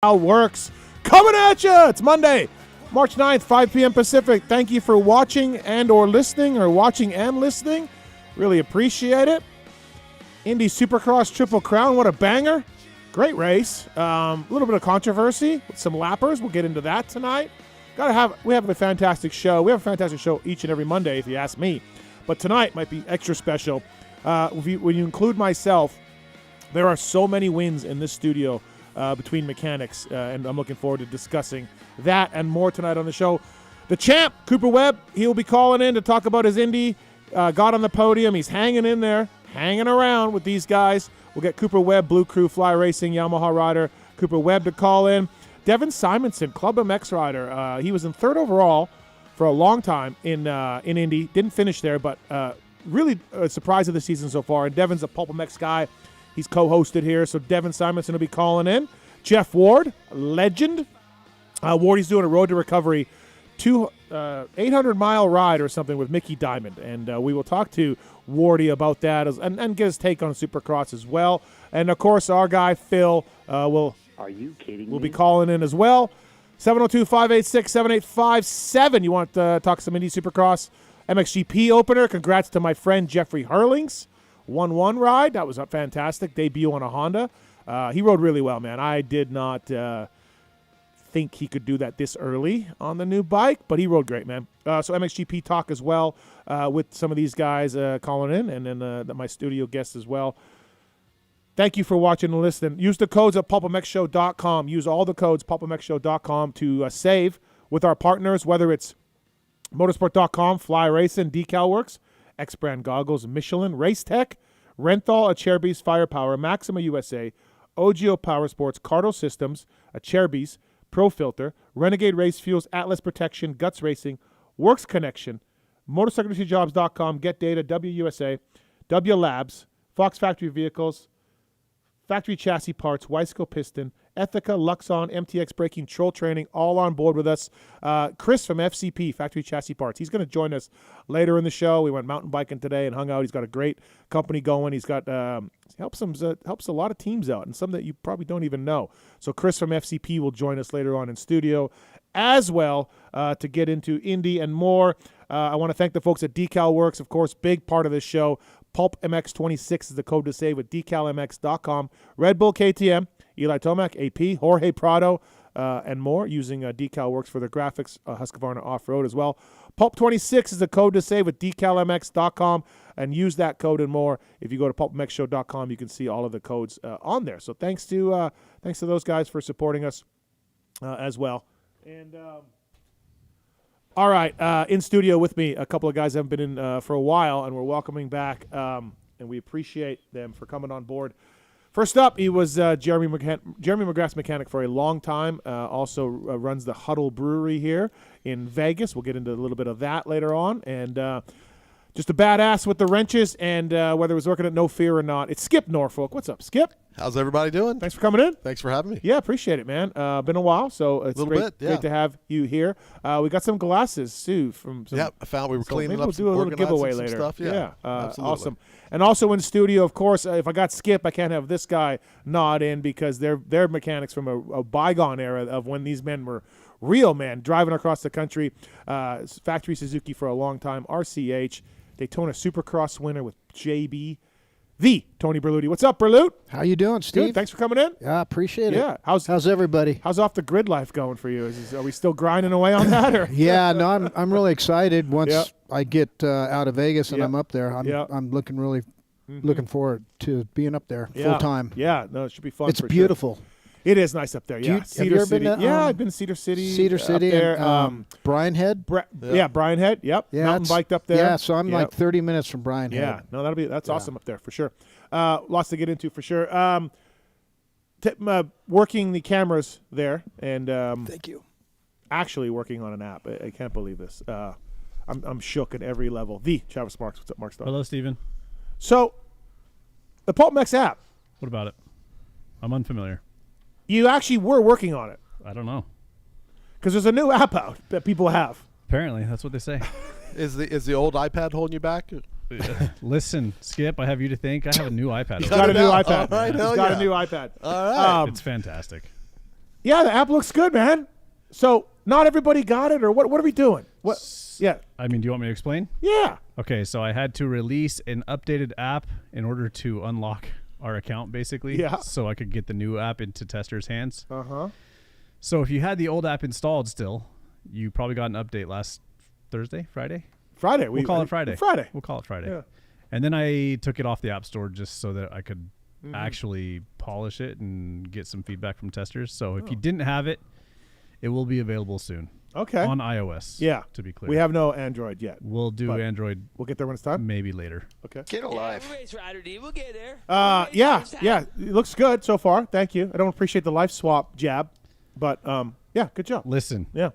DeCAL WORKS coming at you. It's Monday, March 9th, 5 p.m. Pacific. Thank you for watching and or listening, or watching and listening. Really appreciate it. Indy Supercross Triple Crown, what a banger. Great race. A little bit of controversy with some lappers. We'll get into that tonight. We have a fantastic show. We have a fantastic show each and every Monday, if you ask me. But tonight might be extra special. When you include myself, there are so many wins in this studio between mechanics, and I'm looking forward to discussing that and more tonight on the show. The champ, Cooper Webb, he will be calling in to talk about his Indy. Got on the podium. He's hanging in there, hanging around with these guys. We'll get Cooper Webb, Blue Crew Fly Racing, Yamaha rider, Cooper Webb to call in. Devin Simonson, PulpMX rider. He was in third overall for a long time in Indy. Didn't finish there, but really a surprise of the season so far. And Devin's a PulpMX guy. He's co-hosted here, so Devin Simonson will be calling in. Jeff Ward, legend. Wardy's doing a Road to Recovery 800-mile ride or something with Mickey Diamond, and we will talk to Wardy about that and get his take on Supercross as well. And, of course, our guy Phil will be calling in as well. 702-586-7857. You want to talk some Indy Supercross MXGP opener? Congrats to my friend Jeffrey Hurlings. 1-1 ride. That was a fantastic debut on a Honda. He rode really well, man. I did not think he could do that this early on the new bike, but he rode great, man. So MXGP talk as well with some of these guys calling in, and then my studio guests as well. Thank you for watching and listening. Use the codes at PulpMXShow.com. Use all the codes, PulpMXShow.com, to save with our partners, whether it's Motosport.com, Fly Racing, DeCAL WORKS, X-Brand Goggles, Michelin, Race Tech, Renthal, Acherbys, Firepower, Maxima USA, OGIO Power Sports, CARDO Systems, Acherbys, Pro Filter, Renegade Race Fuels, Atlas Protection, Guts Racing, Works Connection, MotorcycleIndustryJobs.com, Get Data, WUSA, W Labs, Fox Factory Vehicles, Factory Chassis Parts, Weisco Piston, ETHIKA, LUXON, MTX Braking, Troll Training, all on board with us. Chris from FCP, Factory Chassis Parts. He's going to join us later in the show. We went mountain biking today and hung out. He's got a great company going. He's got helps a lot of teams out, and some that you probably don't even know. So Chris from FCP will join us later on in studio as well to get into Indy and more. I want to thank the folks at DeCAL WORKS, of course, big part of this show. PulpMX26 is the code to save with DeCalMX.com. Red Bull KTM, Eli Tomac, AP, Jorge Prado, and more, using DeCAL WORKS for their graphics, Husqvarna Off-Road as well. Pulp26 is the code to save with DeCalMX.com, and use that code and more. If you go to PulpMXShow.com, you can see all of the codes on there. So thanks to those guys for supporting us as well. And all right, in studio with me, a couple of guys haven't been in for a while, and we're welcoming back, and we appreciate them for coming on board. First up, he was Jeremy McGrath's mechanic for a long time, also runs the Huddle Brewery here in Vegas. We'll get into a little bit of that later on, and just a badass with the wrenches, and whether it was working at No Fear or not. It's Skip Norfolk. What's up, Skip? How's everybody doing? Thanks for coming in. Thanks for having me. Yeah, appreciate it, man. Been a while, so it's great to have you here. We got some glasses, too. I found we were cleaning up maybe we'll do a little giveaway later. Stuff. Yeah, absolutely. Awesome. And also in studio, of course, if I got Skip, I can't have this guy nod in, because they're mechanics from a bygone era of when these men were real men, driving across the country. Factory Suzuki for a long time, RCH, Daytona Supercross winner with JB. The Tony Berluti. What's up, Berlut? How you doing, Steve? Good. Thanks for coming in. Yeah, appreciate it. Yeah. How's everybody? How's off the grid life going for you? Are we still grinding away on that? Or? Yeah, no, I'm really excited once I get out of Vegas and I'm up there. I'm looking forward to being up there full time. Yeah, no, it should be fun. It's beautiful. Sure. It is nice up there. Yeah, have you ever City. been to, I've been to Cedar City. Cedar City there. And, Bryan Head. Bryan Head. Yep. Yeah, mountain biked up there. Yeah, so I'm like 30 minutes from Bryan Head. Yeah, no, that's awesome up there for sure. Lots to get into for sure. Working the cameras there, and thank you. Actually working on an app. I can't believe this. I'm shook at every level. The Travis Marks. What's up, Mark Starr? Hello, Steven. So, the PulpMX app. What about it? I'm unfamiliar. You actually were working on it. I don't know. Because there's a new app out that people have. Apparently, that's what they say. Is the old iPad holding you back? Listen, Skip, I have you to thank. I have a new iPad. He's got a new iPad. All right, He's got a new iPad. All right. It's fantastic. Yeah, the app looks good, man. So not everybody got it, or what? What are we doing? What? Yeah. I mean, do you want me to explain? Yeah. Okay, so I had to release an updated app in order to unlock our account, basically. Yeah. So I could get the new app into testers' hands. Uh-huh. So if you had the old app installed still, you probably got an update last Friday. Friday. We'll call it Friday. Friday. We'll call it Friday. Yeah. And then I took it off the App Store just so that I could actually polish it and get some feedback from testers. So if you didn't have it, it will be available soon. Okay. On iOS. Yeah. To be clear. We have no Android yet. We'll do but Android we'll get there when it's time? maybe later. Okay. Get alive. We'll get there. Yeah. It looks good so far. Thank you. I don't appreciate the life swap jab, but yeah, good job. Listen. Yeah.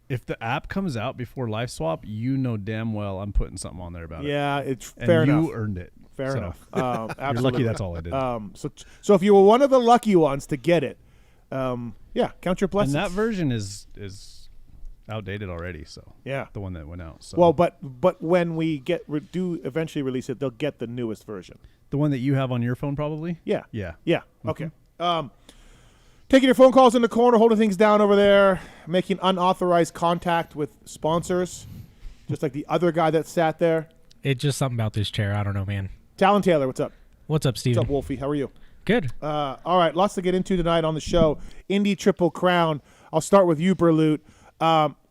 If the app comes out before live swap, you know damn well I'm putting something on there about it. Yeah, it's And fair enough. you earned it. Fair So, enough. You're Absolutely. lucky that's all I did. So if you were one of the lucky ones to get it, yeah, count your And blessings. that version is outdated already, so Yeah. the one that went out. So Well, but when we do eventually release it, they'll get the newest version. the one that you have on your phone probably? Yeah. Yeah. Yeah. Okay. Taking your phone calls in the corner, holding things down over there, making unauthorized contact with sponsors, just like the other guy that sat there. It's just something about this chair. I don't know, man. Tallon Taylor, what's up? What's up, Steven? What's up, Wolfie? How are you? Good. All right, lots to get into tonight on the show. Indy Triple Crown. I'll start with you, Berlut.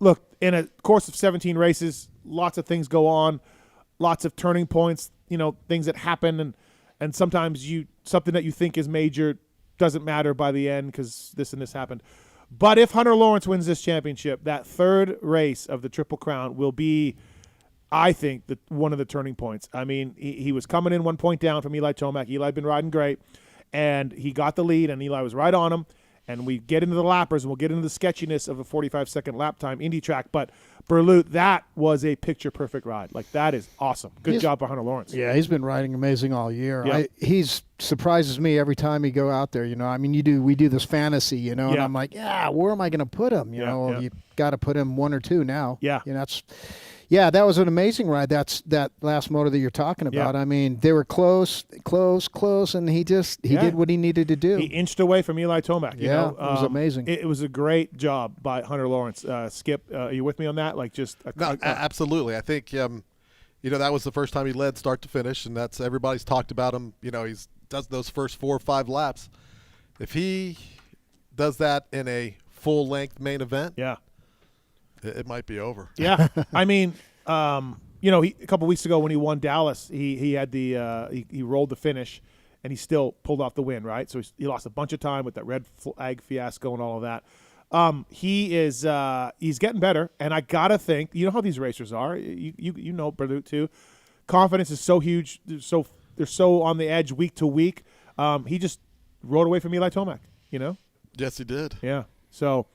Look, in a course of 17 races, lots of things go on, lots of turning points, things that happen, and sometimes something that you think is major doesn't matter by the end because this and this happened. But if Hunter Lawrence wins this championship, that third race of the Triple Crown will be, I think, one of the turning points. I mean, he was coming in 1 point down from Eli Tomac. Eli had been riding great, and he got the lead, and Eli was right on him. And we get into the lappers, and we'll get into the sketchiness of a 45-second lap time Indy track. But, Berlut, that was a picture-perfect ride. Like, that is awesome. Good job by Hunter Lawrence. Yeah, he's been riding amazing all year. Yeah. He's surprises me every time he go out there. I mean, we do this fantasy, and Yeah. I'm like, where am I going to put him? Yeah. You got to put him 1 or 2 now. Yeah. That was an amazing ride. That's that last motor that you're talking about. Yeah. I mean, they were close, and he did what he needed to do. He inched away from Eli Tomac. It was amazing. It was a great job by Hunter Lawrence. Skip, are you with me on that? Like, just absolutely. I think that was the first time he led start to finish, and that's everybody's talked about him. He's does those first 4 or 5 laps. If he does that in a full length main event, yeah. It might be over. Yeah, I mean, a couple weeks ago when he won Dallas, he had he rolled the finish, and he still pulled off the win, right? So he lost a bunch of time with that red flag fiasco and all of that. He's getting better, and I gotta think, you know how these racers are. You know Berlut too. Confidence is so huge. They're so on the edge week to week. He just rode away from Eli Tomac. Yes, he did. Yeah. So.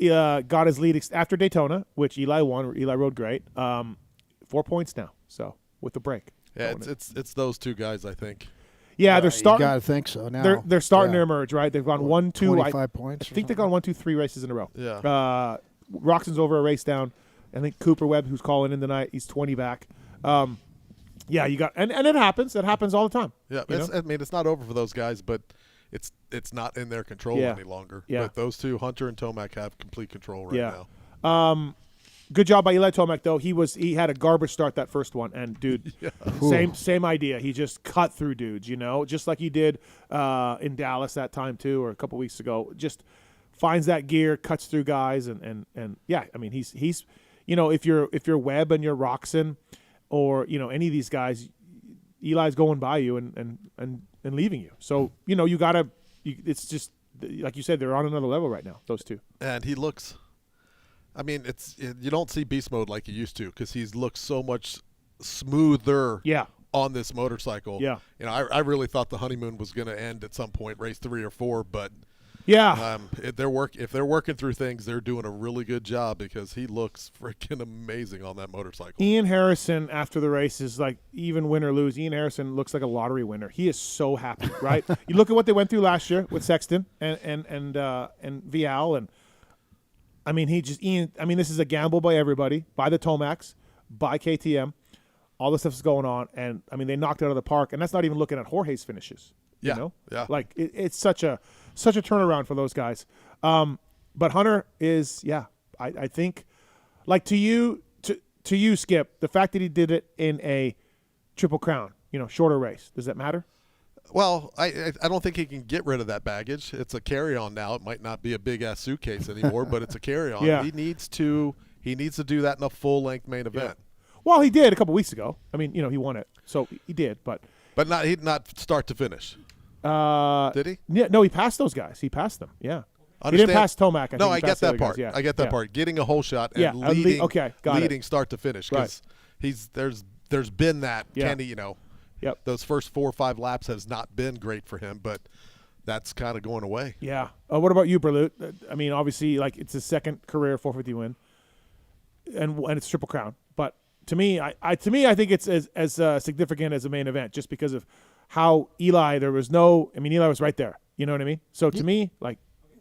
Got his lead after Daytona, which Eli won. Eli rode great. 4 points now, so with the break. Yeah, it's those 2 guys, I think. Yeah, they're starting. You got to think so now. They're starting to emerge, right? They've gone 1, 2. 25 points. I think they've gone 1, 2, 3 races in a row. Yeah. Roxon's over a race down. I think Cooper Webb, who's calling in tonight, he's 20 back. Yeah, you got and it happens. It happens all the time. Yeah, it's not over for those guys, but it's not in their control any longer. Yeah. But those 2, Hunter and Tomac, have complete control right now. Good job by Eli Tomac though. He had a garbage start that first one, and dude, same idea. He just cut through dudes, just like he did in Dallas that time too, or a couple weeks ago. Just finds that gear, cuts through guys, and yeah. I mean, he's if you're Webb and you're Roxon, or any of these guys, Eli's going by you and leaving you. So you gotta. It's just like you said, they're on another level right now. Those 2. And he looks. I mean, you don't see beast mode like you used to because he looks so much smoother. Yeah. On this motorcycle. Yeah. I really thought the honeymoon was going to end at some point, race 3 or 4, but. Yeah. If they're working through things, they're doing a really good job because he looks freaking amazing on that motorcycle. Ian Harrison, after the race, is like, even win or lose, Ian Harrison looks like a lottery winner. He is so happy, right? You look at what they went through last year with Sexton and Vial, and I mean, this is a gamble by everybody, by the Tomacs, by KTM. All this stuff's going on, and I mean, they knocked it out of the park, and that's not even looking at Jorge's finishes. Yeah. You know? Yeah. Like it's such a such a turnaround for those guys. But Hunter is, I think, like to you, Skip, the fact that he did it in a Triple Crown, shorter race, does that matter? Well, I don't think he can get rid of that baggage. It's a carry-on now. It might not be a big-ass suitcase anymore, but it's a carry-on. Yeah. He needs to do that in a full-length main event. Well, he did a couple weeks ago. I mean, he won it, so he did, but not start to finish. Did he? Yeah, no, he passed those guys. He passed them. Yeah. He didn't pass Tomac. I get that part. I get that part. Getting a whole shot and leading start to finish, because there's been that. Kenny, those first 4 or 5 laps has not been great for him, but that's kind of going away. Yeah. What about you, Berluti? I mean, obviously, it's his second career 450 win, and it's Triple Crown. But to me, I think it's as significant as a main event, just because of how Eli. Eli was right there. You know what I mean? So to me,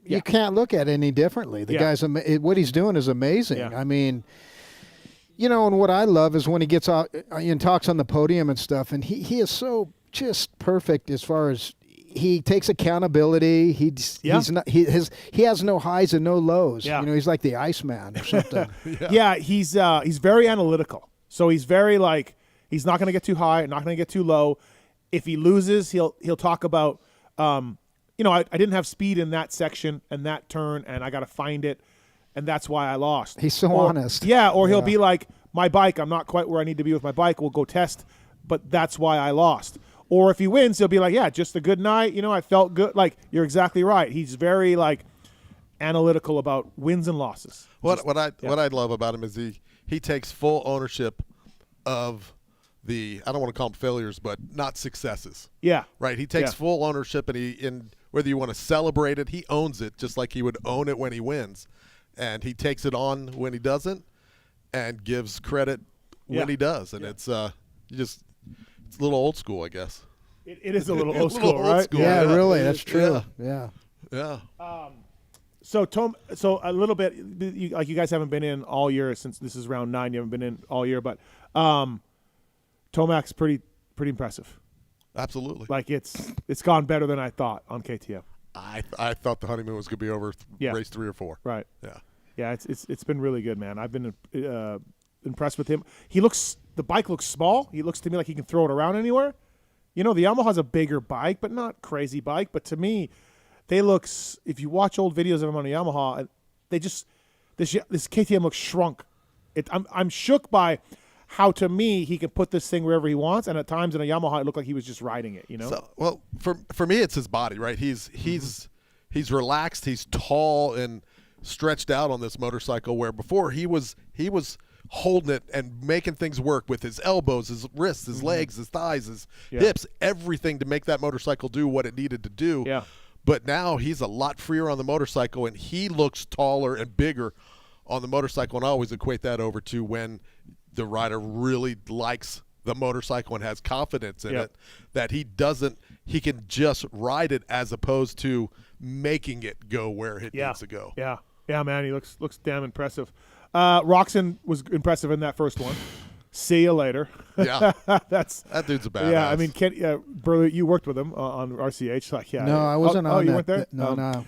you can't look at it any differently. The guy's what he's doing is amazing. Yeah. I mean, and what I love is when he gets out and talks on the podium and stuff, and he is so just perfect as far as he takes accountability. He has no highs and no lows. Yeah. He's like the Iceman or something. He's very analytical. So he's very he's not going to get too high, not going to get too low. If he loses, he'll talk about I didn't have speed in that section and that turn, and I got to find it, and that's why I lost. He's so honest. Yeah, or he'll be like, my bike, I'm not quite where I need to be with my bike. We'll go test, but that's why I lost. Or if he wins, he'll be like, yeah, just a good night. I felt good. You're exactly right. He's very analytical about wins and losses. What I love about him is he takes full ownership of I don't want to call them failures, but not successes. Yeah. Right. He takes full ownership, and whether you want to celebrate it, he owns it just like he would own it when he wins. And he takes it on when he doesn't and gives credit when he does. And it's a little old school, I guess. It is a little old school, right? Yeah, really. That's true. Yeah. So a little bit, you guys haven't been in all year since this is round 9. You haven't been in all year, but Tomac's pretty impressive. Absolutely. It's gone better than I thought on KTM. I thought the honeymoon was going to be over race 3 or 4. Right. Yeah. Yeah, it's been really good, man. I've been impressed with him. The bike looks small. He looks to me like he can throw it around anywhere. The Yamaha's a bigger bike, but not crazy bike. But to me, if you watch old videos of him on a Yamaha, this KTM looks shrunk. I'm shook by how, to me, he can put this thing wherever he wants, and at times in a Yamaha it looked like he was just riding it. So, well, for me, it's his body, right? He's relaxed. He's tall and stretched out on this motorcycle, where before he was holding it and making things work with his elbows, his wrists, his legs, his thighs, his hips, everything to make that motorcycle do what it needed to do. Yeah. But now he's a lot freer on the motorcycle, and he looks taller and bigger on the motorcycle, and I always equate that over to when the rider really likes the motorcycle and has confidence in it, that he can just ride it as opposed to making it go where it needs to go. Yeah, man, he looks damn impressive. Roczen was impressive in that first one. See you later. Yeah, that dude's a badass. Yeah, I mean, Berluti, you worked with him on RCH. No, I wasn't on that. Oh, you weren't there? No.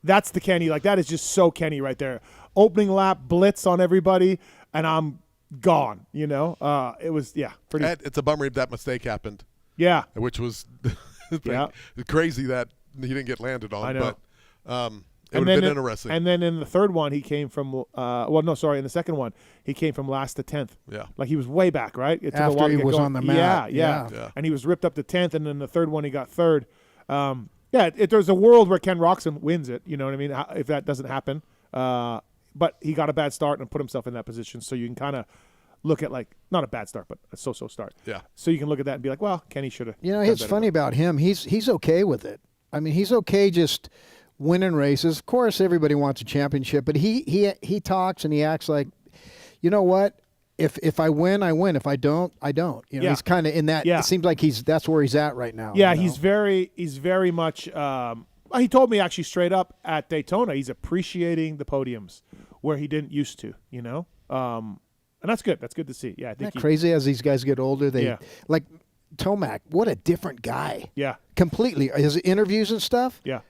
That's the Kenny. That is just so Kenny right there. Opening lap, blitz on everybody, and I'm gone. It was pretty. It's a bummer that mistake happened. Yeah, which was crazy that he didn't get landed on. I know. But it would have been interesting. And then in the third one, he came from. In the second one, he came from last to 10th. Yeah, he was way back, right? It took After a while he to get was going. on the mat. Yeah, and he was ripped up to 10th, and then the third one he got third. There's a world where Ken Roczen wins it. You know what I mean? If that doesn't happen, but he got a bad start and put himself in that position. So you can kind of look at not a bad start, but a so-so start. Yeah. So you can look at that and be like, well, Kenny should have. It's funny about him. He's okay with it. I mean, he's okay just winning races. Of course, everybody wants a championship, but he talks and he acts like, you know what? If I win, I win. If I don't, I don't. He's kind of in that. Yeah. It seems like that's where he's at right now. Yeah, he's very much. He told me actually straight up at Daytona, he's appreciating the podiums where he didn't used to. And that's good. That's good to see. Yeah, I think crazy as these guys get older. Tomac, what a different guy. Yeah. Completely. His interviews and stuff, Yeah.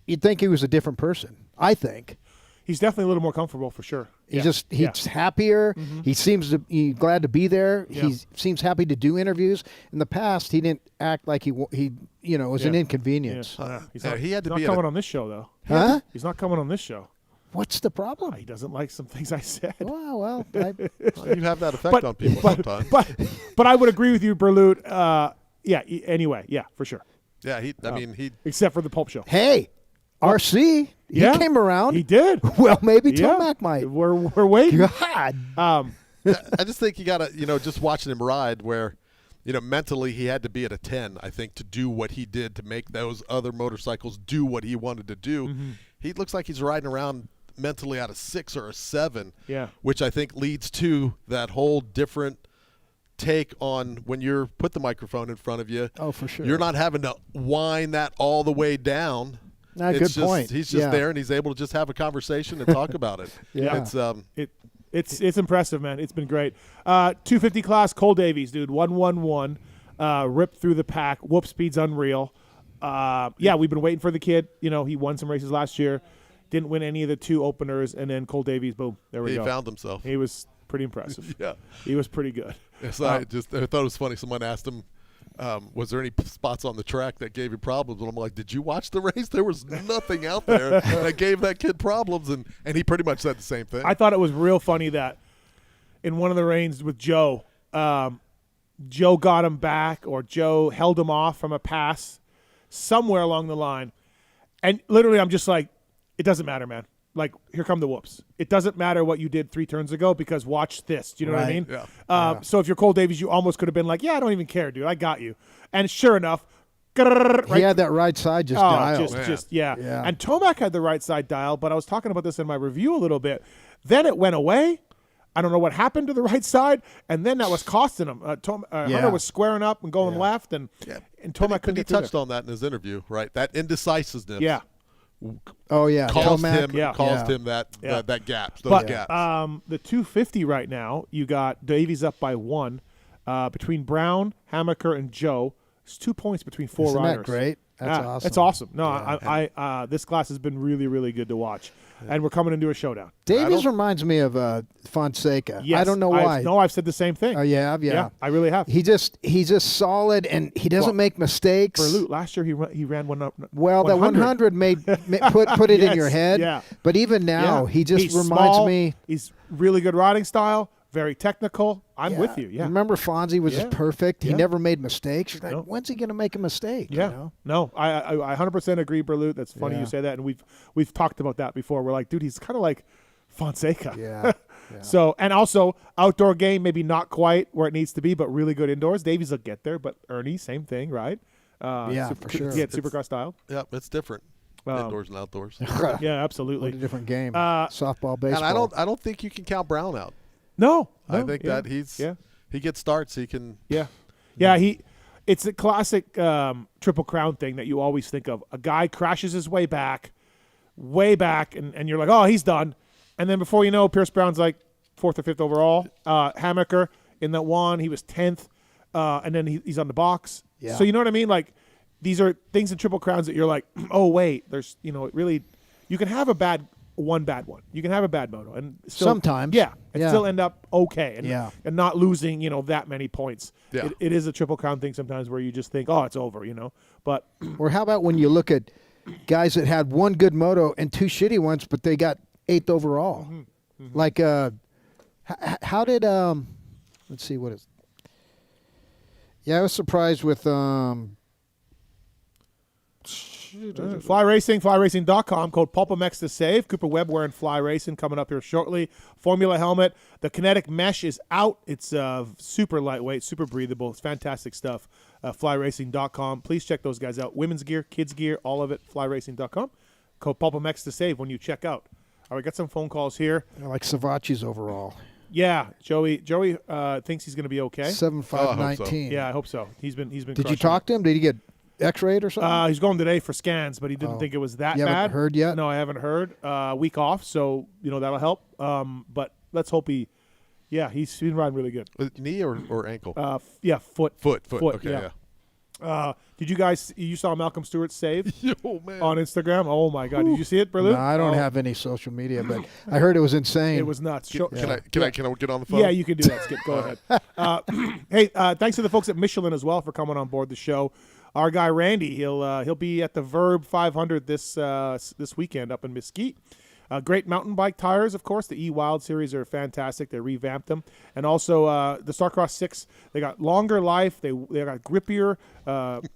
you'd think he was a different person. I think. He's definitely a little more comfortable for sure. He's happier. He seems to be glad to be there. Yeah. He seems happy to do interviews. In the past, he didn't act like he was an inconvenience. He's Yeah, not, he had to he's be not at coming on this show though. Huh? He's not coming on this show. What's the problem? He doesn't like some things I said. Well, You have that effect on people sometimes. But I would agree with you, Berlut. Anyway, yeah, for sure. Yeah, he Except for the Pulp Show. hey, RC, Yeah. he came around. He did. Well, maybe Yeah. Tomac might. We're waiting. God. I just think you got to, just watching him ride where, mentally he had to be at a 10, I think, to do what he did to make those other motorcycles do what he wanted to do. Mm-hmm. He looks like he's riding around mentally at a 6 or a 7, Yeah. which I think leads to that whole different take on when you're put the microphone in front of you. Oh, for sure. You're not having to whine that all the way down. Good point. He's just Yeah. there, and he's able to just have a conversation and talk about it. Yeah. It's It's impressive, man. It's been great. 250 class, Cole Davies, dude, 111, ripped through the pack. Whoop speed's unreal. We've been waiting for the kid. He won some races last year, didn't win any of the 2 openers, and then Cole Davies, boom, there we he go. found himself. He was pretty impressive. Yeah. He was pretty good. So I thought it was funny. Someone asked him, was there any spots on the track that gave you problems? And I'm like, did you watch the race? There was nothing out there that gave that kid problems. And he pretty much said the same thing. I thought it was real funny that in one of the reigns with Joe, Joe got him back, or Joe held him off from a pass somewhere along the line. And literally, I'm just like, it doesn't matter, man. Like, here come the whoops. It doesn't matter what you did 3 turns ago, because watch this. Do you know what I Right. mean? Yeah. So if you're Cole Davies, you almost could have been like, yeah, I don't even care, dude. I got you. And sure enough, He right, had that right side just dialed. yeah. Yeah. And Tomac had the right side dial, but I was talking about this in my review a little bit. Then it went away. I don't know what happened to the right side, and then that was costing him. Hunter was squaring up and going left, and Tomac couldn't he get through touched on that in his interview, right? That indecisiveness. Yeah. Oh, yeah. Caused Tomac. him that Yeah. that gap. Those But gaps. the 250 right now, you got Davies up by 1 between Brown, Hammaker, and Joe. It's 2 points between 4 Isn't riders. that great? That's awesome. That's awesome. No, I this class has been really, really good to watch, and we're coming into a showdown. Davies reminds me of Fonseca. Yes, I don't know why. I've said the same thing. Oh, yeah. I really have. He's just solid, and he doesn't make mistakes. Berlut, last year he ran one up. Well, that 100 put it in your head. Yeah. But even now, he just He's reminds small, me. He's really good riding style, very technical. I'm with you. Yeah. Remember, Fonzie was just perfect. He Yeah. never made mistakes. You're like, No. when's he going to make a mistake? Yeah. You know? No, I 100% agree, Berlut. That's funny you say that, and we've talked about that before. We're like, dude, he's kind of like Fonseca. Yeah. So, and also outdoor game, maybe not quite where it needs to be, but really good indoors. Davies will get there, but Ernie, same thing, right? For sure. Yeah, Supercross style. Yeah, it's different. Indoors and outdoors. Yeah, absolutely. What a different game. Softball, baseball. And I don't think you can count Brown out. No, I think that he gets starts. He can. Yeah. It's a classic Triple Crown thing that you always think of. A guy crashes his way back, and you're like, oh, he's done. And then before you know, Pierce Brown's like 4th or 5th overall. Hammaker in that one, he was 10th, and then he's on the box. Yeah. So you know what I mean? Like, these are things in Triple Crowns that you're like, oh, wait, there's, it really, you can have one bad one. You can have a bad moto and still, Sometimes. and still end up okay and not losing, that many points. Yeah. It is a Triple Crown thing sometimes where you just think, oh, it's over, But Or how about when you look at guys that had one good moto and 2 shitty ones, but they got 8th overall? Like, how did let's see what is. Yeah, I was surprised with Fly Racing, flyracing.com, code PulpMX to save. Cooper Webb wearing Fly Racing coming up here shortly. Formula helmet. The kinetic mesh is out. It's super lightweight, super breathable. It's fantastic stuff. Flyracing.com. Please check those guys out. Women's gear, kids gear, all of it. Flyracing.com. Code PulpMX to save when you check out. All right, got some phone calls here. I like Savachi's overall. Yeah, Joey thinks he's going to be okay. 7.519. Yeah, I hope so. He's been. Did you crushing talk it. to him? Did he get X-rayed or something? He's going today for scans, but he didn't think it was that You bad. haven't heard yet? No, I haven't heard. Week off, so that'll help. But let's hope he Yeah, he's been riding really good. Knee or ankle? Yeah, foot. Foot. Okay, yeah. Did you saw Malcolm Stewart's save Yo, man. on Instagram? Oh my God! Did you see it, Berluti? No, I don't have any social media, but I heard it was insane. It was nuts. Can I get on the phone? Yeah, you can do that, Skip. Go ahead. Hey, thanks to the folks at Michelin as well for coming on board the show. Our guy Randy, he'll be at the Verb 500 this weekend up in Mesquite. Great mountain bike tires, of course. The E-Wild series are fantastic. They revamped them. And also the Starcross 6, they got longer life. They got grippier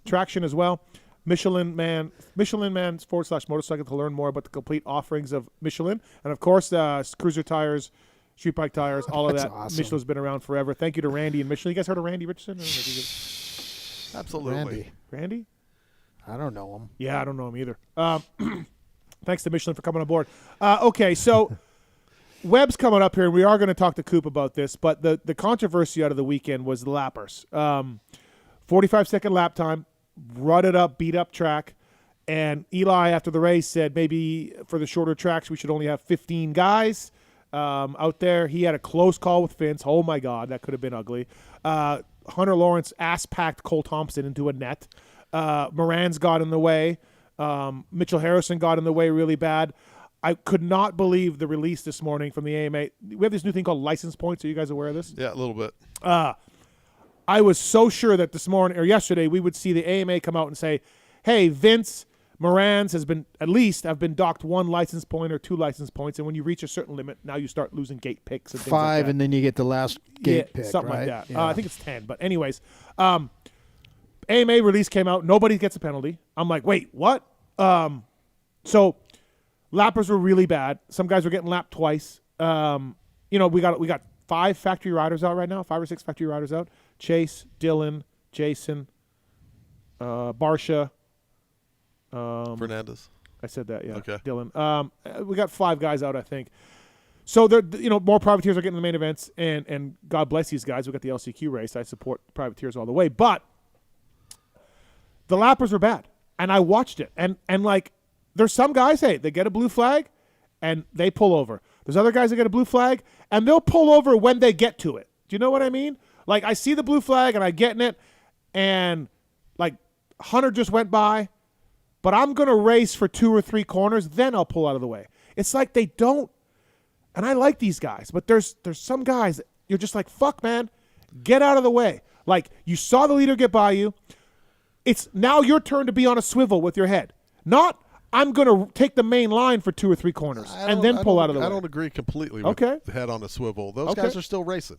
traction as well. MICHELIN Man /motorcycle to learn more about the complete offerings of Michelin. And, of course, cruiser tires, street bike tires, all of that. Awesome. Michelin's been around forever. Thank you to Randy and Michelin. You guys heard of Randy Richardson? Absolutely. Randy? I don't know him. Yeah, I don't know him either. Thanks to Michelin for coming on board. Okay, so Webb's coming up here, and we are going to talk to Coop about this, but the controversy out of the weekend was the lappers. 45-second lap time, rutted up, beat up track, and Eli, after the race, said maybe for the shorter tracks we should only have 15 guys out there. He had a close call with Vince. Oh, my God, that could have been ugly. Hunter Lawrence ass-packed Cole Thompson into a net. Moran's got in the way. Mitchell Harrison got in the way really bad. I could not believe the release this morning from the AMA. We have this new thing called license points. Are you guys aware of this? Yeah, a little bit. I was so sure that this morning or yesterday we would see the AMA come out and say, hey, Vince Moran's have been docked 1 license point or 2 license points, and when you reach a certain limit, now you start losing gate picks and things 5, like that. and then you get the last gate pick, something right? like that. Yeah. I think it's 10, but anyways. AMA release came out. Nobody gets a penalty. I'm like, wait, what? So lappers were really bad. Some guys were getting lapped twice. We got 5 factory riders out right now, 5 or 6 factory riders out. Chase, Dylan, Jason, Barsha. Fernandez. I said that, yeah. Okay. Dylan. We got 5 guys out, I think. So more privateers are getting the main events, and God bless these guys. We got the LCQ race. I support privateers all the way, but the lappers were bad. And I watched it, and like, there's some guys, hey, they get a blue flag, and they pull over. There's other guys that get a blue flag, and they'll pull over when they get to it. Do you know what I mean? Like, I see the blue flag, and I get in it, and, like, Hunter just went by, but I'm going to race for 2 or 3 corners, then I'll pull out of the way. It's like they don't, and I like these guys, but there's some guys that you're just like, fuck, man, get out of the way. Like, you saw the leader get by you. It's now your turn to be on a swivel with your head. Not, I'm going to take the main line for 2 or 3 corners and then pull out of the way. I don't agree completely with the head on a swivel. Those guys are still racing.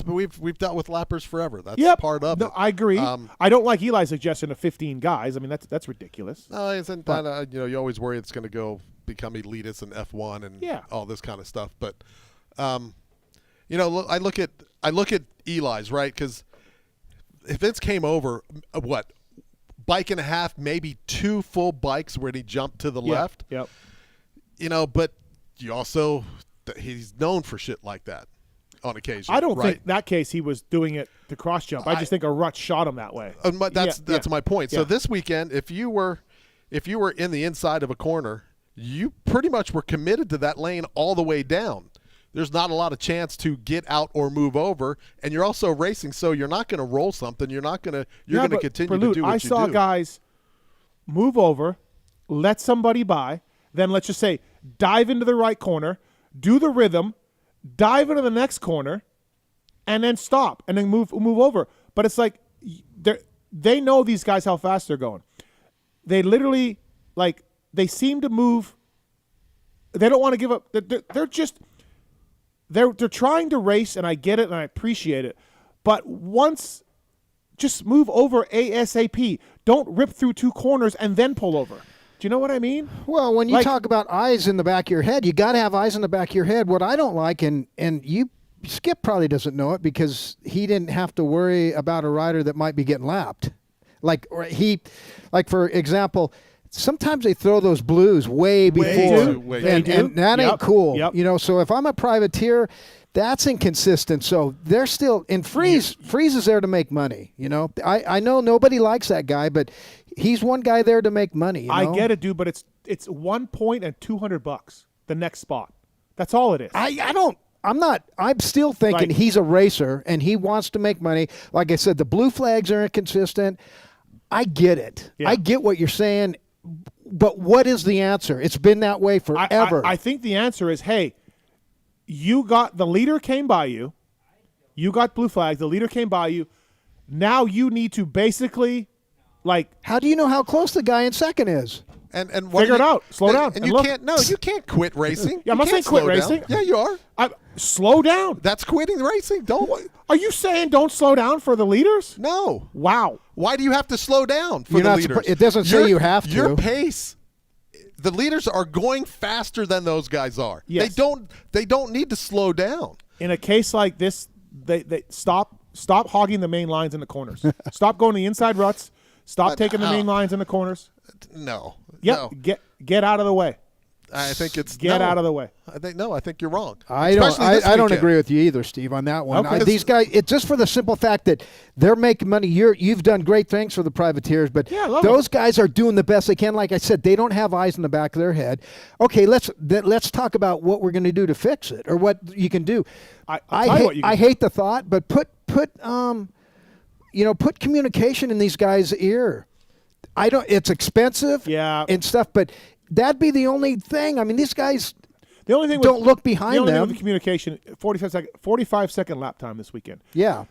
We've dealt with lappers forever. That's part of it. I agree. I don't like Eli's suggestion of 15 guys. I mean, that's ridiculous. No, you always worry it's going to become elitist and F1 and all this kind of stuff. But I look at Eli's, right? Because if Vince came over, bike and a half, maybe 2 full bikes when he jumped to the left. Yep. But you also he's known for shit like that on occasion. I don't think that case he was doing it to cross jump. I just think a rut shot him that way. That's my point. Yeah. So this weekend, if you were in the inside of a corner, you pretty much were committed to that lane all the way down. There's not a lot of chance to get out or move over, and you're also racing, so you're not going to roll something. You're going to continue to do what I you do. saw guys move over, let somebody by, then let's just say dive into the right corner, do the rhythm, dive into the next corner, and then stop, and then move over. But it's like they know these guys how fast they're going. They literally, like, they seem to move. They don't want to give up. They're trying to race, and I get it, and I appreciate it. But just move over ASAP. Don't rip through 2 corners and then pull over. Do you know what I mean? Well, when you talk about eyes in the back of your head, you got to have eyes in the back of your head. What I don't like, and Skip probably doesn't know it because he didn't have to worry about a rider that might be getting lapped. For example, sometimes they throw those blues way before, and that ain't cool. Yep. So if I'm a privateer, that's inconsistent. So they're still in Freeze is there to make money. I know nobody likes that guy, but he's one guy there to make money. I get it, dude, but it's 1 point and $200 the next spot. That's all it is. I I'm still thinking Right. he's a racer and he wants to make money. Like I said, the blue flags are inconsistent. I get it. Yeah. I get what you're saying. But what is the answer? It's been that way forever. I think the answer is, hey, the leader came by you. You got blue flags. The leader came by you. Now you need to basically, like, How do you know how close the guy in second is? And what figure do it you- out. Slow down. And and you look. can't. No, you can't quit racing. Yeah, I'm You not saying can't quit slow down. racing. Yeah, you are. Slow down. That's quitting racing. Don't. Are you saying don't slow down for the leaders? No. Wow. Why do you have to slow down for You're the not leaders? it doesn't say you have to. Your pace. The leaders are going faster than those guys are. Yes. They don't need to slow down. In a case like this, they stop hogging the main lines in the corners. Stop going to the inside ruts. Stop taking the main lines in the corners. No. Yep. No. Get out of the way. I think it's Get no. out of the way. I think you're wrong. I don't Especially this I don't weekend. agree with you either, Steve, on that one. Okay. These guys, it's just for the simple fact that they're making money. You've done great things for the privateers, but Yeah, I love those guys are doing the best they can. Like I said, they don't have eyes in the back of their head. Okay, let's talk about what we're going to do to fix it or what you can do. I'll tell you what you can I do. hate the thought, but put communication in these guys' ear. It's expensive Yeah. and stuff, but that'd be the only thing. I mean, these guys The only thing don't look behind the only thing them. with the communication, 45-second lap time this weekend. Yeah.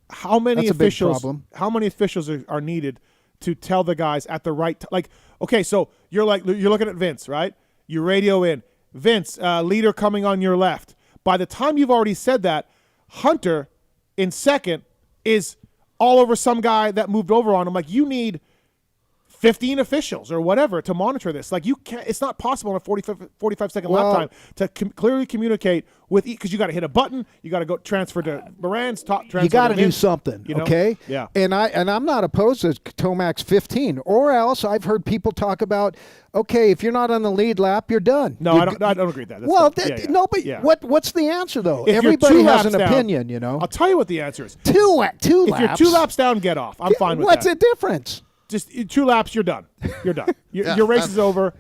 How many That's a big officials? problem. How many officials are needed to tell the guys at the right time? Like, okay, so you're looking at Vince, right? You radio in, Vince, leader coming on your left. By the time you've already said that, Hunter in second is all over some guy that moved over on him. Like, you need 15 officials or whatever to monitor this. Like, you can't. It's not possible in a 45-second lap time to clearly communicate with, because you got to hit a button. You got to go transfer to Moran's, transfer You got to to do him, something, you know? okay? Yeah. And I'm not opposed to Tomac's 15, or else I've heard people talk about, okay, if you're not on the lead lap, you're done. No, I don't agree with that. That's Well, yeah. no, but Yeah. what's the answer though? If you're Everybody 2 has laps an down, opinion, you know. I'll tell you what the answer is. Two If you're laps. 2 laps down, get off. I'm fine with What's that. the difference? Just 2 laps, you're done. You're done. Yeah, your race is over.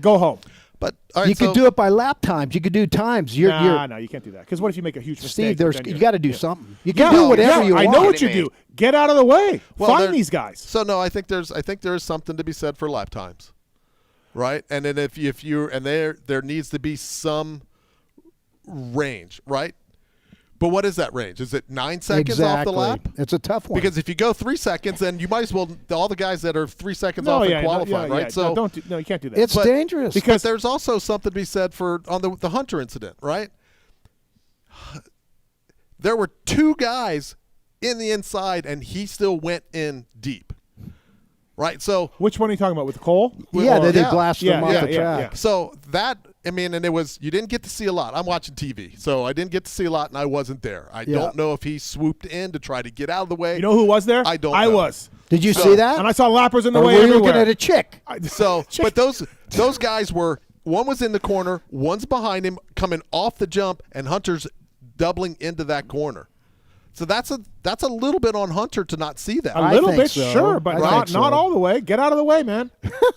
Go home. But all right, You could do it by lap times. You could do times. No, you can't do that. Because what if you make a huge mistake? Steve, you got to do something. You can Yeah, do whatever yeah, you I want. know what you do. Get out of the way. Well, Find there- these guys. So no, I think there is something to be said for lap times, right? And then if you and there needs to be some range, right? But what is that range? Is it 9 seconds off the lap? It's a tough one. Because if you go 3 seconds, then you might as well all the guys that are 3 seconds No, off yeah, in qualifying, right? Yeah, So no, you can't do that. it's but- dangerous. because there's also something to be said for on the Hunter incident, right? There were 2 guys in the inside, and he still went in deep, right? So Which one are you talking about? With Cole? yeah, they yeah. blasted Yeah, them off yeah, the yeah, track. yeah. So that, I mean, and you didn't get to see a lot. I'm watching TV, so I didn't get to see a lot, and I wasn't there. I Yeah. don't know if he swooped in to try to get out of the way. You know who was there? I don't I know. was. Did you So- see that? And I saw lappers in the or way were you everywhere. looking at a chick? So, but those guys were, one was in the corner, one's behind him, coming off the jump, and Hunter's doubling into that corner. So that's a little bit on Hunter to not see that. A little think bit, so. sure, but I not think so. all the way. Get out of the way, man.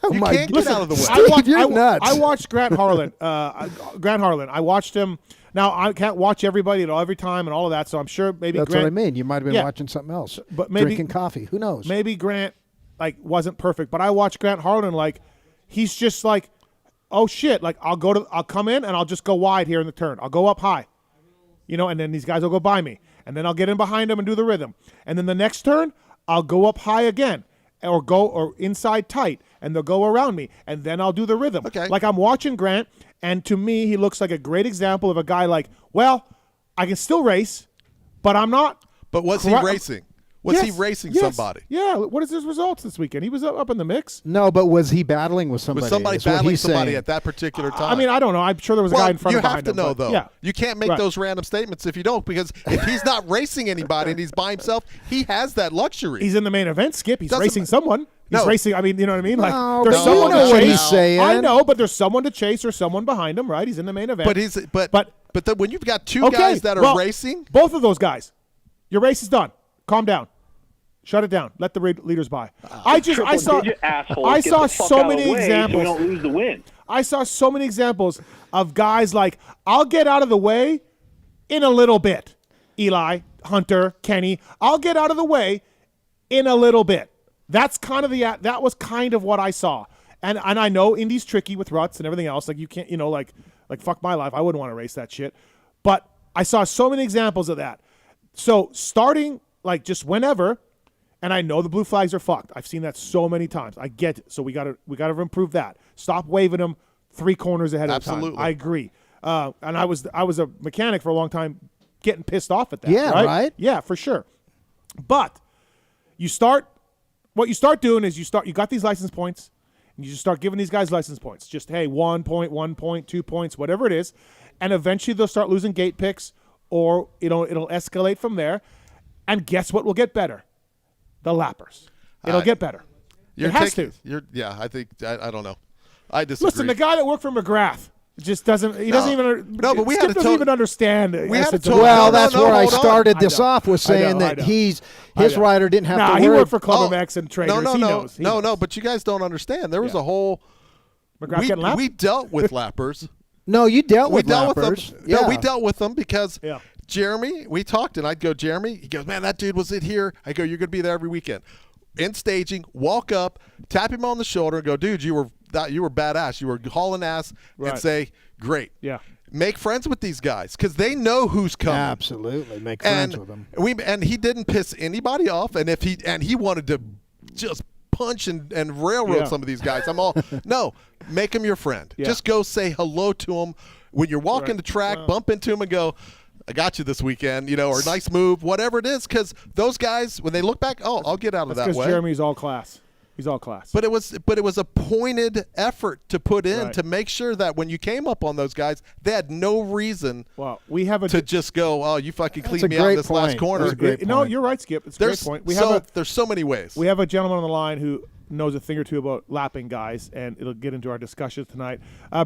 You my can't God. get out of the way. Steve, you're nuts. I watched Grant Harlan. Grant Harlan. I watched him. Now I can't watch everybody at all every time and all of that. So I'm sure maybe That's Grant, what I mean. You might have been Yeah. watching something else, But maybe- drinking coffee. Who knows? Maybe Grant wasn't perfect, but I watched Grant Harlan he's just like, oh shit, I'll come in and I'll just go wide here in the turn. I'll go up high, and then these guys will go by me, and then I'll get in behind them and do the rhythm, and then the next turn I'll go up high again, or inside tight, and they'll go around me, and then I'll do the rhythm. Okay. I'm watching Grant, and to me he looks like a great example of a guy I can still race, but I'm not. But was he Correct. racing? Was he Yes, racing yes. somebody? Yeah. What is his results this weekend? He was up in the mix. No, but was he battling with somebody? Was somebody is what battling he's somebody saying. at that particular time? I mean, I don't know. I'm sure there was a well, guy in front you of have behind to him, know, but though. Yeah. You can't make Right. those random statements if you don't, because if he's not racing anybody and he's by himself, he has that luxury. He's in the main event, Skip. He's Doesn't- racing someone. He's No. racing. I mean, you know what I mean? No, There's but someone you know to what chase. he's saying. I know, but there's someone to chase or someone behind him, right? He's in the main event. but when you've got 2 okay, guys that are well, racing, both of those guys, your race is done. Calm down. Shut it down. Let the leaders by. I saw Digit assholes I get saw the fuck so out of many the way examples. So we don't lose the win. I saw so many examples of guys I'll get out of the way in a little bit. Eli, Hunter, Kenny, I'll get out of the way in a little bit. That's kind of that was kind of what I saw. And I know Indy's tricky with ruts and everything else. Like you can't, like fuck my life. I wouldn't want to race that shit. But I saw so many examples of that. So starting like just whenever, and I know the blue flags are fucked. I've seen that so many times. I get it. So we gotta improve that. Stop waving them 3 corners ahead of time. I agree. And I was a mechanic for a long time, getting pissed off at that. Yeah, right? Yeah, for sure. But what you start doing is you got these license points. And you just start giving these guys license points. Just, hey, 1 point, 1 point, 2 points, whatever it is. And eventually they'll start losing gate picks, or it'll escalate from there. And guess what will get better? The lappers. It'll get better. It has to. I think I don't know. I disagree. Listen, the guy that worked for McGrath just doesn't. He doesn't even. No, but we Skip had to doesn't even understand. That's where I started this off with saying I that know. his rider didn't have to worry. He worked for PulpMX and traders. No. But you guys don't understand. There was a whole. McGrath getting lapped? We dealt with lappers. No, you dealt with lappers. With them. No, we dealt with them because Yeah. Jeremy. We talked, and I'd go, Jeremy. He goes, man, that dude was in here. I go, you're going to be there every weekend. In staging, walk up, tap him on the shoulder, and go, dude, you were badass. You were hauling ass, and say, great. Yeah. Make friends with these guys because they know who's coming. Absolutely, make friends with them. And he didn't piss anybody off. And he wanted to just punch and railroad some of these guys. I'm all no, make him your friend. Yeah. Just go say hello to him when you're walking the track. Bump into him and go, I got you this weekend, or nice move, whatever it is. Because those guys, when they look back, I'll get out of that way. Because Jeremy's all class. He's all class. But it was a pointed effort to put in to make sure that when you came up on those guys, they had no reason to just go, oh, you fucking cleaned me out in this last corner. No, you're right, Skip. It's a great point. There's so many ways. We have a gentleman on the line who knows a thing or two about lapping guys, and it'll get into our discussion tonight.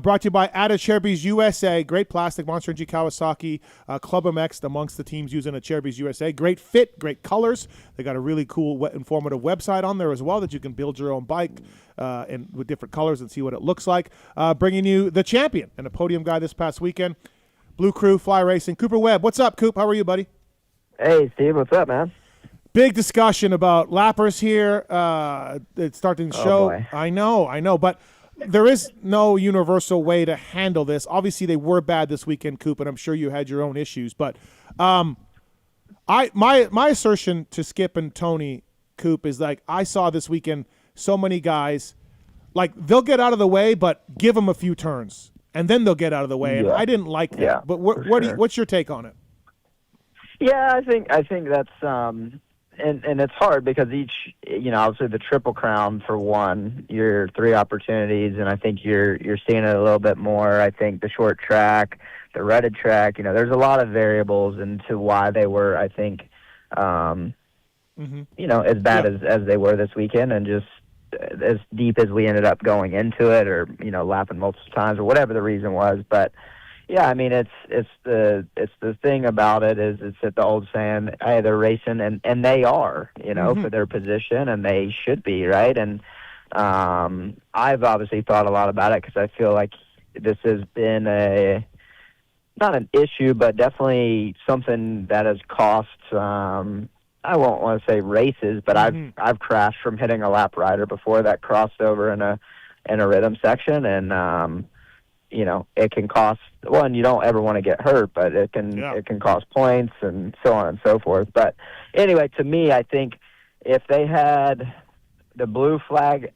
Brought to you by Ada Cherbys USA. Great plastic, Monster Energy Kawasaki, PulpMX amongst the teams using a Cherbys USA. Great fit, great colors. They got a really cool, informative website on there as well that you can build your own bike and with different colors and see what it looks like. Bringing you the champion and a podium guy this past weekend, Blue Crew Fly Racing, Cooper Webb. What's up, Coop? How are you, buddy? Hey, Steve. What's up, man? Big discussion about lappers here. It's starting to show. Boy. I know, but there is no universal way to handle this. Obviously, they were bad this weekend, Coop, and I'm sure you had your own issues. But my assertion to Skip and Tony, Coop, is like I saw this weekend so many guys, like they'll get out of the way, but give them a few turns, and then they'll get out of the way. And I didn't like that. Yeah, but what's your take on it? Yeah, I think that's and it's hard because each, obviously the Triple Crown for one, your 3 opportunities, and I think you're seeing it a little bit more. I think the short track, the rutted track, there's a lot of variables into why they were, I think, as bad as they were this weekend, and just as deep as we ended up going into it, or lapping multiple times, or whatever the reason was, but. Yeah, I mean it's the thing about it is it's at the old saying, hey, they're racing and they are, for their position, and they should be, right? And I've obviously thought a lot about it because I feel like this has been not an issue, but definitely something that has cost. I won't want to say races, but I've crashed from hitting a lap rider before that crossed over in a rhythm section, and it can cost. One, you don't ever want to get hurt, but it can cost points and so on and so forth. But anyway, to me, I think if they had the blue flag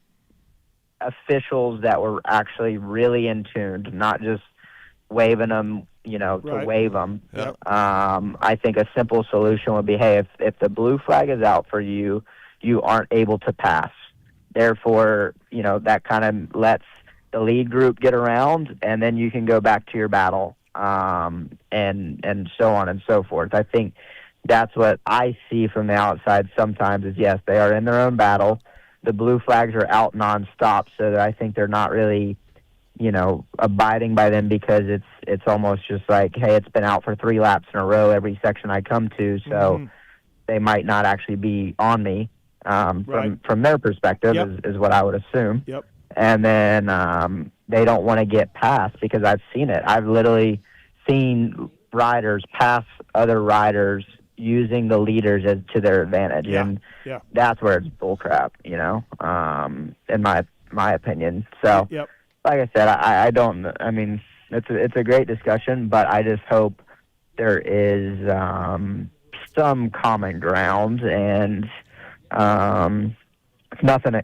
officials that were actually really in tune, not just waving them, to wave them. Yep. I think a simple solution would be, hey, if the blue flag is out for you, you aren't able to pass. Therefore, that kind of lets the lead group get around, and then you can go back to your battle, and so on and so forth. I think that's what I see from the outside sometimes is, yes, they are in their own battle. The blue flags are out nonstop, so that I think they're not really, abiding by them because it's almost just like, hey, it's been out for 3 laps in a row every section I come to, so they might not actually be on me from their perspective is what I would assume. Yep. And then they don't want to get past because I've seen it. I've literally seen riders pass other riders using the leaders as to their advantage, and that's where it's bullcrap, you know, in my opinion. So, like I said, I don't. I mean, it's a great discussion, but I just hope there is some common ground, and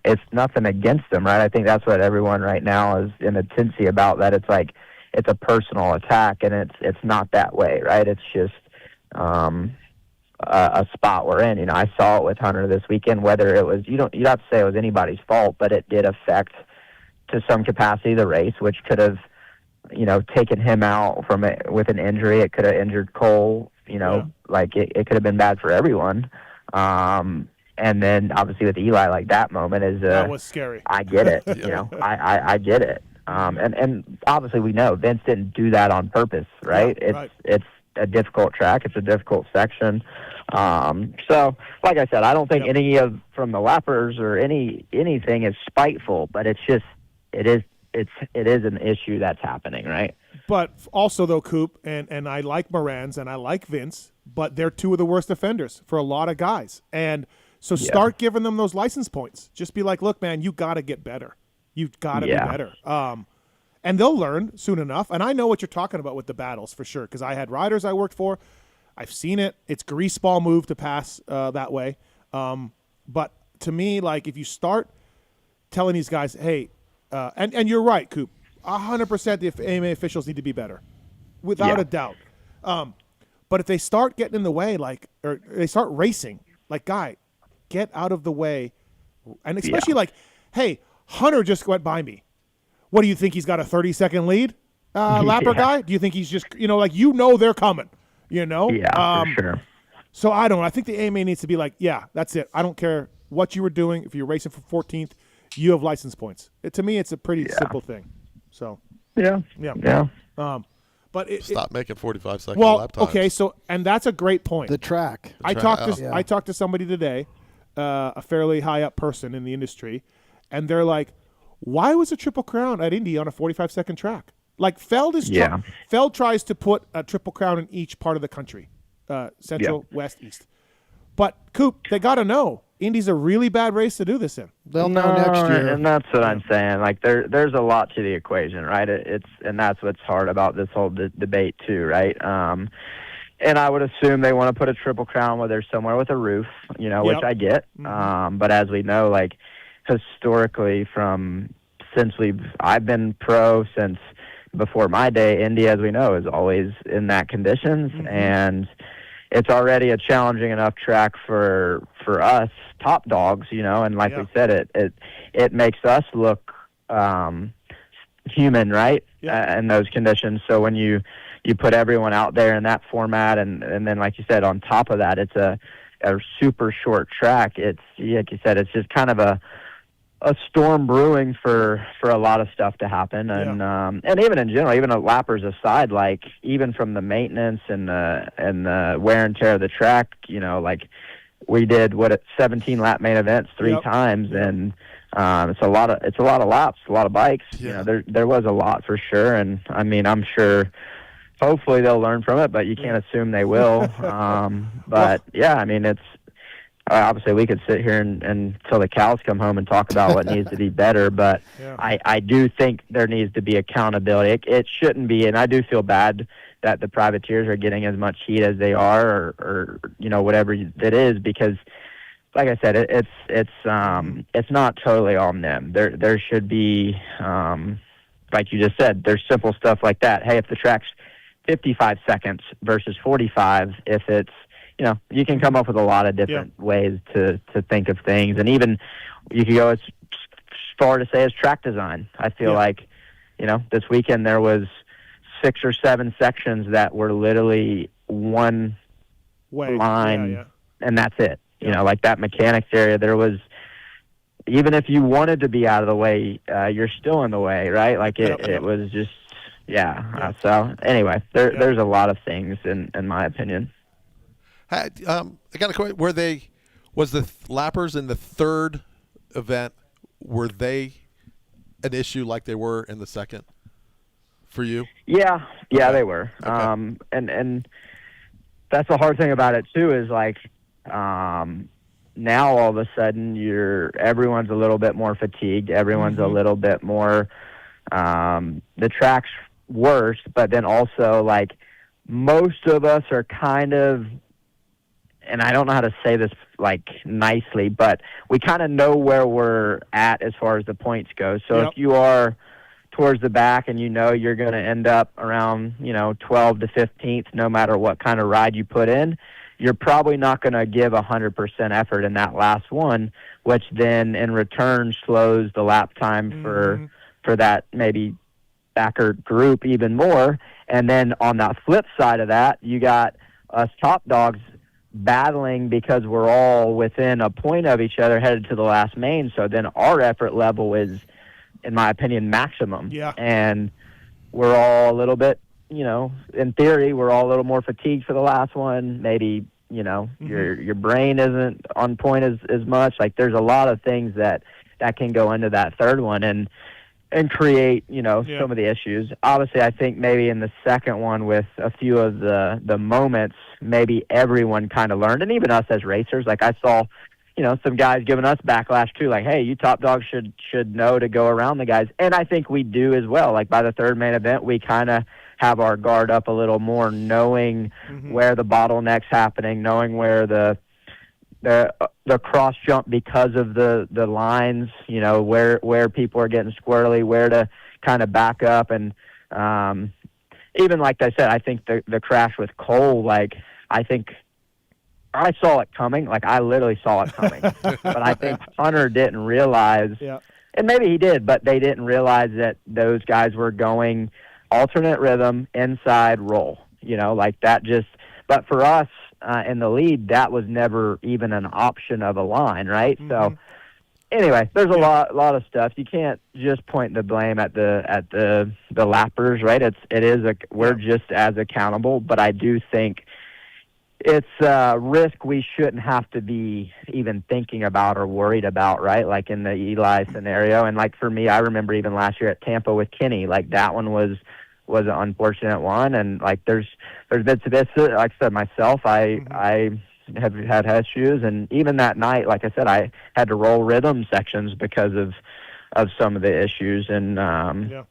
it's nothing against them, right? I think that's what everyone right now is in a tendency about, that it's like it's a personal attack, and it's not that way, right? It's just a spot we're in. You know, I saw it with Hunter this weekend. Whether it was you don't have to say it was anybody's fault, but it did affect to some capacity the race, which could have, you know, taken him out from it with an injury. It could have injured Cole. You know, like it could have been bad for everyone. And then obviously with Eli, like that moment is that was scary. I get it. You know, I get it. And obviously we know Vince didn't do that on purpose, right? It's a difficult track. It's a difficult section. So, like I said, I don't think any of from the lappers or anything is spiteful, but it's just it is an issue that's happening, right? But also though, Coop, and I like Moran's and I like Vince, but they're two of the worst offenders for a lot of guys. And so start giving them those license points. Just be like, look, man, you got to get better. You've got to be better. And they'll learn soon enough. And I know what you're talking about with the battles for sure, because I had riders I worked for. I've seen it. It's greaseball move to pass that way. But to me, like if you start telling these guys, hey, and you're right, Coop, 100% the AMA officials need to be better, without a doubt. But if they start getting in the way, like, or they start racing, like, guy, get out of the way. And especially like, hey, Hunter just went by me. What do you think? He's got a 30-second lead, lapper guy? Do you think he's just, you know, like, you know they're coming, you know? Yeah, for sure. So I don't know. I think the AMA needs to be like, yeah, that's it. I don't care what you were doing. If you're racing for 14th, you have license points. To me, it's a pretty simple thing. So yeah. But stop making 45-second lap times. Okay, so and that's a great point. The track. I talked to somebody today, a fairly high up person in the industry, and they're like, why was a Triple Crown at Indy on a 45-second track? Like Feld Feld tries to put a Triple Crown in each part of the country, central, west, east. But Coop, they got to know Indy's a really bad race to do this in. They'll know next year, and that's what I'm saying. Like there's a lot to the equation, right? And that's what's hard about this whole debate too, right? And I would assume they want to put a Triple Crown where there's somewhere with a roof, you know, which I get. But as we know, like historically, I've been pro since before my day, Indy, as we know, is always in that conditions, and it's already a challenging enough track for us top dogs, you know, and like we said, it makes us look human, right? In those conditions. So when you put everyone out there in that format, and then like you said, on top of that, it's a super short track. It's, like you said, it's just kind of a storm brewing for a lot of stuff to happen, and even in general, even lappers aside, like even from the maintenance and the wear and tear of the track, you know, like we did 17 lap main events 3 times, and it's a lot of laps, a lot of bikes. You know, there was a lot for sure, and I mean, I'm sure hopefully they'll learn from it, but you can't assume they will. But I mean, it's. Obviously, we could sit here and until the cows come home and talk about what needs to be better, but I do think there needs to be accountability. It shouldn't be, and I do feel bad that the privateers are getting as much heat as they are, or you know, whatever it is, because, like I said, it's not totally on them. There should be, like you just said, there's simple stuff like that. Hey, if the track's 55 seconds versus 45, if it's, you know, you can come up with a lot of different ways to think of things. And even you could go as far to say as track design. I feel like, you know, this weekend there was 6 or 7 sections that were literally one line, and that's it. You know, like that mechanics area, there was, even if you wanted to be out of the way, you're still in the way, right? Like it was just, so anyway, there's a lot of things in my opinion. I got a question. Was the lappers in the third event, were they an issue like they were in the second? for you? Yeah, Okay. they were. Okay. And that's the hard thing about it too is like now all of a sudden everyone's a little bit more fatigued. Everyone's a little bit more. The track's worse, but then also like most of us are kind of, and I don't know how to say this like nicely, but we kind of know where we're at as far as the points go. So if you are towards the back and you're going to end up around 12 to 15th no matter what kind of ride you put in, you're probably not going to give 100% effort in that last one, which then in return slows the lap time for that maybe backer group even more. And then on the flip side of that, you got us top dogs battling because we're all within a point of each other headed to the last main. So then our effort level is, in my opinion, maximum. Yeah. And we're all a little bit, in theory, we're all a little more fatigued for the last one. Maybe, your brain isn't on point as much. Like there's a lot of things that can go into that third one and create, some of the issues. Obviously, I think maybe in the second one with a few of the moments, maybe everyone kind of learned, and even us as racers. Like I saw, some guys giving us backlash too, like, hey, you top dogs should know to go around the guys. And I think we do as well. Like by the third main event, we kind of have our guard up a little more, knowing where the bottleneck's happening, knowing where the cross jump because of the lines, where people are getting squirrely, where to kind of back up. And even like I said, I think the crash with Cole, like I think I saw it coming. Like I literally saw it coming. But I think Hunter didn't realize, and maybe he did, but they didn't realize that those guys were going alternate rhythm, inside roll, like that just, but for us in the lead, that was never even an option of a line, right? So anyway, there's a lot of stuff. You can't just point the blame at the lappers, right? We're just as accountable, but I do think it's a risk we shouldn't have to be even thinking about or worried about, right? Like in the Eli scenario. And like for me, I remember even last year at Tampa with Kenny, like that one was an unfortunate one. And like there's bits of it, like I said, myself, I have had issues. And even that night, like I said, I had to roll rhythm sections because of some of the issues. And, not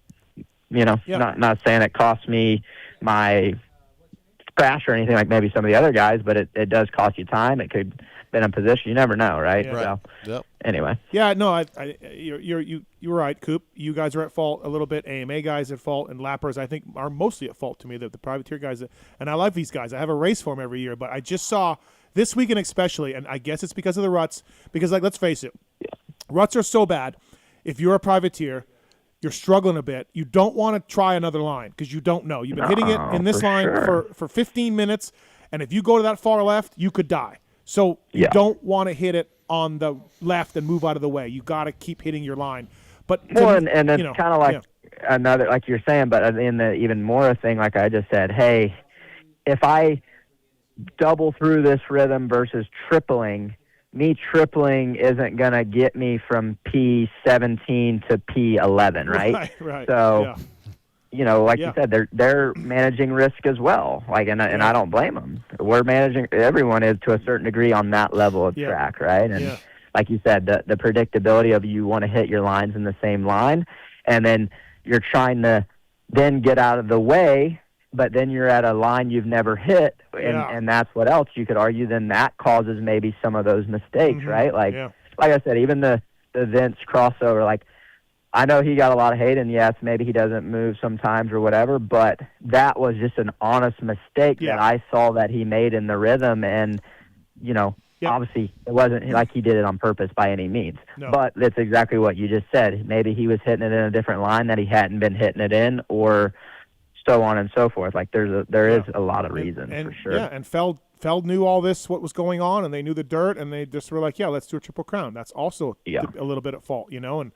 saying it cost me my crash or anything like maybe some of the other guys, but it does cost you time. It could been in position. You never know, right? So, anyway. Yeah, no, you're right, Coop. You guys are at fault a little bit. AMA guys at fault, and lappers I think are mostly at fault to me. The privateer guys, and I love these guys. I have a race for them every year, but I just saw this weekend especially, and I guess it's because of the ruts. Because like, let's face it, ruts are so bad. If you're a privateer, you're struggling a bit. You don't want to try another line because you don't know. You've been hitting it in this line for 15 minutes, and if you go to that far left, you could die. So you don't want to hit it on the left and move out of the way. You got to keep hitting your line. But and it's kind of like another, like you're saying, but in the even more thing, like I just said, hey, if I double through this rhythm versus tripling, me tripling isn't going to get me from P17 to P11, right? Right. So, like you said, they're managing risk as well. Like, and I don't blame them. We're managing. Everyone is to a certain degree on that level of track, right? And like you said, the predictability of you want to hit your lines in the same line, and then you're trying to then get out of the way, but then you're at a line you've never hit, and that's what else you could argue. Then that causes maybe some of those mistakes, right? Like I said, even the Vince crossover, like. I know he got a lot of hate, and yes, maybe he doesn't move sometimes or whatever, but that was just an honest mistake that I saw that he made in the rhythm, and, obviously it wasn't like he did it on purpose by any means. No. But that's exactly what you just said. Maybe he was hitting it in a different line that he hadn't been hitting it in, or so on and so forth. Like there is a lot of reasons for sure. Yeah, and Feld knew all this, what was going on, and they knew the dirt, and they just were like, let's do a Triple Crown. That's also a little bit at fault, and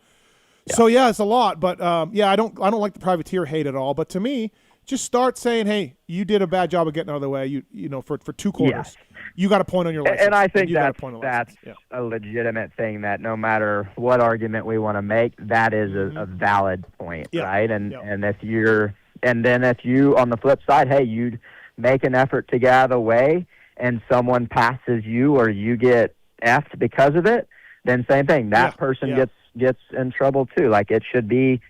so it's a lot, but I don't like the privateer hate at all. But to me, just start saying, hey, you did a bad job of getting out of the way. For 2 quarters, you got a point on your license. And I think that's a a legitimate thing that no matter what argument we want to make, that is a valid point, right? And if you're And then if you, on the flip side, hey, you make an effort to get out of the way and someone passes you or you get effed because of it, then same thing. That person gets in trouble too. Like, it should be,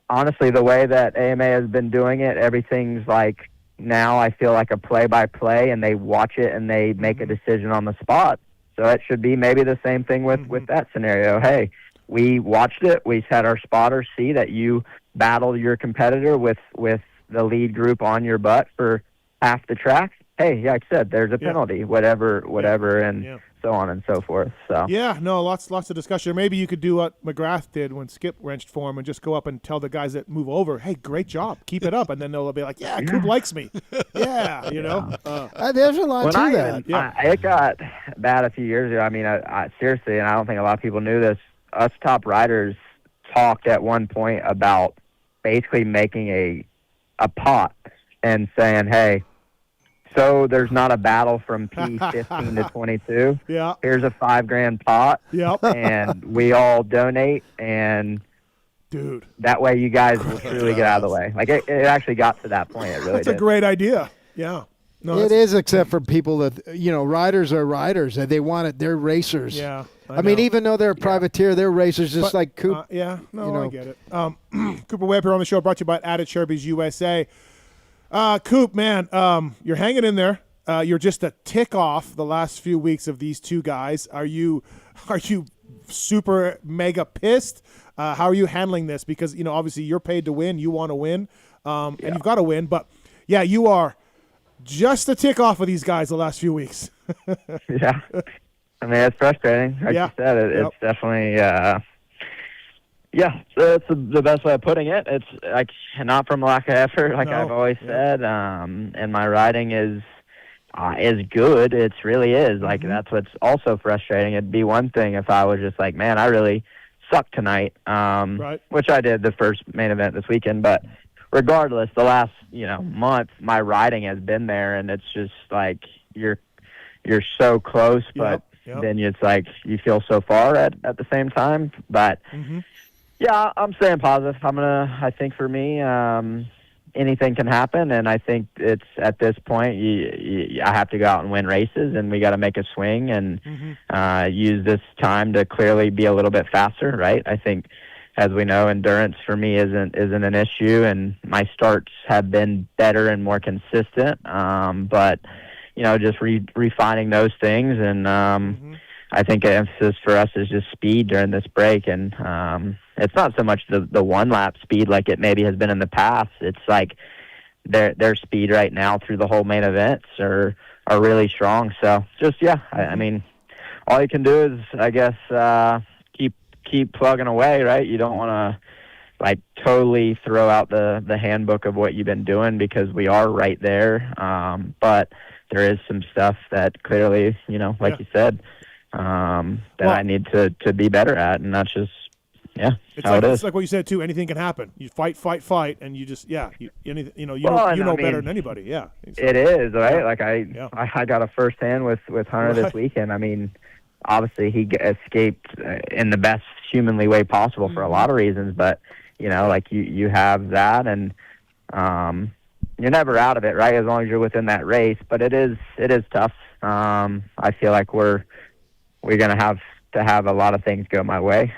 honestly, the way that AMA has been doing it, everything's like, now I feel like a play-by-play, and they watch it and they make a decision on the spot. So it should be maybe the same thing with that scenario. Hey, we watched it. We had our spotters see that you battled your competitor with the lead group on your butt for half the track. Hey, like I said, there's a penalty, whatever, and so on and so forth. So lots of discussion. Maybe you could do what McGrath did when Skip wrenched for him and just go up and tell the guys that move over, hey, great job, keep it up, and then they'll be like, Coop likes me. You know. There's a lot to that. It got bad a few years ago. I mean, I seriously, and I don't think a lot of people knew this, us top riders talked at one point about basically making a pot and saying, hey, so there's not a battle from P15 to 22. Yeah. Here's a $5,000 pot. Yep. And we all donate, and dude, that way you guys will truly get out of the way. Like, it actually got to that point. It really That's a great idea. Yeah. No, it is, except for people that, riders are riders. And they want it. They're racers. Yeah. I mean, even though they're a privateer, they're racers just like Coop. I get it. Cooper Webb here on the show, brought to you by Added Sherby's USA. Coop, man, you're hanging in there. You're just a tick off the last few weeks of these two guys. Are you super mega pissed? How are you handling this? Because, obviously you're paid to win. You want to win, and you've got to win. But, you are just a tick off of these guys the last few weeks. Yeah. I mean, it's frustrating. Like you said, it's definitely that's the best way of putting it. It's like not from lack of effort, like I've always said. And my riding is good. It really is. Like, that's what's also frustrating. It'd be one thing if I was just like, man, I really sucked tonight, which I did the first main event this weekend. But regardless, the last month, my riding has been there, and it's just like you're so close, but then it's like you feel so far at the same time. But I'm staying positive. I think for me, anything can happen, and I think it's at this point, I have to go out and win races, and we got to make a swing and use this time to clearly be a little bit faster, right? I think, as we know, endurance for me isn't an issue, and my starts have been better and more consistent. But just refining those things, and I think an emphasis for us is just speed during this break, and it's not so much the one lap speed like it maybe has been in the past. It's like their speed right now through the whole main events are really strong. So just I mean, all you can do is, I guess, keep plugging away, right? You don't want to like totally throw out the handbook of what you've been doing, because we are right there. But there is some stuff that clearly, like you said, that I need to be better at, and that's just it's like what you said too. Anything can happen. You fight, and you just know better than anybody. Yeah, it is right. Yeah. Like I got a firsthand with Hunter this weekend. I mean, obviously he escaped in the best humanly way possible for a lot of reasons, but like you have that, and you're never out of it, right? As long as you're within that race. But it is tough. I feel like we're gonna have to have a lot of things go my way.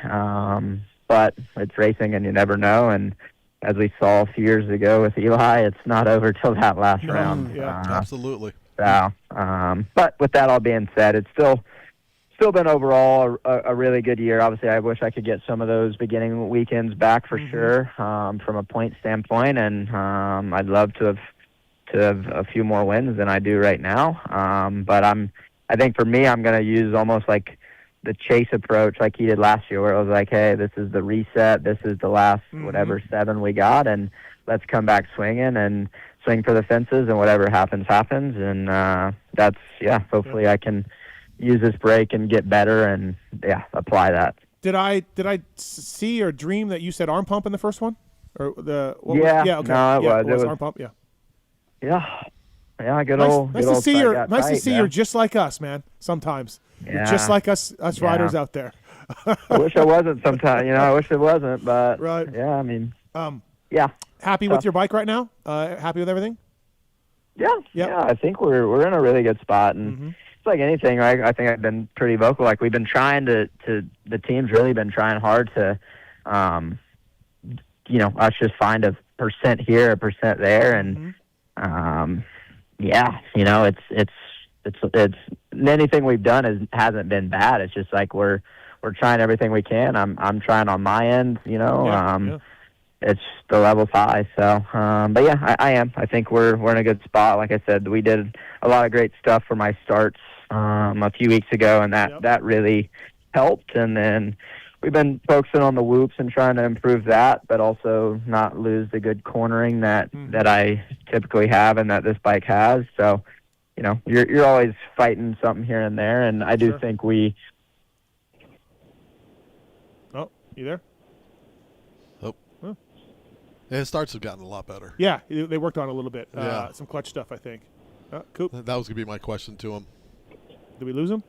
But it's racing, and you never know. And as we saw a few years ago with Eli, it's not over till that last round. Yeah, absolutely. So, but with that all being said, it's still been overall a really good year. Obviously, I wish I could get some of those beginning weekends back for sure, from a point standpoint, and I'd love to have a few more wins than I do right now. But I think for me, I'm going to use almost like the chase approach like he did last year, where it was like, hey, this is the reset, this is the last whatever 7 we got, and let's come back swinging and swing for the fences, and whatever happens. And that's hopefully I can use this break and get better and apply that. Did I see or dream that you said arm pump in the first one, or the okay. No, it was arm pump. Nice to see you're nice to see you're just like us, man. Sometimes you're just like us riders out there. I wish I wasn't sometimes, I wish it wasn't, but I mean, happy with your bike right now? Happy with everything? Yeah, Yep. yeah. I think we're in a really good spot, and it's like anything. I think I've been pretty vocal. Like we've been trying to the team's really been trying hard to, us just find a percent here, a percent there, and it's anything we've done hasn't been bad. It's just like we're trying everything we can. I'm trying on my end, It's the level's high, so but yeah, I am. I think we're in a good spot. Like I said, we did a lot of great stuff for my starts a few weeks ago, and that really helped. And then we've been focusing on the whoops and trying to improve that, but also not lose the good cornering that I typically have and that this bike has. So, you're always fighting something here and there, and I do think we. Oh, you there? Yeah, his starts have gotten a lot better. Yeah, they worked on it a little bit. Yeah. Some clutch stuff, I think. Coop, That was going to be my question to him. did we lose him?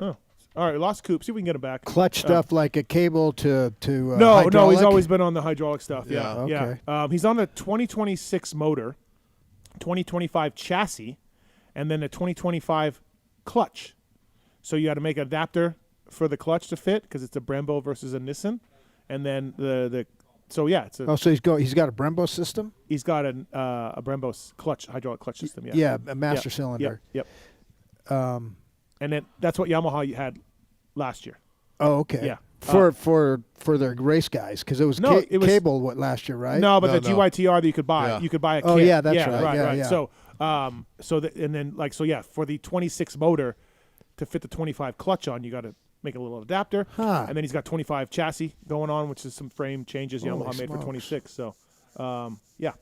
Oh, all right, we lost Coop. See if we can get him back. Clutch stuff like a cable to No, hydraulic? he's always been on the hydraulic stuff. Yeah, Yeah. yeah. He's on the 2026 motor, 2025 chassis, and then the 2025 clutch. So you got to make an adapter for the clutch to fit because it's a Brembo versus a Nissan, and then it's a, So he's got a Brembo system. he's got a Brembo hydraulic clutch system. Yeah, Yeah, a master Yep, cylinder. Yep. And then that's what Yamaha had last year. Oh, okay. Yeah. For their race guys, because it was cable last year, right? No, but No, the no. GYTR that you could buy, Yeah. you could buy a kit. Oh, yeah, that's right. Yeah, right. yeah. So, for the 26 motor to fit the 25 clutch on, you got to make a little adapter, Huh. and then he's got 25 chassis going on, which is some frame changes Holy Yamaha made for smokes. 26. So, yeah.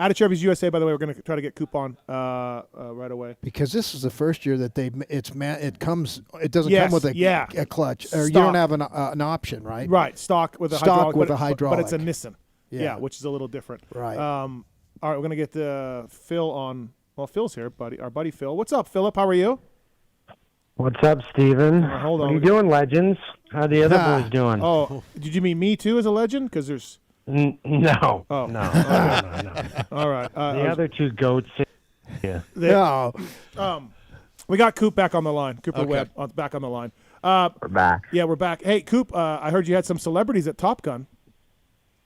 Out of Chevy's USA, by the way, we're going to try to get Coupon right away. Because this is the first year that it doesn't Yes, come with a clutch, or you Stock. don't have an option, right? Right, stock with a Stock hydraulic, with but, a hydraulic. but it's a Nissan. Yeah. Which is a little different. Right. All right, we're gonna get Phil on. Well, Phil's here, buddy. Our buddy Phil. What's up, Philip? How are you? What's up, Steven? Hold What on. are you doing, legends? How the other boys doing? Oh, did you mean me too as a legend? Because there's. No. Oh. No. All right. The other two goats. Yeah. No. We got Coop back on the line. Cooper Okay. Webb back on the line. We're back. Yeah, we're back. Hey, Coop. I heard you had some celebrities at Top Gun.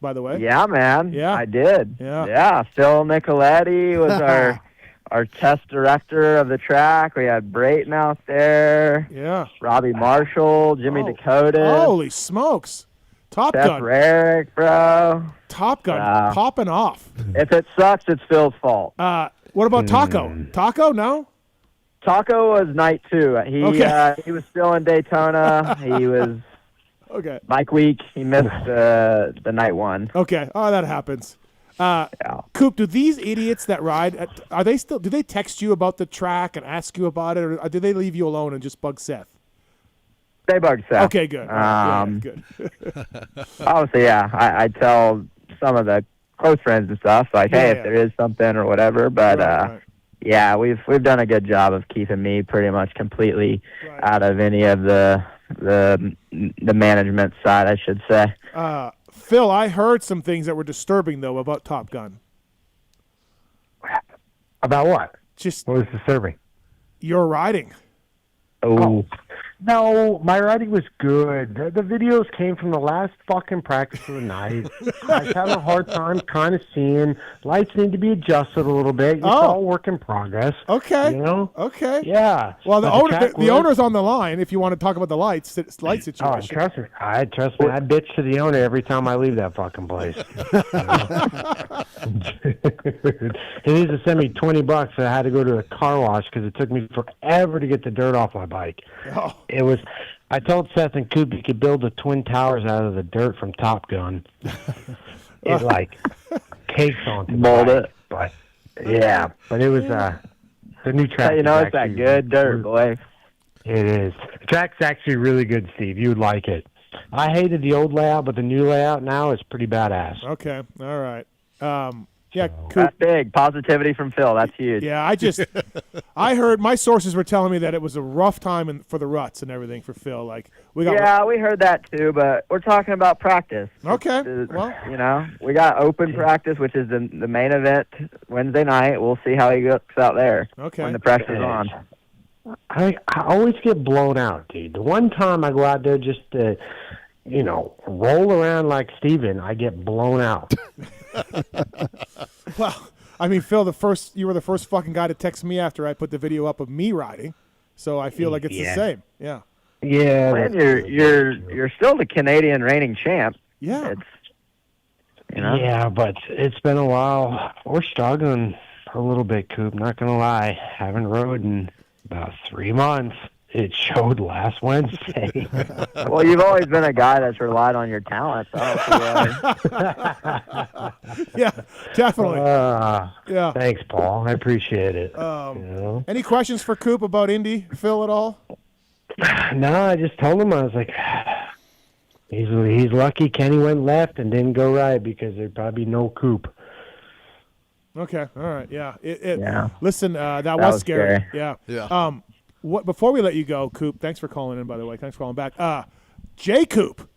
By the way. Yeah, man. Yeah. I did. Yeah. Phil Nicoletti was our test director of the track. We had Brayton out there. Yeah. Robbie Marshall, Jimmy Oh. Dakota, Holy smokes! Top Seth Gun. Rarick, bro. Top Gun. Wow. Popping off. If it sucks, it's Phil's fault. What about Taco? Taco? No. Taco was night 2. He was still in Daytona. He was Okay. bike week. He missed the night 1. Okay. Oh, that happens. Yeah. Coop, do these idiots that ride, do they text you about the track and ask you about it, or do they leave you alone and just bug Seth? They bugged Seth. Okay, good. Good. Obviously, yeah. I tell some of the close friends and stuff, like, hey, if there is something or whatever. But Right. yeah, we've done a good job of keeping me pretty much completely out of any of the management side, I should say. Phil, I heard some things that were disturbing, though, about Top Gun. About what? Just What was disturbing? your riding. Oh. No, my riding was good. The videos came from the last fucking practice of the night. I was having a hard time kind of seeing. Lights need to be adjusted a little bit. It's all work in progress. Okay. You know? Okay. Yeah. Well, But the owner's on the line if you want to talk about the light situation. Oh, trust me. I bitch to the owner every time I leave that fucking place. He needs to send me $20. I had to go to a car wash because it took me forever to get the dirt off my bike. Oh. It was. I told Seth and Coop you could build the Twin Towers out of the dirt from Top Gun. It like cakes onto Mold it. it. But yeah, but it was the new track. You know, is it's that actually good dirt, boy. It is. The track's actually really good, Steve. You would like it. I hated the old layout, but the new layout now is pretty badass. Okay. All right. Yeah, So- Coop. That's big. Positivity from Phil. That's huge. Yeah, I heard my sources were telling me that it was a rough time for the ruts and everything for Phil. Like we got. Yeah, we heard that too, but we're talking about practice. Okay. Well, we got open practice, which is the main event Wednesday night. We'll see how he looks out there Okay. when the pressure's on. I always get blown out, dude. The one time I go out there just to, roll around like Steven, I get blown out. Well, I mean, Phil, you were the first fucking guy to text me after I put the video up of me riding, so I feel like it's the same. Yeah. Yeah. Man, you're still the Canadian reigning champ. Yeah. It's Yeah, but it's been a while. We're struggling a little bit, Coop. Not gonna lie, haven't rode in about 3 months. It showed last Wednesday. Well, you've always been a guy that's relied on your talent. So I don't see why. Yeah, definitely. Yeah. Thanks, Paul. I appreciate it. Any questions for Coop about Indy, Phil, at all? No, I just told him, I was like, he's lucky Kenny went left and didn't go right because there'd probably be no Coop. Okay, all right, yeah. Yeah. Listen, that was scary. Yeah. Yeah. Before we let you go, Coop, thanks for calling in, by the way. Thanks for calling back. J Coop.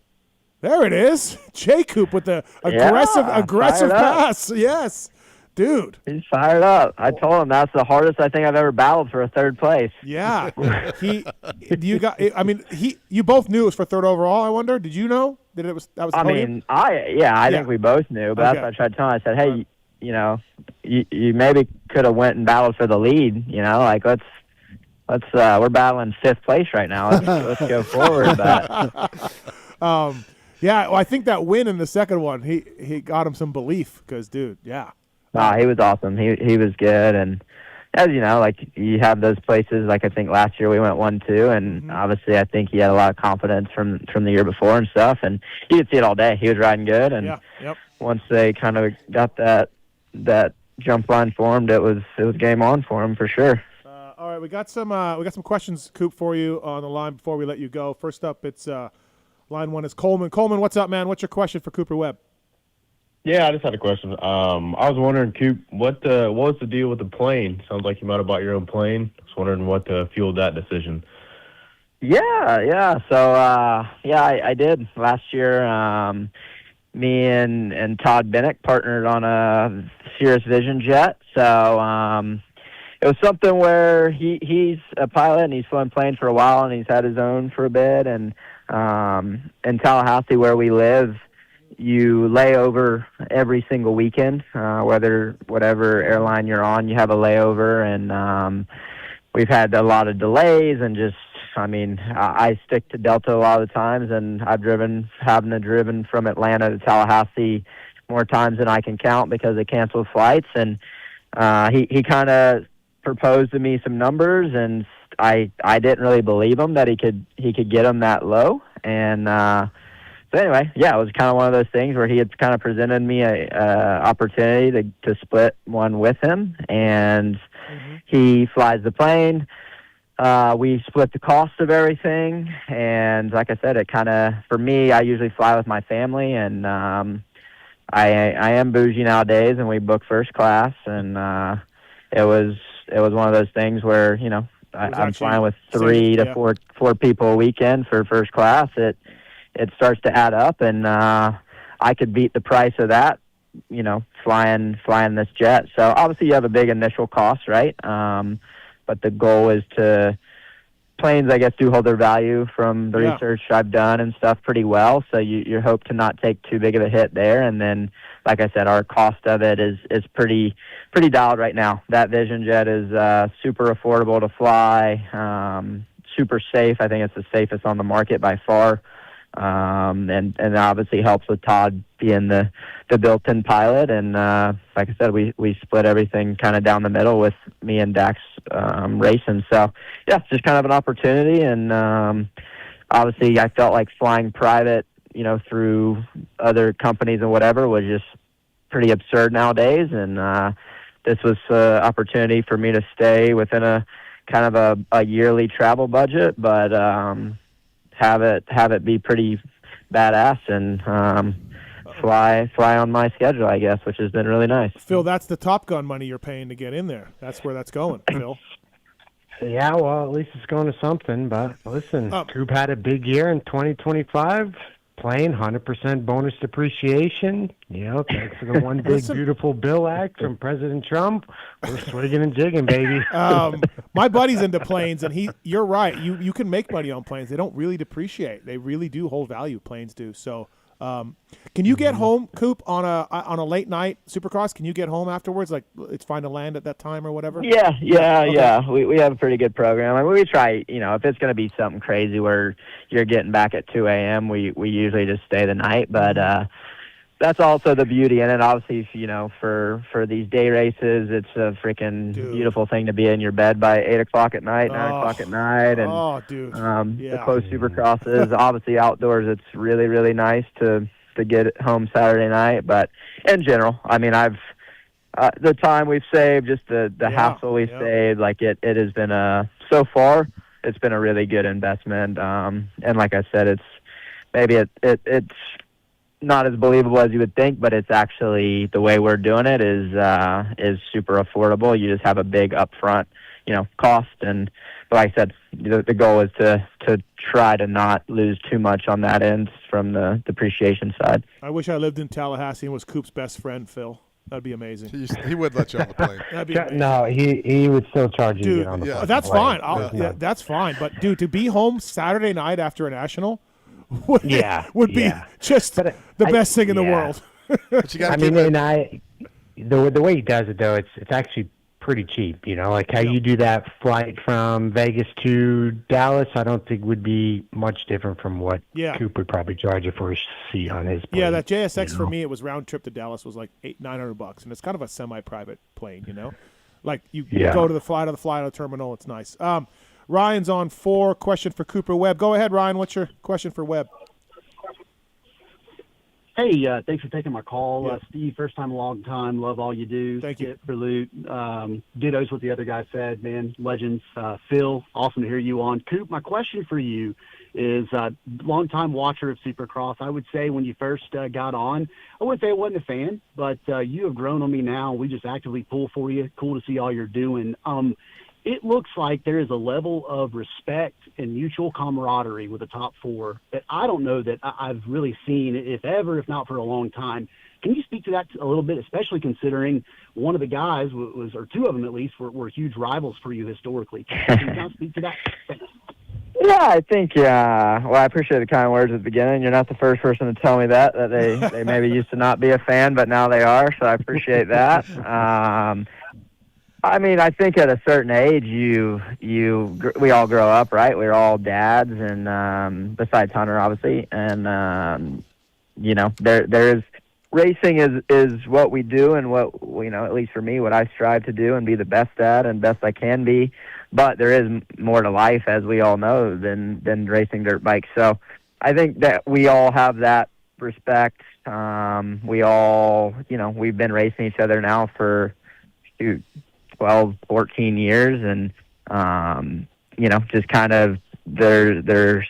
There it is. J Coop with the aggressive fired up. pass. Yes. Dude. He's fired up. I told him that's the hardest I think I've ever battled for a third place. Yeah. You both knew it was for third overall, I wonder. Did you know that it was I think we both knew, but that's Okay. what I tried to tell him. I said, hey, you maybe could have went and battled for the lead, like let's we're battling fifth place right now. Let's go forward. But yeah, well, I think that win in the second one, he got him some belief because, dude, yeah. he was awesome. He was good, and as you know, like you have those places. Like I think last year we went 1-2, and obviously I think he had a lot of confidence from the year before and stuff. And you could see it all day. He was riding good, and once they kind of got that jump line formed, it was game on for him for sure. All right, we got some questions, Coop, for you on the line before we let you go. First up, it's line one is Coleman. Coleman, what's up, man? What's your question for Cooper Webb? Yeah, I just had a question. I was wondering, Coop, what was the deal with the plane? Sounds like you might have bought your own plane. I was wondering what fueled that decision. Yeah. So I did last year. Me and Todd Bennett partnered on a Cirrus Vision jet. So it was something where he's a pilot and he's flown planes for a while and he's had his own for a bit. And in Tallahassee, where we live, you lay over every single weekend, whatever airline you're on, you have a layover. And we've had a lot of delays and I stick to Delta a lot of the times, and I've driven from Atlanta to Tallahassee more times than I can count because of canceled flights. And he kind of proposed to me some numbers, and I didn't really believe him that he could get them that low. And so anyway, yeah, it was kind of one of those things where he had kind of presented me a opportunity to split one with him, and he flies the plane. We split the cost of everything, and like I said, it kind of, for me, I usually fly with my family, and I am bougie nowadays, and we book first class, and it was one of those things where, I'm flying with three to four people a weekend for first class. It starts to add up, and I could beat the price of that, flying this jet. So obviously you have a big initial cost, right? But the goal is planes, I guess, do hold their value from the research I've done and stuff pretty well. So you hope to not take too big of a hit there. And then, like I said, our cost of it is pretty dialed right now. That Vision jet is super affordable to fly, super safe. I think it's the safest on the market by far. And obviously helps with Todd being the built-in pilot. And like I said, we split everything kind of down the middle with me and Dax racing. So yeah, it's just kind of an opportunity. And obviously I felt like flying private, through other companies and whatever was just pretty absurd nowadays. And this was an opportunity for me to stay within a kind of a yearly travel budget, but have it be pretty badass and fly on my schedule, I guess, which has been really nice. Phil, that's the Top Gun money you're paying to get in there. That's where that's going, Phil. Yeah, well, at least it's going to something. But listen, Coop had a big year in 2025, playing 100% bonus depreciation. You know, thanks to the one big beautiful bill act from President Trump. We're swigging and jigging, baby. My buddy's into planes, and you're right. You can make money on planes. They don't really depreciate. They really do hold value. Planes do. So, can you get home, Coop, on a late night Supercross? Can you get home afterwards? Like, it's fine to land at that time or whatever. Yeah. Okay. We have a pretty good program. I mean, we try. You know, if it's going to be something crazy where you're getting back at 2 a.m., we usually just stay the night. But that's also the beauty in it. Obviously, you know, for these day races, it's a freaking beautiful thing to be in your bed by 8 o'clock at night, 9 o'clock at night, and the close Supercrosses. Obviously, outdoors, it's really, really nice to get home Saturday night. But in general, I mean, I've the time we've saved, just the hassle we've saved, like it has been so far, it's been a really good investment. And like I said, it's not as believable as you would think, but it's actually the way we're doing it is super affordable. You just have a big upfront, you know, cost, and like I said, the goal is to try to not lose too much on that end from the depreciation side. I wish I lived in Tallahassee and was Coop's best friend, Phil. That'd be amazing. He would let you on the plane. That'd be amazing. No, he would still charge you to get on the plane. That's fine. That's fine. But dude, to be home Saturday night after a national would be just the best thing in the world. But you got the way he does it though, it's actually pretty cheap. You know, like how you do that flight from Vegas to Dallas, I don't think would be much different from what Coop would probably charge you for a seat on his plane. Yeah, that JSX for me, it was round trip to Dallas was like $900, and it's kind of a semi-private plane. You know, like you go to the fly to the terminal. It's nice. Ryan's on 4. Question for Cooper Webb. Go ahead, Ryan. What's your question for Webb? Hey, thanks for taking my call. Steve, first time, long time. Love all you do. Thank you. Berluti. Dittos what the other guy said, man. Legends. Phil, awesome to hear you on. Coop, my question for you is long-time watcher of Supercross. I would say when you first got on, I wouldn't say I wasn't a fan, but you have grown on me now. We just actively pull for you. Cool to see all you're doing. It looks like there is a level of respect and mutual camaraderie with the top 4 that I don't know that I've really seen, if ever, if not for a long time. Can you speak to that a little bit, especially considering one of the guys was, or 2 of them at least, were huge rivals for you historically? Can you kind of speak to that? Thanks. Yeah, I think, well, I appreciate the kind words at the beginning. You're not the first person to tell me that they maybe used to not be a fan, but now they are, so I appreciate that. I mean, I think at a certain age, we all grow up, right? We're all dads, and besides Hunter, obviously, and you know, there is racing is what we do, and what at least for me, what I strive to do and be the best at and best I can be. But there is more to life, as we all know, than racing dirt bikes. So I think that we all have that respect. We all, we've been racing each other now for 12, 14 years, and just kind of there's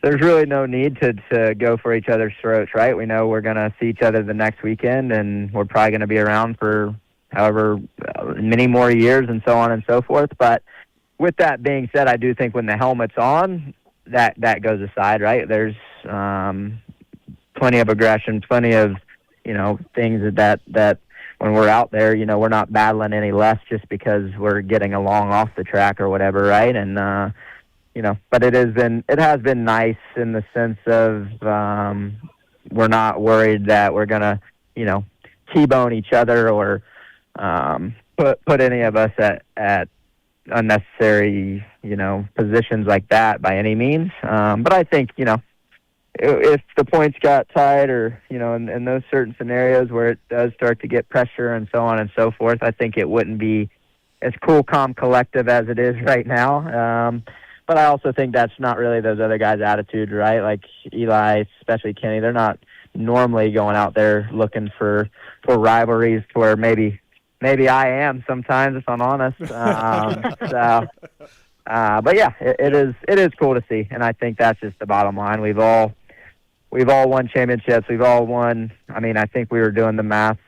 really no need to go for each other's throats, right? We know we're gonna see each other the next weekend, and we're probably gonna be around for however many more years, and so on and so forth. But with that being said, I do think when the helmet's on, that goes aside, right? There's plenty of aggression, plenty of things that when we're out there, we're not battling any less just because we're getting along off the track or whatever, right? And but it has been nice in the sense of we're not worried that we're gonna T-bone each other or put any of us at unnecessary positions like that by any means. But I think if the points got tied or, in those certain scenarios where it does start to get pressure and so on and so forth, I think it wouldn't be as cool, calm, collective as it is right now. But I also think that's not really those other guys' attitude, right? Like Eli, especially Kenny, they're not normally going out there looking for rivalries where maybe I am sometimes, if I'm honest. But yeah, it is cool to see. And I think that's just the bottom line. We've all we've all won championships. We've all won. I mean, I think we were doing the math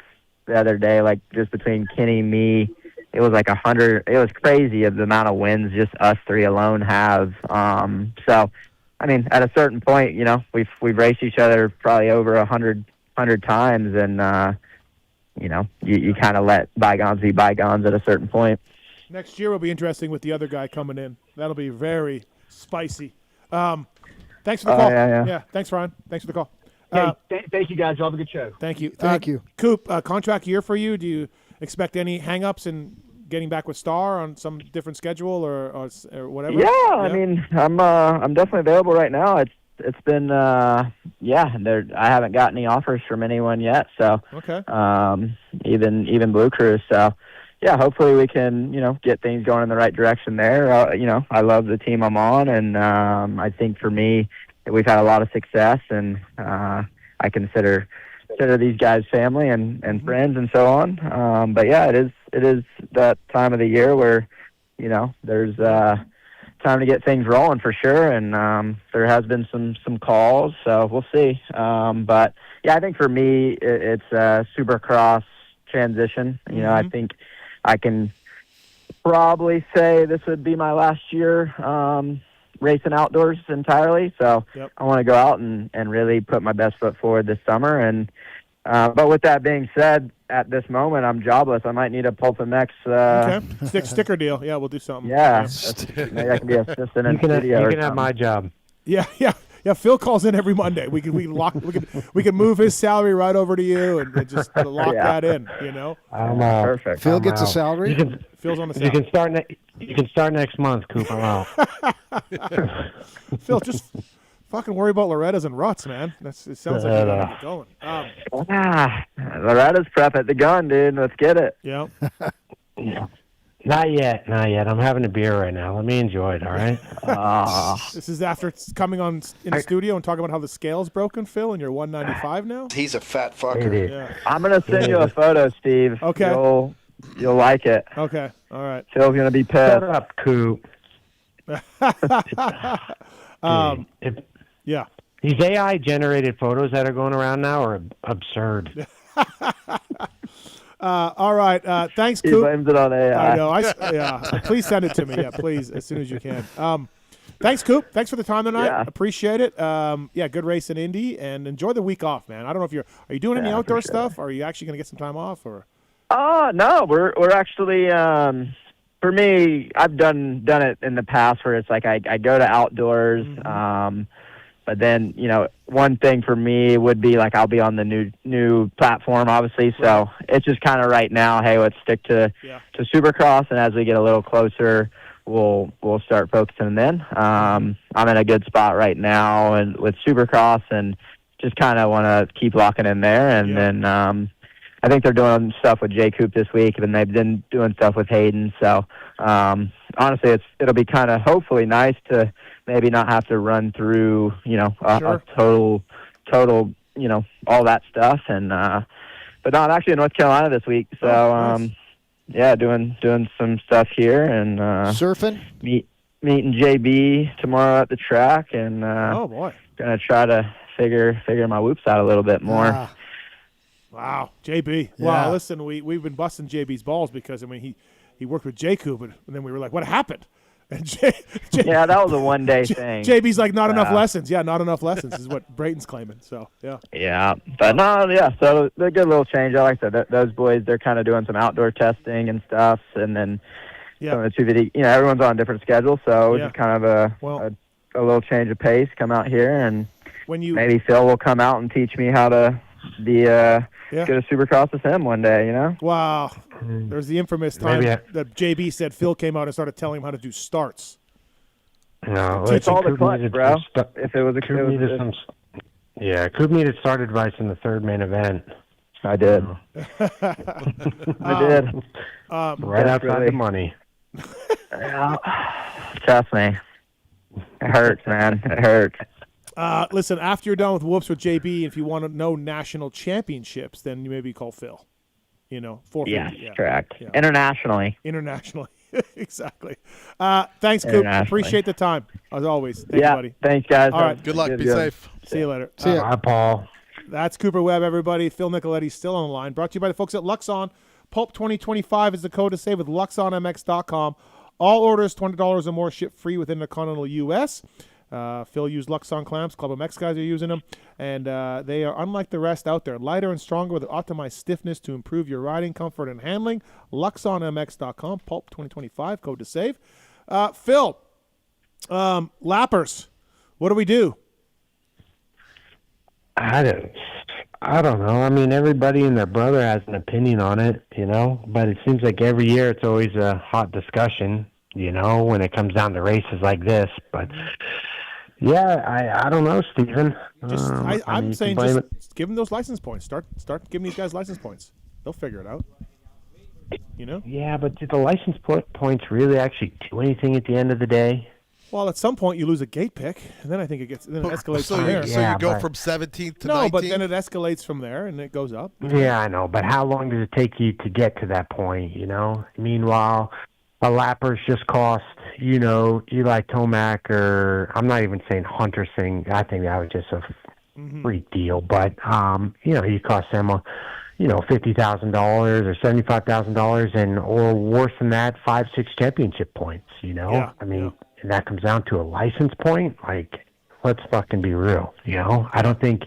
the other day, like just between Kenny, me, it was like 100. It was crazy of the amount of wins just us three alone have. So, I mean, at a certain point, you know, we've raced each other probably over 100 times, and you know, you kind of let bygones be bygones at a certain point. Next year will be interesting with the other guy coming in. That'll be very spicy. Thanks for the call. Yeah. Thanks, Ryan. Thanks for the call. Thank you, guys. Y'all have a good show. Thank you. Thank you. Coop, contract year for you. Do you expect any hang-ups in getting back with Star on some different schedule or whatever? Yeah, I mean, I'm definitely available right now. It's been I haven't got any offers from anyone yet. So okay. Even Blue Crew. So yeah, hopefully we can, you know, get things going in the right direction there. You know, I love the team I'm on, and I think for me, we've had a lot of success, and I consider these guys family and friends and so on. But yeah, it is that time of the year where, you know, there's time to get things rolling for sure, and there has been some calls, so we'll see. But yeah, I think for me, it's a Supercross transition. You know, I think I can probably say this would be my last year racing outdoors entirely. So I want to go out and really put my best foot forward this summer. And but with that being said, at this moment, I'm jobless. I might need a PulpMX sticker deal. Yeah, we'll do something. Yeah, maybe I can be assistant in studio. You can have my job. Yeah. Phil calls in every Monday. We can move his salary right over to you and just lock that in. You know, perfect. Phil gets a salary. Phil's on the salary. You can start next month, Coop. I'm out. Phil, just fucking worry about Loretta's and ruts, man. It sounds like you're gonna get going. Loretta's prep at the gun, dude. Let's get it. Yeah. Not yet. I'm having a beer right now. Let me enjoy it, all right? This is after coming on in the studio and talking about how the scale's broken, Phil, and you're 195 now? He's a fat fucker. Yeah. I'm going to send you a photo, Steve. Okay. You'll like it. Okay. All right. Phil's going to be pissed. Shut up, Coop. Yeah. These AI-generated photos that are going around now are absurd. All right. Thanks, He Coop. blames it on AI. I know. Please send it to me. Yeah, please, as soon as you can. Thanks, Coop. Thanks for the time tonight. Yeah. Appreciate it. Good race in Indy, and enjoy the week off, man. I don't know if are you doing any outdoor stuff? Or are you actually going to get some time off? Or no, we're actually for me, I've done it in the past where it's like I go to outdoors. But then, you know, one thing for me would be like I'll be on the new platform, obviously. So it's just kind of right now, hey, let's stick to Supercross, and as we get a little closer, we'll start focusing then. I'm in a good spot right now, and with Supercross, and just kind of want to keep locking in there. And then I think they're doing stuff with J Coop this week, and they've been doing stuff with Hayden. So honestly, it'll be kind of hopefully nice to maybe not have to run through, you know, a total, you know, all that stuff. And but no, I'm actually in North Carolina this week, so nice. Doing some stuff here and surfing. Meeting JB tomorrow at the track, and oh boy, gonna try to figure my whoops out a little bit more. Wow, JB. Yeah. Wow, listen, we've been busting JB's balls because I mean he worked with Jacob, and then we were like, what happened? And that was a one-day thing. JB's like, not enough lessons. Yeah, not enough lessons is what Brayton's claiming. So, yeah. Yeah, but so they're a good little change. I like that. Those boys, they're kind of doing some outdoor testing and stuff, and then some of the two video, you know, everyone's on a different schedule, so it's just kind of a little change of pace, come out here, and maybe Phil will come out and teach me how to be go to Supercross with him one day, you know? Wow. There's the infamous time that JB said Phil came out and started telling him how to do starts. No, it's all the clutch, bro. If it was Coop needed start advice in the third main event. I did. I did. Right outside the money. Trust me. It hurts, man. It hurts. Listen, after you're done with whoops with JB, if you want to know national championships, then you maybe call Phil. You know, correct. Yeah. Internationally. Exactly. Thanks, Coop. Internationally. Appreciate the time, as always. Thank you, buddy. Thanks, guys. All right. Good luck. Be safe. See you later. See ya. Hi, Paul. That's Cooper Webb, everybody. Phil Nicoletti still on the line. Brought to you by the folks at LUXON. Pulp 2025 is the code to save with LuxonMX.com. All orders $20 or more ship free within the continental U.S. Phil used LUXON clamps. PulpMX guys are using them. And they are unlike the rest out there. Lighter and stronger with optimized stiffness to improve your riding comfort and handling. LuxonMX.com. Pulp 2025, code to save. Phil, lappers, what do we do? I don't know. I mean, everybody and their brother has an opinion on it, but it seems like every year it's always a hot discussion, when it comes down to races like this. But, yeah, I don't know, Steven. I'm saying just give them those license points. Start giving these guys license points. They'll figure it out. Yeah, but do the license points really actually do anything at the end of the day? Well, at some point you lose a gate pick, and then I think it escalates So from there. you go from 17th to 19th? No, but then it escalates from there, and it goes up. Yeah, I know, but how long does it take you to get to that point, Meanwhile, a lapper's just cost, Eli Tomac, or I'm not even saying Hunter Singh. I think that was just a free deal, but, you cost them $50,000 or $75,000, and or worse than that, 5-6 championship points, Yeah, and that comes down to a license point. Like, let's fucking be real, I don't think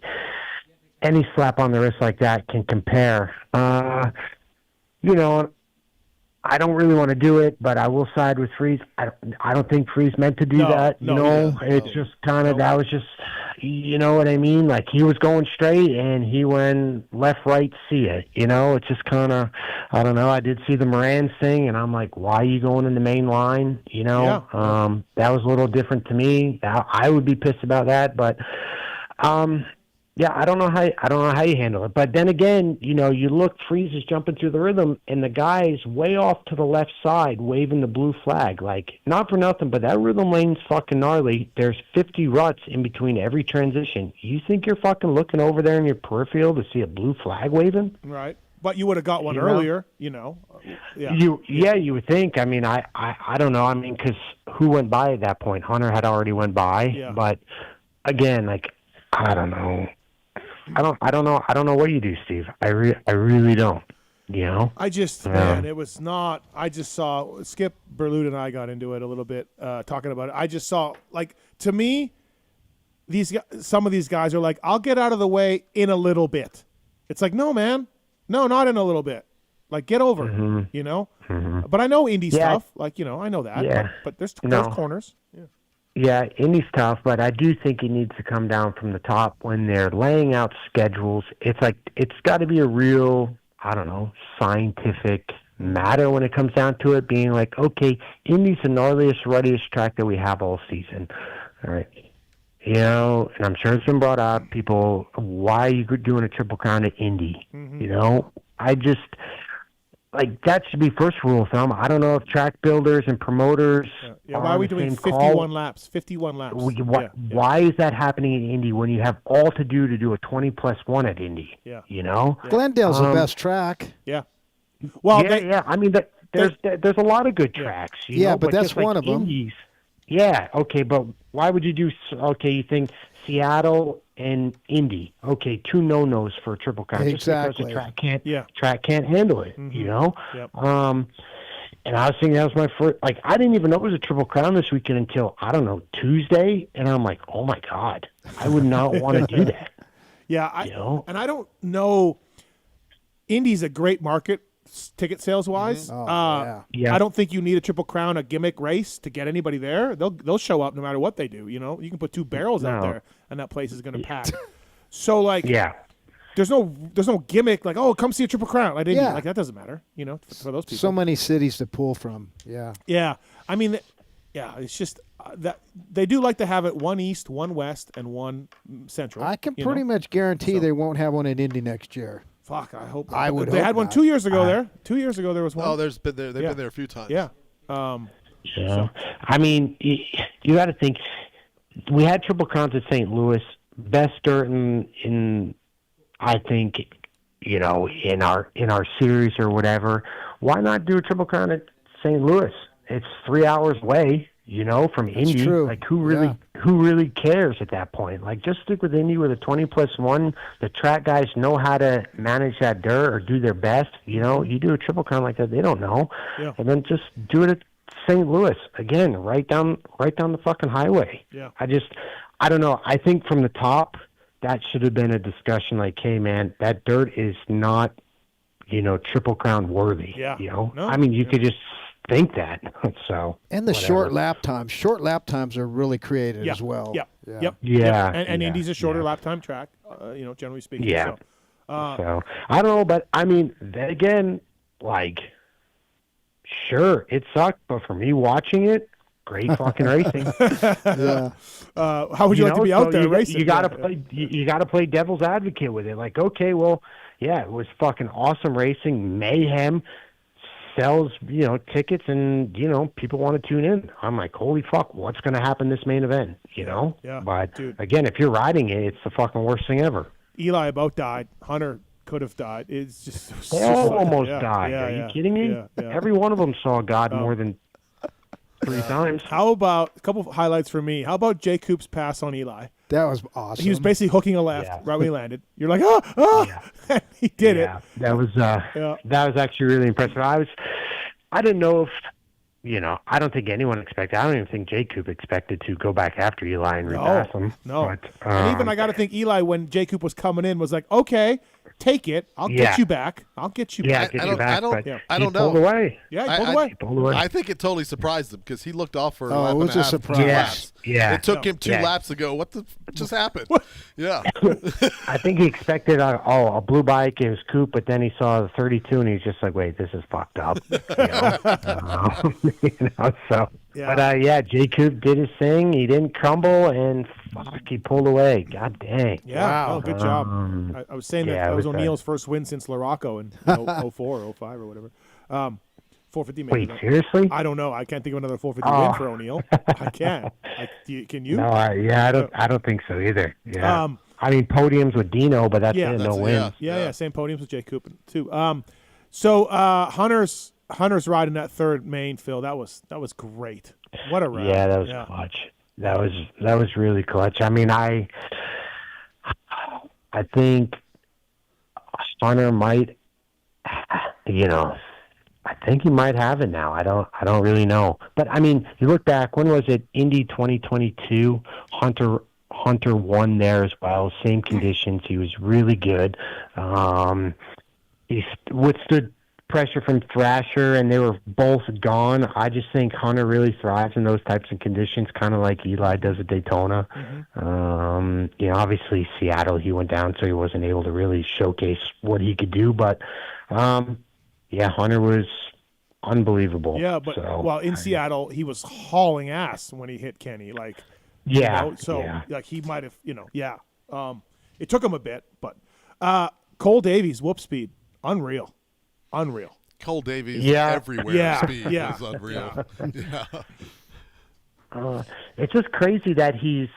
any slap on the wrist like that can compare. I don't really want to do it, but I will side with Freeze. I don't think Freeze meant to do that. It's just kind of that was just, you know what I mean? Like, he was going straight and he went left, right, see it. It's just kind of, I don't know. I did see the Moran thing, and I'm like, why are you going in the main line? That was a little different to me. I would be pissed about that, but yeah, I don't know how you handle it. But then again, you look, Freeze is jumping through the rhythm, and the guy's way off to the left side waving the blue flag. Like, not for nothing, but that rhythm lane's fucking gnarly. There's 50 ruts in between every transition. You think you're fucking looking over there in your peripheral to see a blue flag waving? Right. But you would have got one earlier, Yeah. You would think. I mean, I don't know. I mean, because who went by at that point? Hunter had already went by. Yeah. But again, like, I don't know. I don't know what you do, Steve. I really don't. I just, man, it was not. I just saw Skip Berluti and I got into it a little bit, talking about it. I just saw, like, to me, some of these guys are like, I'll get out of the way in a little bit. It's like, no, man, no, not in a little bit. Like, get over, it, But I know indie stuff, like, I know that. Yeah. But there's corners. Yeah. Yeah, Indy's tough, but I do think it needs to come down from the top when they're laying out schedules. It's like, it's got to be a real, I don't know, scientific matter when it comes down to it, being like, okay, Indy's the gnarliest, ruddiest track that we have all season. All right. And I'm sure it's been brought up, people, why are you doing a Triple Crown at Indy? I just, like, that should be first rule of thumb. I don't know if track builders and promoters why are we doing 51 laps? 51 laps. Why is that happening in Indy when you have all to do a 20+1 at Indy? Yeah. Glendale's the best track. Yeah. Well, I mean, there's a lot of good tracks. But that's one of them. Indies. Yeah, okay, but why would you do? Okay, you think Seattle and Indy? Okay, 2 no-nos for a Triple Crown. Exactly. Just because the track can't handle it. Yep. And I was thinking that was my first. Like, I didn't even know it was a Triple Crown this weekend until, I don't know, Tuesday, and I'm like, oh my God, I would not want to do that. Yeah, and I don't know. Indy's a great market, ticket sales wise. I don't think you need a Triple Crown, a gimmick race to get anybody there. They'll show up no matter what they do. You can put 2 barrels out there, and that place is going to pack. So, like, there's no gimmick like, oh, come see a Triple Crown. Like that doesn't matter. For those people. So many cities to pull from. Yeah. Yeah. I mean, it's just that they do like to have it 1 east, 1 west, and 1 central. I can pretty much guarantee they won't have one at Indy next year. Fuck, I hope. I would. They had one 2 years ago there. 2 years ago there was one. Oh, they've been there a few times. Yeah. I mean, you got to think. We had Triple Crowns at St. Louis. Best dirt in I think, in our series or whatever. Why not do a Triple Crown at St. Louis? it's 3 hours away, from Indy. true. Like, who really cares at that point? Like, just stick with Indy with a 20+1. The track guys know how to manage that dirt or do their best. You do a Triple Crown like that, they don't know. Yeah. And then just do it at St. Louis again, right down the fucking highway. Yeah. I don't know. I think from the top, that should have been a discussion like, hey, man, that dirt is not, Triple Crown worthy. Yeah. No, you yeah. could just think that. So. And the whatever. short lap times. Short lap times are really created Yeah. as well. Yep. Yeah. Yep. Yeah. And yeah, Indy's a shorter yeah. lap time track, generally speaking. Yeah. So, So I don't know, but then again, like, sure, it sucked, but for me watching it, great fucking racing. Yeah. how would you like to be out there racing? You gotta play. You gotta play devil's advocate with it. Like, okay, well, yeah, it was fucking awesome racing, mayhem, sells tickets, and people want to tune in. I'm like, holy fuck, what's gonna happen this main event? Yeah, But dude. again, if you're riding it, it's the fucking worst thing ever. Eli about died. Hunter could have died. It's just They all almost yeah, died. yeah, Are you yeah, kidding me? yeah, yeah. Every one of them saw God more than 3 times. How about a couple of highlights for me? How about Jay Coop's pass on Eli? That was awesome. He was basically hooking a left Yeah. right when he landed. You're like, ah! Yeah. He did Yeah, it. that was that was actually really impressive. I didn't know if I don't think anyone expected. I don't even think Jay Coop expected to go back after Eli and repass him. No. But, And even I got to think Eli, when Jay Coop was coming in, was like, okay, take it. I'll get you back. I'll get you yeah, back. get I you don't- back. I don't- but yeah. I don't he pulled know. away. Yeah, he pulled away. Pulled away. I think it totally surprised him because he looked off for a Oh, lap it was and a a half, surprise. 2 Yeah. laps. Yeah. It took him 2 Yeah. laps to go, what the just happened? Yeah. I think he expected a blue bike. It was Coop, but then he saw the 32 and he's just like, wait, this is fucked up. So. Yeah. But yeah, Jay Coop did his thing. He didn't crumble, and fuck, he pulled away. God dang. Yeah, Wow. oh, good job. I was saying yeah, that it was was O'Neill's first win since Larocco in 04 or 05 or whatever. 450 maybe. Wait, seriously? I don't know. I can't think of another 450 Oh. win for O'Neill. I can't. Can you? No, I don't think so either. Yeah. I mean, podiums with Dino, but that's Yeah. it, no That's- wins. Yeah, same podiums with Jay Coop too. So Hunter's ride in that third main, Phil, that was great. What a ride. Yeah, that was clutch. That was really clutch. I mean, I think Hunter might, I think he might have it now. I don't really know. But I mean, you look back, when was it? Indy 2022. Hunter won there as well. Same conditions. He was really good. He withstood pressure from Thrasher, and they were both gone. I just think Hunter really thrives in those types of conditions, kind of like Eli does at Daytona. Mm-hmm. Obviously Seattle, he went down, so he wasn't able to really showcase what he could do. But yeah, Hunter was unbelievable. Yeah, but in Seattle, he was hauling ass when he hit Kenny. Like, yeah, like he might have, it took him a bit, but Cole Davies, whoop speed, unreal. Cole Davies Yeah. everywhere. Speed Yeah. is unreal. Yeah. It's just crazy that he's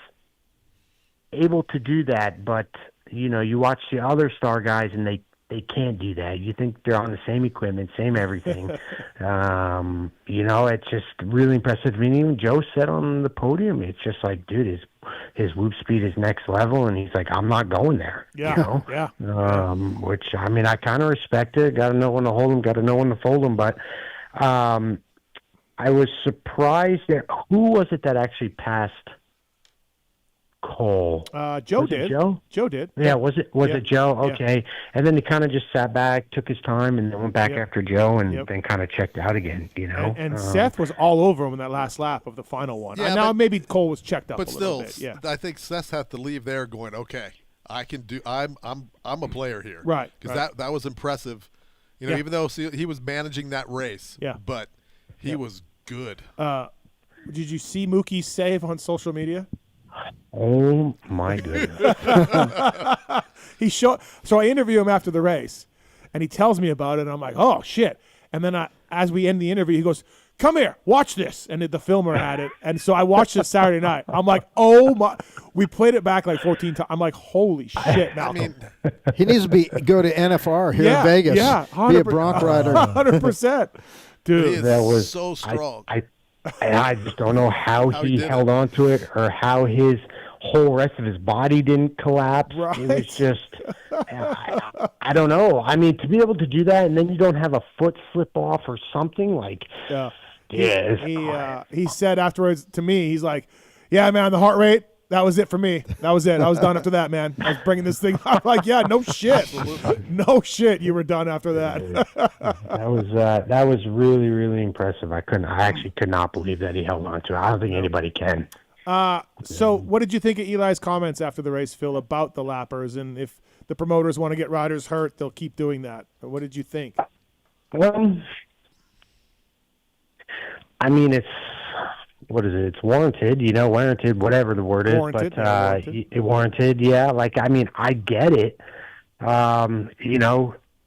able to do that, but you watch the other star guys and they can't do that. You think they're on the same equipment, same everything. It's just really impressive. I mean, even Joe said on the podium, it's just like, dude, his whoop speed is next level, and he's like, I'm not going there. Yeah, yeah. Which, I mean, I kind of respect it. Got to know when to hold him, got to know when to fold him. But I was surprised that who was it that actually passed Cole? Joe Was it did. Joe? Joe did. Yeah, was it Joe? Yeah. Okay. And then he kind of just sat back, took his time, and then went back after Joe, and then kind of checked out again, And Seth was all over him in that last lap of the final one. Yeah, now but- maybe Cole was checked up But a still, little bit. Yeah. I think Seth had to leave there going, okay, I can do. I'm a player here, Right, Because right. that was impressive. Yeah. Even though he was managing that race, Yeah. but he was good. Did you see Mookie's save on social media? Oh my goodness! So I interview him after the race, and he tells me about it, and I'm like, oh shit! And then as we end the interview, he goes, "Come here, watch this." And the filmer had it, and so I watched it Saturday night. I'm like, oh my! We played it back like 14 times. I'm like, holy shit, Malcolm! He needs to go to NFR here Yeah, in Vegas. yeah, be a bronc rider. 100%. Dude, He is that was so strong. I just don't know how he did held on to it or how his whole rest of his body didn't collapse. Right. It was just, I don't know. I mean, to be able to do that and then you don't have a foot slip off or something like, yeah. yeah. He said afterwards to me, he's like, yeah, man, the heart rate, that was it for me. That was it. I was done after that, man. I was bringing this thing. I'm like, yeah, no shit. No shit. You were done after that. That was really, really impressive. I actually could not believe that he held on to it. I don't think anybody can. So what did you think of Eli's comments after the race, Phil, about the lappers? And if the promoters want to get riders hurt, they'll keep doing that. What did you think? I mean, it's warranted, warranted, whatever the word is. Warranted, but warranted, yeah. Like, I mean, I get it.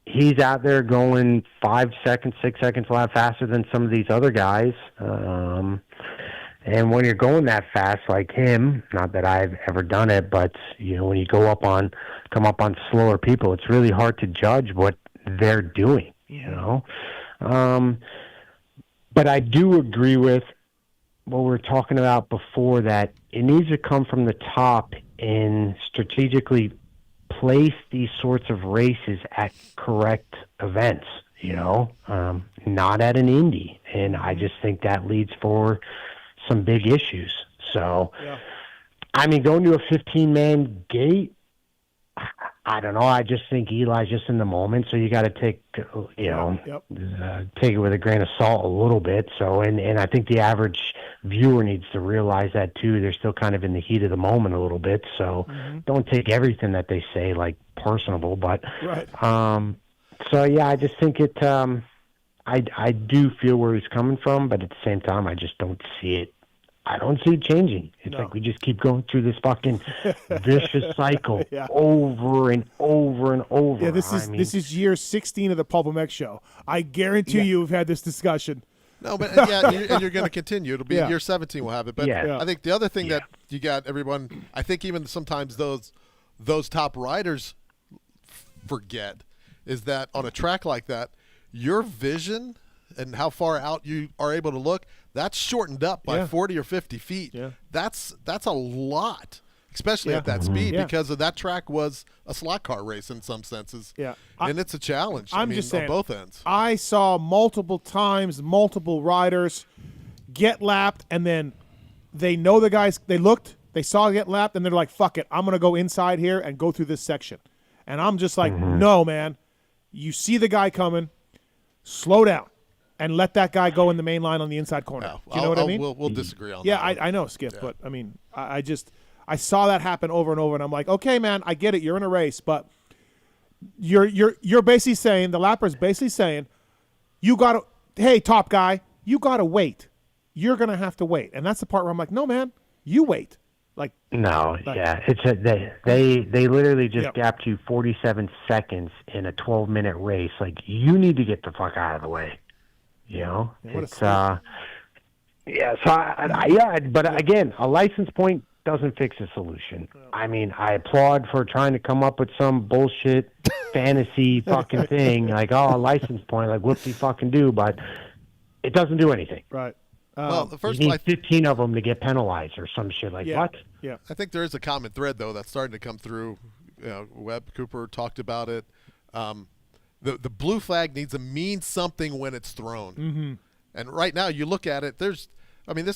He's out there going 5 seconds, 6 seconds a lot faster than some of these other guys. And when you're going that fast like him, not that I've ever done it, but when you come up on slower people, it's really hard to judge what they're doing, But I do agree with what we were talking about before, that it needs to come from the top and strategically place these sorts of races at correct events, not at an Indy. And I just think that leads for some big issues. So, I mean, going to a 15-man gate, I don't know. I just think Eli's just in the moment, so you got to take, take it with a grain of salt a little bit. So, and I think the average viewer needs to realize that too. They're still kind of in the heat of the moment a little bit, so don't take everything that they say like personable. But, so yeah, I just think it. I do feel where he's coming from, but at the same time, I just don't see it. I don't see it changing. It's like we just keep going through this fucking vicious cycle over and over and over. Yeah, this is year 16 of the PulpMX show. I guarantee you we've had this discussion. No, but and you're going to continue. It'll be year 17 we'll have it. But I think the other thing that you got everyone, I think even sometimes those top riders forget is that on a track like that, your vision and how far out you are able to look, that's shortened up by 40 or 50 feet. Yeah. That's a lot, especially at that speed, because of that track was a slot car race in some senses. Yeah. And it's a challenge. I'm just saying, on both ends. I saw multiple times, multiple riders get lapped, and then they know the guys, they saw get lapped, and they're like, fuck it, I'm going to go inside here and go through this section. And I'm just like, no, man. You see the guy coming, slow down. And let that guy go in the main line on the inside corner. Yeah, Do you know what I mean? We'll disagree on that. Yeah, I know, Skip, but I mean, I saw that happen over and over, and I'm like, okay, man, I get it. You're in a race, but you're basically saying, the lapper's basically saying, hey, top guy, you gotta wait. You're gonna have to wait, and that's the part where I'm like, no, man, you wait. They literally just gapped you 47 seconds in a 12-minute race. Like, you need to get the fuck out of the way. But again, a license point doesn't fix the solution. I mean, I applaud for trying to come up with some bullshit fantasy fucking thing, like, a license point, like, whoopsie fucking do, but it doesn't do anything. Right. Well, the first you need 15 of them to get penalized or some shit like what? Yeah. I think there is a common thread, though, that's starting to come through. Webb, Cooper talked about it. The blue flag needs to mean something when it's thrown. Mm-hmm. And right now, you look at it, this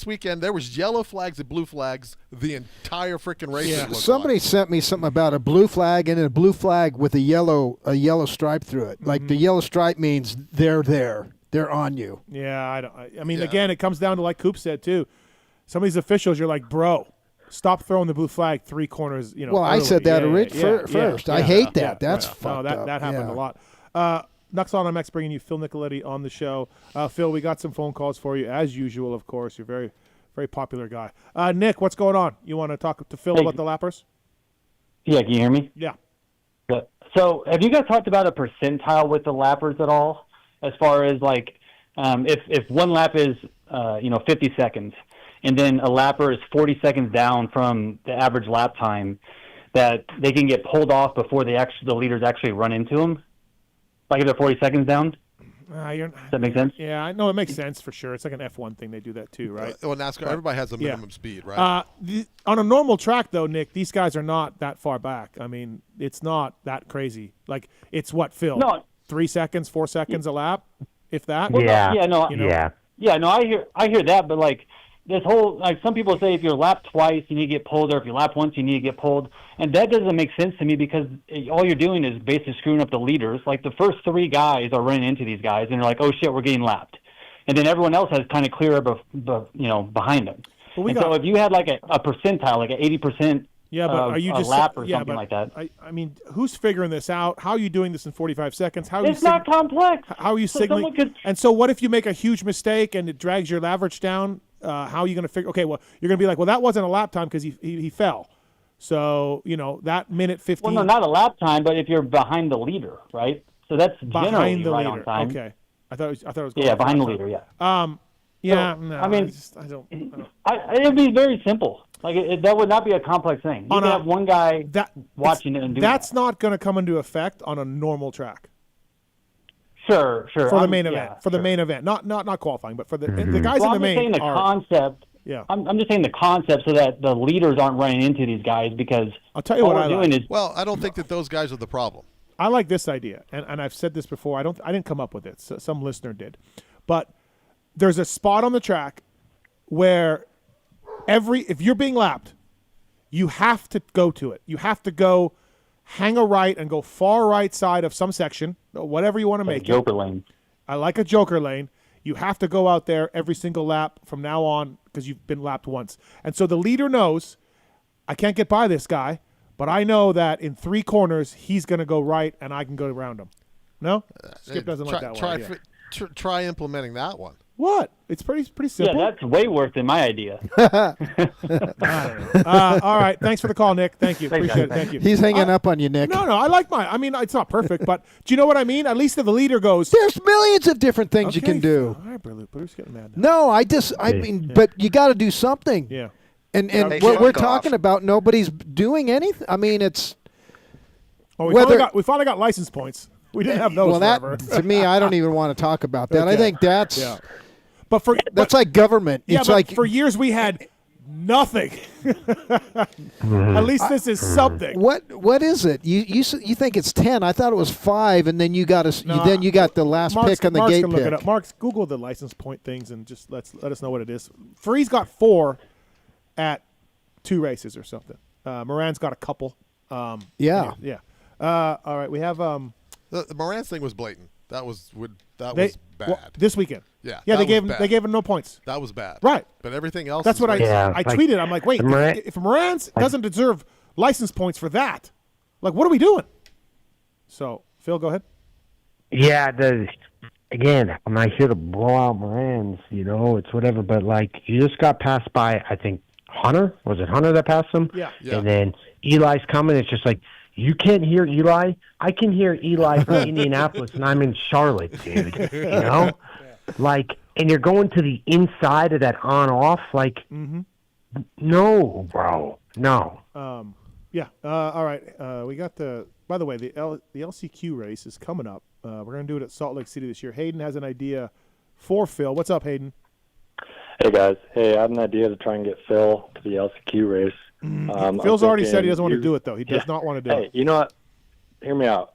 weekend, there was yellow flags and blue flags the entire freaking race. Yeah. Somebody sent me something about a blue flag and a blue flag with a yellow stripe through it. Mm-hmm. Like the yellow stripe means they're there. They're on you. Yeah, again, it comes down to, like Coop said, too. Some of these officials, you're like, bro, stop throwing the blue flag 3 corners. Well, early. I said that first. I hate that. That's fucked up. That happened a lot. LUXON MX bringing you Phil Nicoletti on the show. Phil, we got some phone calls for you, as usual, of course. You're a very, very popular guy. Nick, what's going on? You want to talk to Phil about the lappers? Yeah, can you hear me? Yeah. So have you guys talked about a percentile with the lappers at all? As far as, like, if one lap is, 50 seconds, and then a lapper is 40 seconds down from the average lap time, that they can get pulled off before the leaders actually run into them? Like if they're 40 seconds down? Does that make sense? Yeah, I know it makes sense for sure. It's like an F1 thing. They do that too, right? Well, NASCAR, everybody has a minimum speed, right? On a normal track, though, Nick, these guys are not that far back. I mean, it's not that crazy. Like, it's what, Phil? No. 3 seconds, 4 seconds a lap, if that? Well, Yeah. No, I hear that, but like this whole, like, some people say if you're lapped twice, you need to get pulled, or if you lap once, you need to get pulled, and that doesn't make sense to me because all you're doing is basically screwing up the leaders. Like, the first 3 guys are running into these guys, and they're like, oh shit, we're getting lapped, and then everyone else has kind of clear up, behind them. So if you had like a percentile, like an 80%. Yeah, but are you just lap or something like that? I mean, who's figuring this out? How are you doing this in 45 seconds? It's not complex. How are you signaling? And so, what if you make a huge mistake and it drags your average down? How are you going to figure? Okay, well, you're going to be like, well, that wasn't a lap time because he fell. So that minute 15. Well, no, not a lap time, but if you're behind the leader, right? So that's behind generally the right leader. on time. Okay, I thought it was. Yeah, behind the leader. Yeah. Yeah. So, no, I mean, I don't. It'd be very simple. Like that would not be a complex thing. You could have one guy watching it and doing that's not going to come into effect on a normal track. Sure. For the main event, the main event, not qualifying, but for the guys in the main. I'm just saying the concept. Yeah. I'm just saying the concept so that the leaders aren't running into these guys because I'll tell you what we're doing is. Well, I don't think that those guys are the problem. I like this idea, and I've said this before. I didn't come up with it. So some listener did, but there's a spot on the track where if you're being lapped, you have to go to it. You have to go hang a right and go far right side of some section, whatever you want to make it. Joker lane. I like a joker lane. You have to go out there every single lap from now on because you've been lapped once. And so the leader knows, I can't get by this guy, but I know that in 3 corners he's going to go right and I can go around him. No? Skip doesn't like that one. Try implementing that one. What? It's pretty simple. Yeah, that's way worse than my idea. All right. Thanks for the call, Nick. Thank you. Appreciate it. Thank you. He's hanging up on you, Nick. No, I like mine. I mean, it's not perfect, but do you know what I mean? At least if the leader goes. There's millions of different things you can do. All right, Berluti, but who's getting mad now? No, I mean, but you got to do something. Yeah. And what we're talking about, nobody's doing anything. I mean, it's. Well, we finally got license points. We didn't have those forever. To me, I don't even want to talk about that. Okay. I think that's. Yeah. That's like government. Yeah, it's but like for years we had nothing. At least this is something. What is it? You think it's 10? I thought it was 5, and then you got the last pick on the Mark's gate can pick. Look it up. Mark's Google the license point things and just let us know what it is. Free's got 4 at 2 races or something. Moran's got a couple. Yeah. All right, we have the Moran's thing was blatant. That was bad. Well, this weekend. Yeah, they gave him no points. That was bad. Right. But everything else. That's what I tweeted. I'm like, wait, if Moran's doesn't deserve license points for that, like, what are we doing? So, Phil, go ahead. Yeah, again, I'm not here to blow out Moran's, it's whatever, but like, you just got passed by, I think, Hunter. Was it Hunter that passed him? Yeah. And then Eli's coming. It's just like, you can't hear Eli. I can hear Eli from Indianapolis, and I'm in Charlotte, dude. Like, and you're going to the inside of that on-off. Like, no, bro, no. Yeah. All right. We got by the way, the LCQ race is coming up. We're going to do it at Salt Lake City this year. Hayden has an idea for Phil. What's up, Hayden? Hey, guys. Hey, I have an idea to try and get Phil to the LCQ race. Phil's already said he doesn't want to do it, though. He does not want to do it. Hey, you know what? Hear me out.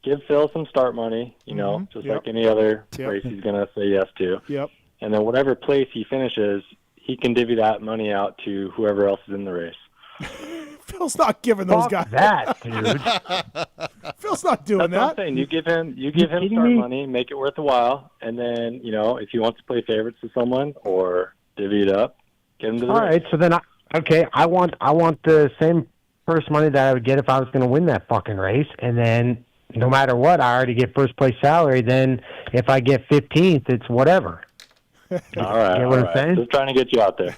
Give Phil some start money, like any other race he's going to say yes to. Yep. And then whatever place he finishes, he can divvy that money out to whoever else is in the race. Phil's not giving those guys that, dude. Phil's not doing That's that. What I'm saying. You give him start money, make it worth a while, and then if he wants to play favorites to someone or divvy it up, get him to the race. All right, so then I want the same purse money that I would get if I was going to win that fucking race, and then no matter what, I already get first place salary. Then if I get 15th, it's whatever. All right, you know what I'm saying? Just trying to get you out there.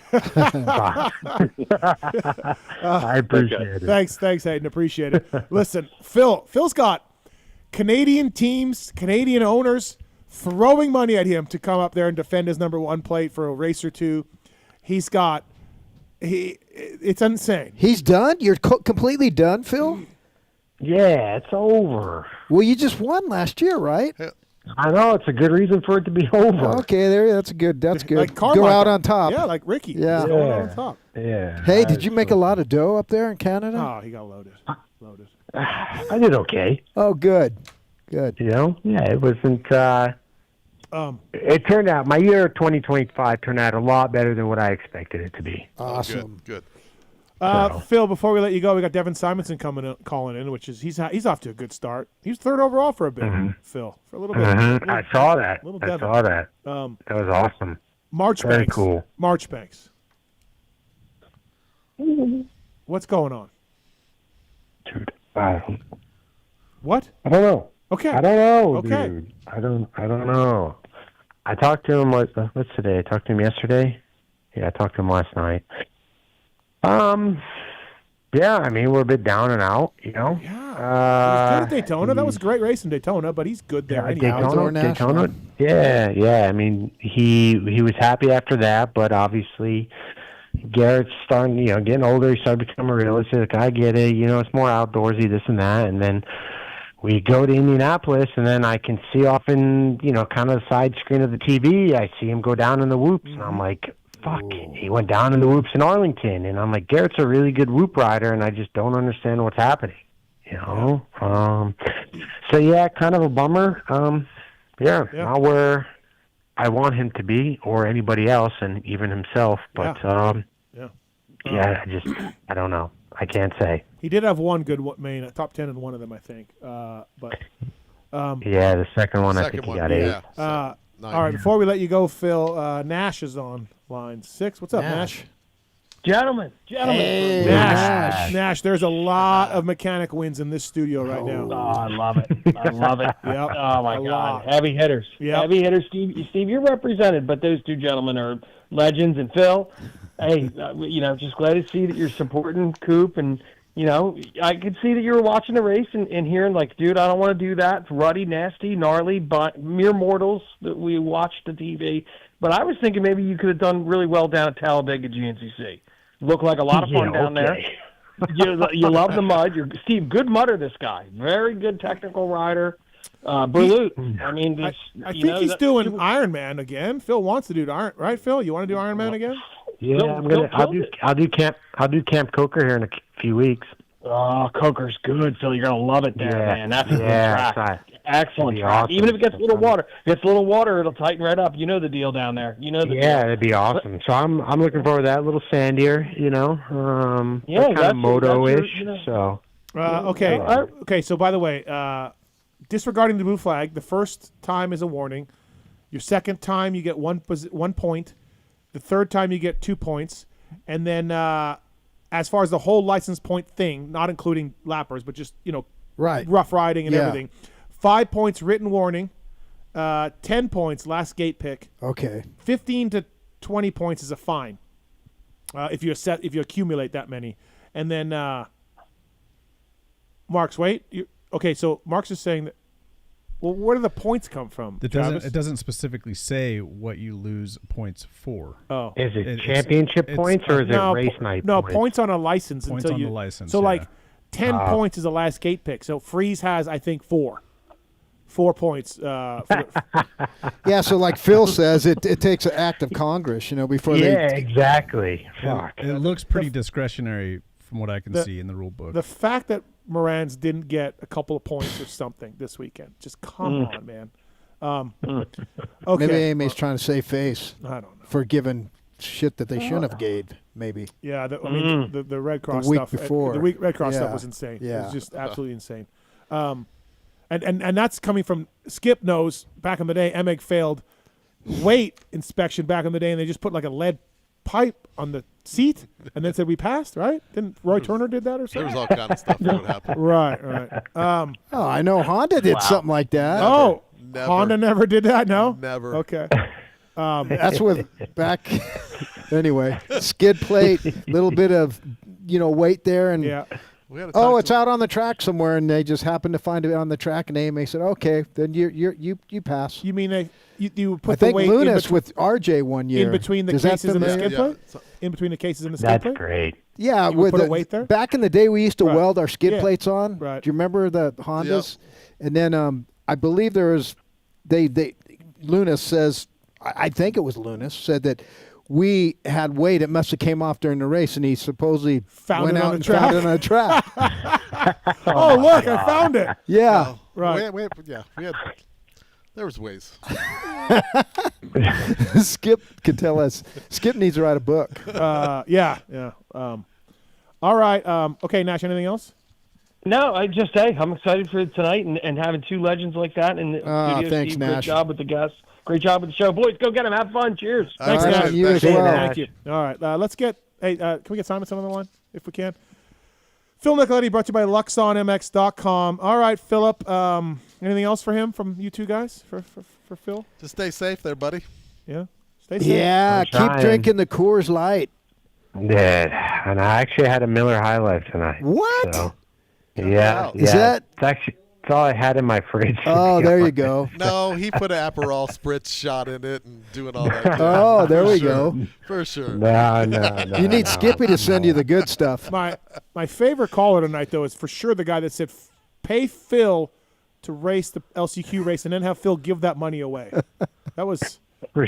I appreciate it. Thanks, Hayden. Appreciate it. Listen, Phil's got Canadian teams, Canadian owners throwing money at him to come up there and defend his number 1 plate for a race or two. It's insane. He's done? You're completely done, Phil? Yeah, it's over. Well, you just won last year, right? I know it's a good reason for it to be over. Okay, that's good. That's good. Like Go Carmichael. out on top. Yeah, like Ricky. Yeah. He's going out on top. Yeah. Hey, did you make a lot of dough up there in Canada? Oh, he got loaded. I did okay. Oh, good. Good. You know, yeah, it wasn't. It turned out my year 2025 turned out a lot better than what I expected it to be. Awesome. Good. Phil, before we let you go, we got Devin Simonson calling in, which is he's off to a good start. He was third overall for a bit, Phil, for a little bit. I saw that. I saw that. That was awesome. Marchbanks. Very cool. Marchbanks. What's going on? Dude, what? I don't know. Okay. I don't know, okay. dude. I don't know. I talked to him. What's today? I talked to him yesterday. Yeah, I talked to him last night. Yeah, I mean, we're a bit down and out, you know. Yeah. He was good at Daytona. That was a great race in Daytona, but he's good there anyhow. Daytona. Yeah. I mean, he was happy after that, but obviously Garrett's starting, getting older. He started becoming realistic. I get it. It's more outdoorsy, this and that. And then we go to Indianapolis, and then I can see off in, kind of the side screen of the TV, I see him go down in the whoops, and I'm like, fuck, he went down in the whoops in Arlington. And I'm like, Garrett's a really good whoop rider, and I just don't understand what's happening, So, yeah, kind of a bummer. Not where I want him to be or anybody else, and even himself. But, I don't know. I can't say. He did have one good main, top 10 in one of them, I think. The second one, I think he got 8. Yeah. All right, before we let you go, Phil, Nash is on line 6. What's up, Nash? Gentlemen. Hey, Nash, there's a lot of mechanic wins in this studio right now. Oh, I love it. Yep. Oh, my God. Heavy hitters. Yep. Heavy hitters. Steve, you're represented, but those two gentlemen are legends. And Phil, hey, just glad to see that you're supporting Coop. And, I could see that you were watching the race and hearing, like, dude, I don't want to do that. It's ruddy, nasty, gnarly, but mere mortals that we watched the TV. But I was thinking maybe you could have done really well down at Talladega GNCC. Looked like a lot of fun down there. You love the mud. Steve, good mudder, this guy. Very good technical rider. Berluti. I mean, I think he's doing Ironman again. Phil wants to do Iron, right? Phil, you want to do Ironman again? Yeah, I'll do Camp Coker here in a few weeks. Oh, Coker's good, Phil. You're gonna love it there, man. That's a good track. Excellent track. Awesome. Even if it gets a little water, it'll tighten right up. You know the deal down there. It'd be awesome. So I'm looking forward to that. A little sandier, kind of moto-ish. Okay. So by the way, disregarding the blue flag, the first time is a warning. Your second time you get 1 point. The third time you get 2 points, and then as far as the whole license point thing, not including lappers, but just rough riding and everything. 5 points written warning, 10 points last gate pick. Okay. 15 to 20 points is a fine if you accumulate that many. And then Mark's so Mark's is saying that. Well, where do the points come from? It doesn't specifically say what you lose points for. Oh, is it championship points or is it race night? No, points? points on a license. Points on the license. So like 10 points is the last gate pick. So Freeze has, I think, 4 points. Yeah, so like Phil says, it takes an act of Congress, before they. Yeah, exactly. Fuck. It looks pretty discretionary from what I can see in the rule book. The fact that Moran's didn't get a couple of points or something this weekend, just come on, man. Okay. Maybe AMA's trying to save face. I don't know. For giving shit that they shouldn't have gave, maybe. Yeah, the Red Cross the week stuff. Before. The Red Cross stuff was insane. Yeah. It was just absolutely insane. And that's coming from Skip knows back in the day, Emig failed weight inspection back in the day, and they just put like a lead pipe on the seat and then said we passed, right? Didn't Roy Turner did that or something? There was all kind of stuff that would happen. Right. I know Honda did something like that. Never. Honda never did that, no? Never. Okay. That's with back anyway. Skid plate, little bit of weight there, and it's out on the track somewhere, and they just happened to find it on the track, and AMA said, okay, then you pass. You mean you put I think the weight Lunas with RJ one year in between the cases and the skid plate? In between the cases and the skid plate? That's great. Yeah, you with put a weight there? Back in the day, we used to weld our skid plates on. Right. Do you remember the Hondas? And then I believe there was Lunas says, I think it was Lunas, said that we had weight. It must have came off during the race, and he supposedly went out and found it on the track. Oh, look, I found it. Yeah. Right. We had. There was ways. Skip could tell us. Skip needs to write a book. Yeah. All right. Okay, Nash, anything else? No, I'm excited for tonight and having two legends like that in the studio. Thanks, Steve, Nash. Great job with the guests. Great job with the show. Boys, go get them. Have fun. Cheers. Thanks, All right, Nash. you as well. Thank you. All right. Let's get can we get Simonson on the line if we can? Phil Nicoletti brought to you by LuxonMX.com. All right, Philip. Anything else for him from you two guys for Phil? Just stay safe there, buddy. Yeah. Stay safe. Yeah, keep drinking the Coors Light. Did. And I actually had a Miller High Life tonight. What? So, yeah. Is that? It's all I had in my fridge. Oh, there you go. No, he put an Aperol spritz shot in it and doing all that. Oh, there we go. For sure. No. You need Skippy to send you the good stuff. My favorite caller tonight, though, is for sure the guy that said, pay Phil to race the LCQ race and then have Phil give that money away. That was for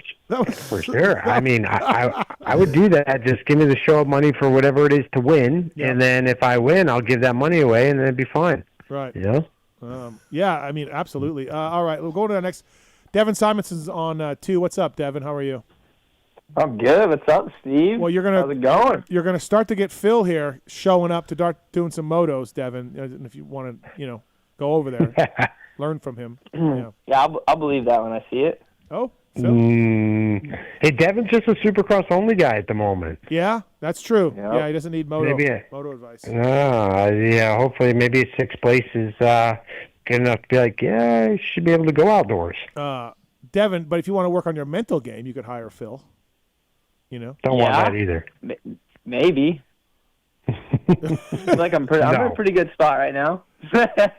sure. I mean, I would do that. Just give me the show up money for whatever it is to win, and then if I win, I'll give that money away, and then it'd be fine. Right. You know? Yeah, I mean, absolutely. All right, we'll go to the next. Devin Simonson's on 2. What's up, Devin? How are you? I'm good. What's up, Steve? Well, how's it going? You're gonna start to get Phil here showing up to start doing some motos, Devin. And if you want to, go over there, learn from him. Yeah, I'll believe that when I see it. Oh, Phil? Hey, Devin's just a Supercross only guy at the moment. Yeah, that's true. Yep. Yeah, he doesn't need moto advice. Yeah, hopefully maybe 6th place is good enough to be like, yeah, I should be able to go outdoors. Devin, but if you want to work on your mental game, you could hire Phil. Don't want that either. Maybe. I'm in a pretty good spot right now.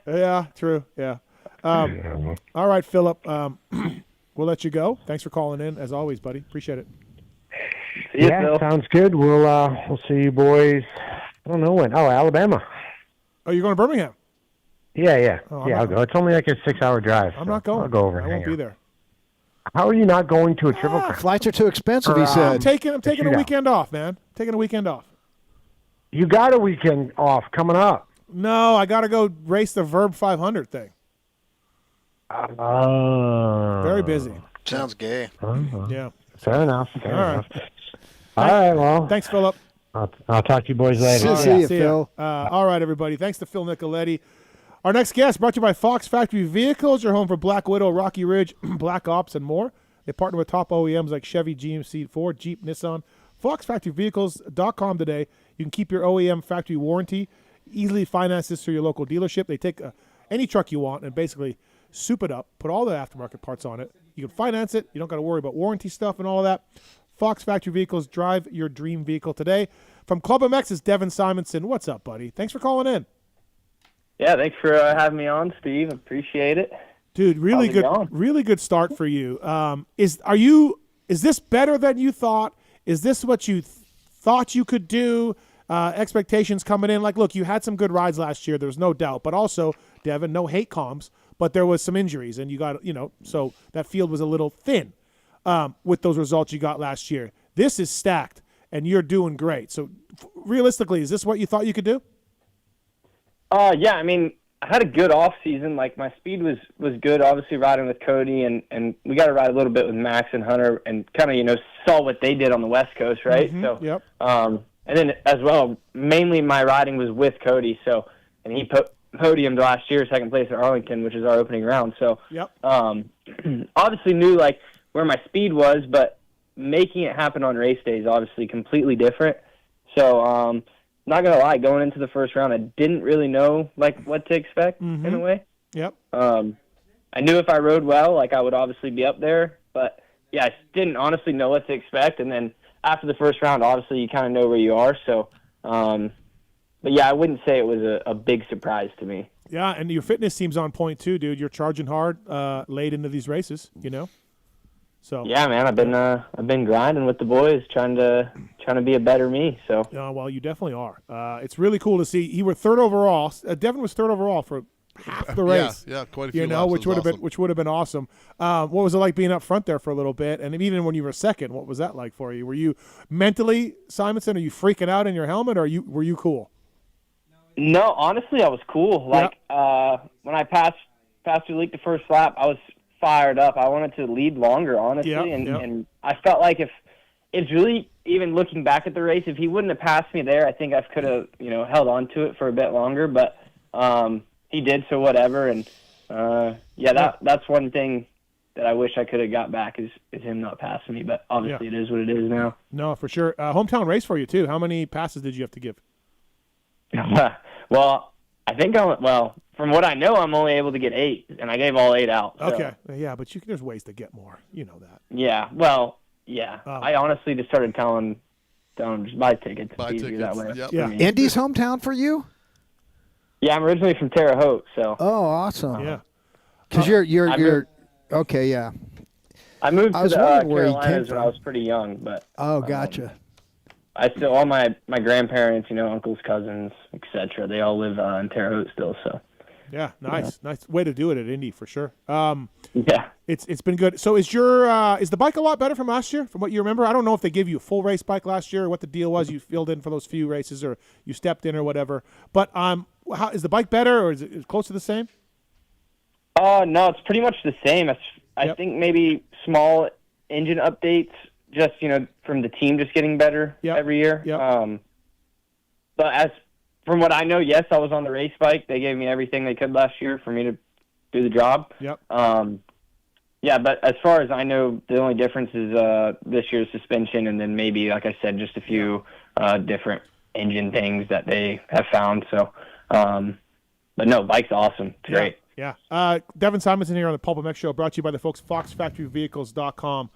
Yeah, true. Yeah. All right, Philip. We'll let you go. Thanks for calling in, as always, buddy. Appreciate it. See you, Phil. Sounds good. We'll see you boys. I don't know when. Oh, Alabama. Oh, you're going to Birmingham? Yeah. Oh, I'll go. It's only like a 6-hour drive. I'm not going. I'll go over. I won't be there. How are you not going to a triple crown? Flights are too expensive, he said. I'm taking a weekend off, man. Taking a weekend off. You got a weekend off coming up. No, I got to go race the Verb 500 thing. Very busy. Sounds gay. Yeah. Fair enough. All right. All right, well. Thanks, Philip. I'll talk to you boys later. See you, Phil. All right, everybody. Thanks to Phil Nicoletti. Our next guest brought to you by Fox Factory Vehicles, your home for Black Widow, Rocky Ridge, Black Ops, and more. They partner with top OEMs like Chevy, GMC, Ford, Jeep, Nissan. FoxFactoryVehicles.com today. You can keep your OEM factory warranty. Easily finance this through your local dealership. They take any truck you want and basically soup it up, put all the aftermarket parts on it. You can finance it. You don't got to worry about warranty stuff and all of that. Fox Factory Vehicles, drive your dream vehicle today. From PulpMX is Devin Simonson. What's up, buddy? Thanks for calling in. Yeah, thanks for having me on, Steve. Appreciate it. Dude, really good start for you. Is this better than you thought? Is this what you thought you could do? Expectations coming in. Like, look, you had some good rides last year. There's no doubt. But also, Devin, no hate comms, but there was some injuries, and you got, so that field was a little thin with those results you got last year. This is stacked, and you're doing great. So, realistically, is this what you thought you could do? Yeah, I mean, I had a good off season. Like, my speed was good, obviously riding with Cody, and we got to ride a little bit with Max and Hunter, and kind of saw what they did on the West Coast, right? Mm-hmm. So, yep. And then as well, mainly my riding was with Cody. So, and he podiumed last year, 2nd place at Arlington, which is our opening round. So, yep. Obviously knew where my speed was, but making it happen on race day is obviously completely different. So, not gonna lie, going into the first round, I didn't really know what to expect in a way. Yep. I knew if I rode well, I would obviously be up there, but yeah, I didn't honestly know what to expect. And then after the first round, obviously you kind of know where you are. So, but yeah, I wouldn't say it was a big surprise to me. Yeah, and your fitness seems on point too, dude. You're charging hard late into these races, So yeah, man, I've been grinding with the boys, trying to be a better me. So well, you definitely are. It's really cool to see. You were 3rd overall. Devin was 3rd overall for half the race. Yeah, quite a few You know, laps. which would have been awesome. What was it like being up front there for a little bit? And even when you were second, what was that like for you? Were you mentally, Simonson? Are you freaking out in your helmet, or were you cool? No, honestly, I was cool. Like when I passed Leak the first lap, I was fired up. I wanted to lead longer, honestly, and I felt like if it's really, even looking back at the race, if he wouldn't have passed me there, I think I could have held on to it for a bit longer. But he did, so whatever. And that's one thing that I wish I could have got back is him not passing me. But obviously, it is what it is now. No, for sure. Hometown race for you too. How many passes did you have to give? Well, I think from what I know, I'm only able to get 8, and I gave all 8 out. So. Okay, yeah, but there's ways to get more. You know that. Yeah, well, yeah. I honestly just started telling them just buy tickets. Buy tickets. That way. Yep. Yeah. Indy's hometown for you? Yeah, I'm originally from Terre Haute, so. Oh, awesome. Yeah. Because you're okay. Yeah. I moved to the wondering where he came Carolinas when I from. was pretty young, but. Oh, gotcha. I still, all my grandparents, uncles, cousins, etc. They all live in Terre Haute still, so. Yeah, nice way to do it at Indy for sure. Yeah, it's been good. So is the bike a lot better from last year, from what you remember? I don't know if they gave you a full race bike last year or what the deal was. You filled in for those few races or you stepped in or whatever. But how is the bike better or is it close to the same? No, it's pretty much the same. I think maybe small engine updates, just from the team just getting better every year. Yep. But from what I know, yes, I was on the race bike. They gave me everything they could last year for me to do the job. Yep. Yeah, but as far as I know, the only difference is this year's suspension, and then maybe, like I said, just a few different engine things that they have found. So, but no, bike's awesome. It's great. Yeah. Devin Simonson here on the PulpMX show, brought to you by the folks at FoxFactoryVehicles.com.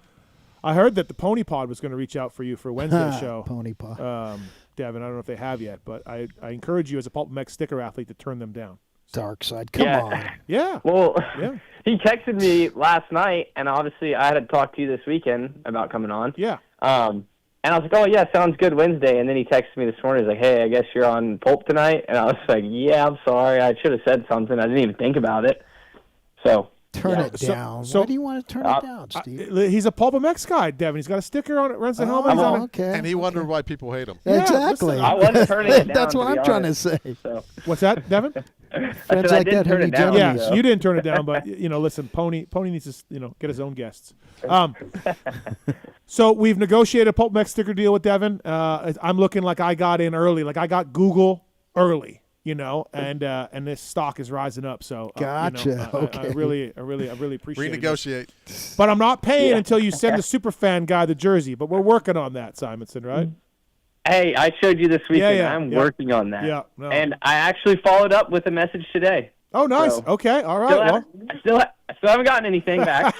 I heard that the Pony Pod was going to reach out for you for Wednesday's show. Pony Pod. Devin, I don't know if they have yet, but I encourage you as a PulpMX sticker athlete to turn them down. Dark side. Come on. Yeah. Well, yeah. He texted me last night, and obviously I had to talk to you this weekend about coming on. Yeah. And I was like, oh, yeah, sounds good Wednesday. And then he texted me this morning. He's like, hey, I guess you're on Pulp tonight. And I was like, yeah, I'm sorry. I should have said something. I didn't even think about it. So. Turn it down. Why do you want to turn it down, Steve? He's a PulpMX guy, Devin. He's got a sticker on it, runs the helmet. Okay. And he wondered why people hate him. Yeah, Exactly. listen, I wasn't turning it down. That's what I'm trying to honest. say. So. What's that, Devin? Friends like that, turn honey it down. Johnny. Yeah, you didn't turn it down, but listen, Pony needs to get his own guests. So we've negotiated a PulpMX sticker deal with Devin. I'm looking like I got in early, like I got Google early, and this stock is rising up. So Gotcha. Okay. I really appreciate it. Renegotiate. But I'm not paying until you send the superfan guy the jersey. But we're working on that, Simonson, right? Hey, I showed you this weekend. Yeah, I'm working on that. Yeah, no. And I actually followed up with a message today. Oh, nice. So, okay, all right. I still haven't gotten anything back.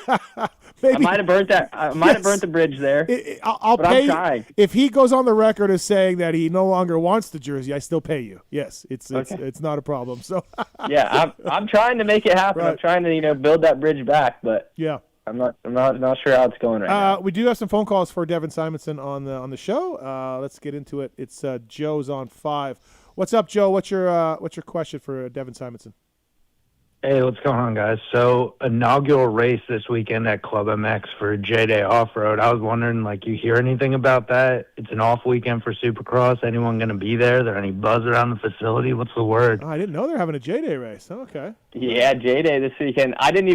Maybe. I might have burnt that. I might have burnt the bridge there. I'll but pay I'm trying. if he goes on the record as saying that he no longer wants the jersey. I still pay you. Yes, it's not a problem. So yeah, I'm trying to make it happen. Right. I'm trying to build that bridge back, but yeah. I'm not sure how it's going right now. We do have some phone calls for Devin Simonson on the show. Let's get into it. It's Joe's on 5. What's up, Joe? What's your question for Devin Simonson? Hey, what's going on, guys? So, inaugural race this weekend at Club MX for J-Day Off-Road. I was wondering, you hear anything about that? It's an off weekend for Supercross. Anyone going to be there? There any buzz around the facility? What's the word? Oh, I didn't know they're having a J-Day race. Oh, okay. Yeah, J-Day this weekend. I did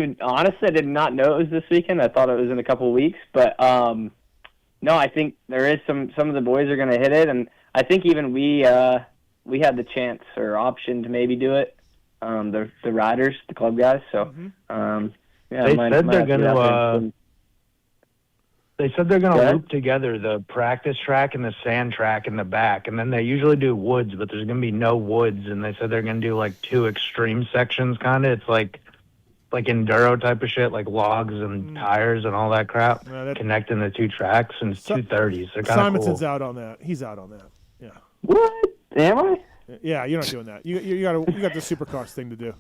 not know it was this weekend. I thought it was in a couple of weeks. But, no, I think there is some of the boys are going to hit it. And I think even we had the chance or option to maybe do it. The riders, the club guys. So, they said they're going to. They said they're going to loop together the practice track and the sand track in the back, and then they usually do woods, but there's going to be no woods. And they said they're going to do 2 extreme sections, kind of. It's like enduro type of shit, like logs and tires and all that crap, connecting the 2 tracks, and it's 230s. They're kind of Simonson's cool. out on that. He's out on that. Yeah. What? Am I? Yeah, you're not doing that. You got the Supercross thing to do.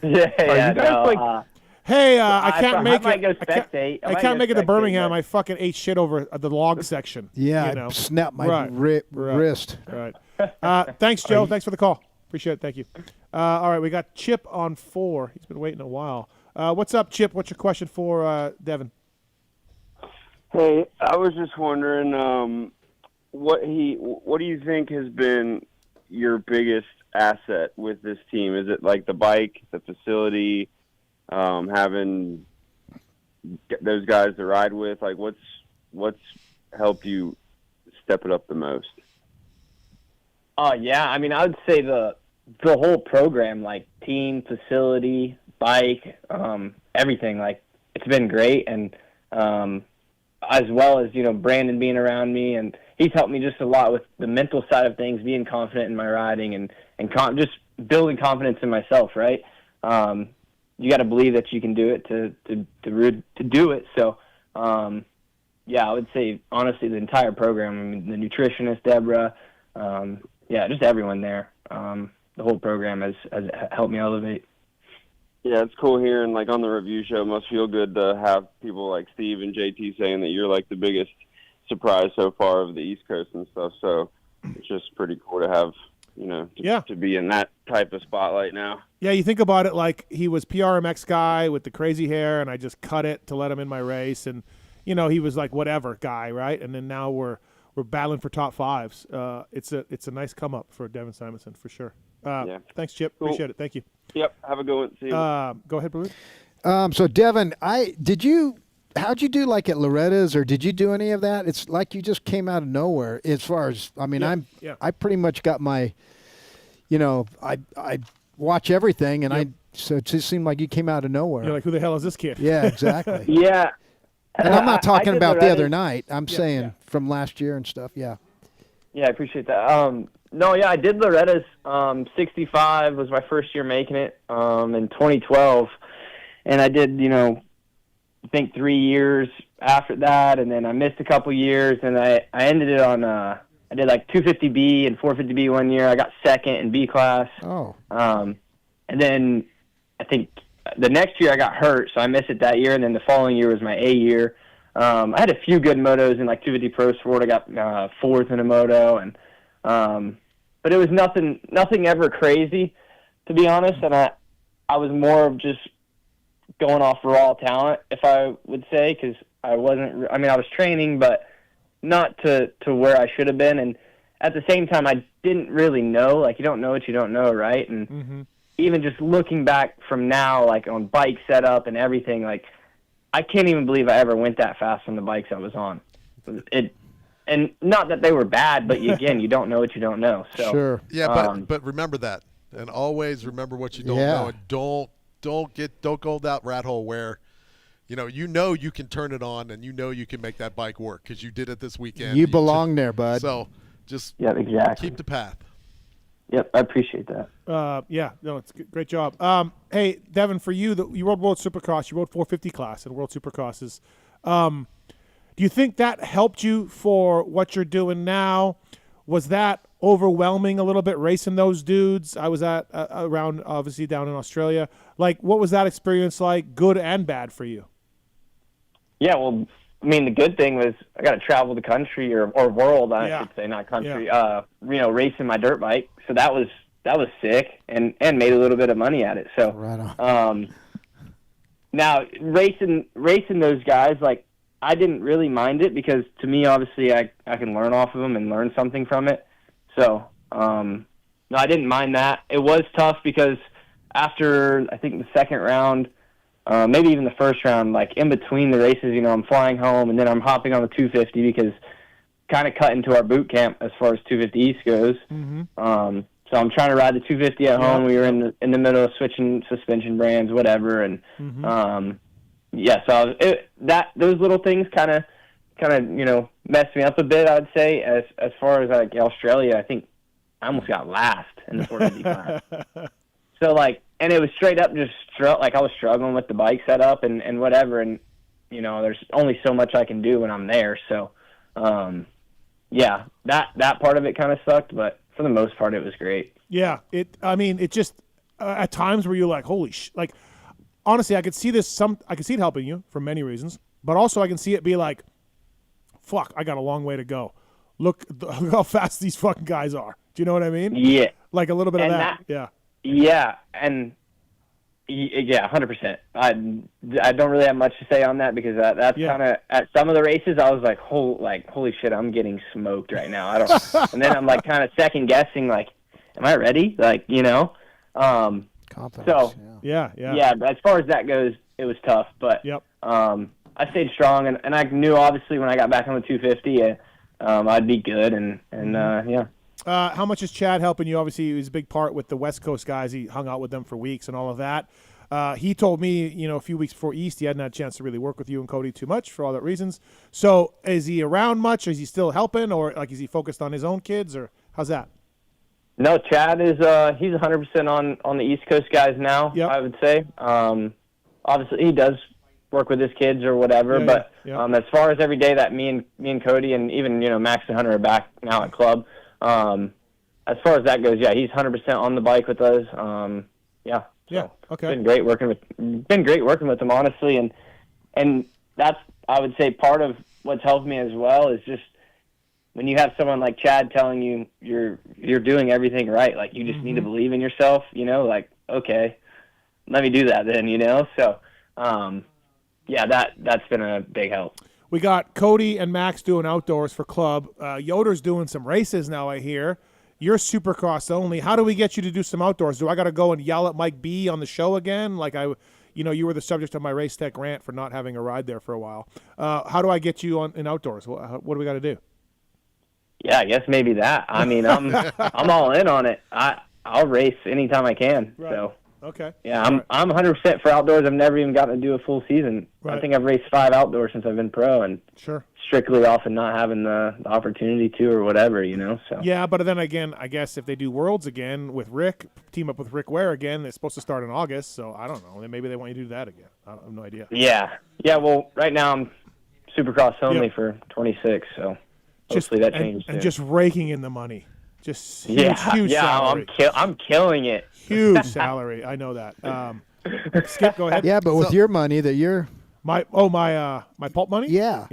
Yeah, no. Hey, I can't make might go it. spectate. I can't make it to Birmingham. I fucking ate shit over the log section. Yeah, I snapped my wrist. Right. Thanks, Joe. Thanks for the call. Appreciate it. Thank you. All right, we got Chip on 4. He's been waiting a while. What's up, Chip? What's your question for Devin? Hey, I was just wondering, what do you think has been your biggest asset with this team? Is it like the bike, the facility, having those guys to ride with? Like, what's helped you step it up the most? Yeah, I mean, I would say the whole program, like team, facility, bike, everything. Like, it's been great, and as well as Brandon being around me, and he's helped me just a lot with the mental side of things, being confident in my riding, and just building confidence in myself. Right? You got to believe that you can do it to do it. So, yeah, I would say honestly the entire program. I mean, the nutritionist Deborah. Just everyone there. The whole program has helped me elevate. Yeah, it's cool hearing, like, on the review show. It must feel good to have people like Steve and JT saying that you're, like, the biggest surprise so far of the East Coast and stuff. So it's just pretty cool to have, to be in that type of spotlight now. Yeah, you think about it like he was PRMX guy with the crazy hair, and I just cut it to let him in my race. And, he was like whatever guy, right? And then now we're battling for top fives. It's a nice come up for Devin Simonson for sure. Thanks, Chip. Cool. Appreciate it. Thank you. Yep. Have a good one. See you. Go ahead, Berluti. So Devin, how'd you do like at Loretta's, or did you do any of that? It's like you just came out of nowhere. As far as I pretty much got my, I watch everything, and so it just seemed like you came out of nowhere. You're like, who the hell is this kid? Yeah, exactly. Yeah. And I'm not talking I about the Loretta's. other night. I'm saying from last year and stuff. Yeah. Yeah, I appreciate that. I did Loretta's. 65 was my first year making it in 2012. And I did, I think 3 years after that. And then I missed a couple years. And I ended it on, I did like 250B and 450B one year. I got second in B class. Oh. And then I think the next year I got hurt, so I missed it that year. And then the following year was my A year. I had a few good motos in like 250 Pro Sport. I got fourth in a moto, and but it was nothing ever crazy, to be honest. And I was more of just going off raw talent, if I would say, because I wasn't. I mean, I was training, but not to where I should have been. And at the same time, I didn't really know. Like, you don't know what you don't know, right? And even just looking back from now, like on bike setup and everything, like, I can't even believe I ever went that fast on the bikes I was on. And not that they were bad, but again, you don't know what you don't know. So sure. Yeah, but remember that, and always remember what you don't know, and don't go that rat hole where, you can turn it on and you can make that bike work because you did it this weekend. You belong there, bud. So just exactly. keep the path. Yep, I appreciate that. It's good. Great job. Hey, Devin, for you, you rode World Supercross. You rode 450 class in World Supercrosses. Do you think that helped you for what you're doing now? Was that overwhelming a little bit, racing those dudes? I was at around, obviously, down in Australia. Like, what was that experience like, good and bad for you? Yeah, well, I mean, the good thing was I got to travel the country or world, I should say, not country. Racing my dirt bike, so that was sick, and made a little bit of money at it. So, right on. Now racing those guys, like, I didn't really mind it because to me, obviously, I can learn off of them and learn something from it. So, no, I didn't mind that. It was tough because after I think the second round. Maybe even the first round, like in between the races, I'm flying home and then I'm hopping on the 250 because kind of cut into our boot camp as far as 250 East goes. So I'm trying to ride the 250 at home. We were in the middle of switching suspension brands, whatever, and so those little things kind of messed me up a bit. I'd say as far as like Australia, I think I almost got last in the 450 class. So like. And it was straight up just like I was struggling with the bike setup and whatever. And, there's only so much I can do when I'm there. So, that part of it kind of sucked. But for the most part, it was great. Yeah. It just at times where you're like, holy like, honestly, I could see it helping you for many reasons. But also I can see it be like, fuck, I got a long way to go. Look how fast these fucking guys are. Do you know what I mean? Yeah. Like a little bit of And that. Yeah. Yeah, and yeah, 100%. I don't really have much to say on that because that's kind of at some of the races I was like, holy shit, I'm getting smoked right now. I don't, and then I'm like kind of second guessing, like, am I ready? Like, you know. Confidence. So yeah. As far as that goes, it was tough, but I stayed strong, and I knew obviously when I got back on the 250, I'd be good, and yeah. How much is Chad helping you? Obviously, he was a big part with the West Coast guys. He hung out with them for weeks and all of that. He told me, you know, a few weeks before East, he hadn't had a chance to really work with you and Cody too much for all that reasons. So is he around much? Is he still helping, or like is he focused on his own kids, or how's that? No, Chad is he's 100% on the East Coast guys now. I would say. Obviously, he does work with his kids or whatever, but as far as every day that me and Cody and even Max and Hunter are back now at club. As far as that goes, he's 100% on the bike with us. Okay. Been great working with him, honestly, and that's, I would say, part of what's helped me as well is just when you have someone like Chad telling you you're doing everything right, like you just need to believe in yourself, like, okay, let me do that then, So, that's been a big help. We got Cody and Max doing outdoors for club. Yoder's doing some races now, I hear. You're Supercross only. How do we get you to do some outdoors? Do I got to go and yell at Mike B on the show again? Like you were the subject of my race tech rant for not having a ride there for a while. How do I get you in outdoors? What do we got to do? Yeah, I guess maybe that. I mean, I'm all in on it. I'll race anytime I can. Right. So. Okay. Yeah, I'm 100% for outdoors. I've never even gotten to do a full season. Right. I think I've raced 5 outdoors since I've been pro, and strictly off and not having the opportunity to or whatever, So yeah, but then again, I guess if they do Worlds again with Rick, team up with Rick Ware again, it's supposed to start in August. So I don't know. Maybe they want you to do that again. I have no idea. Yeah. Well, right now I'm Supercross only for 26, so hopefully that changes. And just raking in the money. Just huge salary. I'm killing it. Huge salary. I know that. Skip, go ahead. Yeah, but with your money that you're my pulp money. Yeah.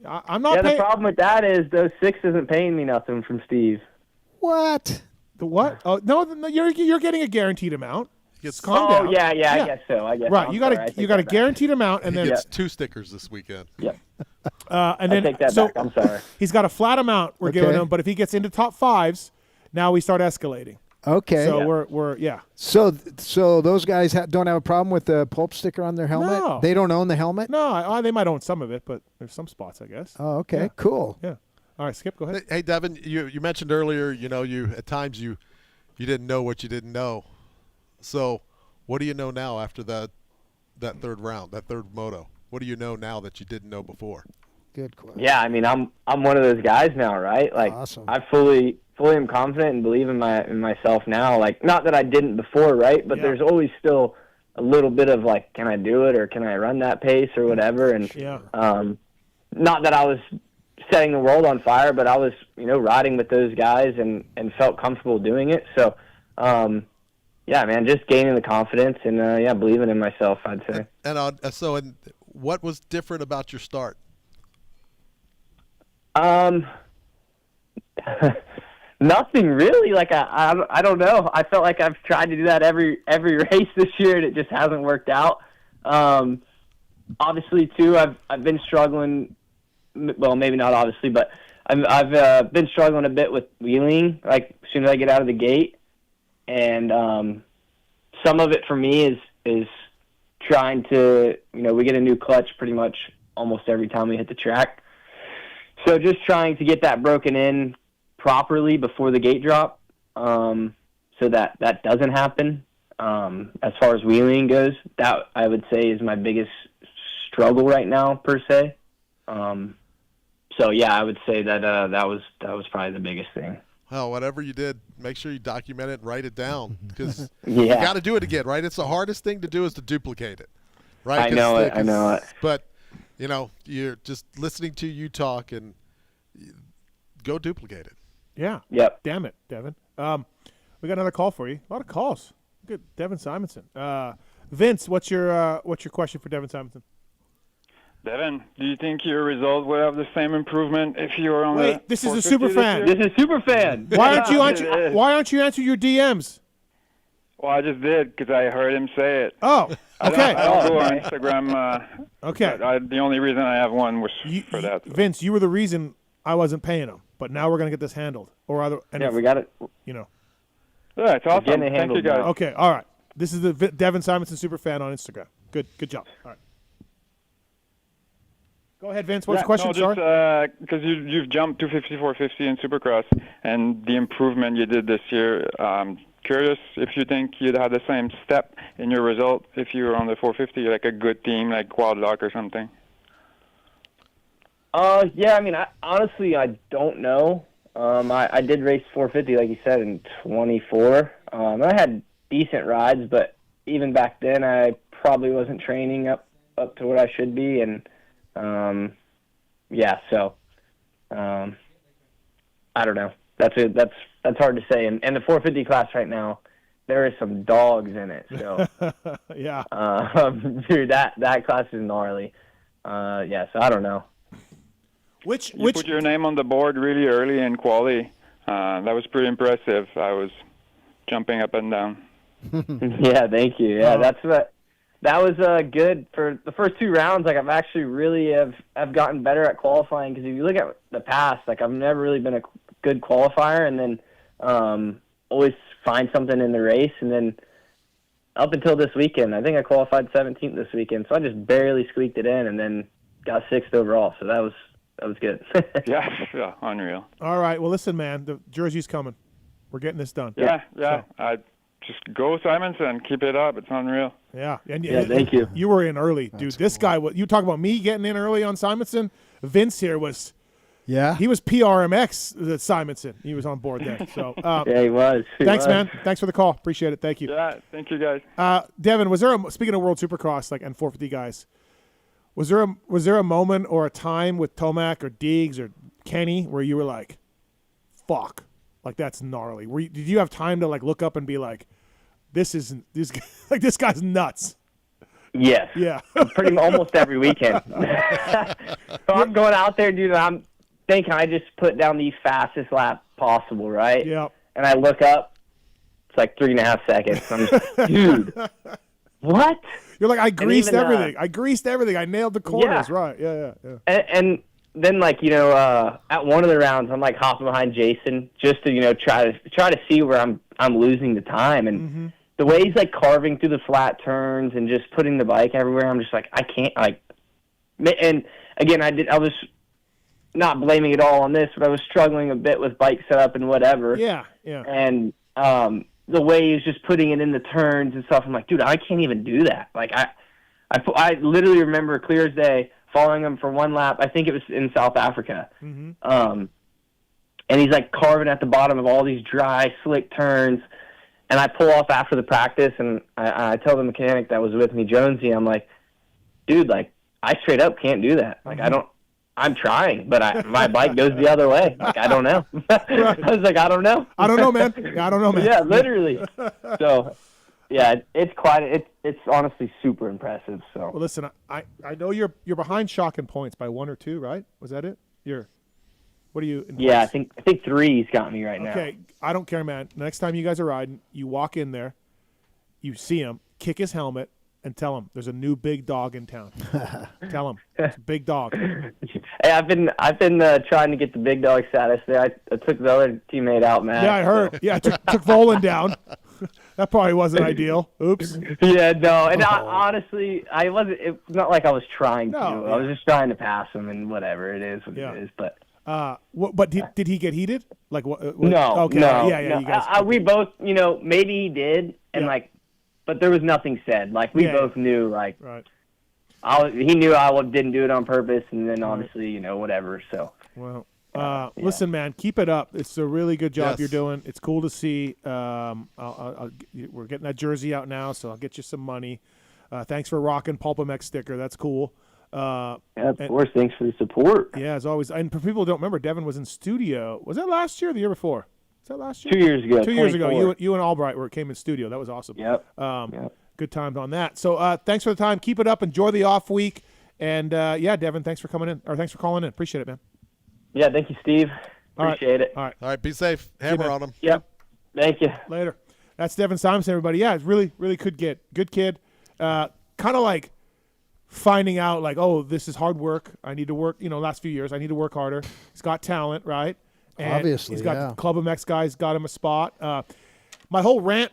I'm not. The problem with that is those 6 isn't paying me nothing from Steve. What? The what? Oh no, you're getting a guaranteed amount. Calm down. Yeah, I guess so. Right, you got a guaranteed amount, and then he gets 2 stickers this weekend. Yep. And then take that back. I'm sorry. He's got a flat amount we're giving him, but if he gets into top 5s, now we start escalating. Okay. So we're So those guys don't have a problem with the pulp sticker on their helmet? No. They don't own the helmet? No, they might own some of it, but there's some spots, I guess. Oh, okay. Cool. Yeah. All right, Skip, go ahead. Hey, Devin, you mentioned earlier, you at times you didn't know what you didn't know. So what do you know now after that third round, that third moto? What do you know now that you didn't know before? Good question. Yeah, I mean, I'm one of those guys now, right? Like, awesome. I fully am confident and believe in myself now. Like, not that I didn't before, right? But there's always still a little bit of like, can I do it or can I run that pace or whatever? And not that I was setting the world on fire, but I was riding with those guys and felt comfortable doing it. So yeah, man, just gaining the confidence and believing in myself, I'd say. And what was different about your start? Nothing really. Like I don't know. I felt like I've tried to do that every race this year, and it just hasn't worked out. Obviously, too, I've been struggling. Well, maybe not obviously, but I've been struggling a bit with wheeling. Like as soon as I get out of the gate, and some of it for me is trying to we get a new clutch pretty much almost every time we hit the track. So just trying to get that broken in properly before the gate drop, so that doesn't happen. As far as wheeling goes, that I would say is my biggest struggle right now, per se. So yeah, I would say that that was probably the biggest thing. Well, whatever you did, make sure you document it and write it down because Yeah. you got to do it again, right? It's the hardest thing to do is to duplicate it, right? I know it. But you're just listening to you talk and go duplicate it. Yeah. Yep. Damn it, Devin. We got another call for you. A lot of calls. Good, Devin Simonson. Vince, what's your question for Devin Simonson? Devin, do you think your result will have the same improvement if you were on the Wait, this is a 450 super this fan. year? This is super fan. Why aren't you answering your DMs? Well, I just did because I heard him say it. Oh, okay. I don't go on Instagram. Okay. The only reason I have one was for that. Vince, you were the reason I wasn't paying him, but now we're gonna get this handled. Or other. Yeah, we got it. You know. Yeah, it's awesome. getting it Thank you, handled guys. now. Okay. All right. This is the Devin Simonson super fan on Instagram. Good job. All right. Go ahead, Vince. What's the question? Sorry. Because you've jumped 250, 450 in Supercross, and the improvement you did this year. Curious if you think you'd have the same step in your result if you were on the 450, like a good team like Quad Lock or something. Yeah, I mean, honestly, I don't know. I did race 450, like you said, in 24. I had decent rides, but even back then, I probably wasn't training up to what I should be, and yeah, so I don't know. That's hard to say. And the 450 class right now, there is some dogs in it. So yeah, dude, that class is gnarly. Yeah, so I don't know. You put your name on the board really early in quali. That was pretty impressive. I was jumping up and down. Yeah, thank you. Yeah, that was good for the first two rounds. Like, I've actually really have gotten better at qualifying, because if you look at the past, like, I've never really been a good qualifier, and then always find something in the race, and then up until this weekend, I think I qualified 17th this weekend, so I just barely squeaked it in, and then got 6th overall. So that was good. yeah, unreal. All right. Well, listen, man, the jersey's coming. We're getting this done. Yeah. So. I just go Simonson, keep it up. It's unreal. Yeah. Yeah, thank you. You were in early, dude. This guy, you talk about me getting in early on Simonson. Vince here was. Yeah. He was PRMX Simonson. He was on board there. So yeah, he was. Thanks, man. Thanks for the call. Appreciate it. Thank you. Yeah, thank you, guys. Devin, was there speaking of World Supercross and 450 guys? Was there a moment or a time with Tomac or Diggs or Kenny where you were like, "Fuck, like that's gnarly"? Did you have time to like look up and be like, "This guy's nuts"? Yes. Yeah. Pretty much almost every weekend. So I'm going out there, dude. And I'm thinking I just put down the fastest lap possible, right? Yeah. And I look up, it's like 3.5 seconds. I'm just, dude, what? You're like, I greased even, everything. I greased everything. I nailed the corners. Yeah. Right. Yeah. And then, like, you know, at one of the rounds, I'm like hopping behind Jason just to, you know, try to see where I'm losing the time. And the way he's like carving through the flat turns and just putting the bike everywhere, I'm just like, I can't, like. And again, I was not blaming it all on this, but I was struggling a bit with bike setup and whatever. Yeah. And the way he's just putting it in the turns and stuff, I'm like, dude, I can't even do that. Like, I literally remember clear as day following him for one lap. I think it was in South Africa. And he's like carving at the bottom of all these dry, slick turns. And I pull off after the practice, and I tell the mechanic that was with me, Jonesy, I'm like, dude, like, I straight up can't do that. Like, I'm trying, but my bike goes the other way. Like, I don't know. I was like, I don't know. I don't know, man. I don't know, man. Yeah, literally. So, yeah, it's honestly super impressive. So, well, listen, I know you're behind Shock in points by 1 or 2, right? Was that it? What are you? Yeah, I think 3's got me right now. Okay, I don't care, man. Next time you guys are riding, you walk in there, you see him, kick his helmet, and tell him there's a new big dog in town. Tell him it's a big dog. Hey, I've been trying to get the big dog status there. I took the other teammate out, man. Yeah, I heard. So. Yeah, I took Volan down. That probably wasn't ideal. Oops. Yeah, no, and honestly, I wasn't. It's not like I was trying to. No, I was just trying to pass him, and whatever it is, what it is. But but did he get heated? Like what? No. Okay. No. Yeah. No. You guys. We both, you know, maybe he did, and like, but there was nothing said. Like we both knew, like, right. He knew I didn't do it on purpose, and then obviously, you know, whatever. So. Well. Listen, man, keep it up. It's a really good job you're doing. It's cool to see. We're getting that jersey out now, so I'll get you some money. Thanks for rocking PulpMX sticker. That's cool. Of course. Thanks for the support. Yeah, as always. And for people who don't remember, Devin was in studio. Was that last year or the year before? Was that last year? 2 years ago. 2 years ago. You and Albright came in studio. That was awesome. Yep. Good times on that. So thanks for the time. Keep it up. Enjoy the off week. And yeah, Devin, thanks for coming in, or thanks for calling in. Appreciate it, man. Yeah, thank you, Steve. Appreciate it. All right. All right, be safe. Hammer on him. Yep. Thank you. Later. That's Devin Simonson, everybody. Yeah, it's really, really good kid. Good kid. Kind of like finding out, like, oh, this is hard work. I need to work, last few years, I need to work harder. He's got talent, right? And obviously, he's got the Club MX guys got him a spot. My whole rant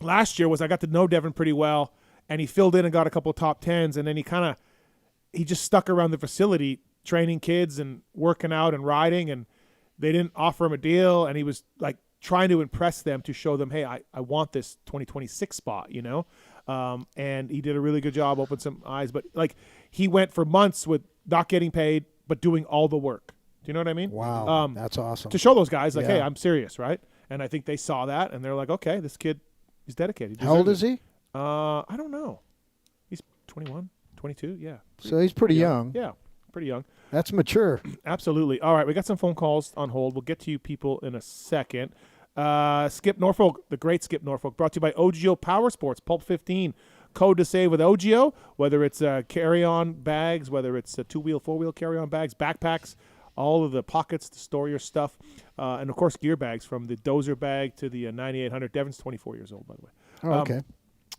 last year was I got to know Devin pretty well, and he filled in and got a couple of top 10s, and then he just stuck around the facility training kids and working out and riding, and they didn't offer him a deal, and he was like trying to impress them to show them, hey, I want this 2026 spot, and he did a really good job, opened some eyes, but like he went for months with not getting paid but doing all the work. Do you know what I mean? Wow, that's awesome. To show those guys, like, hey, I'm serious, right? And I think they saw that, and they're like, okay, this kid is dedicated. How old is he? I don't know. He's 21, 22, yeah. So he's pretty young. Yeah, pretty young. That's mature. Absolutely. All right, we got some phone calls on hold. We'll get to you people in a second. Skip Norfolk, the great Skip Norfolk, brought to you by OGIO Power Sports, Pulp 15. Code to save with OGIO, whether it's carry-on bags, whether it's two-wheel, four-wheel carry-on bags, backpacks, all of the pockets to store your stuff, and, of course, gear bags from the Dozer bag to the 9800. Devin's 24 years old, by the way. Oh, okay.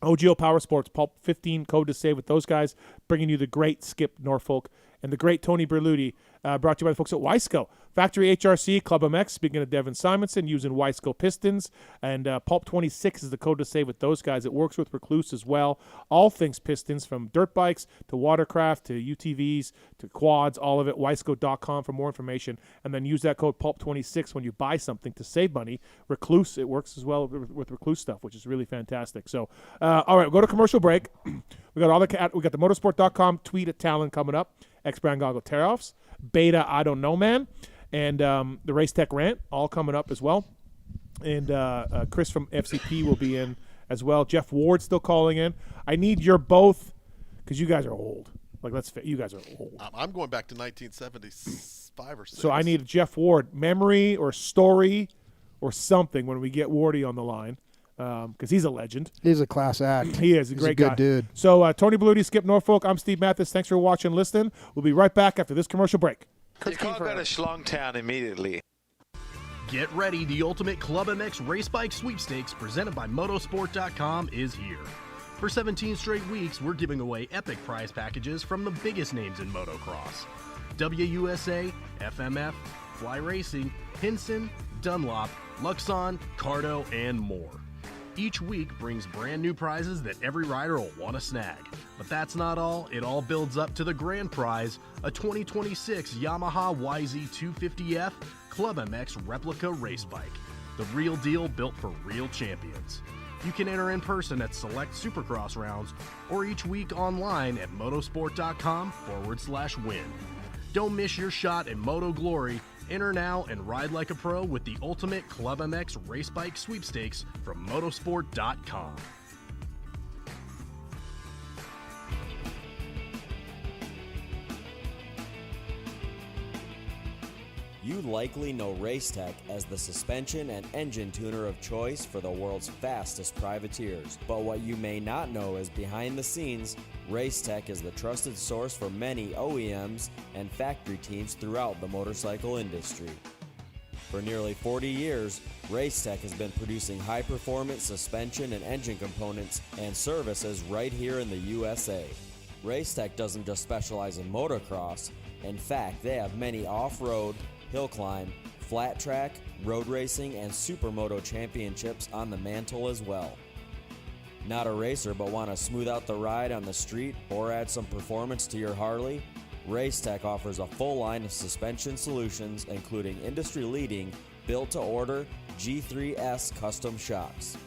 OGIO Power Sports, Pulp 15, code to save with those guys, bringing you the great Skip Norfolk and the great Tony Berluti, brought to you by the folks at Wiseco. Factory HRC, Club MX, speaking of Devin Simonson, using Wiseco pistons, and Pulp 26 is the code to save with those guys. It works with Recluse as well. All things pistons, from dirt bikes to watercraft to UTVs to quads, all of it, wiseco.com for more information. And then use that code Pulp26 when you buy something to save money. Recluse, it works as well with Recluse stuff, which is really fantastic. So, all right, we'll go to commercial break. We got the motosport.com tweet at Tallon coming up. X-Brand Goggle Tear-Offs, Beta I Don't Know Man, and the Race Tech Rant, all coming up as well. And Chris from FCP will be in as well. Jeff Ward still calling in. I need your both, because you guys are old. Like, you guys are old. I'm going back to 1975 or 6. So I need Jeff Ward, memory or story or something when we get Wardy on the line. Because he's a legend. He's a class act. He is a great guy. Good dude. So Tony Berluti, Skip Norfolk, I'm Steve Matthes. Thanks for watching and listening. We'll be right back after this commercial break. You can't go to Schlongtown immediately. Get ready, the ultimate Club MX race bike sweepstakes presented by Motosport.com is here. For 17 straight weeks, we're giving away epic prize packages from the biggest names in motocross. WUSA, FMF, Fly Racing, Hinson, Dunlop, Luxon, CARDO, and more. Each week brings brand new prizes that every rider will want to snag. But that's not all. It all builds up to the grand prize, a 2026 Yamaha YZ250F Club MX replica race bike. The real deal built for real champions. You can enter in person at select Supercross rounds or each week online at motosport.com/win. Don't miss your shot at Moto Glory. Enter now and ride like a pro with the ultimate Club MX race bike sweepstakes from motosport.com. You likely know Racetech as the suspension and engine tuner of choice for the world's fastest privateers. But what you may not know is behind the scenes, Racetech is the trusted source for many OEMs and factory teams throughout the motorcycle industry. For nearly 40 years, Racetech has been producing high-performance suspension and engine components and services right here in the USA. Racetech doesn't just specialize in motocross. In fact, they have many off-road, hill climb, flat track, road racing, and supermoto championships on the mantle as well. Not a racer but want to smooth out the ride on the street or add some performance to your Harley? Racetech offers a full line of suspension solutions including industry-leading built-to-order G3S custom shocks.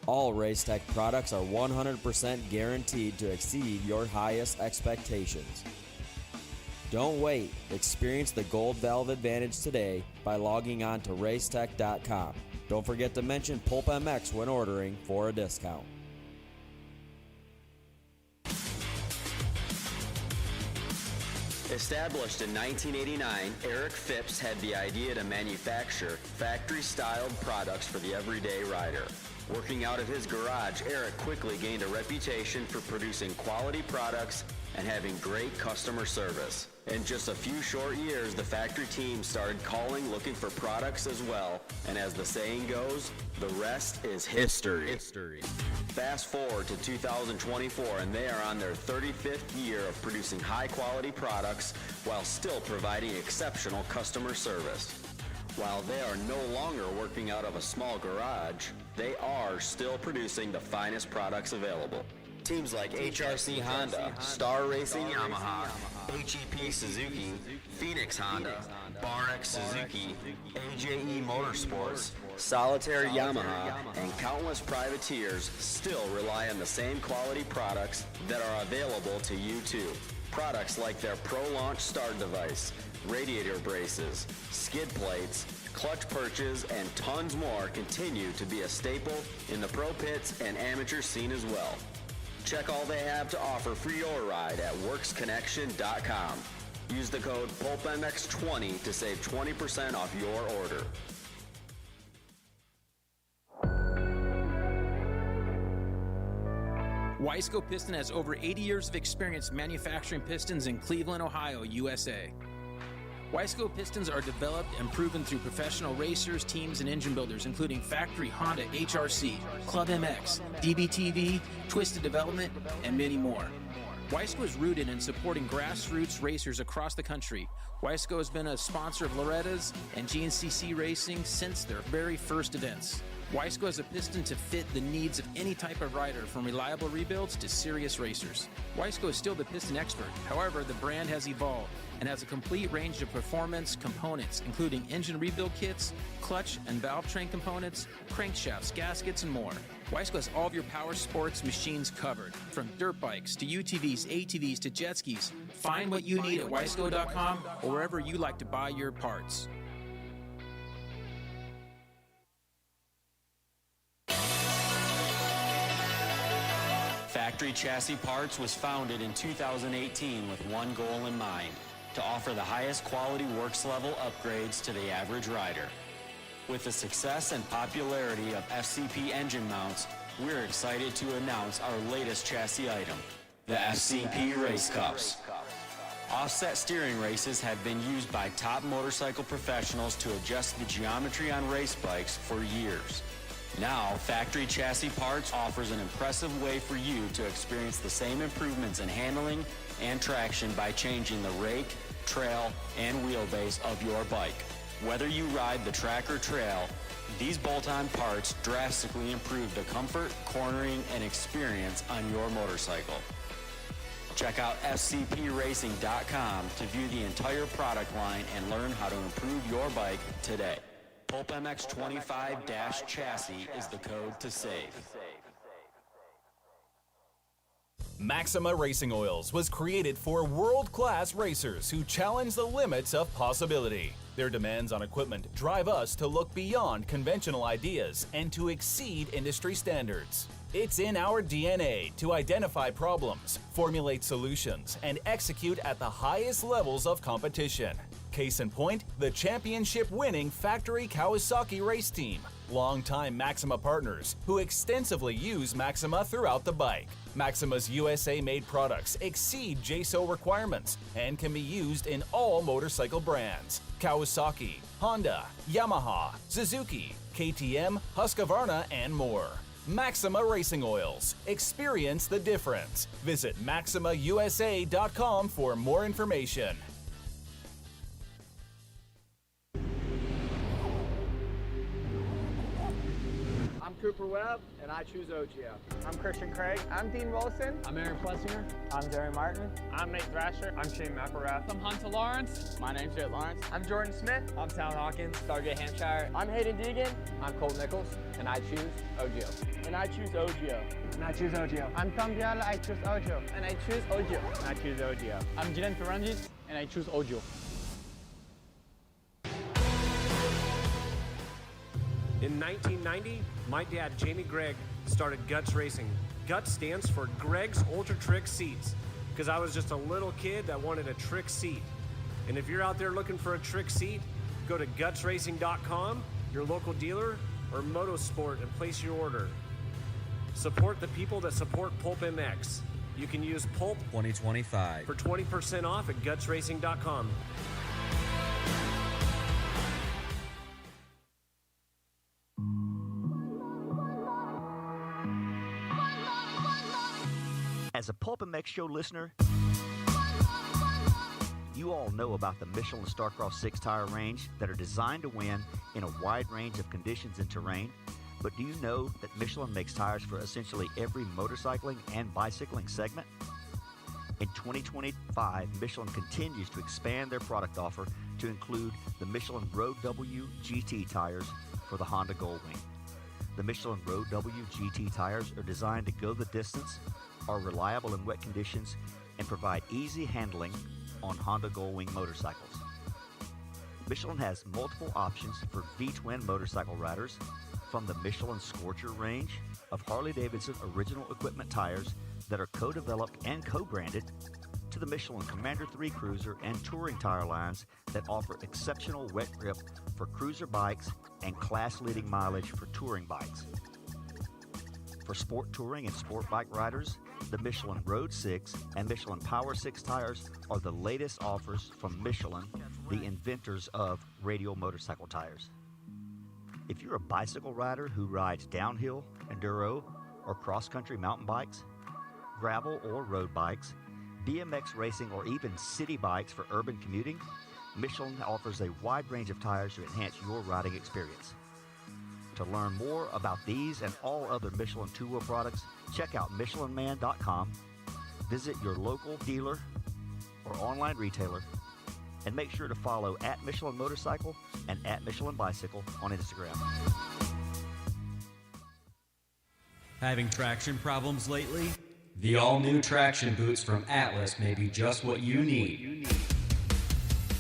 All Racetech products are 100% guaranteed to exceed your highest expectations. Don't wait. Experience the Gold Valve advantage today by logging on to racetech.com. Don't forget to mention PulpMX when ordering for a discount. Established in 1989, Eric Phipps had the idea to manufacture factory-styled products for the everyday rider. Working out of his garage, Eric quickly gained a reputation for producing quality products and having great customer service. In just a few short years, the factory team started calling looking for products as well, and as the saying goes, the rest is history. Fast forward to 2024 and they are on their 35th year of producing high-quality products while still providing exceptional customer service. While they are no longer working out of a small garage, they are still producing the finest products available. Teams like HRC Honda, Star Racing Yamaha, HEP Suzuki, Phoenix Honda, BarX Suzuki, AJE Motorsports, Solitaire Yamaha, and countless privateers still rely on the same quality products that are available to you too. Products like their Pro Launch Start Device, radiator braces, skid plates, clutch perches, and tons more continue to be a staple in the pro pits and amateur scene as well. Check all they have to offer for your ride at worksconnection.com. Use the code PulpMX20 to save 20% off your order. Wiseco Piston has over 80 years of experience manufacturing pistons in Cleveland, Ohio, USA. Wiseco pistons are developed and proven through professional racers, teams, and engine builders, including factory Honda HRC, Club MX, DBTV, Twisted Development, and many more. Wiseco is rooted in supporting grassroots racers across the country. Wiseco has been a sponsor of Loretta's and GNCC Racing since their very first events. Wiseco has a piston to fit the needs of any type of rider, from reliable rebuilds to serious racers. Wiseco is still the piston expert. However, the brand has evolved and has a complete range of performance components, including engine rebuild kits, clutch and valve train components, crankshafts, gaskets, and more. Wiseco has all of your power sports machines covered, from dirt bikes to UTVs, ATVs to jet skis. Find what you need at wiseco.com or wherever you like to buy your parts. Factory Chassis Parts was founded in 2018 with one goal in mind: to offer the highest quality works level upgrades to the average rider. With the success and popularity of FCP engine mounts, we're excited to announce our latest chassis item, the FCP Race Cups. Offset steering races have been used by top motorcycle professionals to adjust the geometry on race bikes for years. Now, Factory Chassis Parts offers an impressive way for you to experience the same improvements in handling and traction by changing the rake, trail, and wheelbase of your bike. Whether you ride the track or trail, these bolt-on parts drastically improve the comfort, cornering, and experience on your motorcycle. Check out fcpracing.com to view the entire product line and learn how to improve your bike today. PulpMX25-chassis is the code to save. MAXIMA Racing Oils was created for world-class racers who challenge the limits of possibility. Their demands on equipment drive us to look beyond conventional ideas and to exceed industry standards. It's in our DNA to identify problems, formulate solutions, and execute at the highest levels of competition. Case in point, the championship-winning factory Kawasaki race team, longtime MAXIMA partners who extensively use MAXIMA throughout the bike. MAXIMA's USA-made products exceed JSO requirements and can be used in all motorcycle brands: Kawasaki, Honda, Yamaha, Suzuki, KTM, Husqvarna, and more. MAXIMA Racing Oils. Experience the difference. Visit MAXIMAUSA.com for more information. I'm Cooper Webb, and I choose OGIO. I'm Christian Craig. I'm Dean Wilson. I'm Aaron Plessinger. I'm Jerry Martin. I'm Nate Thrasher. I'm Shane McElrath. I'm Hunter Lawrence. My name's Jett Lawrence. I'm Jordan Smith. I'm Tal Hawkins. Sergeant Hampshire. I'm Hayden Deegan. I'm Colt Nichols, and I choose OGIO. And I choose OGIO. And I choose OGIO. I'm Tom Biala. I choose OGIO. And I choose OGIO. And I choose OGIO. I'm Jiren Ferrandis, and I choose OGIO. In 1990, my dad, Jamie Gregg, started Guts Racing. Guts stands for Greg's Ultra Trick Seats, because I was just a little kid that wanted a trick seat. And if you're out there looking for a trick seat, go to gutsracing.com, your local dealer, or Motosport, and place your order. Support the people that support PulpMX. You can use Pulp 2025 for 20% off at gutsracing.com. As a PulpMX show listener, you all know about the Michelin Starcross 6-tire range that are designed to win in a wide range of conditions and terrain. But do you know that Michelin makes tires for essentially every motorcycling and bicycling segment? In 2025, Michelin continues to expand their product offer to include the Michelin Road W GT tires for the Honda Goldwing. The Michelin Road W GT tires are designed to go the distance, are reliable in wet conditions, and provide easy handling on Honda Goldwing motorcycles. Michelin has multiple options for V-twin motorcycle riders, from the Michelin Scorcher range of Harley-Davidson original equipment tires that are co-developed and co-branded, to the Michelin Commander 3 Cruiser and touring tire lines that offer exceptional wet grip for cruiser bikes and class-leading mileage for touring bikes. For sport touring and sport bike riders, the Michelin Road 6 and Michelin Power 6 tires are the latest offers from Michelin, the inventors of radial motorcycle tires. If you're a bicycle rider who rides downhill, enduro, or cross-country mountain bikes, gravel or road bikes, BMX racing, or even city bikes for urban commuting, Michelin offers a wide range of tires to enhance your riding experience. To learn more about these and all other Michelin two-wheel products, check out MichelinMan.com, visit your local dealer or online retailer, and make sure to follow at Michelin Motorcycle and at Michelin Bicycle on Instagram. Having traction problems lately? The all-new traction boots from Atlas may be just what you need.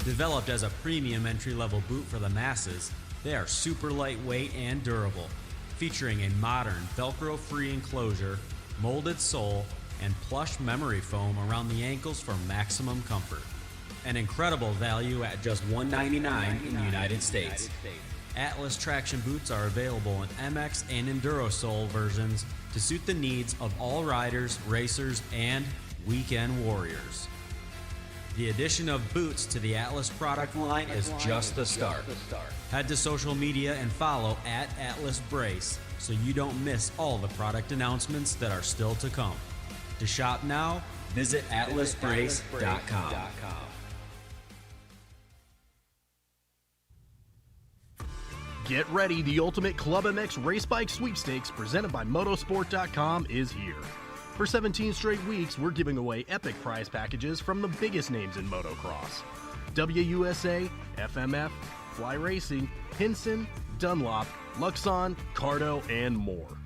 Developed as a premium entry-level boot for the masses, they are super lightweight and durable, featuring a modern Velcro-free enclosure, molded sole, and plush memory foam around the ankles for maximum comfort. An incredible value at just $199 in the United States. Atlas traction boots are available in MX and Enduro sole versions to suit the needs of all riders, racers, and weekend warriors. The addition of boots to the Atlas product line is just the start. Head to social media and follow at Atlas Brace so you don't miss all the product announcements that are still to come. To shop now, visit atlasbrace.com. Get ready, the ultimate Club MX race bike sweepstakes presented by Motosport.com is here. For 17 straight weeks, we're giving away epic prize packages from the biggest names in motocross. WUSA, FMF, Fly Racing, Hinson, Dunlop, Luxon, CARDO, and more.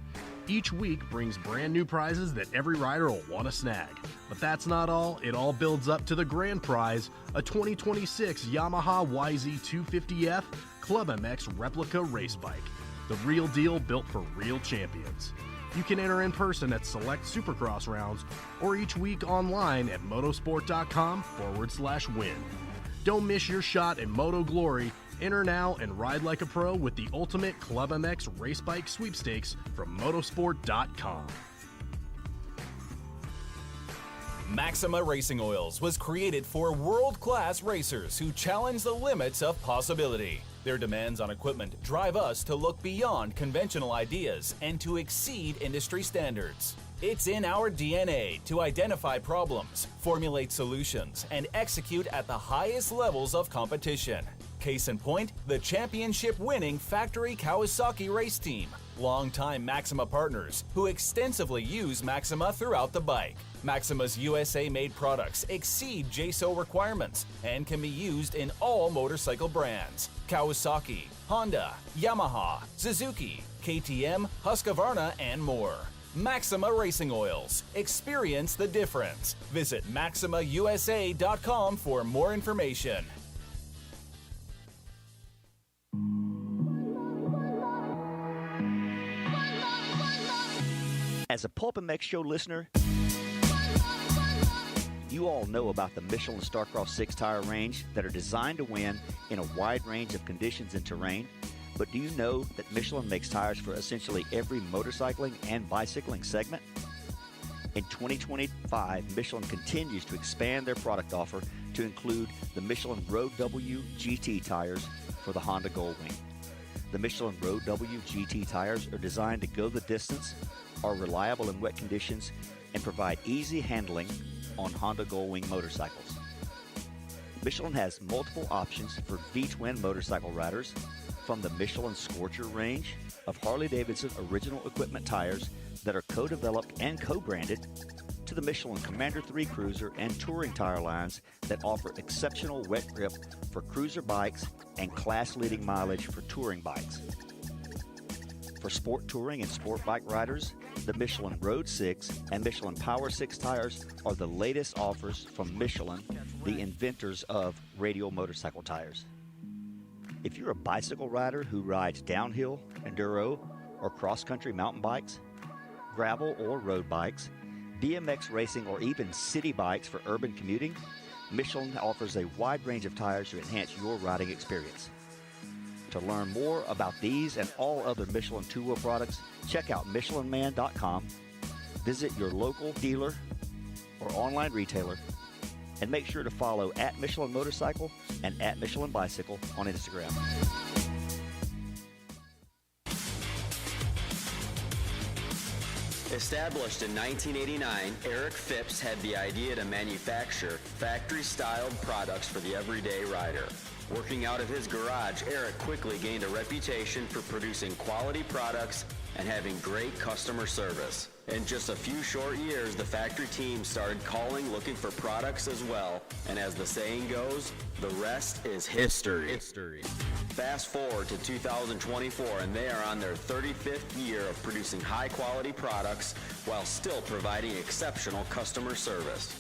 Each week brings brand new prizes that every rider will want to snag. But that's not all. It all builds up to the grand prize, a 2026 Yamaha YZ250F Club MX replica race bike. The real deal built for real champions. You can enter in person at select Supercross rounds or each week online at motosport.com/win. Don't miss your shot in Moto Glory. Enter now and ride like a pro with the ultimate Club MX race bike sweepstakes from motosport.com. MAXIMA Racing Oils was created for world-class racers who challenge the limits of possibility. Their demands on equipment drive us to look beyond conventional ideas and to exceed industry standards. It's in our DNA to identify problems, formulate solutions, and execute at the highest levels of competition. Case in point, the championship-winning factory Kawasaki race team, longtime MAXIMA partners who extensively use MAXIMA throughout the bike. MAXIMA's USA-made products exceed JSO requirements and can be used in all motorcycle brands: Kawasaki, Honda, Yamaha, Suzuki, KTM, Husqvarna, and more. MAXIMA Racing Oils. Experience the difference. Visit MaximaUSA.com for more information. As a PulpMX show listener, you all know about the Michelin Starcross 6-tire range that are designed to win in a wide range of conditions and terrain. But do you know that Michelin makes tires for essentially every motorcycling and bicycling segment? In 2025, Michelin continues to expand their product offer to include the Michelin Road W GT tires for the Honda Goldwing. The Michelin Road W GT tires are designed to go the distance, are reliable in wet conditions, and provide easy handling on Honda Goldwing motorcycles. Michelin has multiple options for V-twin motorcycle riders, from the Michelin Scorcher range of Harley-Davidson original equipment tires that are co-developed and co-branded, to the Michelin Commander 3 Cruiser and touring tire lines that offer exceptional wet grip for cruiser bikes and class-leading mileage for touring bikes. For sport touring and sport bike riders, the Michelin Road 6 and Michelin Power 6 tires are the latest offers from Michelin, the inventors of radial motorcycle tires. If you're a bicycle rider who rides downhill, enduro, or cross-country mountain bikes, gravel or road bikes, BMX racing, or even city bikes for urban commuting, Michelin offers a wide range of tires to enhance your riding experience. To learn more about these and all other Michelin two-wheel products, check out MichelinMan.com, visit your local dealer or online retailer, and make sure to follow at Michelin Motorcycle and at Michelin Bicycle on Instagram. Established in 1989, Eric Phipps had the idea to manufacture factory-styled products for the everyday rider. Working out of his garage, Eric quickly gained a reputation for producing quality products and having great customer service. In just a few short years, the factory team started calling looking for products as well, and as the saying goes, the rest is history. Fast forward to 2024, and they are on their 35th year of producing high-quality products while still providing exceptional customer service.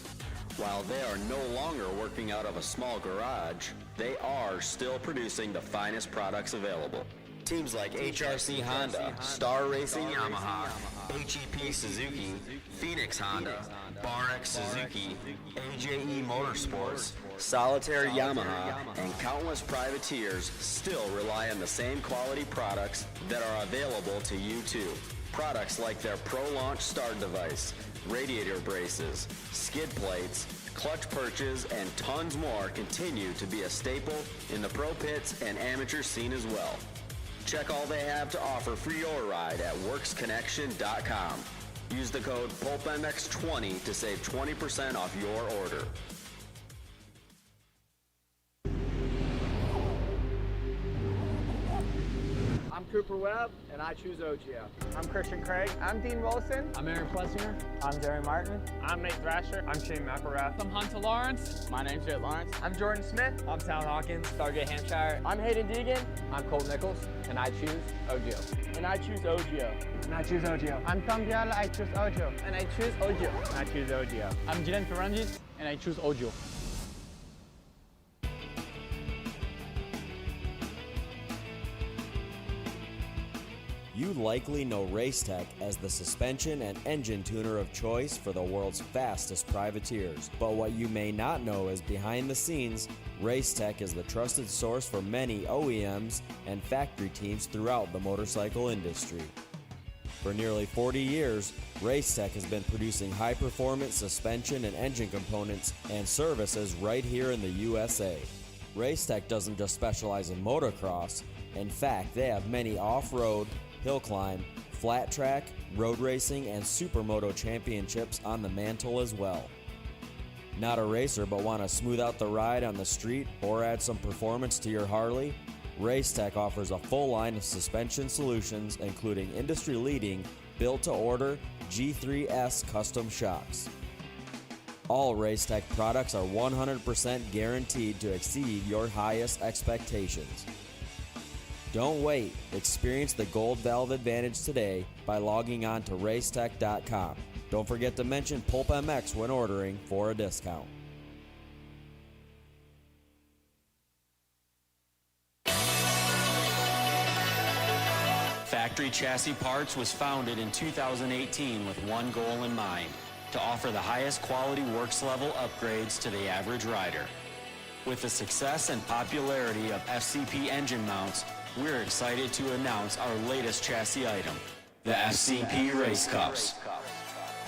While they are no longer working out of a small garage, they are still producing the finest products available. Teams like HRC Honda, Star Racing Yamaha, HEP Suzuki, Phoenix Honda, BarX Suzuki, AJE Motorsports, Solitaire Yamaha, and countless privateers still rely on the same quality products that are available to you too. Products like their Pro Launch start device, radiator braces, skid plates, clutch perches, and tons more continue to be a staple in the pro pits and amateur scene as well. Check all they have to offer for your ride at WorksConnection.com. Use the code PulpMX20 to save 20% off your order. I'm Cooper Webb, and I choose OGIO. I'm Christian Craig. I'm Dean Wilson. I'm Aaron Plessinger. I'm Derry Martin. I'm Nate Thrasher. I'm Shane McElrath. I'm Hunter Lawrence. My name's Jet Lawrence. I'm Jordan Smith. I'm Tal Hawkins. Sergeant Hampshire. I'm Hayden Deegan. I'm Colt Nichols, and I choose OGIO. And I choose OGIO. And I choose OGIO. I'm Tom Biala. I choose OGIO. And I choose OGIO. And I choose OGIO. I'm Jiren Ferranjis, and I choose OGIO. You likely know Racetech as the suspension and engine tuner of choice for the world's fastest privateers. But what you may not know is behind the scenes, Racetech is the trusted source for many OEMs and factory teams throughout the motorcycle industry. For nearly 40 years, Racetech has been producing high-performance suspension and engine components and services right here in the USA. Racetech doesn't just specialize in motocross. In fact, they have many off-road, hill climb, flat track, road racing, and supermoto championships on the mantle as well. Not a racer but want to smooth out the ride on the street or add some performance to your Harley? Racetech offers a full line of suspension solutions including industry-leading built-to-order G3S custom shocks. All Racetech products are 100% guaranteed to exceed your highest expectations. Don't wait. Experience the Gold Valve advantage today by logging on to racetech.com. Don't forget to mention PulpMX when ordering for a discount. Factory Chassis Parts was founded in 2018 with one goal in mind: to offer the highest quality works level upgrades to the average rider. With the success and popularity of FCP engine mounts, we're excited to announce our latest chassis item, the FCP Race Cups.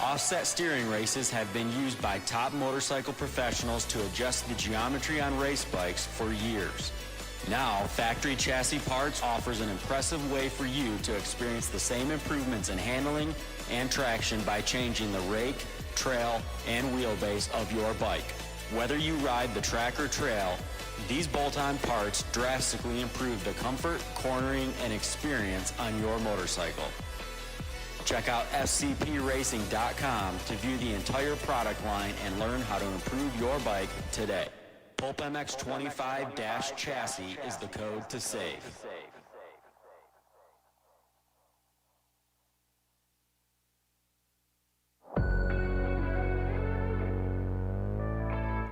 Offset steering races have been used by top motorcycle professionals to adjust the geometry on race bikes for years. Now, Factory Chassis Parts offers an impressive way for you to experience the same improvements in handling and traction by changing the rake, trail, and wheelbase of your bike. Whether you ride the track or trail, these bolt-on parts drastically improve the comfort, cornering, and experience on your motorcycle. Check out scpracing.com to view the entire product line and learn how to improve your bike today. PulpMX 25-chassis is the code to save.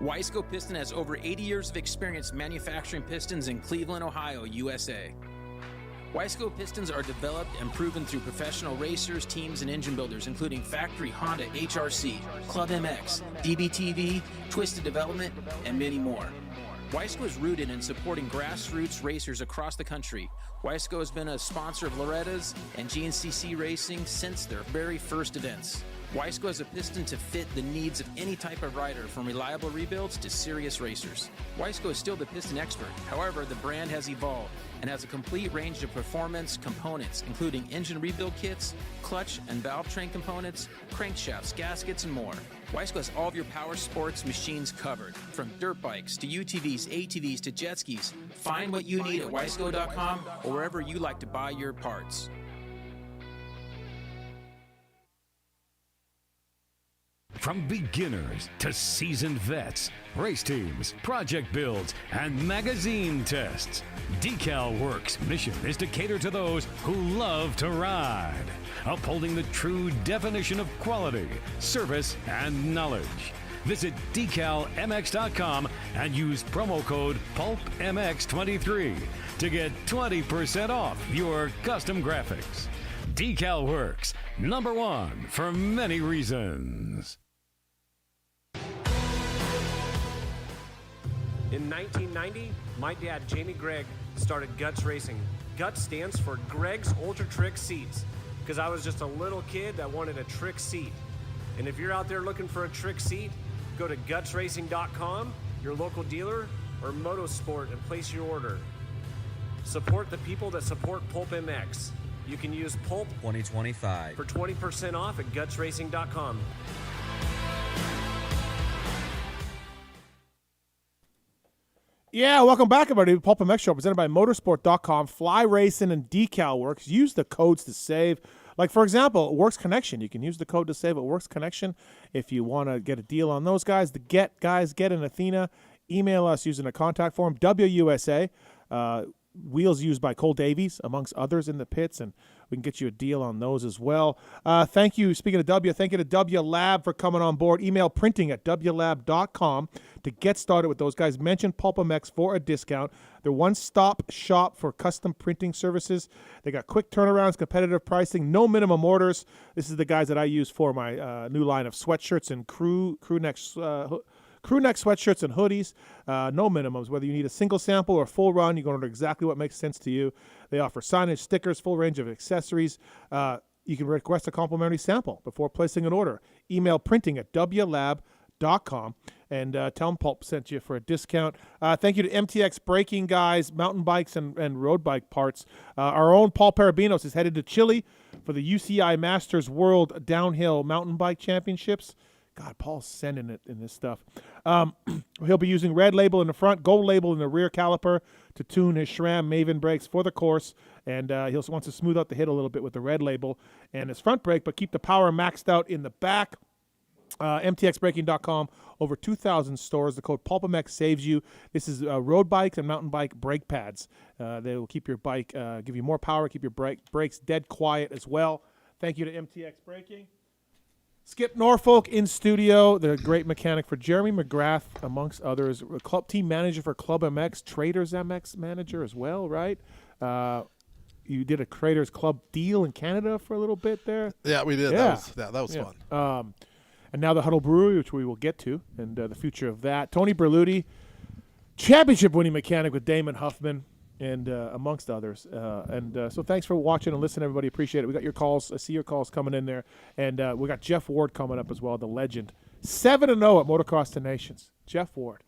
Wiseco Piston has over 80 years of experience manufacturing pistons in Cleveland, Ohio, USA. Wiseco pistons are developed and proven through professional racers, teams, and engine builders, including factory Honda HRC, Club MX, DBTV, Twisted Development, and many more. Wiseco is rooted in supporting grassroots racers across the country. Wiseco has been a sponsor of Loretta's and GNCC Racing since their very first events. Wiseco has a piston to fit the needs of any type of rider, from reliable rebuilds to serious racers. Wiseco is still the piston expert. However, the brand has evolved and has a complete range of performance components, including engine rebuild kits, clutch and valve train components, crankshafts, gaskets, and more. Wiseco has all of your power sports machines covered, from dirt bikes to UTVs, ATVs to jet skis. Find what you need at wiseco.com or wherever you like to buy your parts. From beginners to seasoned vets, race teams, project builds, and magazine tests, DeCAL WORKS' mission is to cater to those who love to ride, upholding the true definition of quality, service, and knowledge. Visit DeCalMX.com and use promo code PulpMX23 to get 20% off your custom graphics. DeCAL WORKS, #1 for many reasons. In 1990, my dad, Jamie Gregg, started Guts Racing. Guts stands for Greg's Ultra Trick Seats, because I was just a little kid that wanted a trick seat. And if you're out there looking for a trick seat, go to gutsracing.com, your local dealer, or Motosport, and place your order. Support the people that support PulpMX. You can use Pulp 2025 for 20% off at gutsracing.com. Yeah, welcome back, everybody. PulpMX Show presented by Motosport.com, Fly Racing, and DeCAL WORKS. Use the codes to save. Like, for example, Works Connection. You can use the code to save at Works Connection if you want to get a deal on those guys. The Get in Athena. Email us using a contact form, WUSA. Wheels used by Cole Davies, amongst others in the pits, and we can get you a deal on those as well. Thank you, speaking of W, thank you to W Lab for coming on board. Email printing at WLab.com to get started with those guys. Mention PulpMX for a discount. They're one-stop shop for custom printing services. They got quick turnarounds, competitive pricing, no minimum orders. This is the guys that I use for my new line of sweatshirts and crew neck sweatshirts and hoodies, no minimums. Whether you need a single sample or a full run, you can order exactly what makes sense to you. They offer signage, stickers, full range of accessories. You can request a complimentary sample before placing an order. Email printing at WLab.com and tell them Pulp sent you for a discount. Thank you to MTX Braking guys, mountain bikes and road bike parts. Our own Paul Parabinos is headed to Chile for the UCI Masters World Downhill Mountain Bike Championships. God, Paul's sending it in this stuff. He'll be using red label in the front, gold label in the rear caliper to tune his SRAM Maven brakes for the course. And he also wants to smooth out the hit a little bit with the red label and his front brake, but keep the power maxed out in the back. MTXbraking.com, over 2,000 stores. The code PulpMX saves you. This is road bikes and mountain bike brake pads. They will keep your bike, give you more power, keep your brakes dead quiet as well. Thank you to MTX Braking. Skip Norfolk in studio. They're a great mechanic for Jeremy McGrath, amongst others. Club team manager for Club MX, Traders MX manager as well, right? You did a Traders Club deal in Canada for a little bit there. Yeah, we did. Yeah. That was fun. And now the Huddle Brewery, which we will get to, and the future of that. Tony Berluti, championship-winning mechanic with Damon Huffman. and amongst others. So thanks for watching and listening, everybody. Appreciate it. We got your calls. I see your calls coming in there. And we got Jeff Ward coming up as well, the legend. 7-0 at Motocross to Nations. Jeff Ward.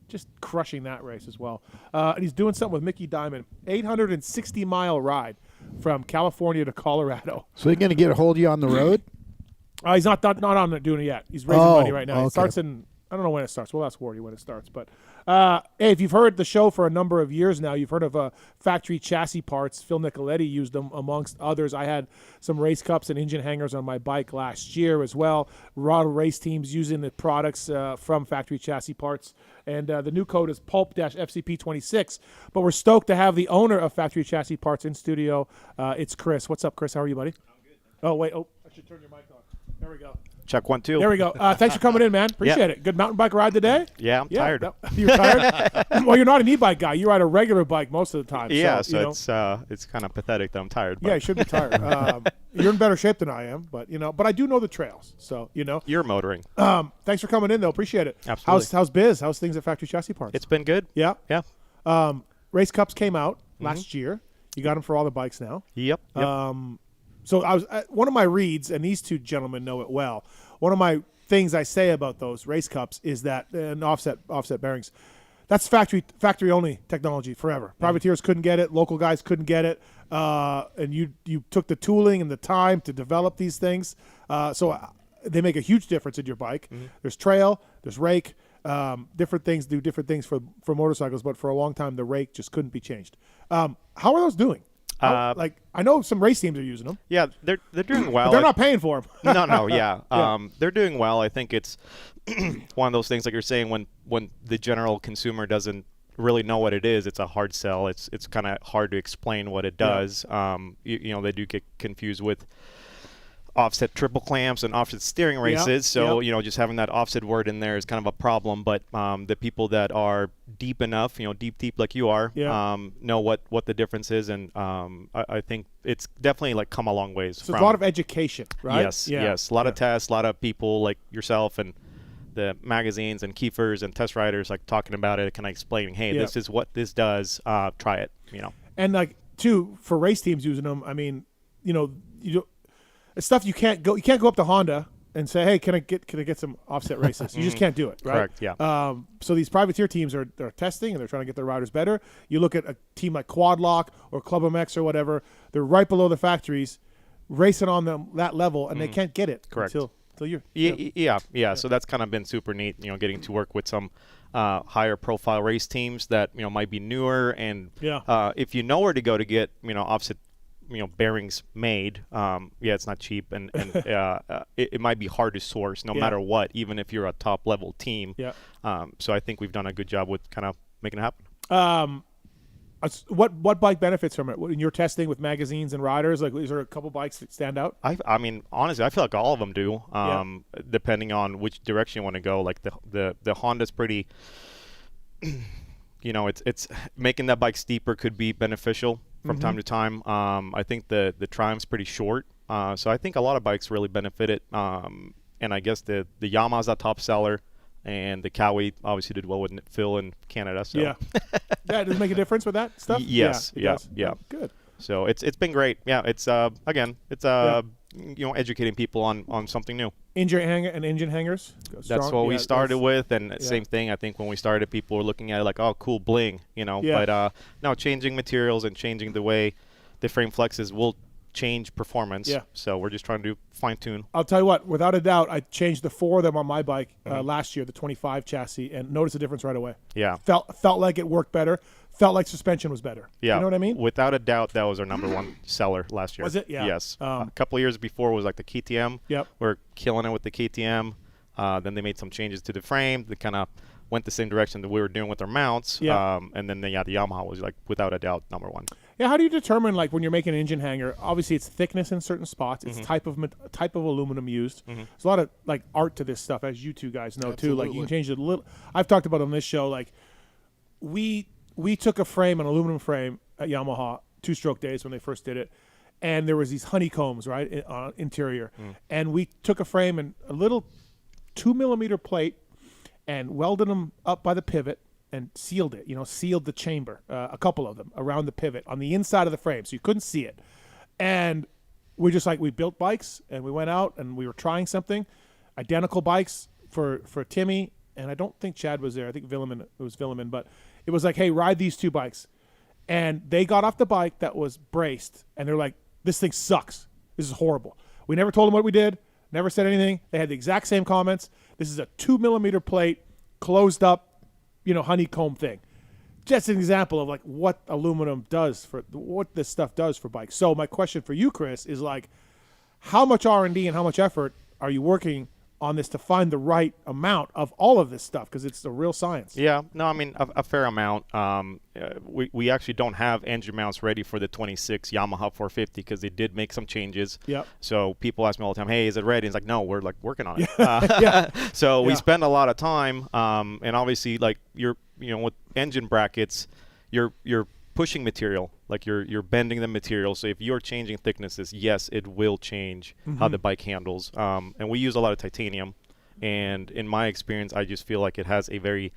Just crushing that race as well. And he's doing something with Mickey Diamond. 860-mile ride from California to Colorado. So he's going to get a hold of you on the road? He's not on it doing it yet. He's raising money right now. Okay. It starts in, I don't know when it starts. We'll ask Wardy when it starts. But hey, if you've heard the show for a number of years now, you've heard of factory chassis parts. Phil Nicoletti used them amongst others. I had some race cups and engine hangers on my bike last year as well. A lot of race teams using the products from factory chassis parts. And the new code is PulpMX-FCP26. But we're stoked to have the owner of factory chassis parts in studio. It's Chris. What's up, Chris? How are you, buddy? I'm good. Oh, wait. Oh, I should turn your mic on. There we go. Check 1, 2. There we go. Thanks for coming in, man. Appreciate it. Good mountain bike ride today? Yeah, I'm tired. You're tired? Well, you're not an e-bike guy. You ride a regular bike most of the time. Yeah, so it's kind of pathetic that I'm tired. But. Yeah, you should be tired. You're in better shape than I am, but I do know the trails. So, You're motoring. Thanks for coming in, though. Appreciate it. Absolutely. How's biz? How's things at Factory Chassis Parts? It's been good. Yeah? Yeah. Race Cups came out last year. You got them for all the bikes now. Yep. So I was one of my reads, and these two gentlemen know it well. One of my things I say about those race cups is that and offset bearings, that's factory only technology forever. Privateers couldn't get it, local guys couldn't get it, and you took the tooling and the time to develop these things. So they make a huge difference in your bike. There's trail, there's rake, different things do different things for motorcycles, but for a long time the rake just couldn't be changed. How are those doing? I know some race teams are using them. Yeah, they're doing well. But they're not paying for them. No, yeah. They're doing well. I think it's one of those things, like you're saying, when the general consumer doesn't really know what it is, it's a hard sell. It's kind of hard to explain what it does. Yeah. They do get confused with offset triple clamps and offset steering races. So, just having that offset word in there is kind of a problem. But the people that are deep enough, deep like you are, know what the difference is. And I think it's definitely come a long ways. So a lot of education, right? Yes. A lot of tests, a lot of people like yourself and the magazines and keepers and test riders talking about it, kind of explaining, hey, this is what this does. Try it, And too, for race teams using them, I mean, it's stuff you can't go up to Honda and say, hey, can I get some offset races? You just can't do it, right? Correct, yeah. So these privateer teams they're testing and they're trying to get their riders better. You look at a team like Quad Lock or PulpMX or whatever, they're right below the factories, racing on them that level, and they can't get it. Correct. Until you're. Yeah. So that's kind of been super neat, getting to work with some higher profile race teams that, might be newer. And if you know where to go to get, offset bearings made, it's not cheap, and it might be hard to source no matter what, even if you're a top level team. So I think we've done a good job with kind of making it happen. What bike benefits from it in your testing with magazines and riders? Is there a couple bikes that stand out? I mean, honestly, I feel like all of them do, depending on which direction you want to go. Like the Honda's pretty it's making that bike steeper could be beneficial from time to time. I think the Triumph's pretty short, so I think a lot of bikes really benefit it. And I guess the Yamaha's a top seller, and the Cowie obviously did well with Phil in Canada. So. Yeah, does it make a difference with that stuff? Yes, yeah. Oh, good. So it's been great. Yeah, it's educating people on something new. Engine hanger and engine hangers. That's what we started with, and same thing. I think when we started, people were looking at it like, oh, cool bling, But now changing materials and changing the way the frame flexes will change performance. Yeah. So we're just trying to fine tune. I'll tell you what, without a doubt, I changed the 4 of them on my bike last year, the 25 chassis, and noticed a difference right away. Yeah. Felt like it worked better. Felt like suspension was better. Yeah. You know what I mean? Without a doubt, that was our number one seller last year. Was it? Yeah. Yes. A couple of years before was like the KTM. Yep. We're killing it with the KTM. Then they made some changes to the frame. They kind of went the same direction that we were doing with our mounts. Yeah. And then the Yamaha was without a doubt number one. Yeah. How do you determine when you're making an engine hanger? Obviously, it's thickness in certain spots. It's type of aluminum used. There's a lot of art to this stuff, as you two guys know too. You can change it a little. I've talked about on this show. We took a frame, an aluminum frame at Yamaha, 2-stroke days when they first did it, and there was these honeycombs interior, and we took a frame and a little 2-millimeter plate and welded them up by the pivot and sealed it. Sealed the chamber, a couple of them around the pivot on the inside of the frame, so you couldn't see it. And we're just like, we built bikes and we went out and we were trying something, identical bikes for Timmy. And I don't think Chad was there. I think it was Villeman, but it was like, hey, ride these 2 bikes. And they got off the bike that was braced, and they're like, this thing sucks. This is horrible. We never told them what we did, never said anything. They had the exact same comments. This is a 2mm plate, closed up, honeycomb thing. Just an example of like what aluminum does what this stuff does for bikes. So my question for you, Chris, is like, how much R&D and how much effort are you working on this to find the right amount of all of this stuff, because it's a real science? Yeah, no, I mean a fair amount. We actually don't have engine mounts ready for the 26 Yamaha 450 because they did make some changes. Yep. So people ask me all the time, hey, is it ready? And it's like, no, we're like working on it. So we spend a lot of time, and obviously like with engine brackets, you're pushing material, like you're bending the material. So if you're changing thicknesses, yes, it will change how the bike handles. And we use a lot of titanium, and in my experience, I just feel like it has a very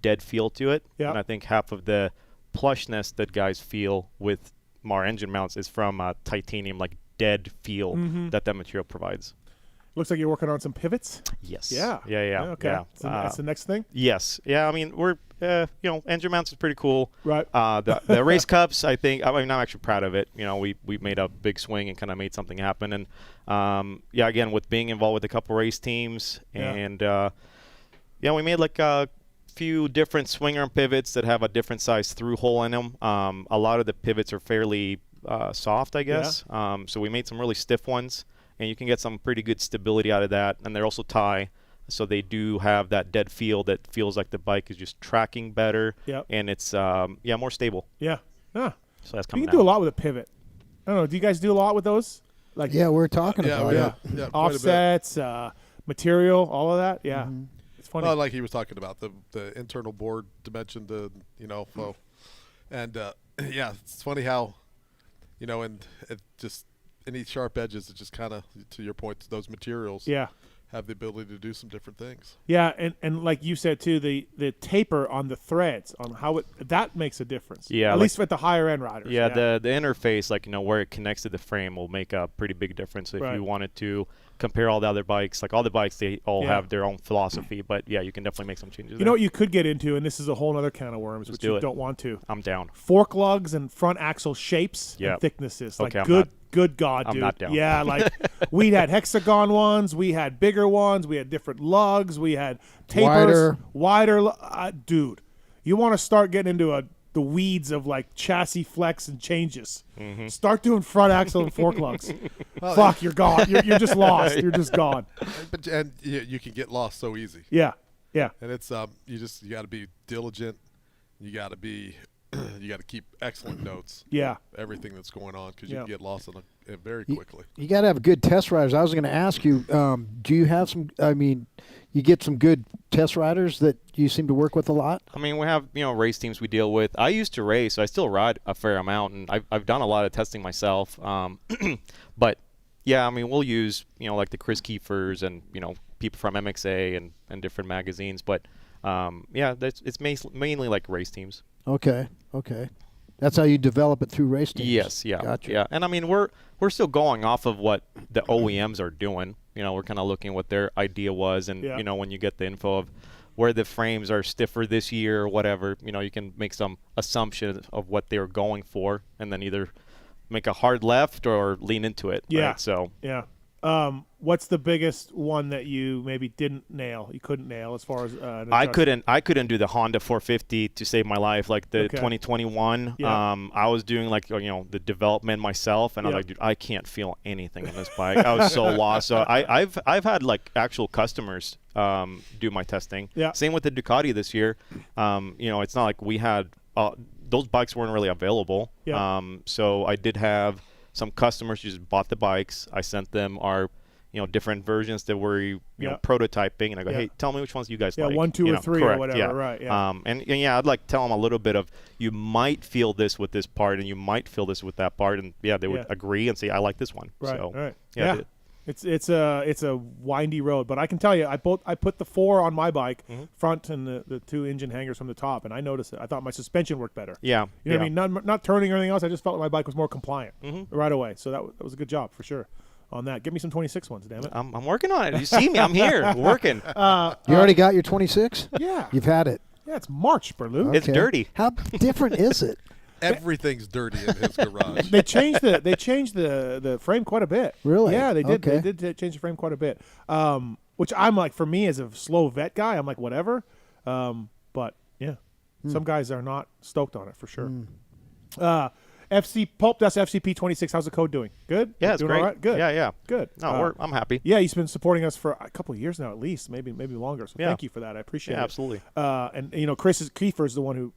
dead feel to it. Yep. And I think half of the plushness that guys feel with our engine mounts is from titanium, like dead feel that material provides. Looks like you're working on some pivots. Yes. Yeah. Okay. Yeah. So that's the next thing. Yes. Yeah. I mean, we're engine mounts is pretty cool. Right. The race cups, I think. I'm actually proud of it. We made a big swing and kind of made something happen. And again, with being involved with a couple race teams, and we made like a few different swing arm pivots that have a different size through hole in them. A lot of the pivots are fairly soft, I guess. So we made some really stiff ones. And you can get some pretty good stability out of that. And they're also tie, so they do have that dead feel that feels like the bike is just tracking better. Yep. And it's more stable. Yeah. So that's coming You can do a lot with a pivot. I don't know. Do you guys do a lot with those? Like we're talking about it. Yeah, offsets, material, all of that. Yeah. It's funny. Well, like he was talking about the internal board dimension, flow. And it's funny how, and it just any sharp edges, it just kind of, to your point, those materials have the ability to do some different things. Yeah, and like you said too, the taper on the threads, on how that makes a difference. Yeah, at least with the higher end riders. Yeah, the interface, like where it connects to the frame, will make a pretty big difference. So if you wanted to compare all the other bikes, like all the bikes, they all have their own philosophy. But yeah, you can definitely make some changes. You know what you could get into, and this is a whole other can of worms, which you don't want to. I'm down. Fork lugs and front axle shapes and thicknesses. Like good God, dude. I'm not down. Yeah, like we had hexagon ones, we had bigger ones, we had different lugs, we had tapers, wider. Dude, you want to start getting into the weeds of like chassis flex and changes. Start doing front axle and fork lugs. Fuck, you're gone. You're just lost. You're just gone. And you can get lost so easy. Yeah. And it's you got to be diligent. You got to keep excellent notes. Yeah. Everything that's going on, because you can get lost in it very quickly. You got to have good test riders. I was going to ask you, do you have some? I mean, you get some good test riders that you seem to work with a lot. I mean, we have race teams we deal with. I used to race, so I still ride a fair amount, and I've done a lot of testing myself. But yeah, I mean, we'll use like the Chris Kiefers and people from MXA and different magazines. But it's mainly like race teams. Okay. That's how you develop it through race teams. Yes, yeah. Gotcha. Yeah. And I mean, we're still going off of what the OEMs are doing. We're kind of looking at what their idea was, and when you get the info of where the frames are stiffer this year or whatever, you can make some assumption of what they're going for, and then either make a hard left or lean into it. Yeah. Right? So what's the biggest one that you maybe didn't nail? You couldn't nail as far as I couldn't do the Honda 450 to save my life, like the 2021. I was doing like the development myself, and I was like, dude, I can't feel anything on this bike. I was so lost. So I've had like actual customers do my testing. Same with the Ducati this year. It's not like we had those bikes weren't really available. So I did have some customers who just bought the bikes. I sent them our, different versions that were, prototyping, and I go, hey, tell me which ones you guys like. 1, 2, or 3, correct, or whatever, right? Yeah. And I'd like tell them a little bit of, you might feel this with this part, and you might feel this with that part, and they would agree and say, I like this one. Right. So, right. Yeah. It's a windy road, but I can tell you, I put the 4 on my bike, front and the 2 engine hangers from the top, and I noticed it. I thought my suspension worked better. Yeah. You know what I mean? Not turning or anything else. I just felt like my bike was more compliant right away. So that was a good job for sure on that. Give me some 26 ones, damn it. I'm working on it. You see me? I'm here working. You already got your 26? Yeah. You've had it. Yeah, it's March, Berlu. Okay. It's dirty. How different is it? Everything's dirty in his garage. They changed the frame quite a bit. Really? Yeah, they did. Okay. They did change the frame quite a bit. Which I'm like, for me as a slow vet guy, I'm like whatever. But yeah, some guys are not stoked on it for sure. FC Pulp Dust FCP 26. How's the code doing? Good. Yeah, it's doing great. All right? Good. Yeah. Good. No, I'm happy. Yeah, he's been supporting us for a couple of years now, at least, maybe longer. So thank you for that. I appreciate it. Absolutely. And Chris Kiefer is the one who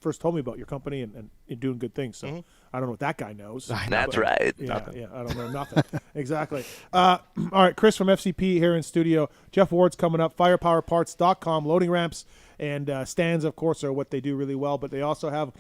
first told me about your company and doing good things. So I don't know what that guy knows. That's right. Yeah, Nothing. yeah, I don't know nothing. Exactly. All right, Chris from FCP here in studio. Jeff Ward's coming up. Firepowerparts.com, loading ramps and stands, of course, are what they do really well. But they also have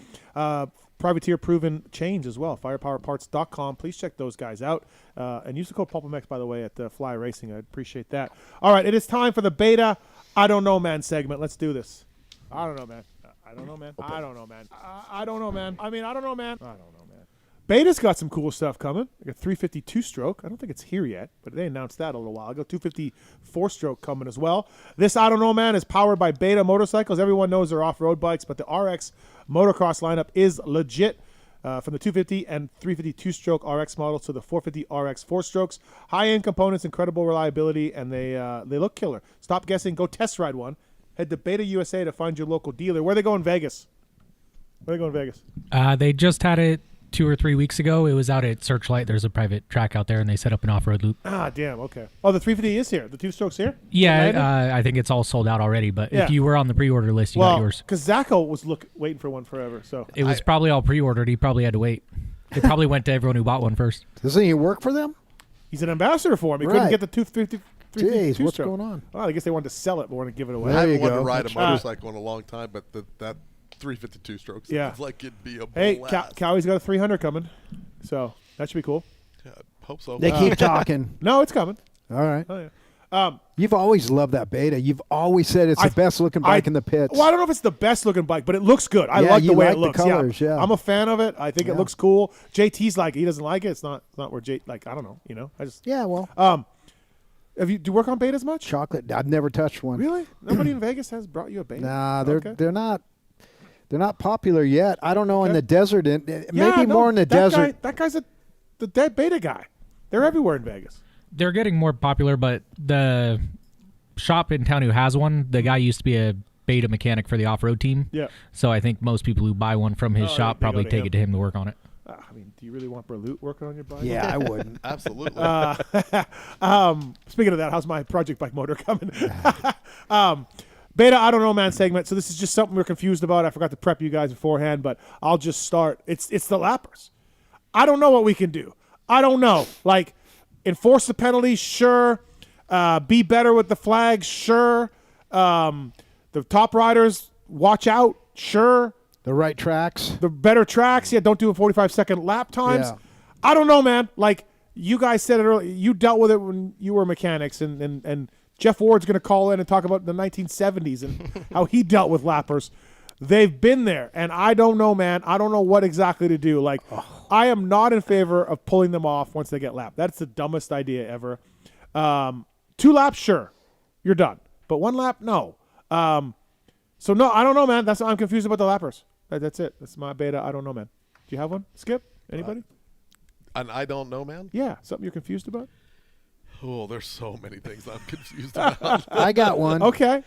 privateer-proven chains as well. Firepowerparts.com. Please check those guys out. And use the code PulpMX, by the way, at Fly Racing. I'd appreciate that. All right, it is time for the beta I Don't Know Man segment. Let's do this. I don't know, man. I don't know, man. I don't know, man. I don't know, man. I mean, I don't know, man. I don't know, man. Beta's got some cool stuff coming. I got 352 stroke. I don't think it's here yet, but they announced that a little while ago. 254 stroke coming as well. This I Don't Know, man, is powered by Beta motorcycles. Everyone knows they're off-road bikes, but the RX motocross lineup is legit. From the 250 and 352 stroke RX models to the 450 RX 4 strokes. High-end components, incredible reliability, and they look killer. Stop guessing. Go test ride one. Head to Beta USA to find your local dealer. Where are they going in Vegas? Where are they going in Vegas? They just had it 2 or 3 weeks ago. It was out at Searchlight. There's a private track out there, and they set up an off-road loop. Ah, damn. Okay. Oh, the 350 is here. The 2 strokes here? Yeah, I think it's all sold out already, but if you were on the pre-order list, you got yours. Because Zacho was waiting for one forever. So it was probably all pre-ordered. He probably had to wait. It probably went to everyone who bought one first. Doesn't he work for them? He's an ambassador for him. He couldn't get the 250. Jeez, what's going on? Well, I guess they wanted to sell it, but wanted to give it away. I haven't wanted to ride a motorcycle in a long time, but that 352 strokes sounds like it'd be a blast. Cowie's got a 300 coming, so that should be cool. Yeah, I hope so. They keep talking. No, it's coming. All right. Oh, yeah. You've always loved that Beta. You've always said it's the best looking bike in the pits. Well, I don't know if it's the best looking bike, but it looks good. I like the way it looks. The colors, yeah. I'm a fan of it. I think it looks cool. JT's like, he doesn't like it. It's not where I don't know. I just. Yeah, well. Do you work on Betas much? Chocolate. I've never touched one. Really? Nobody in Vegas has brought you a Beta? Nah, they're not. They're not popular yet. I don't know in the desert. More in the desert. That guy's the dead Beta guy. They're everywhere in Vegas. They're getting more popular, but the shop in town who has one, the guy used to be a Beta mechanic for the off-road team. Yeah. So I think most people who buy one from his shop probably take it to him to work on it. I mean, do you really want Berluti working on your bike? Yeah, I wouldn't. Absolutely. Speaking of that, how's my project bike motor coming? Beta, I don't know, man, segment. So this is just something we're confused about. I forgot to prep you guys beforehand, but I'll just start. It's the lappers. I don't know what we can do. I don't know. Like, enforce the penalties, sure. Be better with the flags, sure. The top riders, watch out, sure. The right tracks. The better tracks, don't do a 45-second lap times. Yeah. I don't know, man. Like, you guys said it earlier. You dealt with it when you were mechanics, and Jeff Ward's going to call in and talk about the 1970s and how he dealt with lappers. They've been there, and I don't know, man. I don't know what exactly to do. Like, I am not in favor of pulling them off once they get lapped. That's the dumbest idea ever. 2 laps, sure. You're done. But 1 lap, no. So, no, I don't know, man. I'm confused about the lappers. That's it. That's my Beta. I don't know, man. Do you have one? Skip? Anybody? And I don't know, man? Yeah. Something you're confused about? Oh, there's so many things I'm confused about. I got one. Okay.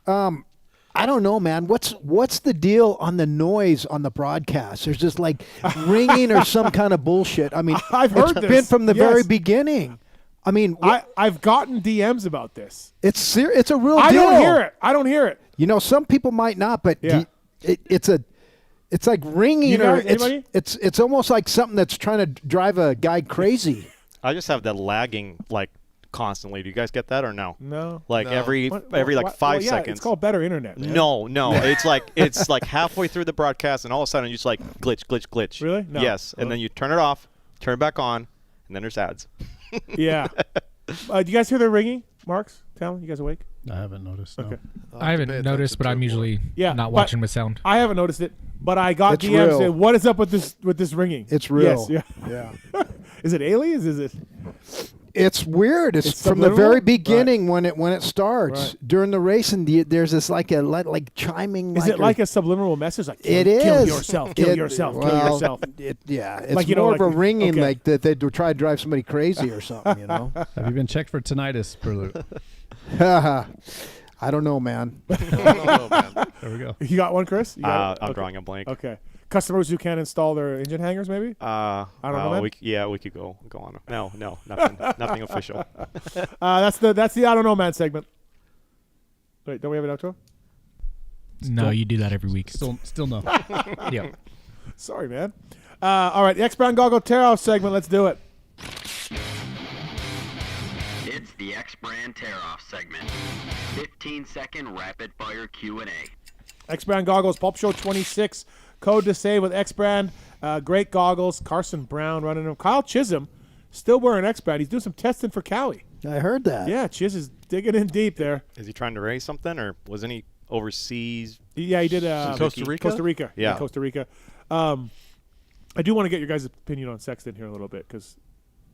I don't know, man. What's the deal on the noise on the broadcast? There's just like ringing or some kind of bullshit. I mean, I've heard it's been from the very beginning. I mean, I've gotten DMs about this. It's a real deal. I don't hear it. You know, some people might not, but it's like ringing, or it's almost like something that's trying to drive a guy crazy. I just have that lagging like constantly. Do you guys get that or no? No. Like No. every 5 seconds. It's called better internet. Man. No. it's like halfway through the broadcast, and all of a sudden you just like glitch. Really? No. Yes, and then you turn it off, turn it back on, and then there's ads. Yeah. Do you guys hear the ringing, Marks? Tallon, you guys awake? I haven't noticed. No. Okay. I haven't noticed, but I'm usually not but watching with sound. I haven't noticed it, but I got It's DMs real. saying, "What is up with this ringing?" It's real. Yes, Yeah. Is it aliens? Is it? It's weird. It's from the subliminal? very beginning when it starts Right. during the race, and there's this like chiming. Is it like a subliminal message? Like It kill is. yourself, kill yourself, kill well, yourself. It's Like, you know, more like- of a ringing, okay. like that they try to drive somebody crazy or something. You know. Have you been checked for tinnitus, Berluti? I don't know, man. There we go. You got one, Chris? You got it? I'm Okay. drawing a blank. Okay. Customers who can't install their engine hangers, maybe? I don't know. Man. We could go on. No, nothing, nothing official. That's the I don't know, man segment. Wait, don't we have an outro? No, you do that every week. Still no. Yeah. Sorry, man. All right, the X-Brand Goggle Tear-Off segment. Let's do it. It's the X-Brand Tear-Off segment. 15-second rapid-fire Q&A. X-Brand Goggles, Pulp Show 26. Code to save with X-Brand. Great goggles. Carson Brown running them. Kyle Chisholm still wearing X-Brand. He's doing some testing for Cali. I heard that. Yeah, Chiz is digging in deep there. Is he trying to raise something, or wasn't he overseas? Yeah, he did. Costa Rica? Costa Rica. Yeah. Costa Rica. I do want to get your guys' opinion on Sexton here a little bit because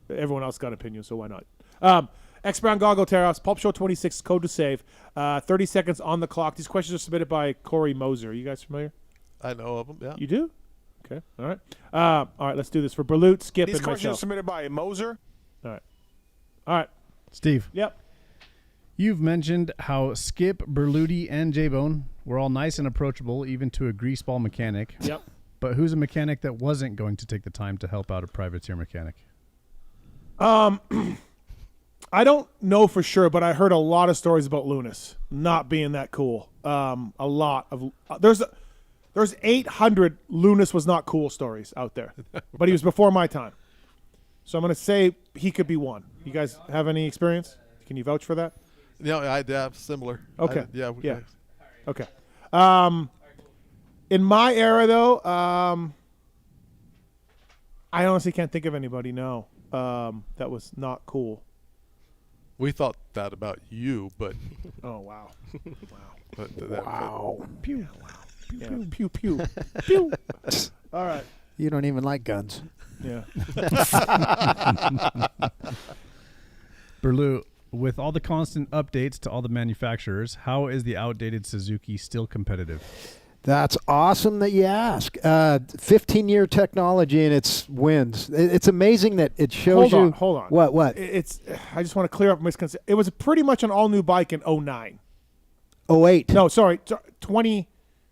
everyone else got an opinion, so why not? X-Brown Goggle Tear-Offs, Pulp Show 26, code to save. 30 seconds on the clock. These questions are submitted by Corey Moser. Are you guys familiar? I know of them, yeah. You do? Okay. All right. All right, let's do this for Berluti, Skip, These and questions myself. are submitted by Moser. All right. Steve. Yep. You've mentioned how Skip, Berluti, and J-Bone were all nice and approachable, even to a greaseball mechanic. Yep. But who's a mechanic that wasn't going to take the time to help out a privateer mechanic? I don't know for sure, but I heard a lot of stories about Lunas not being that cool. A lot of there's 800 Lunas was not cool stories out there, but he was before my time. So I'm going to say he could be one. You guys have any experience? Can you vouch for that? No, I have similar. Okay. Yeah. Okay. In my era, though, I honestly can't think of anybody. No, that was not cool. We thought that about you, but Oh wow, Wow. pew, yeah, pew, pew, pew. All right. You don't even like guns. Yeah. Berlu, with all the constant updates to all the manufacturers, how is the outdated Suzuki still competitive? That's awesome that you ask. 15-year technology and its wins. It's amazing that it shows you. Hold on. What? It's. I just want to clear up misconception. It was pretty much an all-new bike in 09. 08. No, sorry, 20.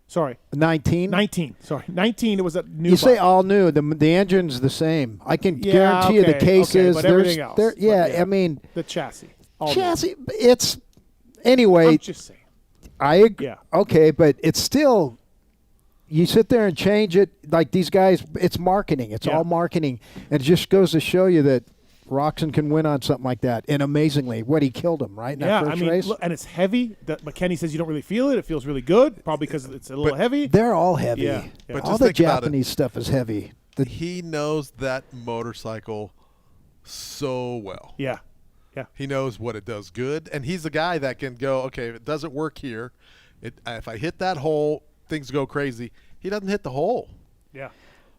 Sorry. 19. 19. Sorry, 19. It was a new. You say bike. all new. The engine's the same. I can Yeah, guarantee you the okay, cases. but everything else. There, But yeah, yeah. I mean, The chassis. All new. chassis. It's anyway. I'm just saying. I agree. Yeah. Okay, but it's still. You sit there and change it like these guys. It's marketing. It's Yeah. all marketing, and it just goes to show you that Roxon can win on something like that. And amazingly, he killed him right in that first race. Look, and it's heavy. McKenny says you don't really feel it. It feels really good, probably because it's a little heavy. They're all heavy. Yeah. But All just the think about it. Japanese stuff is heavy. He knows that motorcycle so well. Yeah. Yeah. He knows what it does good, and he's the guy that can go, okay, if it doesn't work here, if I hit that hole, things go crazy. He doesn't hit the hole. Yeah.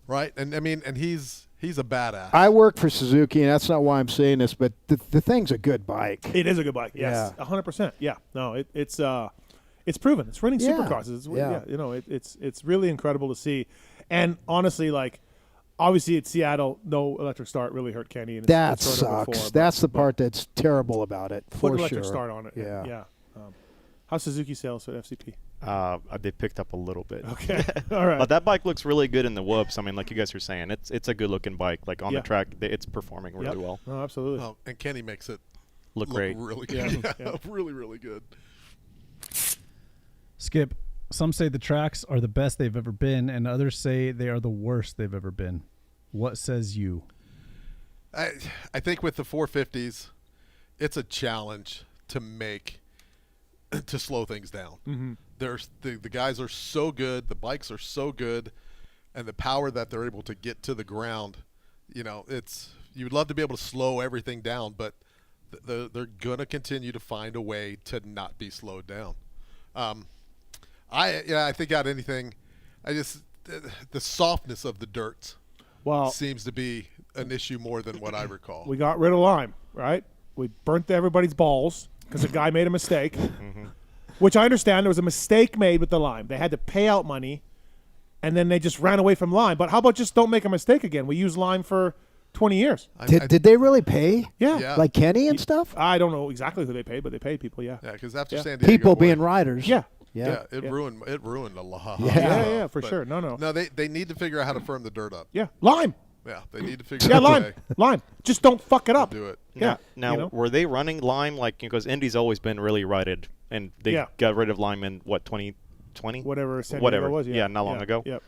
Right? And I mean, and he's a badass. I work for Suzuki, and that's not why I'm saying this, but the thing's a good bike. It is a good bike. Yes. 100%. Yeah. No, it's proven. It's running Yeah. supercrosses. Yeah. You know, it's really incredible to see. And honestly, like, obviously at Seattle, no electric start really hurt Kenny. And That it's heard it sucks. before, that's the part that's terrible about it, put for an sure. electric start on it. Yeah. Yeah. How's Suzuki sales at FCP? They picked up a little bit. Okay. All right. But that bike looks really good in the whoops. I mean, like you guys are saying, it's a good looking bike. Like on Yeah. the track, it's performing really well. Oh, absolutely. Well, and Kenny makes it Look great. really Yeah. good. Yeah. Really, really good. Skip, some say the tracks are the best they've ever been, and others say they are the worst they've ever been. What says you? I think with the 450s, it's a challenge to make to slow things down. Mhm. There's the guys are so good, the bikes are so good, and the power that they're able to get to the ground, you know, it's you would love to be able to slow everything down, but they're going to continue to find a way to not be slowed down. I think out anything, the softness of the dirt seems to be an issue more than what I recall. We got rid of lime, right? We burnt everybody's balls because a guy made a mistake, which I understand. There was a mistake made with the lime. They had to pay out money, and then they just ran away from lime. But how about just don't make a mistake again? We used lime for 20 years. Did they really pay? Yeah. Like Kenny and stuff? I don't know exactly who they paid, but they paid people, yeah. Yeah, because after San Diego, people being riders. Yeah. It ruined a lot. Yeah, for sure. No. No, they need to figure out how to firm the dirt up. Yeah, lime. Yeah, they need to figure out a way. Lime. Just don't fuck it up. Do it. Yeah. Now, were they running lime because Indy's always been really rutted, and they got rid of lime in 2020? Whatever San Diego was. Yeah, not long ago. Yep.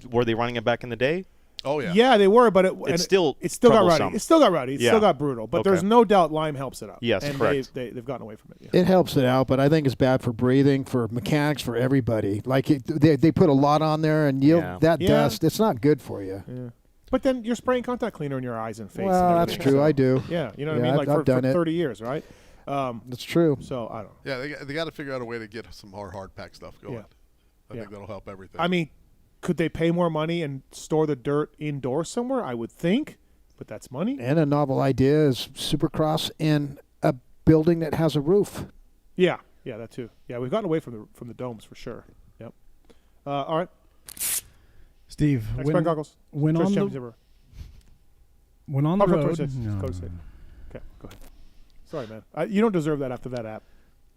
Were they running it back in the day? Oh yeah. Yeah, they were, but it still got ruddy. It still got ruddy. It still got brutal. But there's no doubt lime helps it out. Yes, and correct. They've gotten away from it. Yeah. It helps it out, but I think it's bad for breathing, for mechanics, for everybody. Like they put a lot on there, and that dust, it's not good for you. Yeah. But then you're spraying contact cleaner in your eyes and face. Well, and that's true. I do. Yeah, you know what I mean? Like I've for done it. 30 years, right? That's true. So I don't know. Yeah, they got to figure out a way to get some more hard pack stuff going. Yeah. I think that'll help everything. I mean, could they pay more money and store the dirt indoors somewhere? I would think, but that's money. And a novel idea is Supercross in a building that has a roof. Yeah, that too. Yeah, we've gotten away from the domes for sure. Yep. All right. Steve, X-Brand goggles. When on the road. Okay, go ahead. Sorry, man. You don't deserve that after that app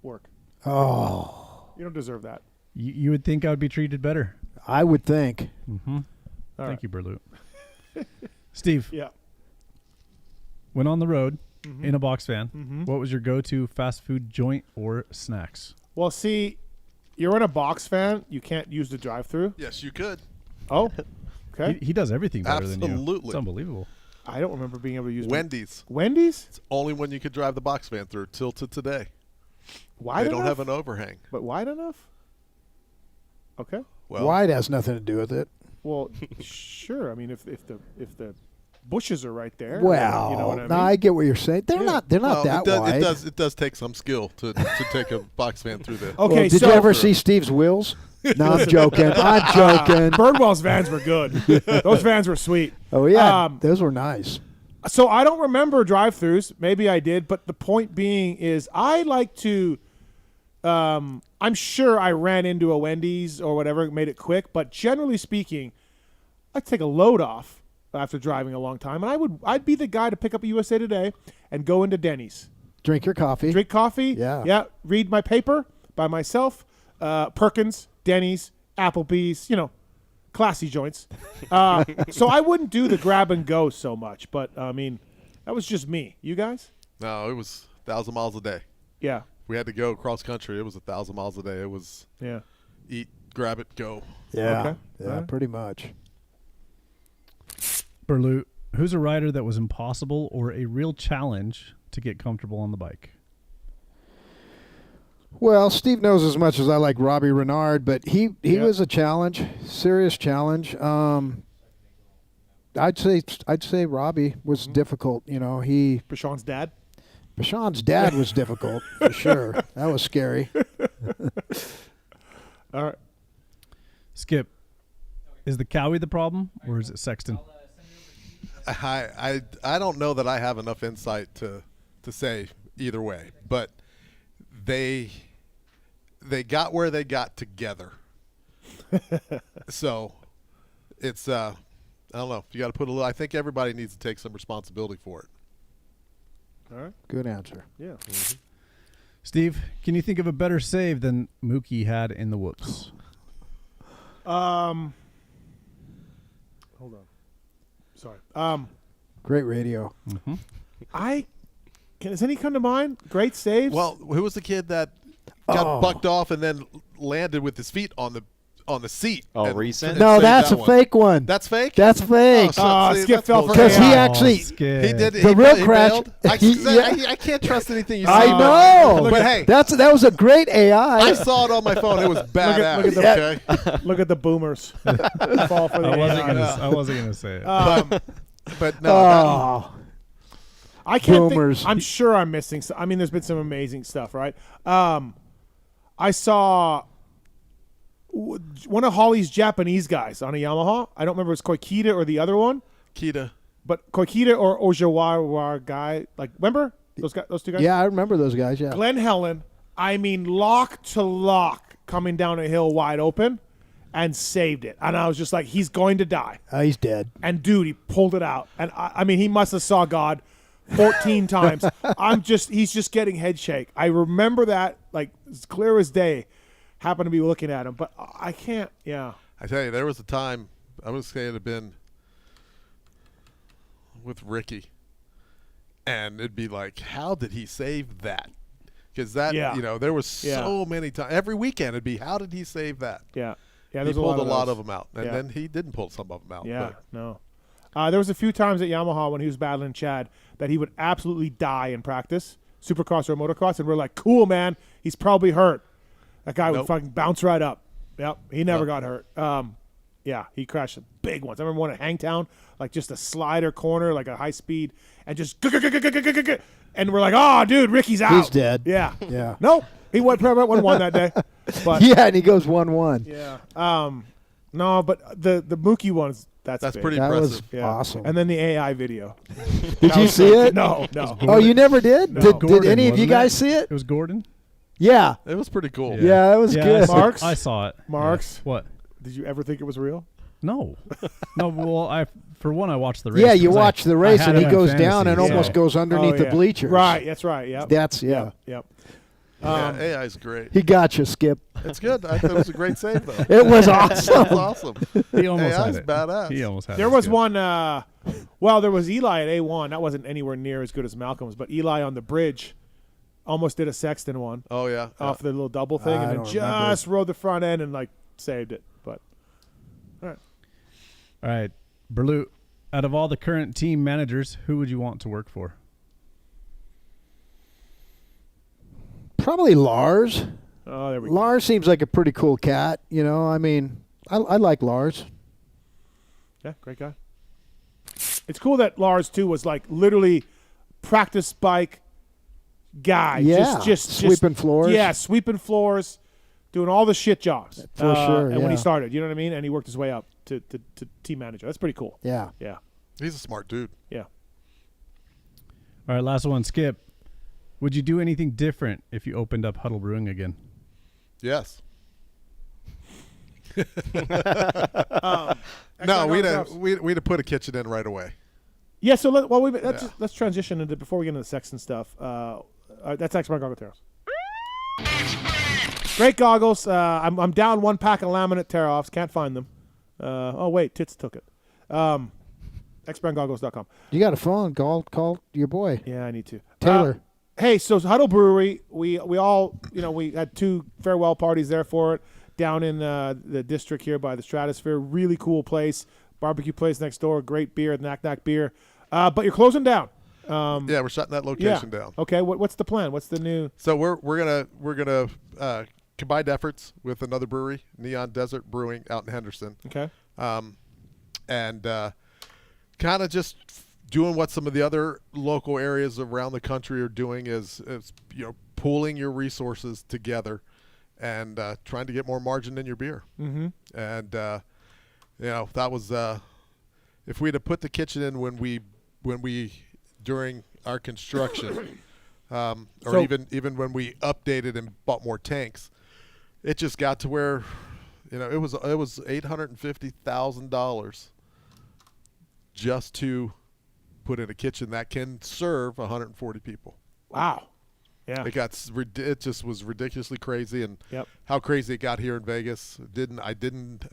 work. Oh. You don't deserve that. You would think I would be treated better. I would think. Mm-hmm. Thank you, Berlut. Steve. Yeah. When on the road in a box van, what was your go-to fast food joint or snacks? Well, see, you're in a box van. You can't use the drive-through. Yes, you could. Oh, okay. He does everything better than you. Absolutely. It's unbelievable. I don't remember being able to use Wendy's. Wendy's? It's only when you could drive the box van through till to today. Wide They enough? don't have an overhang. But wide enough? Okay. Well, Wide has nothing to do with it. Well, sure. I mean, if the bushes are right there. Well, you know what I mean? no, I get what you're saying. They're not that wide. It does take some skill to take a box van through there. Okay, well, did you ever see Steve's wheels? No, I'm joking. I'm joking. Birdwell's vans were good. Those vans were sweet. Oh yeah, those were nice. So I don't remember drive-throughs. Maybe I did, but the point being is I like to. I'm sure I ran into a Wendy's or whatever, made it quick, but generally speaking, I'd take a load off after driving a long time, and I'd be the guy to pick up a USA Today and go into Denny's. Drink your coffee. Drink coffee. Yeah. Read my paper by myself. Perkins, Denny's, Applebee's, classy joints. So I wouldn't do the grab and go so much, but I mean, that was just me. You guys? No, it was 1,000 miles a day. Yeah. We had to go cross country. It was 1,000 miles a day. It was eat, grab it, go. Yeah. Okay. Yeah, Right. pretty much. Berlut, who's a rider that was impossible or a real challenge to get comfortable on the bike? Well, Steve knows as much as I like Robbie Renard, but he was a challenge, serious challenge. I'd say Robbie was difficult. Bashan's dad. Bashan's dad was difficult for sure. That was scary. All right. Skip, is the Cowie the problem or is it Sexton? I don't know that I have enough insight to say either way, but they got where they got together. So it's I don't know. You got to put a little. I think everybody needs to take some responsibility for it. All right. Good answer. Yeah. Mm-hmm. Steve, can you think of a better save than Mookie had in the whoops? Hold on. Sorry. Great radio. Does any come to mind? Great saves. Well, who was the kid that got bucked off and then landed with his feet on the seat? Oh, recent? No, that's a fake one. That's fake? That's fake. Skip fell for because he AI. actually He did the real crash. bailed. I can't trust anything you say. I know, but hey, that was a great AI. I saw it on my phone. It was badass. Look at the boomers. Fall for the I wasn't gonna say it. But no, I can't Boomers. think. I'm sure I'm missing. I mean, there's been some amazing stuff, right? I saw one of Holly's Japanese guys on a Yamaha. I don't remember if it was Koikita or the other one. Kita. But Koikita or Ojawa guy, like, remember those two guys? Yeah, I remember those guys, yeah. Glenn Helen, I mean, lock to lock, coming down a hill wide open, and saved it. And I was just like, he's going to die. He's dead. And, dude, he pulled it out. And, I mean, he must have saw God 14 times. He's just getting head shake. I remember that, like, as clear as day, happened to be looking at him. But I can't, yeah. I tell you, there was a time, I would say it had been with Ricky, and it'd be like, how did he save that? Because that, there was so many times. Every weekend it'd be, how did he save that? Yeah. He pulled a lot of them out, and then he didn't pull some of them out. Yeah, no. There was a few times at Yamaha when he was battling Chad that he would absolutely die in practice, Supercross or motocross, and we're like, cool, man, he's probably hurt. That guy would fucking bounce right up. Yep, he never got hurt. Yeah, he crashed some big ones. I remember one at Hangtown, like just a slider corner, like a high speed, and just and we're like, oh, dude, Ricky's out. He's dead. Yeah. Yeah. Nope. He went 1-1 that day. But yeah, and he goes 1-1. Yeah. No, but the Mookie ones, that's big. pretty that impressive. was awesome. And then the AI video. Did you see it? No. Oh, you never did? No. Did any of you guys see it? It was Gordon. Yeah. It was pretty cool. Yeah, that was good. Marks? I saw it. Marks? Yeah. What? Did you ever think it was real? No. No, well, for one, I watched the race. Yeah, you watch the race, had and he it in goes fantasy, down and so- almost goes underneath the bleachers. Right, that's right. Yep. That's, Yep. yeah. AI's great. He got you, Skip. It's good. I thought it was a great save, though. It was awesome. It was awesome. He almost AI's had it. badass. He almost had it. There was one, well, there was Eli at A1. That wasn't anywhere near as good as Malcolm's, but Eli on the bridge almost did a Sexton one. Oh, yeah. Off the little double thing, and then just rode the front end and, like, saved it. But, all right. All right. Berlut, out of all the current team managers, who would you want to work for? Probably Lars. Oh, there we go. Lars seems like a pretty cool cat. You know, I mean, I like Lars. Yeah, great guy. It's cool that Lars, too, was, like, literally practice bike guy. Yeah, just sweeping floors. Yeah, sweeping floors, doing all the shit jobs. For sure, And when he yeah. started, you know what I mean? And he worked his way up to team manager. That's pretty cool. Yeah. Yeah. He's a smart dude. Yeah. All right, last one, Skip. Would you do anything different if you opened up Huddle Brewing again? Yes. Actually, No, I we'd have put a kitchen in right away. Yeah, so let's transition into, before we get into the Sexton stuff. That's Expert Goggles. Great goggles. I'm down one pack of laminate tear-offs. Can't find them. Oh, wait, Tits took it. ExpertGoggles.com. You got a phone? Call your boy. Yeah, I need to. Taylor. Hey, so Huddle Brewery, we all, we had 2 farewell parties there for it down in the district here by the Stratosphere. Really cool place. Barbecue place next door. Great beer, Knack Knack beer. But you're closing down. Yeah, we're shutting that location down. Okay, what's the plan? What's the new? So we're gonna combine efforts with another brewery, Neon Desert Brewing, out in Henderson. Okay. And kind of just doing what some of the other local areas around the country are doing is pooling your resources together and trying to get more margin in your beer. Mm-hmm. And that was if we'd have put the kitchen in when we during our construction, or even when we updated and bought more tanks, it just got to where it was $850,000 just to put in a kitchen that can serve 140 people. Wow. Yeah. It just was ridiculously crazy, and how crazy it got here in Vegas. I didn't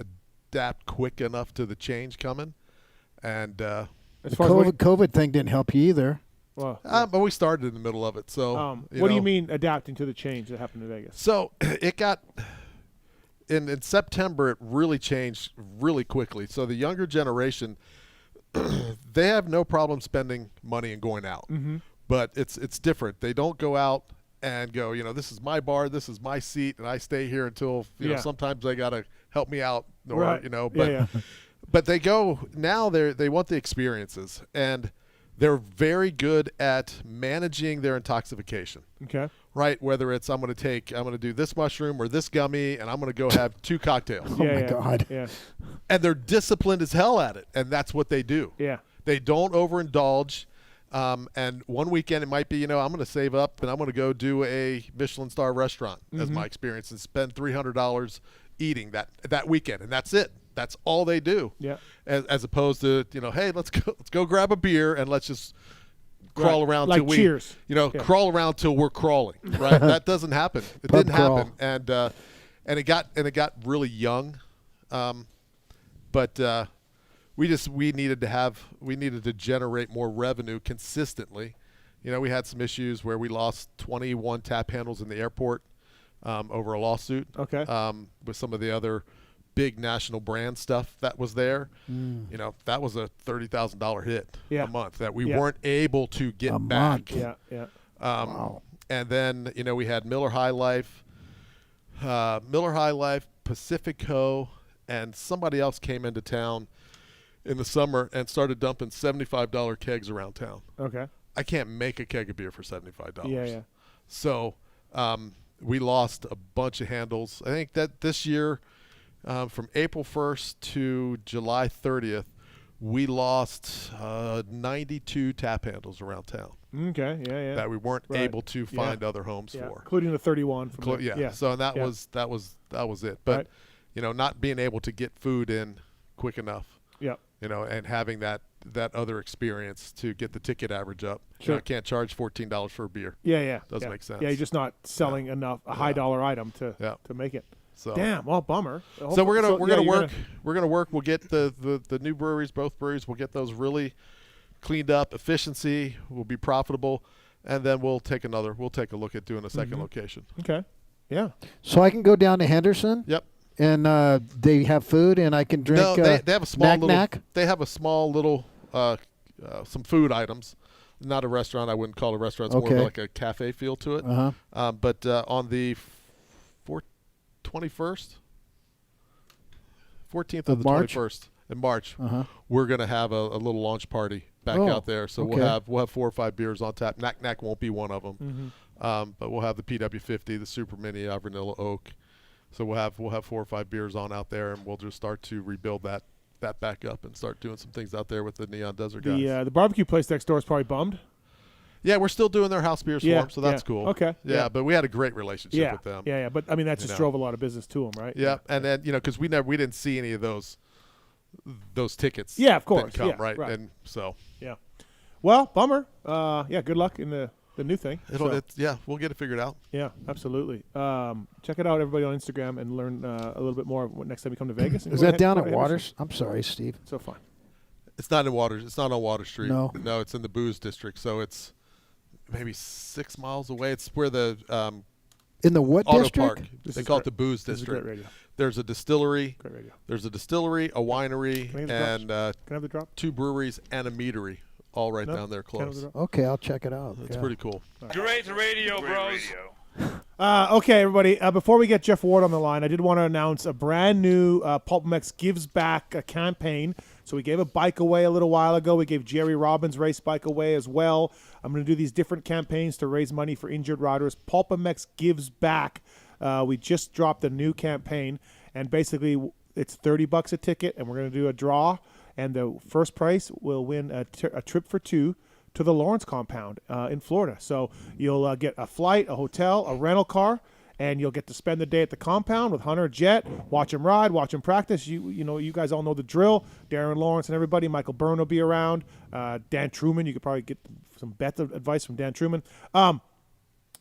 adapt quick enough to the change coming, and the COVID thing didn't help you either. Well, but we started in the middle of it. So what do you mean adapting to the change that happened in Vegas? So it got in September. It really changed really quickly. So the younger generation, they have no problem spending money and going out. Mm-hmm. But it's different. They don't go out and go, this is my bar, this is my seat, and I stay here until sometimes they gotta help me out, or right. but yeah. but they go now. They want the experiences, and they're very good at managing their intoxication. Okay. Right, whether it's I'm going to do this mushroom or this gummy, and I'm going to go have 2 cocktails. Oh my God. Yeah. And they're disciplined as hell at it, and that's what they do. Yeah. They don't overindulge. And one weekend it might be, I'm going to save up and I'm going to go do a Michelin star restaurant, as my experience, and spend $300 eating that weekend, and that's it. That's all they do. Yeah. As opposed to, hey, let's go grab a beer and let's just crawl around like till we, Cheers. crawl around till we're crawling. Right? That doesn't happen. It Pub didn't crawl. happen, and it got really young, but we needed to generate more revenue consistently. We had some issues where we lost 21 tap handles in the airport over a lawsuit. Okay. With some of the other big national brand stuff that was there. That was a $30,000 hit a month that we weren't able to get back. Yeah, yeah. Wow. And then, we had Miller High Life, Pacifico, and somebody else came into town in the summer and started dumping $75 kegs around town. Okay. I can't make a keg of beer for $75. Yeah, yeah. So we lost a bunch of handles. I think that this year, from April 1st to July 30th, we lost 92 tap handles around town. Okay, yeah. That we weren't able to find other homes for, including the 31. From yeah. So that was it. But not being able to get food in quick enough. Yeah. And having that other experience to get the ticket average up. Sure. I can't charge $14 for a beer. Yeah. Doesn't make sense. Yeah, you're just not selling enough a high dollar item to make it. So damn, well, bummer. So we're gonna work. We're gonna work. We'll get the new breweries, both breweries. We'll get those really cleaned up. Efficiency will be profitable, and then we'll take a look at doing a second location. Okay. Yeah. So I can go down to Henderson. Yep. And they have food, and I can drink. No, they have a small little. knack-knack? They have a small little some food items. Not a restaurant. I wouldn't call it a restaurant. It's more of like a cafe feel to it. But on the 14th of the March? 21st in March, we're going to have a little launch party back out there. So we'll have 4 or 5 beers on tap. Knack won't be one of them. But we'll have the PW50, the Super Mini, Vanilla Oak. So we'll have 4 or 5 beers on out there, and we'll just start to rebuild that back up and start doing some things out there with the Neon Desert guys. The barbecue place next door is probably bummed. Yeah, we're still doing their house beers for them, so that's cool. Okay. Yeah, but we had a great relationship with them. Yeah. But I mean, that just drove a lot of business to them, right? Yeah, and then because we didn't see any of those tickets. Yeah, of course. Come, yeah, right, and so. Yeah. Well, bummer. Good luck in the new thing. We'll get it figured out. Yeah, absolutely. Check it out, everybody, on Instagram, and learn a little bit more next time you come to Vegas. Is that down at Waters? I'm sorry, Steve. So fine. It's not in Waters. It's not on Water Street. No, it's in the Booze District. So it's maybe 6 miles away. It's where the in the what auto district? Park. They call it the Booze District. There's a distillery. Great radio. The's a distillery, a winery, and Can I have the drop? 2 breweries and a meadery, all right down there close. Okay, I'll check it out. It's pretty cool. Great radio, bros. Okay, everybody. Before we get Jeff Ward on the line, I did want to announce a brand new PulpMX Gives Back campaign. So we gave a bike away a little while ago. We gave Jerry Robbins' race bike away as well. I'm going to do these different campaigns to raise money for injured riders. PulpMX Gives Back. We just dropped a new campaign, and basically it's $30 a ticket, and we're going to do a draw, and the first prize will win a trip for 2 to the Lawrence compound in Florida. So you'll get a flight, a hotel, a rental car, and you'll get to spend the day at the compound with Hunter, Jet, watch him ride, watch him practice. You guys all know the drill. Darren Lawrence and everybody. Michael Byrne will be around. Dan Truman, you could probably get some bet advice from Dan Truman.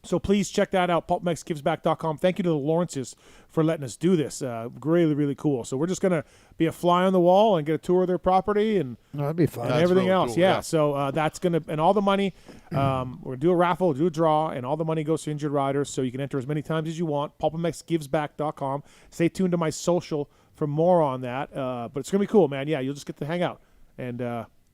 So please check that out, PulpMXGivesBack.com. Thank you to the Lawrences for letting us do this. Really, really cool. So we're just going to be a fly on the wall and get a tour of their property and that'd be fun. And everything really else. Cool, yeah. So that's going to – and all the money we're going to do a raffle, do a draw, and all the money goes to injured riders. So you can enter as many times as you want, PulpMXGivesBack.com. Stay tuned to my social for more on that. But it's going to be cool, man. Yeah, you'll just get to hang out. And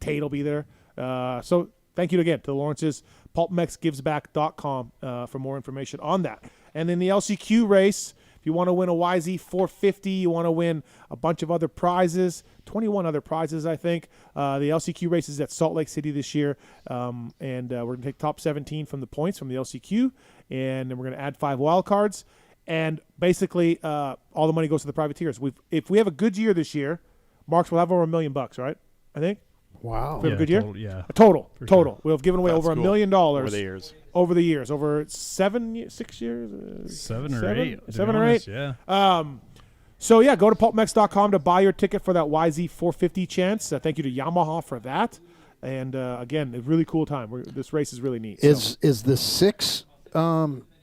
Tate will be there. So thank you again to the Lawrences. PulpMXGivesBack.com for more information on that. And in the LCQ race, if you want to win a YZ 450, you want to win a bunch of other prizes, 21 other prizes, I think. The LCQ race is at Salt Lake City this year, and we're going to take top 17 from the points from the LCQ, and then we're going to add 5 wild cards. And basically, all the money goes to the privateers. If we have a good year this year, Marks will have over $1 million, right? I think. Wow. If we have a good year? Total, yeah. Total. Sure. We'll have given away over $1 million Over the years. Over 6 years? 7 or 8. 7 or 8. Yeah. So, yeah, go to PulpMX.com to buy your ticket for that YZ 450 chance. Thank you to Yamaha for that. And, again, a really cool time. This race is really neat. Is the 6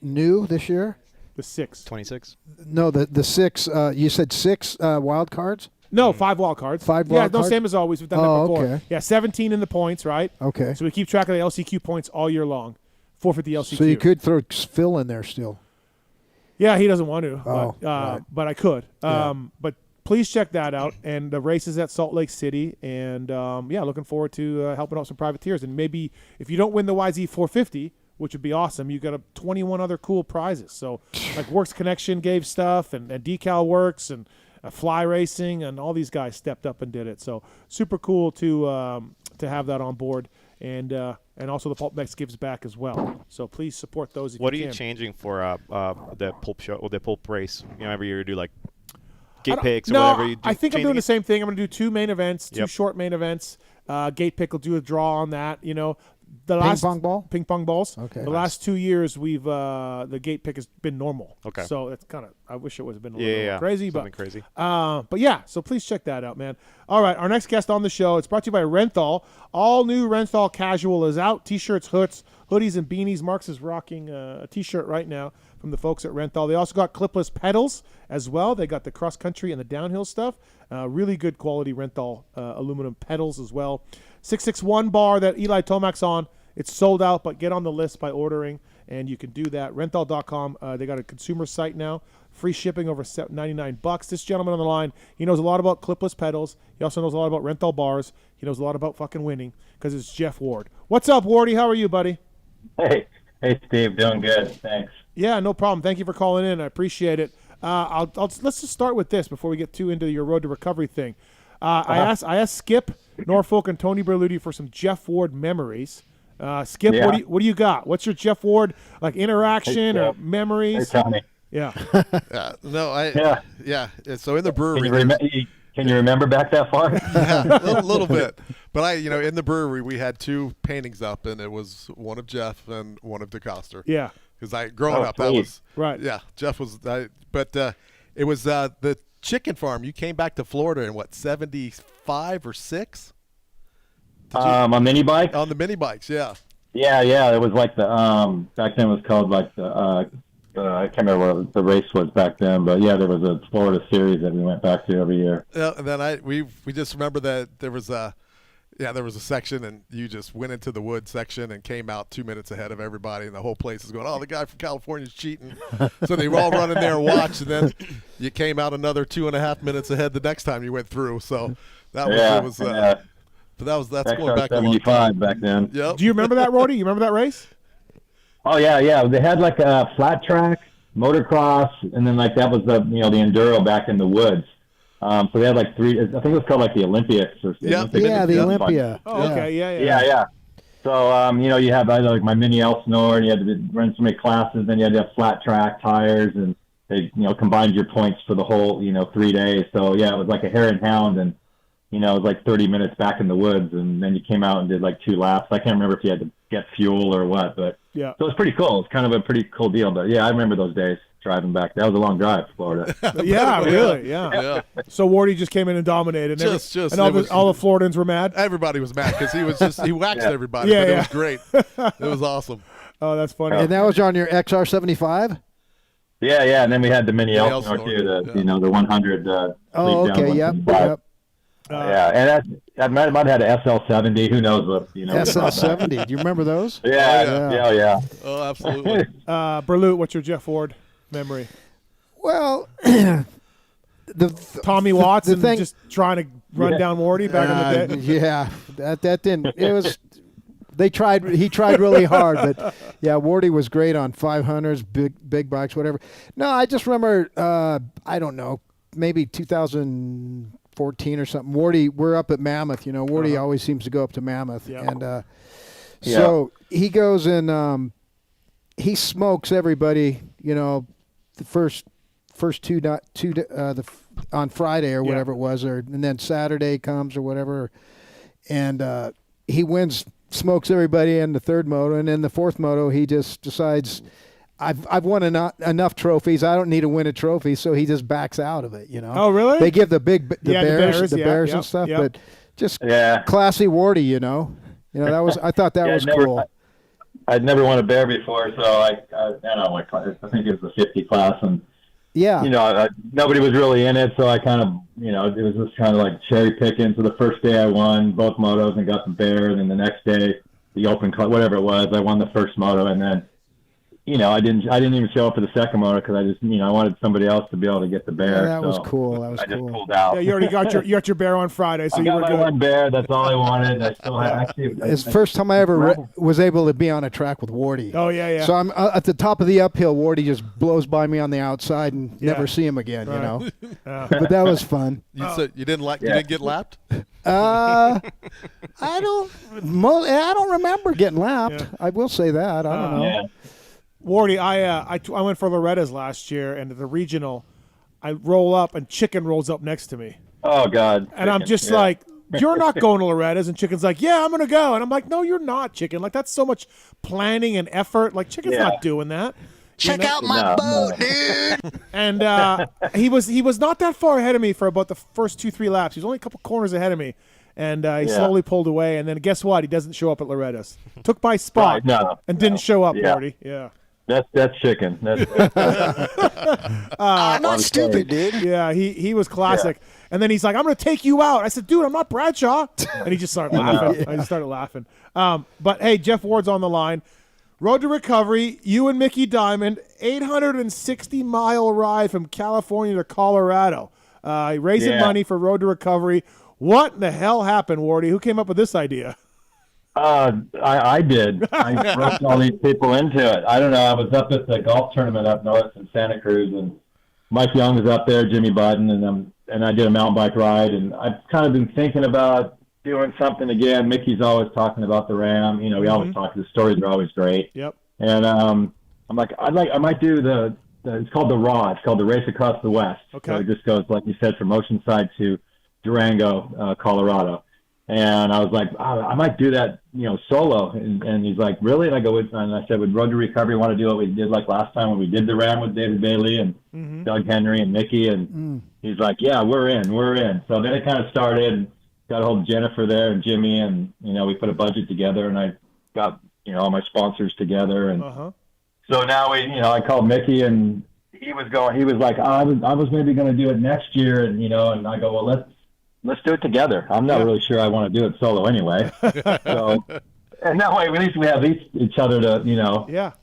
new this year? The 6. 26? No, the 6. You said 6 wild cards? No, 5 wild cards. 5 wild cards? Yeah, no, same as always. We've done that before. Okay. Yeah, 17 in the points, right? Okay. So we keep track of the LCQ points all year long. 450 LCQ. So you could throw Phil in there still. Yeah, he doesn't want to, right. but I could. Yeah. But please check that out. And the race is at Salt Lake City. And, looking forward to helping out some privateers. And maybe if you don't win the YZ 450, which would be awesome, you got 21 other cool prizes. So, like Works Connection gave stuff, and DeCal Works, and Fly Racing, and all these guys stepped up and did it. So, super cool to have that on board. And also the PulpMX gives back as well. So please support those if What are you you can. changing for the Pulp show or the Pulp race? Every year you do like gate picks or no, whatever. You do I think I'm doing changing the same thing. I'm going to do 2 main events, 2 Yep. short main events. Gate pick will do a draw on that. The ping pong balls. Okay. The last 2 years we've the gate pick has been normal. Okay. So it's kind of, I wish it would have been a Yeah, little yeah, more crazy, something but crazy. But yeah, so please check that out, man. All right, our next guest on the show, it's brought to you by Renthal. All new Renthal casual is out. T-shirts, hoodies, and beanies. Marks is rocking a T-shirt right now from the folks at Renthal. They also got clipless pedals as well. They got the cross country and the downhill stuff. Really good quality Renthal aluminum pedals as well. 661 bar that Eli Tomac's on. It's sold out, but get on the list by ordering, and you can do that. Renthal.com. They got a consumer site now. Free shipping over $99. This gentleman on the line, he knows a lot about clipless pedals. He also knows a lot about Renthal bars. He knows a lot about fucking winning because it's Jeff Ward. What's up, Wardy? How are you, buddy? Hey, Steve. Doing good. Thanks. Yeah, no problem. Thank you for calling in. I appreciate it. Let's just start with this before we get too into your road to recovery thing. I asked Skip, Norfolk, and Tony Berluti for some Jeff Ward memories. Skip, Yeah. what do you got? What's your Jeff Ward interaction or memories? Hey, Tony. Yeah. So in the brewery, Can you remember back that far? yeah, a little bit. But in the brewery, we had 2 paintings up, and it was one of Jeff and one of DeCoster. Yeah. Because growing up, that sweet. was right. Yeah, Jeff was. But it was the chicken farm. You came back to Florida in what, 75 or 6? On mini bike? On the mini bikes, yeah. Yeah. It was like the back then it was called like the I can't remember what the race was back then, but yeah, there was a Florida series that we went back to every year. And then we just remember that there was a section, and you just went into the wood section and came out 2 minutes ahead of everybody, and the whole place is going, oh, the guy from California's cheating. So they were all running there and watched, and then you came out another 2.5 minutes ahead the next time you went through. So that was But that's going back a long 75 time. back then. Yep. Do you remember that, Rody? You remember that race? Oh yeah. They had like a flat track, motocross, and then like that was the the enduro back in the woods. So they had like 3. I think it was called like the Olympics or something. the Olympia. Oh, okay. Yeah. So you have like my mini Elsinore, and you had to run so many classes. Then you had to have flat track tires, and they combined your points for the whole 3 days. So yeah, it was like a hare and hound, and it was like 30 minutes back in the woods, and then you came out and did like 2 laps. I can't remember if you had to get fuel or what, but yeah. So it was pretty cool. It's kind of a pretty cool deal. But yeah, I remember those days driving back. That was a long drive to Florida. Yeah, really, yeah. So Wardy just came in and dominated. And all the Floridans were mad? Everybody was mad because he waxed everybody. Yeah, but it was great. It was awesome. Oh, that's funny. And that was on your XR75? Yeah, and then we had the mini Elsinore too, the 100. Oh, okay, yep. Yeah, and that might have had an SL70. Who knows what SL70. Do you remember those? Yeah. Oh, absolutely. Berlut, what's your Jeff Ward memory? Well, Tommy Watts and just trying to run down Wardy back in the day. Yeah, that didn't. It was He tried really hard, but yeah, Wardy was great on 500s, big bikes, whatever. No, I just remember, I don't know, maybe 2014 or something. Wardy, we're up at Mammoth. Wardy always seems to go up to Mammoth, and so he goes and he smokes everybody. The first two on Friday or whatever it was, and then Saturday comes or whatever, and he wins. Smokes everybody in the third moto, and in the fourth moto, he just decides, I've won enough trophies. I don't need to win a trophy, so he just backs out of it. Oh, really? They give the bears and stuff, but just classy Wardy. That was I thought that was cool. I'd never won a bear before, so I think it was the 50 class, and nobody was really in it, so I kind of, it was just kind of like cherry picking. So the first day I won both motos and got the bear, and then the next day, the open club, whatever it was, I won the first moto, and then, I didn't even show up for the second moto because I just, I wanted somebody else to be able to get the bear. Yeah, that was cool. I just pulled out. Yeah, you already got your bear on Friday, so I you got were my good. one bear. That's all I wanted. I still had. It's the first time I ever was able to be on a track with Wardy. Oh yeah. So I'm at the top of the uphill. Wardy just blows by me on the outside and never see him again. Right. But that was fun. You didn't get lapped? I don't remember getting lapped. Yeah. I will say that. I don't know. Yeah. Wardy, I went for Loretta's last year, and at the regional, I roll up, and Chicken rolls up next to me. Oh, God. And I'm just like, you're not going to Loretta's. And Chicken's like, yeah, I'm going to go. And I'm like, no, you're not, Chicken. Like, that's so much planning and effort. Like, Chicken's not doing that. Check out my boat, dude. And he was not that far ahead of me for about the first 2-3 laps. He was only a couple corners ahead of me. And he slowly pulled away. And then guess what? He doesn't show up at Loretta's. Took my spot and didn't show up, Wardy. Yeah. That's Chicken. I'm not stupid, dude. Yeah, he was classic. Yeah. And then he's like, I'm going to take you out. I said, dude, I'm not Bradshaw. And he just started laughing. I just started laughing. But, hey, Jeff Ward's on the line. Road to Recovery, you and Mickey Diamond, 860-mile ride from California to Colorado. Raising money for Road to Recovery. What in the hell happened, Wardy? Who came up with this idea? I did. I roped all these people into it. I don't know. I was up at the golf tournament up north in Santa Cruz, and Mike Young was up there, Jimmy Budden, and I did a mountain bike ride. And I've kind of been thinking about doing something again. Mickey's always talking about the Ram. We always talk. The stories are always great. Yep. And I'm like, I might do it's called the RAW. It's called the Race Across the West. Okay. So it just goes, like you said, from Oceanside to Durango, Colorado. And I was like, I might do that, solo. And he's like, really? And I go, and I said, would Road to Recovery want to do what we did like last time when we did the Ram with David Bailey and Doug Henry and Mickey? And he's like, yeah, we're in. So then it kind of started, and got a hold of Jennifer there and Jimmy, and, we put a budget together, and I got, all my sponsors together. And so now I called Mickey, and he was like, I was maybe going to do it next year. And, and I go, well, let's do it together. I'm not really sure I want to do it solo anyway. So, and that way, at least we have each other to,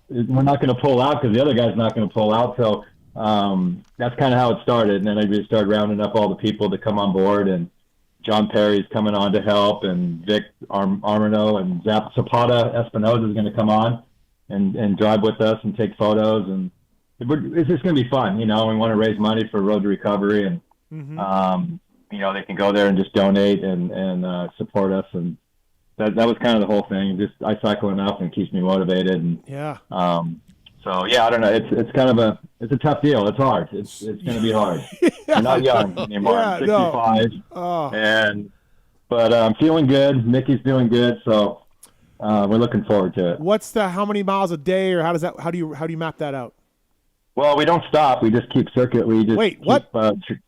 we're not going to pull out because the other guy's not going to pull out. So that's kind of how it started. And then I just started rounding up all the people to come on board. And John Perry's coming on to help, and Vic Armino and Zapata Espinoza is going to come on and drive with us and take photos. And it's just going to be fun. We want to raise money for Road to Recovery, and they can go there and just donate and support us. And that was kind of the whole thing. Just I cycle enough and keeps me motivated. And so yeah, I don't know. It's kind of it's a tough deal. It's hard. It's going to be hard. I'm not young anymore. I'm 65. But I'm feeling good. Mickey's doing good. So we're looking forward to it. What's how many miles a day, or how do you map that out? Well, we don't stop. We just keep circuit. We just keep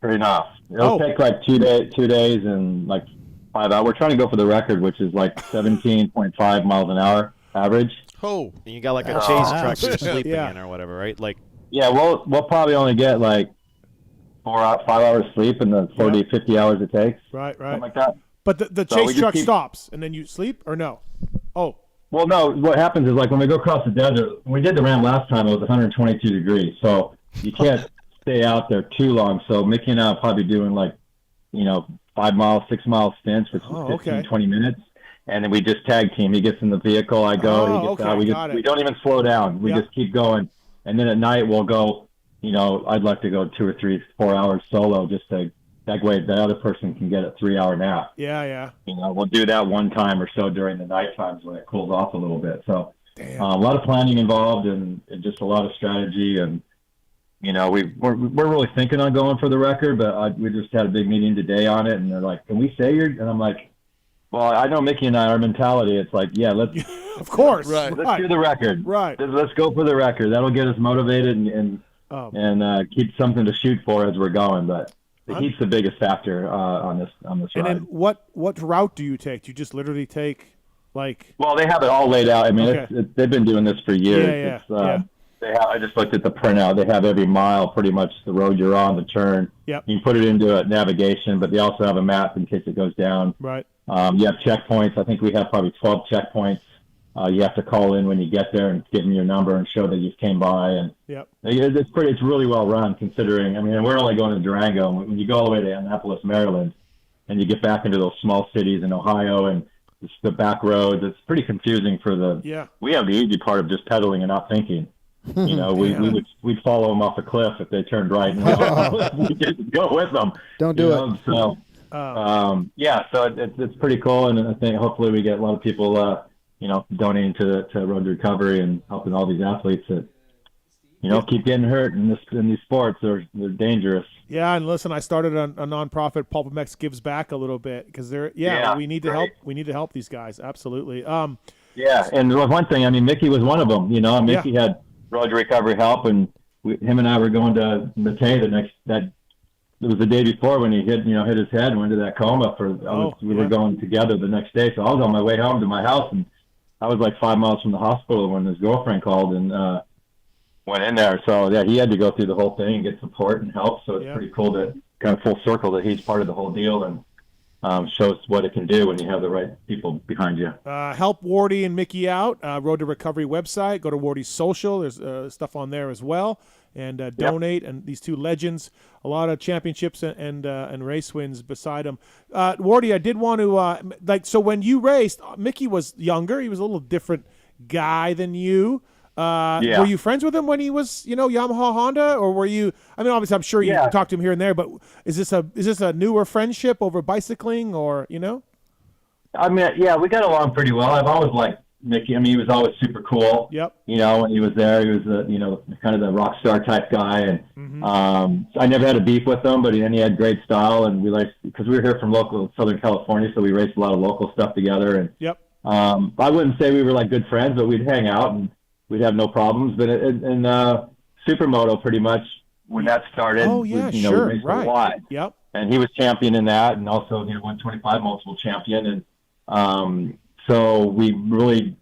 turning off. It'll take like 2 days and like 5 hours. We're trying to go for the record, which is like 17.5 miles an hour average. Oh, and you got like a chase truck you're sleeping in or whatever, right? Like, yeah, we'll probably only get like 5 hours sleep in the 50 hours it takes. Right. Something like that. But the chase truck stops, and then you sleep, or no? Oh. Well, no, what happens is, like, when we go across the desert, when we did the Ram last time, it was 122 degrees, so you can't stay out there too long. So Mickey and I will probably be doing, like, 5 mile, 6 mile stints for 15, 20 minutes. and then we just tag team. He gets in the vehicle, I go, he gets out. We don't even slow down. We just keep going. And then at night we'll go, I'd like to go 2 or 3, 4 hours solo just to, that way the other person can get a 3-hour nap. Yeah. We'll do that one time or so during the night times when it cools off a little bit. So a lot of planning involved and just a lot of strategy. And, we're really thinking on going for the record, but we just had a big meeting today on it. And they're like, can we say and I'm like, well, I know Mickey and I, our mentality, it's like, yeah, let's. Of course. Let's do the record. Right. Let's go for the record. That'll get us motivated and keep something to shoot for as we're going. But the heat's the biggest factor on this ride. And then what route do you take? Do you just literally take Well, they have it all laid out. I mean, they've been doing this for years. Yeah. I just looked at the printout. They have every mile, pretty much the road you're on, the turn. Yep. You can put it into a navigation, but they also have a map in case it goes down. Right. You have checkpoints. I think we have probably 12 checkpoints. You have to call in when you get there and give them your number and show that you came by. And it's really well run considering. I mean, we're only going to Durango. When you go all the way to Annapolis, Maryland, and you get back into those small cities in Ohio and it's the back roads, it's pretty confusing for the. We have the easy part of just pedaling and not thinking. We'd follow them off a cliff if they turned right, and we just go with them. Don't do it. So, so it's pretty cool, and I think hopefully we get a lot of people, donating to Road to Recovery and helping all these athletes that, keep getting hurt in these sports. They're dangerous. Yeah, and listen, I started a nonprofit. PulpMX gives back a little bit because we need to help. We need to help these guys. Absolutely. And one thing, I mean, Mickey was one of them. Mickey had Road to Recovery help, and him and I were going to Matthes it was the day before when he hit his head and went into that coma we were going together the next day. So I was on my way home to my house, and I was like 5 miles from the hospital when his girlfriend called and went in there. So he had to go through the whole thing and get support and help. So it's pretty cool to kind of full circle that he's part of the whole deal and shows what it can do when you have the right people behind you. Help Wardy and Mickey out. Road to Recovery website. Go to Wardy's social. There's stuff on there as well. And donate. And these two legends, a lot of championships and race wins beside them. Wardy, I did want to so when you raced, Mickey was younger. He was a little different guy than you. Were you friends with him when he was, Yamaha Honda, or were you? I mean, obviously, I'm sure you talked to him here and there, but is this a newer friendship over bicycling, or I mean, we got along pretty well. I've always liked Mickey. I mean, he was always super cool. Yep. When he was there, he was kind of the rock star type guy, and I never had a beef with him, but then he had great style, and we because we were here from local Southern California, so we raced a lot of local stuff together, and I wouldn't say we were like good friends, but we'd hang out and we'd have no problems. But in Supermoto, pretty much when that started, we raced a lot. Yep. And he was champion in that, and also 125 multiple champion, and so we really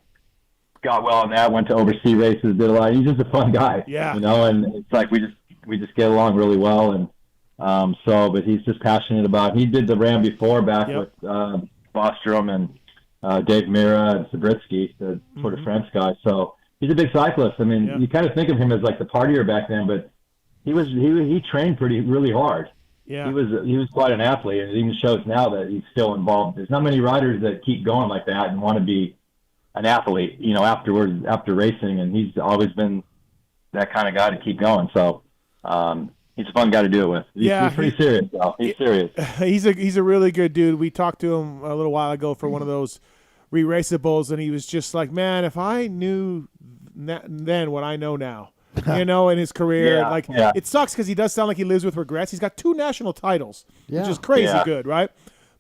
got well on that. Went to overseas races, did a lot. He's just a fun guy, and it's like we just get along really well, and but he's just passionate about. He did the Ram before back with Bostrom and Dave Mira and Sabritsky, the Tour de France guy. So he's a big cyclist. I mean, you kind of think of him as like the partier back then, but he trained really hard. Yeah. He was quite an athlete, and it even shows now that he's still involved. There's not many riders that keep going like that and want to be an athlete, afterwards, after racing, and he's always been that kind of guy to keep going. So he's a fun guy to do it with. He's pretty serious, though. He's serious. He's a really good dude. We talked to him a little while ago for one of those re-raceables, and he was just like, man, if I knew then what I know now, in his career. It sucks because he does sound like he lives with regrets. He's got 2 national titles, which is crazy good, right?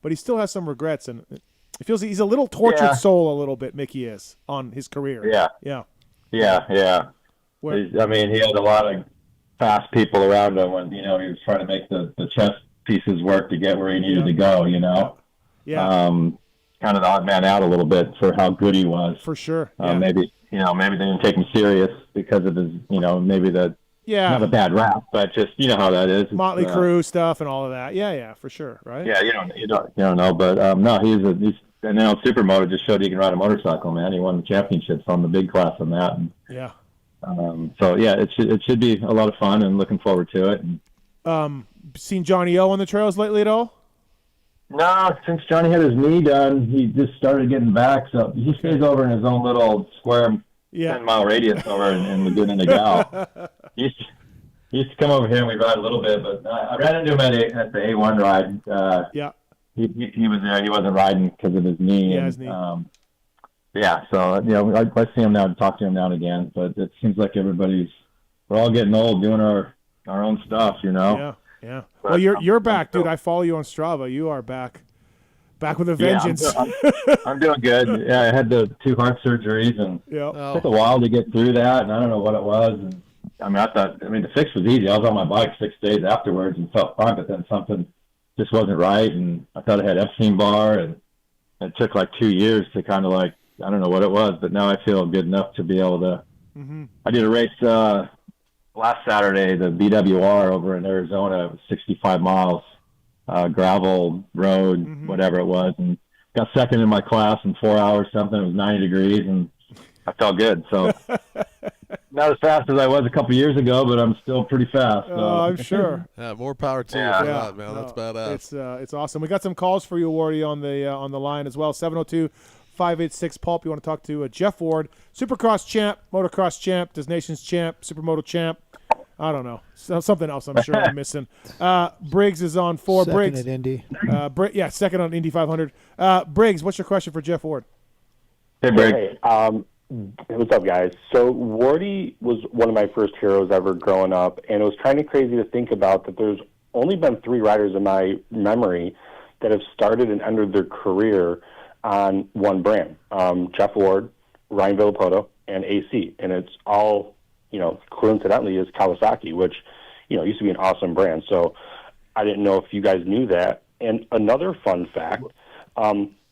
But he still has some regrets, and it feels he's a little tortured soul a little bit, Mickey is, on his career. Yeah. He had a lot of fast people around him when, he was trying to make the chess pieces work to get where he needed to go, kind of the odd man out a little bit for how good he was. For sure. Maybe they didn't take him serious because of his, maybe not a bad rap, but just, how that is. Motley Crue stuff and all of that. Yeah, for sure. Right. Yeah. You don't know, but no, he's and then on Supermoto just showed he can ride a motorcycle, man. He won the championships on the big class on that. And, it should be a lot of fun and looking forward to it. Seen Johnny O on the trails lately at all? No, since Johnny had his knee done, he just started getting back. So he stays over in his own little square 10-mile radius over in Laguna Niguel. He used to come over here and we ride a little bit, but I ran into him at the A1 ride. He was there. He wasn't riding because of his knee. His knee. So I see him now and talk to him now and again. But it seems like we're all getting old, doing our own stuff, Yeah. But, well, you're back, dude. I follow you on Strava. You are back with a vengeance. I'm doing good. Yeah, I had the 2 heart surgeries, and it took a while to get through that, and I don't know what it was. And, the fix was easy. I was on my bike 6 days afterwards and felt fine, but then something just wasn't right, and I thought I had Epstein-Barr, and it took like 2 years to kind of I don't know what it was, but now I feel good enough to be able to. I did a race last Saturday, the BWR over in Arizona. It was 65 miles, gravel road, whatever it was, and got second in my class in 4 hours something. It was 90 degrees, and I felt good. So not as fast as I was a couple years ago, but I'm still pretty fast. So. I'm sure. More power to you for that, man. That's badass. It's awesome. We got some calls for you, Wardy, on the line as well. 702-586-PULP. You want to talk to Jeff Ward, Supercross champ, Motocross champ, Nations champ, Supermoto champ. I don't know. Something else I'm sure I'm missing. Briggs is on 4. Second Briggs at Indy. Second on Indy 500. Briggs, what's your question for Jeff Ward? Hey, Briggs. Hey, what's up, guys? So Wardy was one of my first heroes ever growing up, and it was kind of crazy to think about that there's only been 3 riders in my memory that have started and ended their career on one brand. Jeff Ward, Ryan Villapoto, and AC. And it's all, coincidentally is Kawasaki, which, used to be an awesome brand. So I didn't know if you guys knew that. And another fun fact,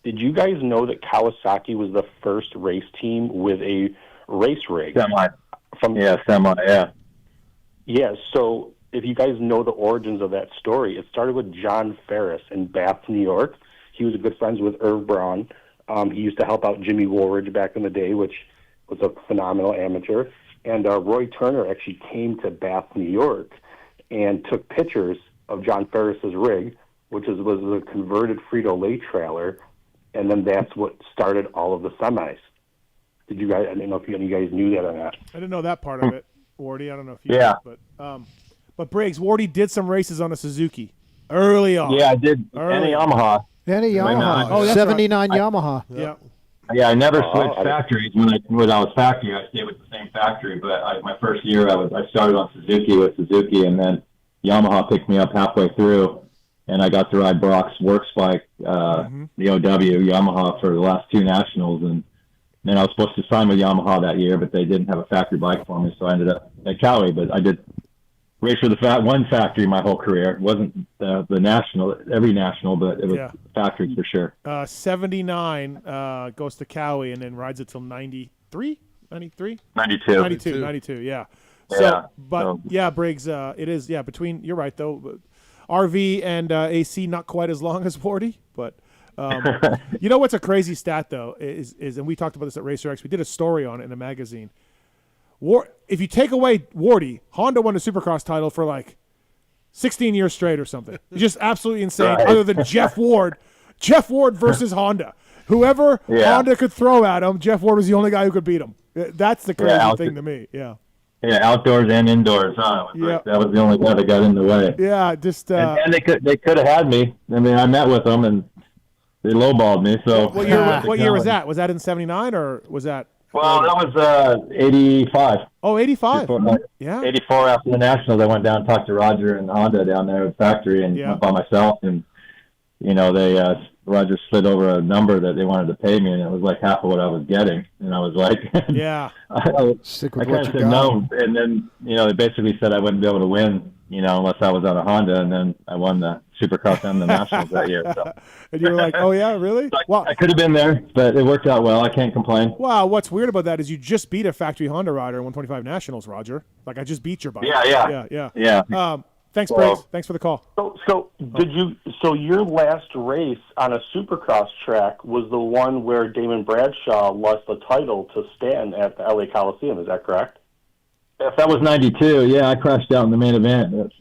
did you guys know that Kawasaki was the first race team with a race rig? Semi. Yeah, so if you guys know the origins of that story, it started with John Ferris in Bath, New York. He was good friends with Irv Braun. He used to help out Jimmy Woolridge back in the day, which was a phenomenal amateur. And Roy Turner actually came to Bath, New York, and took pictures of John Ferris's rig, which was a converted Frito-Lay trailer, and then that's what started all of the semis. Did you guys? I don't know if you guys knew that or not. I didn't know that part of it, Wardy. I don't know if you did, but Briggs, Wardy did some races on a Suzuki early on. Yeah, I did. And a Yamaha. And a Yamaha. 79 right. Yamaha. Yeah. Yeah, I never switched factories. When I was factory, I stayed with the same factory. But my first year, I started on Suzuki with Suzuki, and then Yamaha picked me up halfway through, and I got to ride Brock's works bike, the OW Yamaha, for the last 2 nationals. And then I was supposed to sign with Yamaha that year, but they didn't have a factory bike for me, so I ended up at Cali. But I did race for one factory my whole career. It wasn't the national, every national, but it was factories for sure. 79 goes to Cowie and then rides it till 93? 92, yeah. Briggs, it is, between, you're right, though, RV and AC, not quite as long as Wardy, but you know what's a crazy stat, though, is and we talked about this at Racer X, we did a story on it in a magazine. If you take away Wardy, Honda won the Supercross title for like 16 years straight or something. It's just absolutely insane. Right. Other than Jeff Ward versus Honda. Whoever Honda could throw at him, Jeff Ward was the only guy who could beat him. That's the crazy thing to me. Yeah. Yeah, outdoors and indoors. Huh? That was the only guy that got in the way. Yeah, just and they could have had me. I mean, I met with them and they lowballed me. So what year was that? Was that in '79 or was that? Well, that was 85. Oh, 85. 84 after the Nationals, I went down and talked to Roger and Honda down there at the factory and went by myself. And, Roger slid over a number that they wanted to pay me, and it was like half of what I was getting. And I was like, I kind of said no. And then, they basically said I wouldn't be able to win, unless I was on a Honda. And then I won the Supercross and the Nationals that year. So. And you were like, oh, yeah, really? Wow. I could have been there, but it worked out well. I can't complain. Wow, what's weird about that is you just beat a factory Honda rider in 125 Nationals, Roger. Like, I just beat your bike. Yeah. Thanks, Briggs. Thanks for the call. So your last race on a Supercross track was the one where Damon Bradshaw lost the title to Stanton at the LA Coliseum. Is that correct? If that was 92, yeah, I crashed out in the main event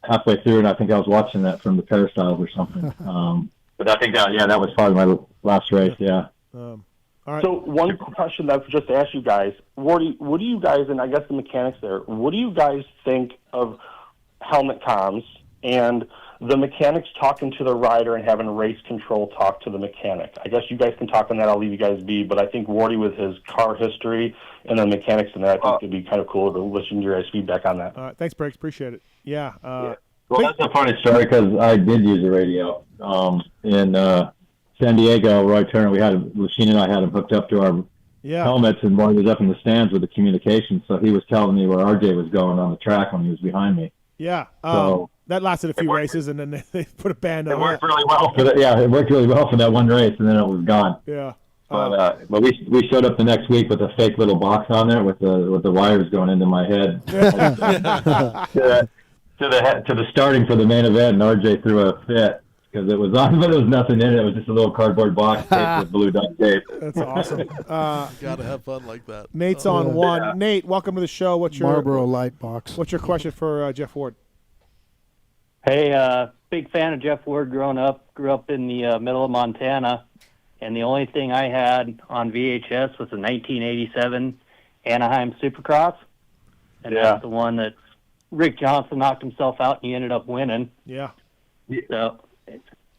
halfway through, and I think I was watching that from the peristyles or something. But I think that was probably my last race. Yeah. All right. So one question that I've just asked you guys, what do you guys, and I guess the mechanics there, what do you guys think of helmet comms and the mechanics talking to the rider and having race control talk to the mechanic? I guess you guys can talk on that. I'll leave you guys be. But I think Wardy with his car history and the mechanics in that, I think it'd be kind of cool to listen to your guys' feedback on that. All right. Thanks, Briggs. Appreciate it. Yeah. Well, that's a funny story because I did use a radio in San Diego. Roy Turner, Lachine and I had him hooked up to our helmets, and Roy was up in the stands with the communication, so he was telling me where RJ was going on the track when he was behind me. Yeah. So that lasted a few races, and then they put a band on it. It worked really well for that. Yeah, it worked really well for that one race, and then it was gone. Yeah. But we showed up the next week with a fake little box on there with the wires going into my head to the starting for the main event, and RJ threw a fit because it was on, but there was nothing in it. It was just a little cardboard box taped with blue duct tape. That's awesome. Gotta have fun like that. Nate's on one. Yeah. Nate, welcome to the show. What's your Marlboro light box? What's your question for Jeff Ward? Hey, big fan of Jeff Ward growing up. Grew up in the middle of Montana, and the only thing I had on VHS was the 1987 Anaheim Supercross, and that's the one that Rick Johnson knocked himself out, and he ended up winning. Yeah. So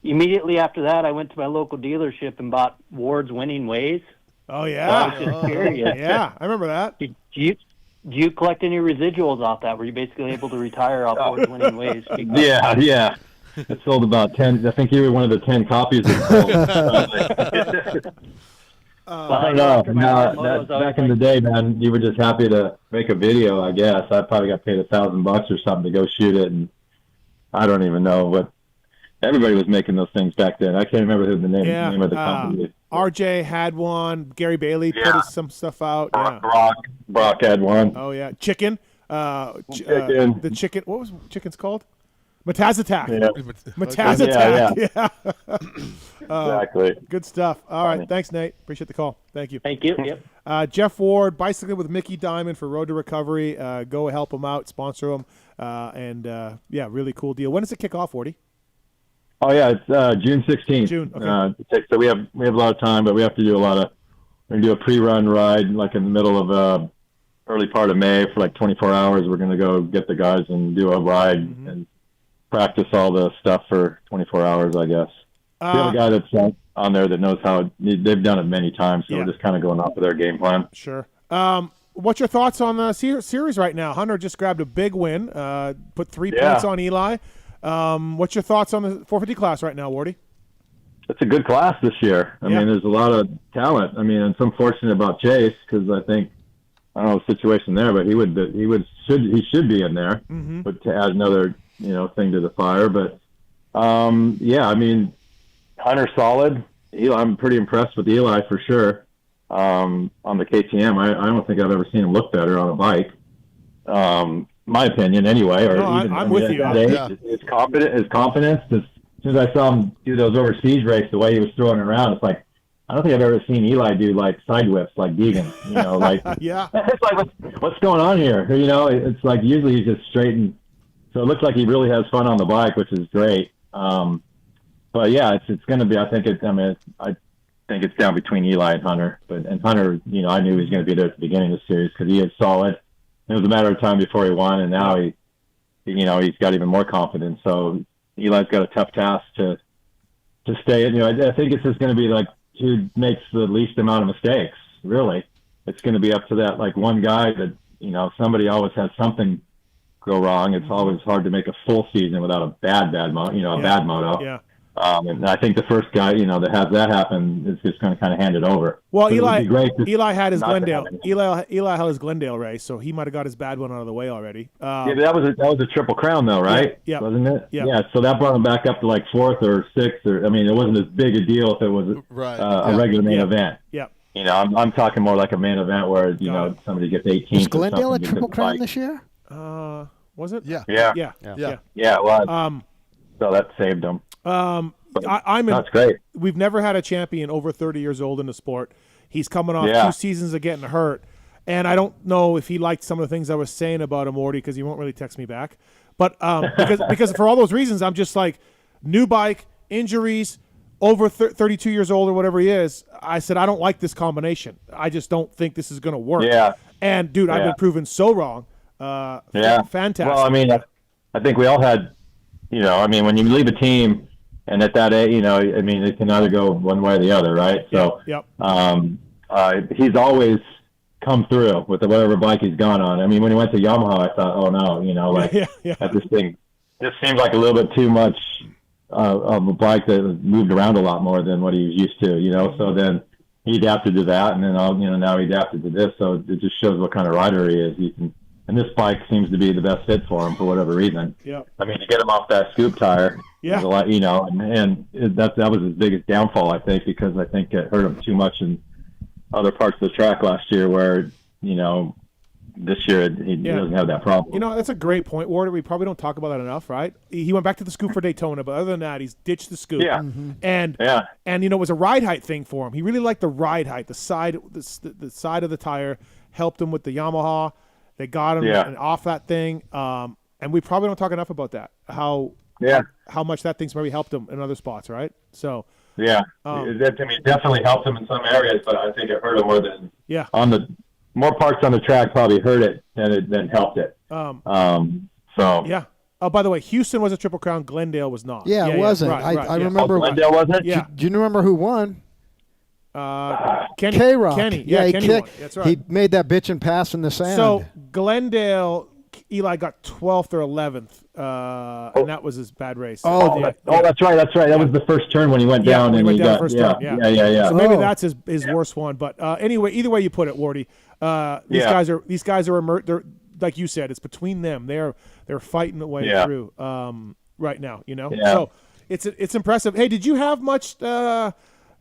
immediately after that, I went to my local dealership and bought Ward's Winning Ways. Oh, yeah. So I was just curious. Yeah, I remember that. Do you collect any residuals off that? Were you basically able to retire off Ward's Winning Ways? Yeah. It sold about 10. I think you were one of the 10 copies it sold. I don't know. No, back in the day, man, you were just happy to make a video, I guess. I probably got paid $1,000 or something to go shoot it, and I don't even know what. Everybody was making those things back then. I can't remember who the name of the company is. RJ had one. Gary Bailey put some stuff out. Brock had one. Oh, yeah. Chicken. The chicken. What was chicken's called? Matthes Attack. Yeah. Matthes Attack. Yeah. Exactly. Good stuff. All right. Thanks, Nate. Appreciate the call. Thank you. Thank you. Yep. Jeff Ward, bicycling with Mickey Diamond for Road to Recovery. Go help him out, sponsor him. Really cool deal. When does it kick off, Wardy? Oh, yeah, it's June 16th. June, okay. So we have a lot of time, but we have to do we're going to do a pre-run ride like in the middle of early part of May for like 24 hours. We're going to go get the guys and do a ride and practice all the stuff for 24 hours, I guess. We have a guy that's on there that knows how they've done it many times, so we're just kind of going off of their game plan. Sure. What's your thoughts on the series right now? Hunter just grabbed a big win, put 3 points on Eli. What's your thoughts on the 450 class right now, Wardy? It's a good class this year. I mean, there's a lot of talent. I mean, it's unfortunate about Chase because I think I don't know the situation there, but he should be in there. But to add another thing to the fire, but I mean, Hunter's solid. I'm pretty impressed with Eli for sure. On the KTM, I don't think I've ever seen him look better on a bike. My opinion, anyway. I'm with you. His confidence. As soon as I saw him do those overseas races, the way he was throwing it around, it's like I don't think I've ever seen Eli do like side whips like Deegan. It's like what's going on here? It's like usually he's just straight and. So it looks like he really has fun on the bike, which is great. But yeah, it's going to be. I think it's down between Eli and Hunter. And Hunter, I knew he was going to be there at the beginning of the series because he is solid. It was a matter of time before he won, and now he's got even more confidence. So Eli's got a tough task to stay. I think it's just going to be like who makes the least amount of mistakes. Really, it's going to be up to that like one guy that somebody always has something go wrong. It's always hard to make a full season without a bad moto. Yeah. And I think the first guy, that has that happen is just going to kind of hand it over. Well, so Eli had his Glendale. Eli had his Glendale race, so he might have got his bad one out of the way already. But that was a Triple Crown though, right? Yeah. Wasn't it? Yeah. Yeah. So that brought him back up to like 4th or 6th, it wasn't as big a deal if it was a regular main event. Yeah. I'm talking more like a main event where somebody gets 18. Was Glendale a Triple Crown this year? Was it? Yeah. Yeah. It was. So that saved him. That's great. We've never had a champion over 30 years old in the sport. He's coming off 2 seasons of getting hurt, and I don't know if he liked some of the things I was saying about him, Morty, because he won't really text me back. But because for all those reasons, I'm just like new bike, injuries, over 32 years old or whatever he is, I said, I don't like this combination. I just don't think this is going to work. Yeah. And, dude, I've been proven so wrong. Fantastic. Well, I mean, I think we all had, I mean, when you leave a team and at that age, I mean, it can either go one way or the other, right? So, he's always come through with whatever bike he's gone on. I mean, when he went to Yamaha, I thought, oh no, that this thing just seemed like a little bit too much of a bike that moved around a lot more than what he was used to, So then he adapted to that, and then now he adapted to this. So it just shows what kind of rider he is. And this bike seems to be the best fit for him for whatever reason. Yeah. I mean, to get him off that scoop tire, yeah, and that was his biggest downfall, I think, because I think it hurt him too much in other parts of the track last year, where this year he doesn't have that problem. That's a great point, Ward. We probably don't talk about that enough, right? He went back to the scoop for Daytona, but other than that, he's ditched the scoop. Yeah. And it was a ride height thing for him. He really liked the ride height. The side of the tire helped him with the Yamaha. They got him off that thing. And we probably don't talk enough about that. How much that thing's maybe helped him in other spots, right? So it definitely helped him in some areas, but I think it hurt him more than more parts on the track probably hurt it than helped it. Yeah. Oh, by the way, Houston was a Triple Crown. Glendale was not. Yeah, it wasn't. Right, I remember. Glendale wasn't? Yeah. Do you remember who won? Kenny. K-Rock. Kenny. He Kenny won. That's right. He made that bitch and pass in the sand. So Glendale, Eli got 12th or 11th, and that was his bad race. That's right. That was the first turn when he went down. When and he went down got, the first turn. Yeah. So maybe that's his worst one. But anyway, either way you put it, Wardy, these guys are they're, like you said, it's between them. They're fighting the way through right now. So it's impressive. Hey, did you have much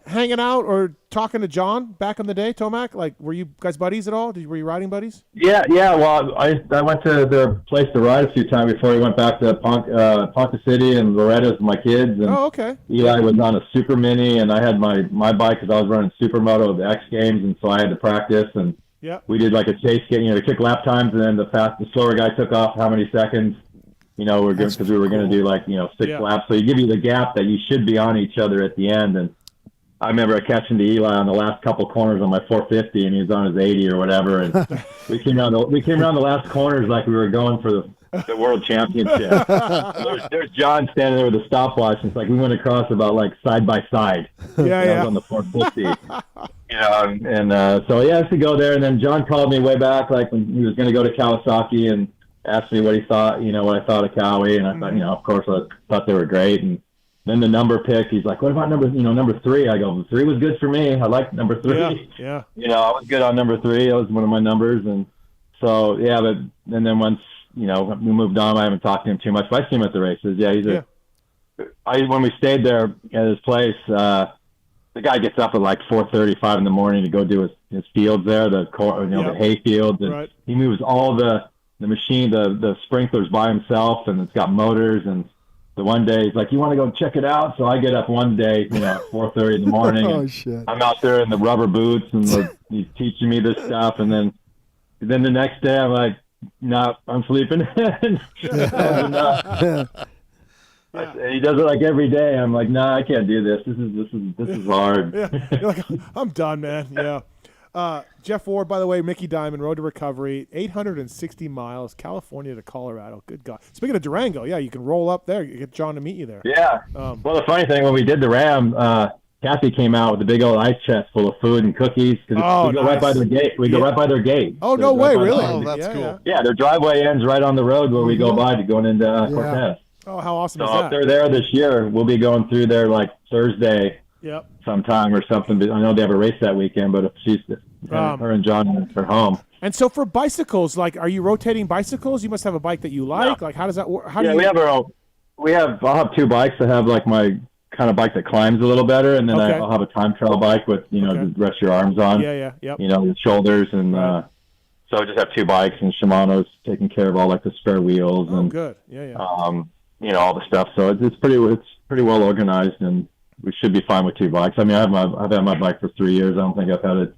hanging out or talking to John back in the day, Tomac? Like, were you guys buddies at all? Were you riding buddies? Yeah. Well, I went to their place to ride a few times before he went back to Ponca City and Loretta's with my kids. And okay. Eli was on a Super Mini, and I had my bike because I was running Supermoto at the X Games, and so I had to practice. And we did like a chase game, to kick lap times, and then the slower guy took off how many seconds. Because we were going to do 6 laps. So he give you the gap that you should be on each other at the end. And I remember catching to Eli on the last couple corners on my 450, and he was on his 80 or whatever. And we came around the last corners like we were going for the world championship. There's John standing there with a stopwatch. It's like we went across about side by side. I was on the 450. So I used to go there. And then John called me way back, when he was going to go to Kawasaki, and asked me what he thought. What I thought of Cowie, and I thought, of course, I thought they were great. And then the number pick, he's like, what about number 3? I go, 3 was good for me. I liked number 3. Yeah. I was good on number 3. That was one of my numbers. And so, and then once, we moved on, I haven't talked to him too much, but I see him at the races. Yeah, when we stayed there at his place, the guy gets up at 4:35 in the morning to go do his fields there, the hay fields. And he moves all the machine, the sprinklers by himself, and it's got motors. And the one day he's like, you want to go check it out? So I get up one day, 4:30 in the morning. Oh, shit. I'm out there in the rubber boots, and he's teaching me this stuff. And then the next day I'm like, no, I'm sleeping. He does it every day. I'm like, nah, I can't do this. This is hard. You're like, I'm done, man. Yeah. Jeff Ward, by the way, Mickey Diamond, Road to Recovery, 860 miles, California to Colorado. Good God. Speaking of Durango, you can roll up there. You get John to meet you there. Yeah. Well, the funny thing, when we did the Ram, Kathy came out with a big old ice chest full of food and cookies. We go right by their gate. Go right by their gate. Oh, no way, really? Oh, that's cool. Yeah, their driveway ends right on the road where we go by to going into Cortez. Oh, how awesome is So that? if they're there this year, we'll be going through there Thursday sometime or something. I know they have a race that weekend, but if her and John are home. And so for bicycles, are you rotating bicycles? You must have a bike that you like. No. How does that work? We have our own. I'll have 2 bikes. I have my kind of bike that climbs a little better, and then I'll have a time trial bike with to rest your arms on. Yeah. With shoulders, and so I just have 2 bikes, and Shimano's taking care of all the spare wheels and good. Yeah. All the stuff. So it's pretty well organized, and we should be fine with 2 bikes. I mean, I've had my bike for 3 years. I don't think I've had it,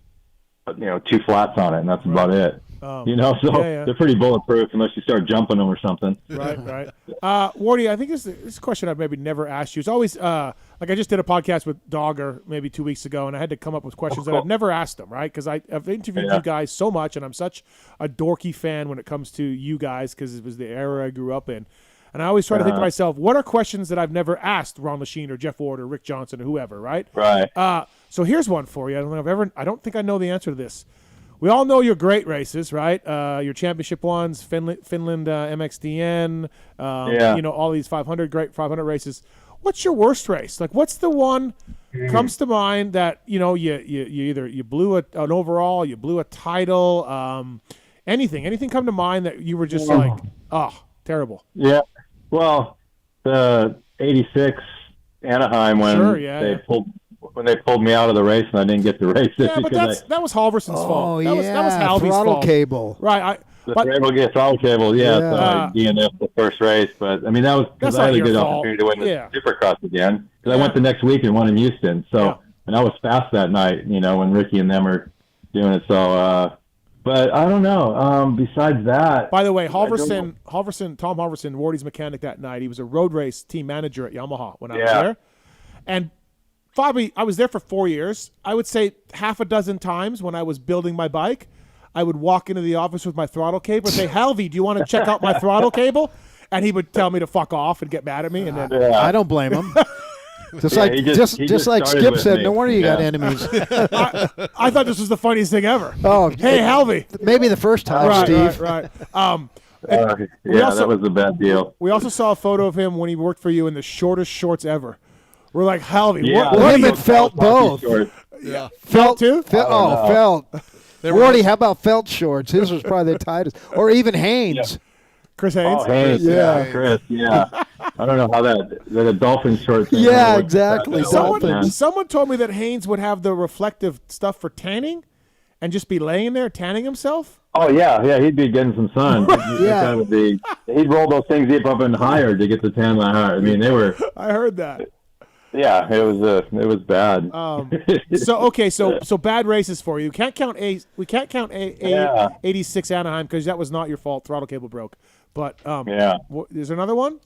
2 flats on it, and that's about it. So they're pretty bulletproof unless you start jumping them or something. Right. Wardy, I think this question I've maybe never asked you. It's always a like I just did a podcast with Dogger maybe 2 weeks ago, and I had to come up with questions that I've never asked them, right? Because I've interviewed you guys so much, and I'm such a dorky fan when it comes to you guys because it was the era I grew up in. And I always try to think to myself, what are questions that I've never asked Ron Lachine or Jeff Ward or Rick Johnson or whoever, right? Right. So here's one for you. I don't think I know the answer to this. We all know your great races, right? Your championship ones, Finland MXDN, all these 500 great 500 races. What's your worst race? Like, what's the one comes to mind that you either you blew an overall, you blew a title, anything come to mind that you were just like, oh, terrible. Yeah. Well, the '86 Anaheim when they pulled me out of the race and I didn't get to race it. Yeah, but that was Halverson's fault. That was Halvey's throttle fault. cable. Right. Throttle cable, so I DNF'd the first race. But, I mean, that was because I had a good opportunity to win the Supercross again. Because I went the next week and won in Houston. So, and I was fast that night, when Ricky and them are doing it. So, but I don't know. Besides that. By the way, Tom Halverson, Wardy's mechanic that night, he was a road race team manager at Yamaha when I was there. And Bobby, I was there for 4 years. I would say half a dozen times when I was building my bike, I would walk into the office with my throttle cable and say, Halvey, do you want to check out my throttle cable? And he would tell me to fuck off and get mad at me. And then I don't blame him. Just like Skip said, no wonder you got enemies. I thought this was the funniest thing ever. Oh, hey, Halvey. Maybe the first time, Steve. Right. That was a bad deal. We also saw a photo of him when he worked for you in the shortest shorts ever. We're like, Halvey, what him and Felt both. Yeah. Felt too? Felt. Wardy, how about Felt shorts? His was probably the tightest. Or even Haynes. Chris Haynes? Oh, Haynes, Chris, I don't know how that dolphin shorts. Yeah, exactly. Someone told me that Haynes would have the reflective stuff for tanning and just be laying there tanning himself. Oh, yeah, he'd be getting some sun. He'd roll those things up and higher to get the tan line higher. I mean, they were. I heard that. Yeah, it was bad. So bad races for you. We can't count 86 Anaheim because that was not your fault. Throttle cable broke. But is there another one?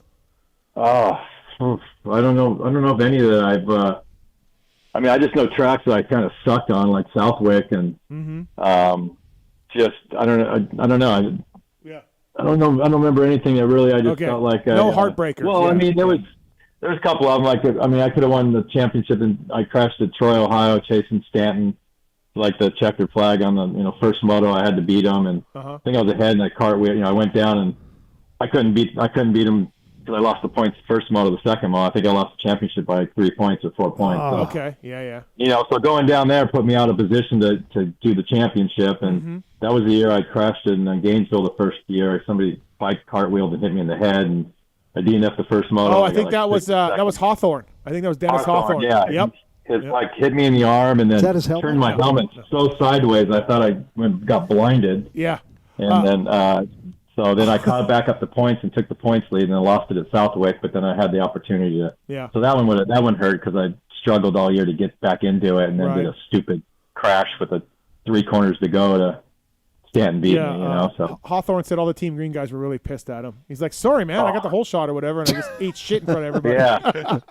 Oh, I don't know. I don't know if any that I've. I just know tracks that I kind of sucked on, like Southwick, and just I don't know. I don't know. I don't remember anything that really. I just felt like no heartbreaker. Well, I mean, there's a couple of them. Like, I could have won the championship, and I crashed at Troy, Ohio, chasing Stanton, like the checkered flag on the first moto. I had to beat him, and I think I was ahead in the cartwheel. I went down, and I couldn't beat him because I lost the points the first moto, the second moto. I think I lost the championship by like 3 points or 4 points. Oh, so, okay, yeah. So going down there put me out of position to do the championship, and that was the year I crashed in Gainesville the first year. Somebody bike cartwheeled and hit me in the head, and I DNF'd the first moto. Oh, I think that was Hawthorne. I think that was Dennis Hawthorne. Yeah. Yep. Like hit me in the arm and then turned my helmet so sideways I thought I got blinded. Yeah. And then so then I caught back up the points and took the points lead, and then lost it at Southwick. But then I had the opportunity to. Yeah. So that one hurt because I struggled all year to get back into it, and then did a stupid crash with 3 corners to go to. Stanton beat me, So Hawthorne said all the Team Green guys were really pissed at him. He's like, "Sorry, man, I got the whole shot or whatever, and I just ate shit in front of everybody." Yeah.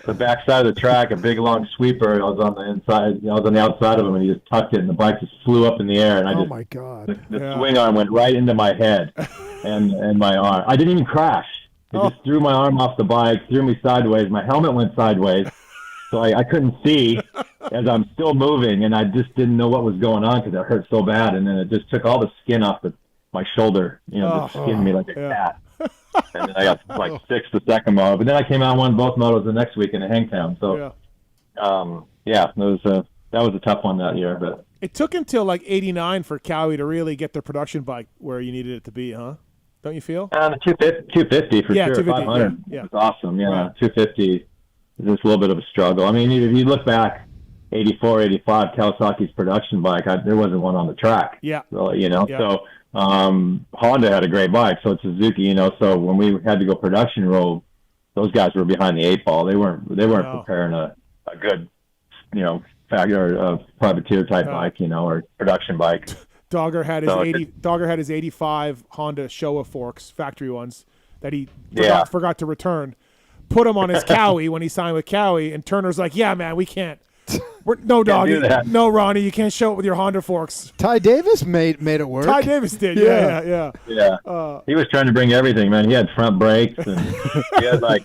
The backside of the track, a big long sweeper. I was on the inside. I was on the outside of him, and he just tucked it, and the bike just flew up in the air. And my god! The swing arm went right into my head and my arm. I didn't even crash. It just threw my arm off the bike, threw me sideways. My helmet went sideways. So I couldn't see as I'm still moving, and I just didn't know what was going on because it hurt so bad. And then it just took all the skin off my shoulder, just skinned me like a cat. And then I got like 6th the second moto. But then I came out and won both motos the next week in Hangtown. So, that was a tough one that year. But it took until like '89 for Cowie to really get the production bike where you needed it to be, huh? Don't you feel? The 250 for sure. 250, 500 was awesome. Yeah, right. 250. It's a little bit of a struggle. I mean, if you look back, 84, 85, Kawasaki's production bike, there wasn't one on the track. Yeah. So, so Honda had a great bike, so it's Suzuki, so when we had to go production road, those guys were behind the 8 ball. They weren't preparing a good, privateer type bike, or production bike. Dogger had his 85 Honda Showa forks, factory ones, that he forgot to return. put him on his Cowie when he signed with Cowie, and Turner's like, yeah, man, we can't. No, dog. No, Ronnie, you can't show it with your Honda forks. Ty Davis made it work. Ty Davis did, yeah. He was trying to bring everything, man. He had front brakes, and he had like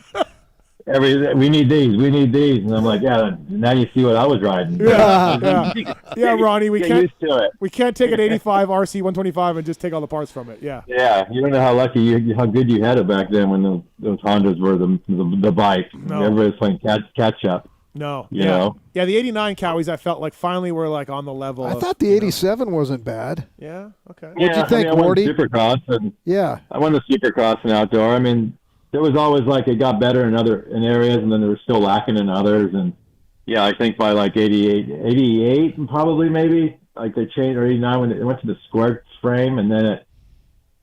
we need these, and I'm like, yeah. Now you see what I was riding. Yeah, Ronnie, we Get can't used to it. We can't take an '85 RC 125 and just take all the parts from it. Yeah. Yeah, you don't know how lucky how good you had it back then when those Hondas were the bike. No. Everybody was playing catch up. No. You know? Yeah, the '89 Cowies I felt like finally were like on the level. I thought the '87 wasn't bad. Yeah. Okay. What'd you think, I won Wardy? Supercross, and I won the Supercross and outdoor. I mean, there was always like it got better in areas, and then there was still lacking in others. And yeah, I think by like 88 probably maybe like they changed, or 89 when it went to the square frame, and then it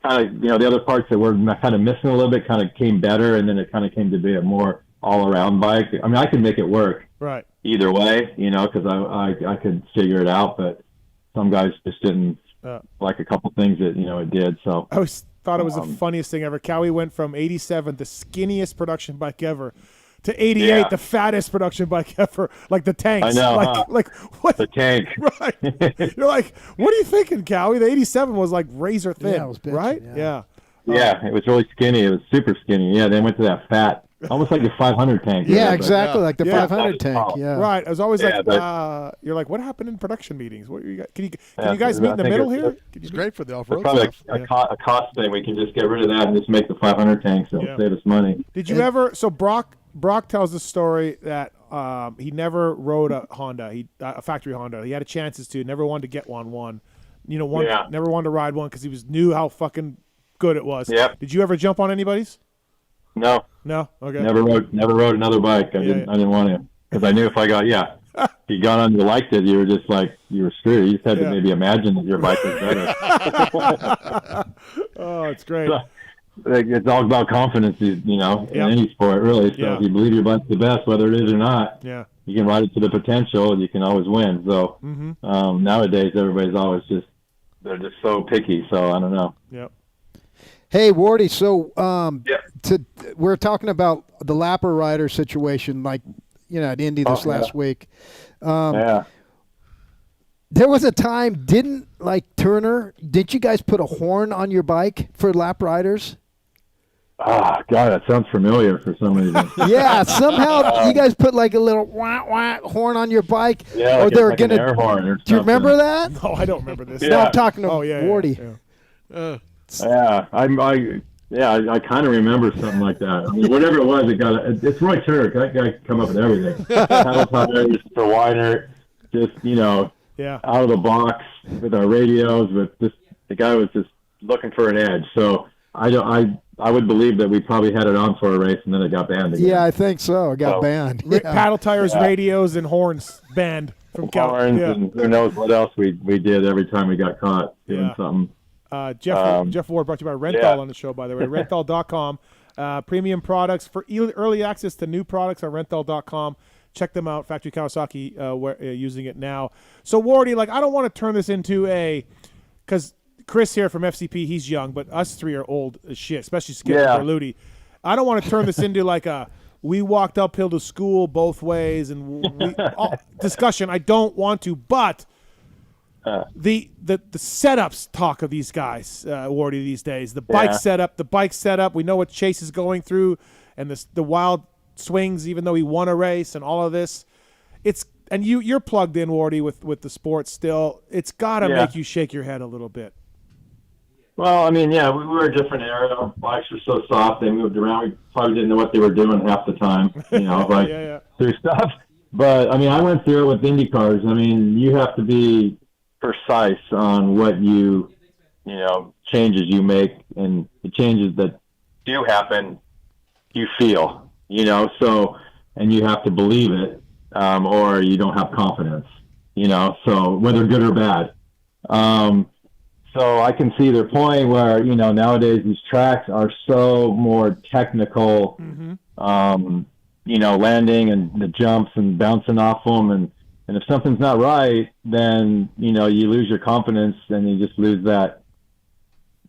kind of the other parts that were kind of missing a little bit kind of came better, and then it kind of came to be a more all-around bike. I mean, I could make it work right either way, because I could figure it out, but some guys just didn't like a couple things that it did. So I always thought it was the funniest thing ever. Cowie went from '87, the skinniest production bike ever, to '88, the fattest production bike ever, like the tanks. I know, like what? The tank. Right. You're like, what are you thinking, Cowie? The '87 was like razor thin, Yeah, it was bitchin', right? yeah. Yeah, it was really skinny. It was super skinny. Yeah, they went to that fat, almost like the 500 tank. Yeah, exactly, like the 500 tank. Yeah, right. I was always Yeah, like, you're like, what happened in production meetings? What you got? Can you guys meet in the middle here? It's great for the It's off-road probably stuff. a cost thing. We can just get rid of that and just make the 500 tanks. It'll save us money. Did you ever? So Brock tells the story that he never rode a Honda, a factory Honda. He had chances to, never wanted to get one. Never wanted to ride one because he knew how fucking good it was. Yep. Did you ever jump on anybody's? No. Okay. Never rode another bike. I didn't want to, because I knew if you got on, you liked it, you were just like, you were screwed. You just had to maybe imagine that your bike was better. Oh, it's great. So, it's all about confidence, in any sport, really. So if you believe your bike's the best, whether it is or not, you can ride it to the potential, and you can always win. So nowadays, everybody's always they're just so picky. So I don't know. Yep. Hey, Wardy, so we're talking about the lapper rider situation, like, at Indy this last week. There was a time, didn't you guys put a horn on your bike for lap riders? Oh, God, that sounds familiar for some reason. Yeah, somehow you guys put like a little wah-wah horn on your bike. Yeah, or they're an air horn or Do you remember that? No, I don't remember this. No, I'm talking to Wardy. I kind of remember something like that. I mean, whatever it was, it's Roy Turk. That guy come up with everything. Paddle tires for Weiner, just, out of the box with our radios, but the guy was just looking for an edge. So I would believe that we probably had it on for a race and then it got banned again. Yeah, I think so. It got banned. Paddle tires, radios, and horns banned from horns, and who knows what else we did every time we got caught doing something. Jeff Ward brought to you by Renthal on the show, by the way. Renthal.com. Premium products for early access to new products on Renthal.com. Check them out. Factory Kawasaki using it now. So, Wardy, I don't want to turn this into because Chris here from FCP, he's young, but us three are old as shit, especially Skip and Berluti. I don't want to turn this into we walked uphill to school both ways and discussion. I don't want to, but the setups talk of these guys, Wardy, these days. The bike setup. We know what Chase is going through, and the wild swings, even though he won a race, and all of this. And you're plugged in, Wardy, with the sport still. It's got to make you shake your head a little bit. Well, I mean, we were a different era. Our bikes were so soft. They moved around. We probably didn't know what they were doing half the time, through stuff. But, I mean, I went through it with Indy cars. I mean, you have to be precise on what changes you make, and the changes that do happen, you feel, so, and you have to believe it, or you don't have confidence, so whether good or bad. So I can see their point where, nowadays these tracks are so more technical, landing and the jumps and bouncing off them. And if something's not right, then, you lose your confidence and you just lose that,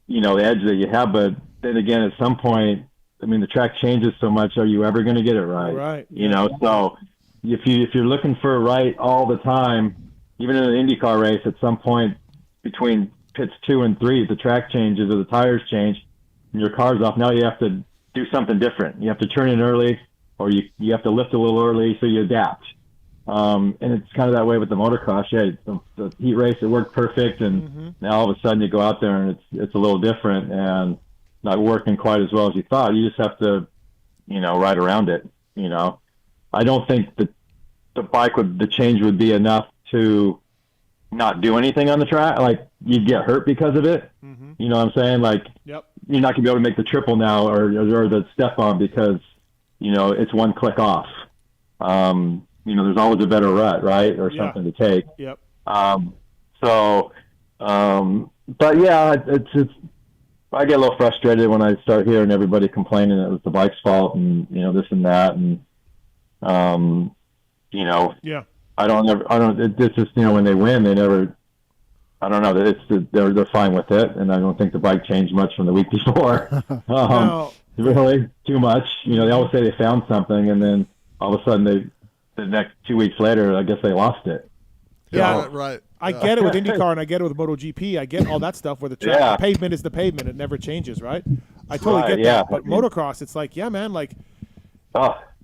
the edge that you have. But then again, at some point, I mean, the track changes so much. Are you ever going to get it right? Right. You know, so if you're looking for a right all the time, even in an IndyCar race, at some point between pits 2 and 3, the track changes or the tires change, and your car's off. Now you have to do something different. You have to turn in early, or you have to lift a little early, so you adapt. And it's kind of that way with the motocross. Yeah, the heat race, it worked perfect, and now all of a sudden you go out there and it's a little different and not working quite as well as you thought. You just have to, ride around it. I don't think that the change would be enough to not do anything on the track. Like, you'd get hurt because of it. You know what I'm saying? Like, Yep. you're not gonna be able to make the triple now or the step on because, it's one click off. There's always a better rut, right? Or something to take. Yep. But yeah, it's I get a little frustrated when I start hearing everybody complaining that it was the bike's fault and, this and that. And, yeah. It's just, when they win, they never, I don't know, they're fine with it. And I don't think the bike changed much from the week before. Really too much. They always say they found something and then all of a sudden the next 2 weeks later, I guess they lost it. Yeah, right. I get it with IndyCar and I get it with MotoGP. I get all that stuff where the track, the pavement is the pavement. It never changes, right? I totally get that. But motocross, it's like, yeah, man, like,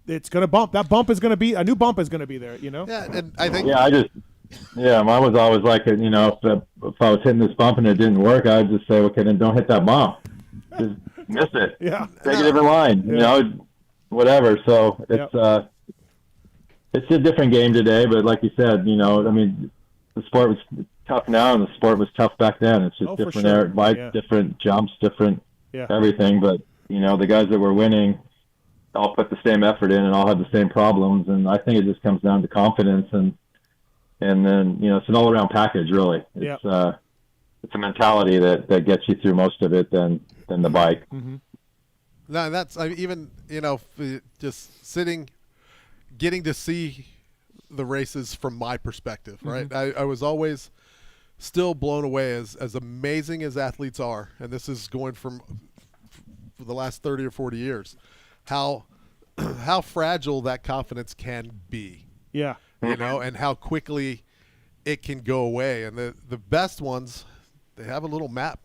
it's going to bump. That bump is going to be, a new bump is going to be there, Yeah, and I think... Yeah, mine was always like, if I was hitting this bump and it didn't work, I'd just say, okay, then don't hit that bump. Just miss it. Yeah. Take a different line, whatever. So it's a different game today, but like you said, the sport was tough now and the sport was tough back then. It's just different bikes, different jumps, different everything. But, the guys that were winning all put the same effort in and all had the same problems. And I think it just comes down to confidence and then, it's an all around package, really. It's a mentality that gets you through most of it than the bike. No, that's even just sitting, getting to see the races from my perspective, right? I was always still blown away as amazing as athletes are, and this is going for the last 30 or 40 years, how fragile that confidence can be. Yeah. And how quickly it can go away. And the best ones, they have a little map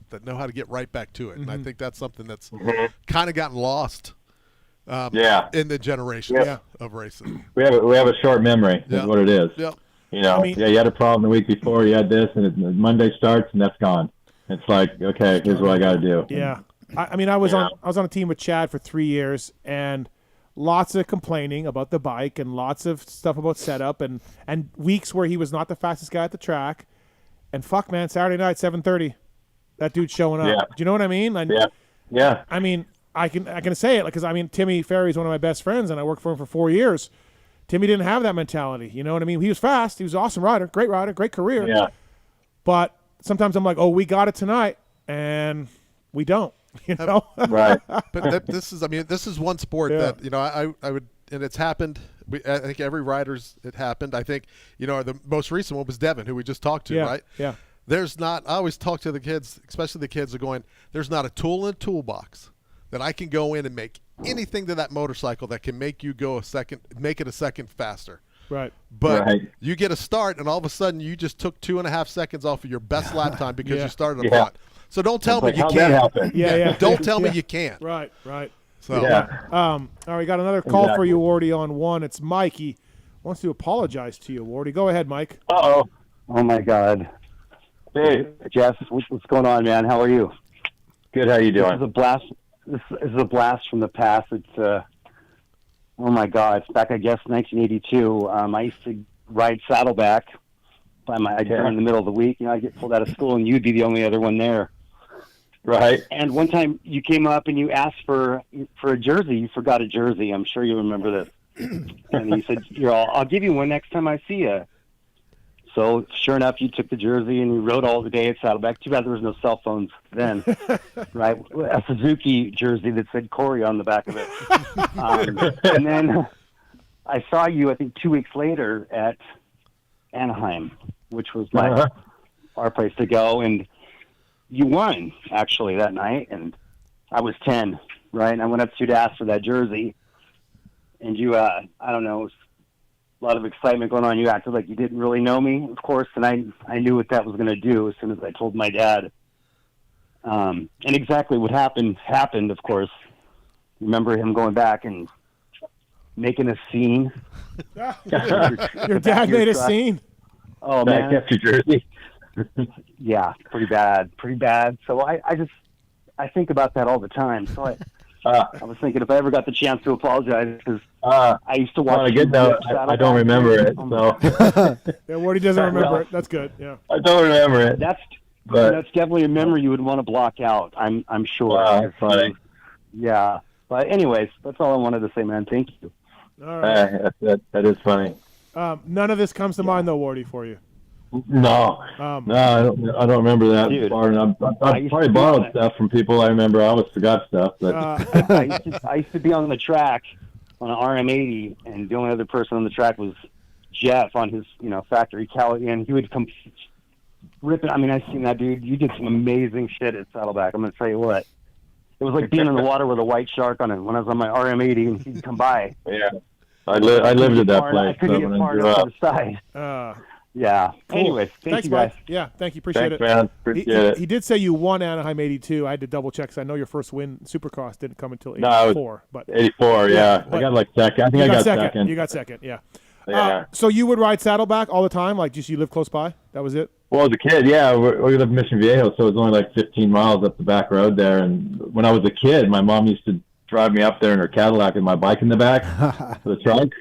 that know how to get right back to it. And I think that's something that's kind of gotten lost in the generation of racing. We have a short memory is what it is. Yep. You had a problem the week before, you had this, and Monday starts and that's gone. It's like, okay, here's what I got to do. Yeah. I was on a team with Chad for 3 years, and lots of complaining about the bike and lots of stuff about setup and weeks where he was not the fastest guy at the track. And fuck, man, Saturday night, 7:30, that dude's showing up. Yeah. Do you know what I mean? Yeah. I mean, I can say it because Timmy Ferry's one of my best friends, and I worked for him for 4 years. Timmy didn't have that mentality. You know what I mean? He was fast. He was an awesome rider, great career. Yeah. But sometimes I'm like, oh, we got it tonight, and we don't. Right. But this is one sport that I would, and it's happened. I think every rider's it happened. I think the most recent one was Devin, who we just talked to, right? Yeah. There's not. I always talk to the kids, especially the kids are going. There's not a tool in the toolbox that I can go in and make anything to that motorcycle that can make you go make it a second faster. Right. But you get a start, and all of a sudden you just took 2.5 seconds off of your best lap time because you started up front. So don't tell me you can't. Yeah. Don't tell me you can't. Right. So, yeah. All right, got another call for you, Wardy, on one. It's Mike. He wants to apologize to you, Wardy. Go ahead, Mike. Uh-oh. Oh, my God. Hey, Jeff, what's going on, man? How are you? Good. How you doing? This is a blast. This is a blast from the past. It's, oh, my God. It's back, I guess, 1982. I used to ride Saddleback. I'd go in the middle of the week. I'd get pulled out of school, and you'd be the only other one there. Right. And one time you came up and you asked for a jersey. You forgot a jersey. I'm sure you remember this. And you said, I'll give you one next time I see you. So sure enough, you took the jersey and you rode all the day at Saddleback. Too bad there was no cell phones then, right? A Suzuki jersey that said Corey on the back of it. And then I saw you, I think 2 weeks later at Anaheim, which was our place to go. And you won, actually, that night, and I was 10. right? And I went up to you to ask for that jersey, and you, I don't know, it was a lot of excitement going on. You acted like you didn't really know me, of course, and I knew what that was going to do as soon as I told my dad. And exactly what happened, of course. Remember him going back and making a scene. Your dad made a scene? Oh, Back man. after jersey. Yeah, pretty bad. So I think about that all the time. So I was thinking if I ever got the chance to apologize, because I used to watch. On a good note, I don't remember it. So. Yeah, Wardy doesn't remember it. That's good. Yeah. I don't remember it. That's but, definitely a memory you would want to block out. I'm sure. That's funny. Yeah. But anyways, that's all I wanted to say, man. Thank you. All right. That is funny. None of this comes to mind, though, Wardy, for you. No, I don't remember that. Dude, Far, and I've probably borrowed stuff from people. I remember I always forgot stuff. But I used to be on the track on an RM80, and the only other person on the track was Jeff on his factory Cali, and he would come ripping. I mean, I've seen that, dude. You did some amazing shit at Saddleback. I'm gonna tell you what. It was like being in the water with a white shark on it when I was on my RM80, and he'd come by. Yeah, I lived at that place. I couldn't get far enough to the side. Yeah. Cool. Anyways, thanks thanks, you guys. Mike. Yeah, thank you. Appreciate Thanks, it. man. Appreciate it. He did say you won Anaheim 82. I had to double check because I know your first win Supercross didn't come until 84. But 84, yeah. I got like second. I think I got second. You got second, yeah. Yeah. So you would ride Saddleback all the time? Like, just you live close by? That was it? Well, as a kid, yeah. We lived in Mission Viejo, so it was only like 15 miles up the back road there. And when I was a kid, my mom used to drive me up there in her Cadillac with my bike in the back, the trunk.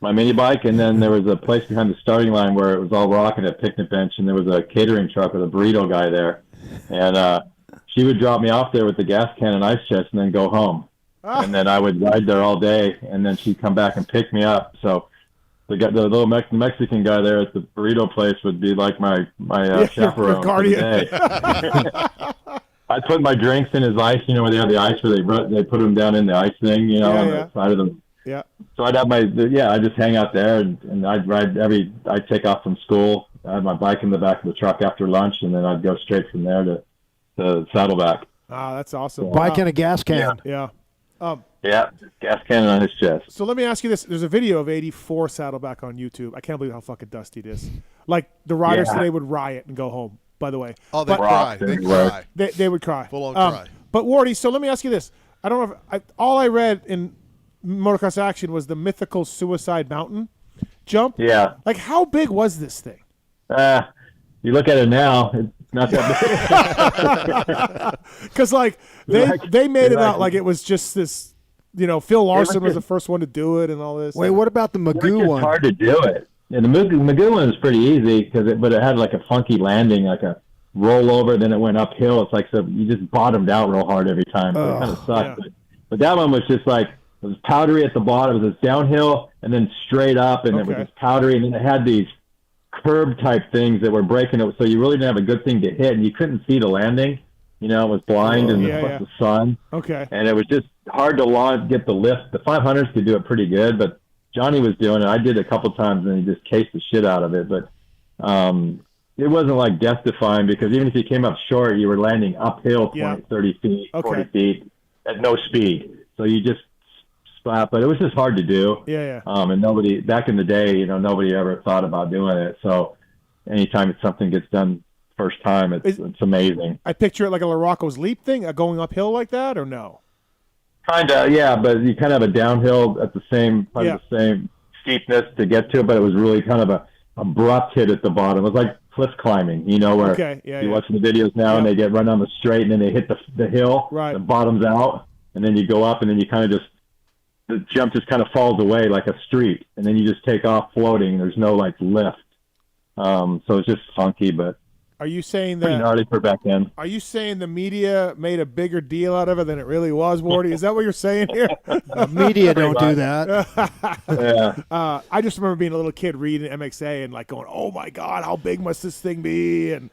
My mini bike, and then there was a place behind the starting line where it was all rock and a picnic bench, and there was a catering truck with a burrito guy there, and she would drop me off there with the gas can and ice chest, and then go home, and then I would ride there all day, and then she'd come back and pick me up. So the little Mexican guy there at the burrito place would be like my chaperone for the day. I'd put my drinks in his ice, where they have the ice where they put them down in the ice thing, on the side of them. Yeah. So I'd have I'd just hang out there, and I'd ride I'd take off from school. I had my bike in the back of the truck after lunch, and then I'd go straight from there to Saddleback. Ah, that's awesome. Bike and a gas can. Yeah. Yeah, gas cannon on his chest. So let me ask you this. There's a video of 84 Saddleback on YouTube. I can't believe how fucking dusty it is. Like, the riders today would riot and go home, by the way. Oh, they'd cry. They'd cry. They would cry. Full-on cry. But, Wardy, so let me ask you this. I don't know if all I read in Motocross Action was the mythical Suicide Mountain jump. Yeah. Like, how big was this thing? You look at it now, it's not that big. Because, like, they made it out like it was just this, Phil Larson was the first one to do it and all this. Wait, what about the Magoo one? It's hard to do it. Yeah, the Magoo one was pretty easy, but it had like a funky landing, like a rollover, then it went uphill. It's like you just bottomed out real hard every time. So it kind of sucked. Yeah. But that one was just like, it was powdery at the bottom. It was downhill and then straight up, and it was just powdery. And then it had these curb-type things that were breaking it, so you really didn't have a good thing to hit, and you couldn't see the landing. It was blind and the sun. Okay. And it was just hard to get the lift. The 500s could do it pretty good, but Johnny was doing it. I did it a couple times, and he just cased the shit out of it. But it wasn't like death-defying, because even if you came up short, you were landing uphill 20, 30 feet, 40 feet at no speed. So you just spot, but it was just hard to do. And nobody back in the day, nobody ever thought about doing it. So anytime something gets done first time, it's amazing. I picture it like a LaRocco's Leap thing, going uphill like that, or no? Kinda, yeah, but you kind of have a downhill at the same steepness to get to it, but it was really kind of a abrupt hit at the bottom. It was like cliff climbing, where you watch the videos now and they get run down the straight and then they hit the hill, the bottom's out, and then you go up and then you kind of the jump just kind of falls away like a street, and then you just take off floating. There's no like lift, so it's just funky. But are you saying pretty gnarly for back then? Are you saying the media made a bigger deal out of it than it really was, Wardy? Is that what you're saying here? The media don't do that. I just remember being a little kid reading MXA and like going, "Oh my God, how big must this thing be?" And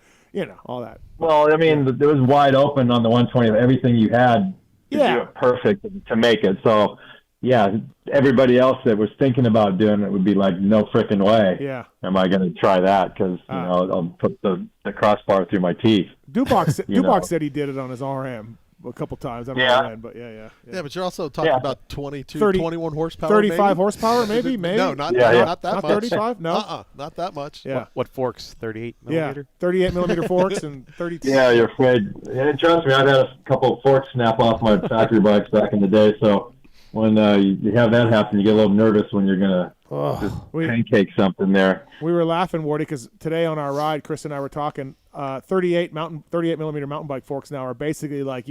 all that. Well, I mean, it was wide open on the 120 of everything you had to do it perfect to make it. So. Yeah, everybody else that was thinking about doing it would be like, no frickin' way. Yeah. Am I going to try that? Because, I'll put the crossbar through my teeth. Duboc said he did it on his RM. a couple times. I don't Yeah. know when, but yeah. Yeah, but you're also talking about 22, 30 21 horsepower. 35 maybe? horsepower, maybe. No, not not that much. 35. No, not that much. Yeah. What forks? 38 millimeter. 38 millimeter forks and 32. Yeah, you're afraid. And trust me, I've had a couple of forks snap off my factory bikes back in the day. So when you have that happen, you get a little nervous when you're gonna just pancake something there. We were laughing, Wardy, because today on our ride, Chris and I were talking. 38 millimeter mountain bike forks now are basically like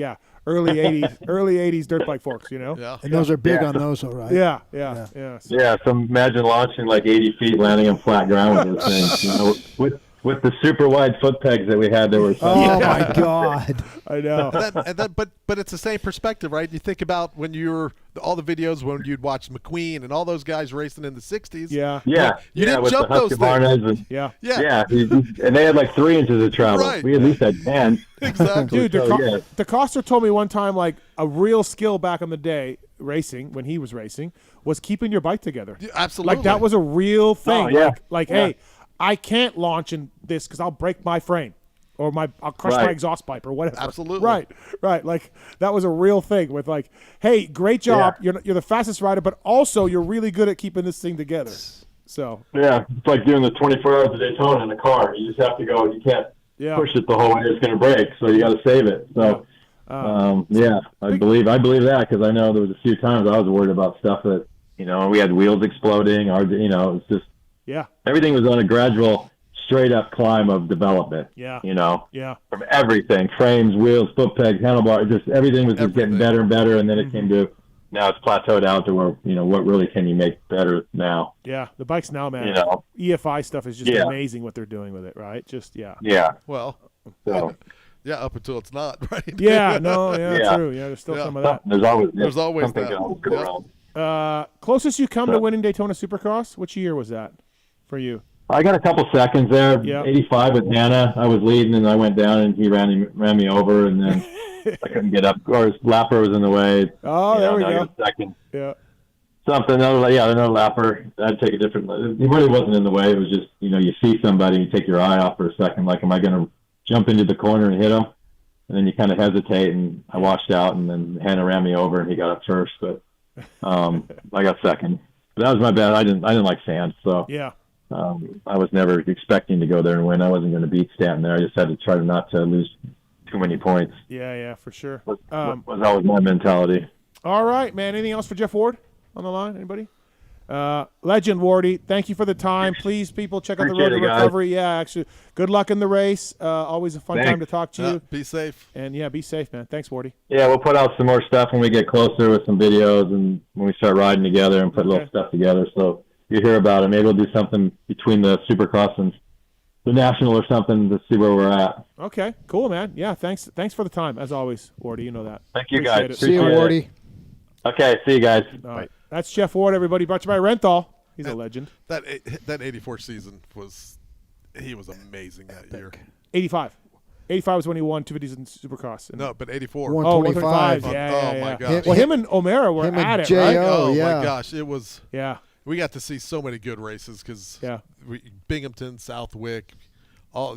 early 80s dirt bike forks, you know. Yeah. And those are big on those, all right? Yeah. Yeah, so imagine launching like 80 feet, landing on flat ground with those things. You know, with the super wide foot pegs that we had, there were. Oh my God! I know. But it's the same perspective, right? You think about when you were all the videos when you'd watch McQueen and all those guys racing in the '60s. Yeah. You didn't with jump the Husky those things. Barnes Yeah. And they had like 3 inches of travel. Right. We at least had 10. Exactly. Dude, So, DeCoster told me one time, like, a real skill back in the day racing, when he was racing, was keeping your bike together. Yeah, absolutely. Like, that was a real thing. Oh, yeah. Like, Yeah. hey, I can't launch in this because I'll break my frame or I'll crush my Right. exhaust pipe or whatever. Absolutely. Right. Like, that was a real thing with, like, hey, great job. You're the fastest rider, but also you're really good at keeping this thing together. So. Yeah, it's like doing the 24 hours of Daytona in the car. You just have to go. You can't push it the whole way. It's going to break, so you got to save it. So, I believe that because I know there was a few times I was worried about stuff that we had wheels exploding, or it's just everything was on a gradual, straight up climb of development. Yeah. From everything, frames, wheels, foot pegs, handlebars, just everything was just getting better and better, and then it came to. Now it's plateaued out to where, what really can you make better now? Yeah, the bikes now, man. EFI stuff is just amazing what they're doing with it, right? Yeah. Well, so. Yeah, up until it's not, right? True. Yeah, there's still some of that. There's always something that. Closest you come to winning Daytona Supercross? Which year was that for you? I got a couple seconds there. Yeah. 85 with Hannah. I was leading, and I went down, and he ran me over, and then I couldn't get up. Or his lapper was in the way. Oh, there we go. I got a second. Yeah. Another lapper. I'd take a different. It really wasn't in the way. It was just, you see somebody, you take your eye off for a second. Like, am I going to jump into the corner and hit him? And then you kind of hesitate, and I washed out, and then Hannah ran me over, and he got up first. But I got second. But that was my bad. I didn't like sand, so I was never expecting to go there and win. I wasn't going to beat Stanton there. I just had to try not to lose too many points. Yeah, for sure. Was always my mentality. All right, man. Anything else for Jeff Ward on the line? Anybody? Legend, Wardy. Thank you for the time. Please, people, check out the Road to Recovery. Yeah, actually, good luck in the race. Always a fun time to talk to you. Be safe. And, be safe, man. Thanks, Wardy. Yeah, we'll put out some more stuff when we get closer with some videos and when we start riding together and put a little stuff together. So you hear about it. Maybe we'll do something between the Supercross and the National or something to see where we're at. Okay, cool, man. Yeah, thanks for the time, as always, Wardy. You know that. Thank you, Appreciate guys. it. See you, Wardy. Okay, see you guys. Right. That's Jeff Ward, everybody. Brought to you by Renthal. He's a legend. That 84 season was amazing that year. 85. 85 was when he won 250s in Supercross. No, but 84. 125. Oh my gosh. Well, him and O'Mara were at it, right? Oh my gosh, it was. Yeah. We got to see so many good races because Binghamton, Southwick, all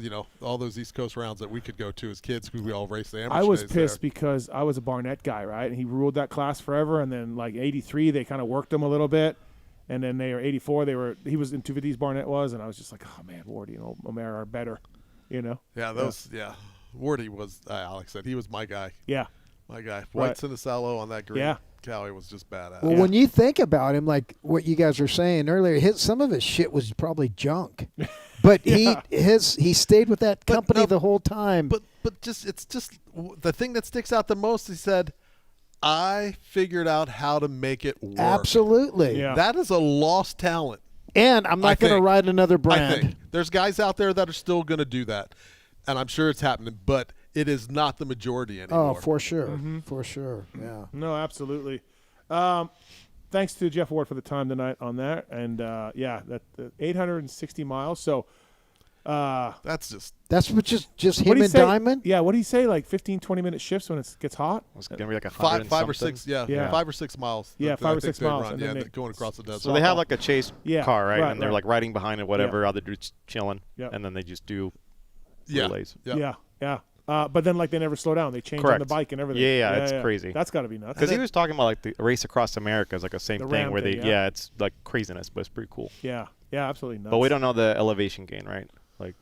those East Coast rounds that we could go to as kids because we all raced the amateur I was days pissed there. because I was a Barnett guy, right? And he ruled that class forever. And then like 83, they kind of worked him a little bit. And then they were 84. He was in 250s. Barnett was, and I was just like, oh man, Wardy and O'Mara are better, Yeah, Wardy was. Alex said he was my guy. Yeah, my guy. White Cinicello on that green. Yeah. Cowie was just badass. Well, when you think about him, like what you guys were saying earlier, some of his shit was probably junk, but he stayed with that company the whole time. But it's just the thing that sticks out the most. He said, "I figured out how to make it work." Absolutely, that is a lost talent. And I'm not going to ride another brand. I think there's guys out there that are still going to do that, and I'm sure it's happening, but it is not the majority anymore. Oh, for sure. For sure. Yeah. No, absolutely. Thanks to Jeff Ward for the time tonight on that. And, that 860 miles. So that's what just him and Diamond? Yeah, what do you say? Like 15, 20-minute shifts when it gets hot? It's going to be like a 5 or 6, 5 or 6 miles. Yeah, 5 or 6 miles. Run, and going across the desert. So they have like a chase car, right? And they're like riding behind it, whatever, other dudes chilling. Yeah. And then they just do relays. Yeah. But then like they never slow down. They change on Correct. the bike and everything. Yeah, it's crazy. That's got to be nuts. Because he was talking about like the race across America is like the same The thing Ram where thing, they it's like craziness, but it's pretty cool. Yeah, absolutely nuts. But we don't know the elevation gain, right? Like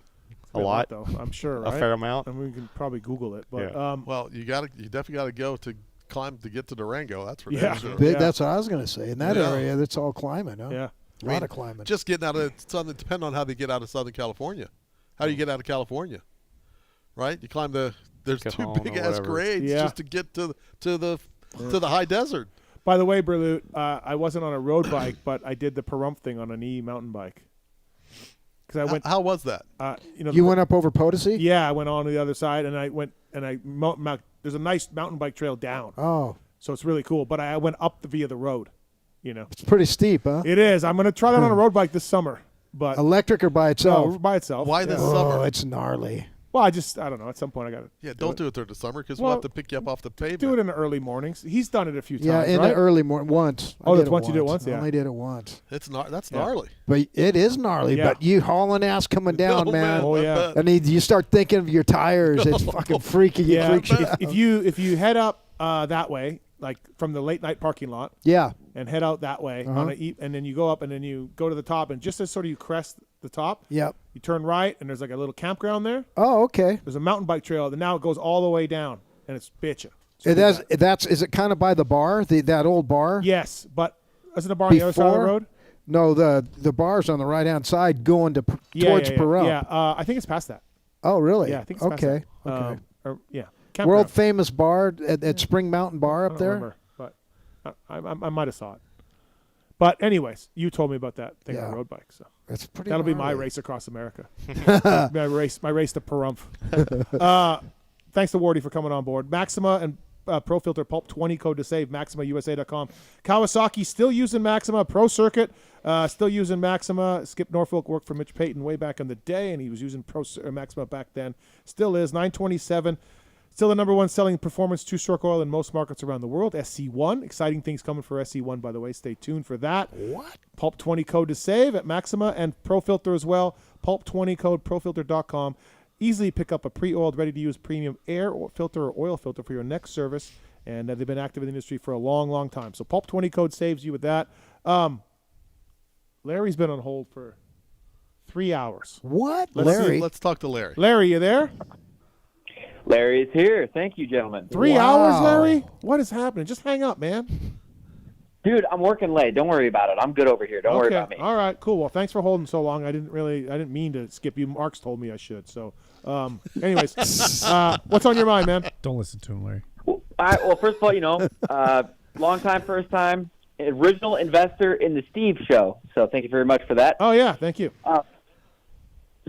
a lot, though. I'm sure, right? A fair amount. And we can probably Google it. But well, you definitely got to go to climb to get to Durango. That's for Yeah. sure. That's what I was going to say. In that Yeah. area, that's all climbing. Huh? Yeah. A lot of climbing. Just getting out of Southern, depending on how they get out of Southern California. How do you get out of California? Right? You climb there's two Cajon or big ass whatever. grades just to get to the high desert. By the way, Berlut, I wasn't on a road bike, but I did the Pahrump thing on an mountain bike. Because I went. How was that? You went up over Potosi? Yeah, I went on to the other side, and I went and there's a nice mountain bike trail down. Oh. So it's really cool. But I went up via the road. It's pretty steep, huh? It is. I'm going to try that on a road bike this summer. But electric or by itself? No, by itself. Why this Oh, summer? it's gnarly. Well, I don't know. At some point, I got to. Yeah, don't do it during the summer because we'll have to pick you up off the pavement. Do it in the early mornings. He's done it a few times. Yeah, in right? the early morning once. Oh, I that's once you did it once. I Yeah, only did it once. That's gnarly. But it is gnarly. Yeah. But you hauling ass coming down, Oh, man. Oh yeah. And you start thinking of your tires. It's fucking freaky. Yeah. Freaks you out. If you head up that way, like from the late night parking lot. Yeah. And head out that way and then you go up and then you go to the top and just as sort of you crest the top. Yep. You turn right and there's like a little campground there. Oh, okay. There's a mountain bike trail and now it goes all the way down and it's bitchin'. Is it kind of by the bar, that old bar? Yes, but isn't the bar on the other side of the road? No, the bar's on the right hand side going towards Pahrump. Yeah, I think it's past that. Oh, really? Yeah, I think it's past okay. that. Okay. Campground. World famous bar at Spring Mountain Bar up I don't there. remember, but I might have saw it. But anyways, you told me about that thing on a road bike, so that's pretty. That'll be my gnarly. race across America. my race to Pahrump. Thanks to Wardy for coming on board. Maxima and Pro Filter Pulp 20 code to save. MaximaUSA.com. Kawasaki still using Maxima. Pro Circuit still using Maxima. Skip Norfolk worked for Mitch Payton way back in the day, and he was using Maxima back then. Still is 927. Still the number one selling performance two-stroke oil in most markets around the world. SC1. Exciting things coming for SC1, by the way. Stay tuned for that. What? Pulp 20 code to save at Maxima and Pro Filter as well. Pulp 20 code, profilter.com. Easily pick up a pre-oiled, ready-to-use premium air filter or oil filter for your next service. And they've been active in the industry for a long, long time. So Pulp 20 code saves you with that. Larry's been on hold for 3 hours. What? Let's talk to Larry. Larry, you there? Larry is here. Thank you, gentlemen. 3 hours, Larry? What is happening? Just hang up, man. Dude, I'm working late. Don't worry about it. I'm good over here. Don't worry about me. All right, cool. Well, thanks for holding so long. I didn't mean to skip you. Mark's told me I should. So, anyways, what's on your mind, man? Don't listen to him, Larry. All right. Well, first of all, long time, first time, original investor in the Steve Show. So thank you very much for that. Oh yeah, thank you.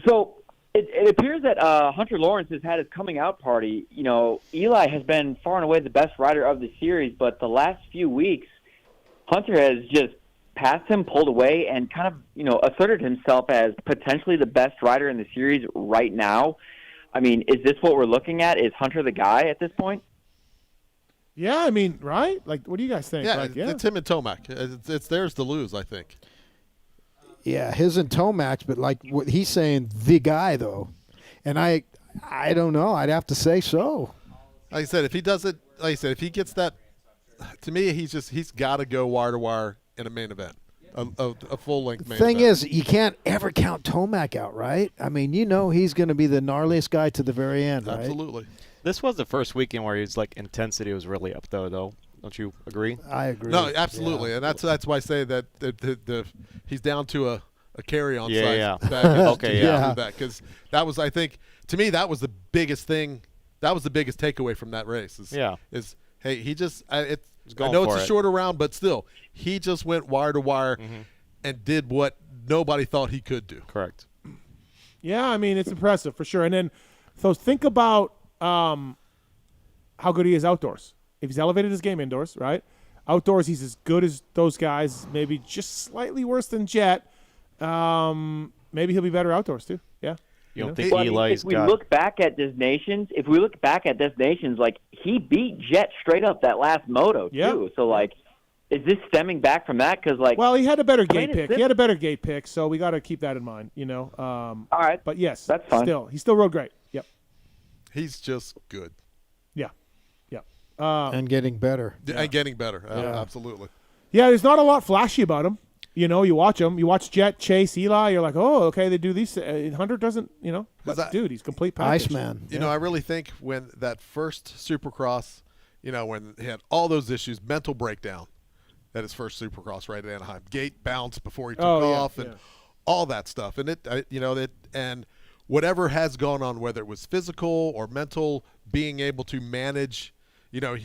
So it appears that Hunter Lawrence has had his coming out party. You know, Eli has been far and away the best rider of the series, but the last few weeks, Hunter has just passed him, pulled away, and kind of, asserted himself as potentially the best rider in the series right now. I mean, is this what we're looking at? Is Hunter the guy at this point? Yeah, I mean, right? Like, what do you guys think? Yeah, Like, it's him and Tomac. It's theirs to lose, I think. Yeah, his and Tomac, but like what he's saying, the guy though, and I don't know. I'd have to say so. Like I said, if he does it, like I said, if he gets that, to me, he's got to go wire to wire in a main event, a full length main event. Thing is, you can't ever count Tomac out, right? I mean, he's going to be the gnarliest guy to the very end, right? Absolutely. This was the first weekend where his intensity was really up though. Don't you agree? I agree. No, absolutely, and that's why I say that the he's down to a carry-on size. Yeah. Back Okay, yeah. Because that was, I think, to me, that was the biggest thing. That was the biggest takeaway from that race. Is hey, he just I know it's a shorter round, but still, he just went wire to wire and did what nobody thought he could do. Correct. Yeah, I mean, it's impressive for sure. And then, so think about how good he is outdoors. If he's elevated his game indoors, right? Outdoors, he's as good as those guys, maybe just slightly worse than Jet. Maybe he'll be better outdoors, too. Yeah. You don't think Eli's got... If we look back at Destinations, like, he beat Jet straight up that last moto, too. So, like, is this stemming back from that? Because, like, well, he had a better gate pick. He had a better gate pick, so we got to keep that in mind, All right. But, yes, that's fine. He still rode great. Yep. He's just good. Yeah. Yeah. And getting better. And getting better. Absolutely. Yeah, there's not a lot flashy about him. You know, you watch him. You watch Jet, Chase, Eli. You're like, oh, okay, they do these. Hunter doesn't, you know. But, dude, he's complete package. Iceman. You know, I really think when that first Supercross, you know, when he had all those issues, mental breakdown at his first Supercross right at Anaheim, gate bounce before he took off, and all that stuff. And and whatever has gone on, whether it was physical or mental, being able to manage. You know,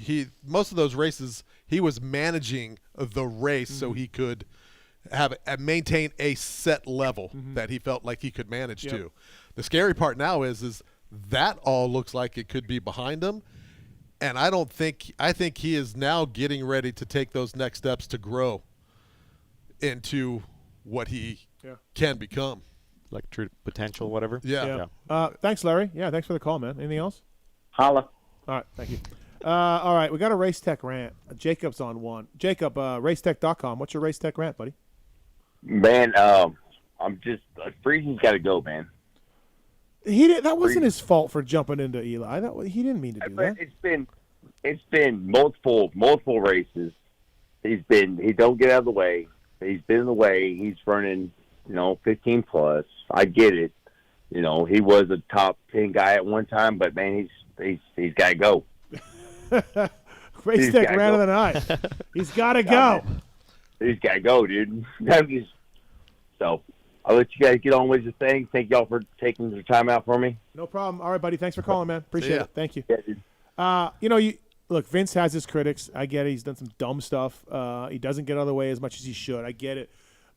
most of those races he was managing the race so he could maintain a set level that he felt like he could manage to. The scary part now is that all looks like it could be behind him, and I think he is now getting ready to take those next steps to grow into what he can become. Like true potential, whatever. Yeah. Thanks, Larry. Yeah, thanks for the call, man. Anything else? Holla. All right, thank you. All right, we got a Race Tech rant. Jacob's on one. Jacob, racetech.com. What's your Race Tech rant, buddy? Man, I'm just Freezy's got to go, man. That wasn't his fault for jumping into Eli. He didn't mean to do that. It's been multiple races. He don't get out of the way. He's been in the way. He's running, 15 plus. I get it. He was a top 10 guy at one time, but man, he's got to go. Race Tech rant of the night. He's got to go. He's got to go, dude. So I'll let you guys get on with your thing. Thank y'all for taking the time out for me. No problem. All right, buddy. Thanks for calling, man. Appreciate it. Thank you. Yeah, dude. Look, Vince has his critics. I get it. He's done some dumb stuff. He doesn't get out of the way as much as he should. I get it.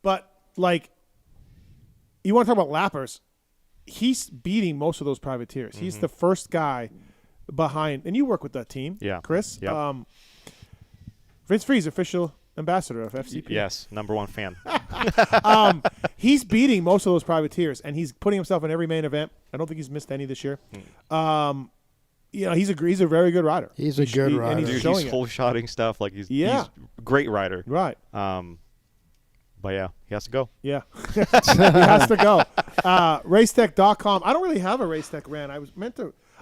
But, you want to talk about lappers. He's beating most of those privateers. He's the first guy behind, and you work with that team, Chris. Yep. Vince Freeze, official ambassador of FCP. Yes, #1 fan. He's beating most of those privateers, and he's putting himself in every main event. I don't think he's missed any this year. He's a very good rider. He's a good rider. And he's full shotting stuff. He's a great rider. Right. But yeah, he has to go. Yeah. He has to go. Racetech.com. I don't really have a Racetech rant.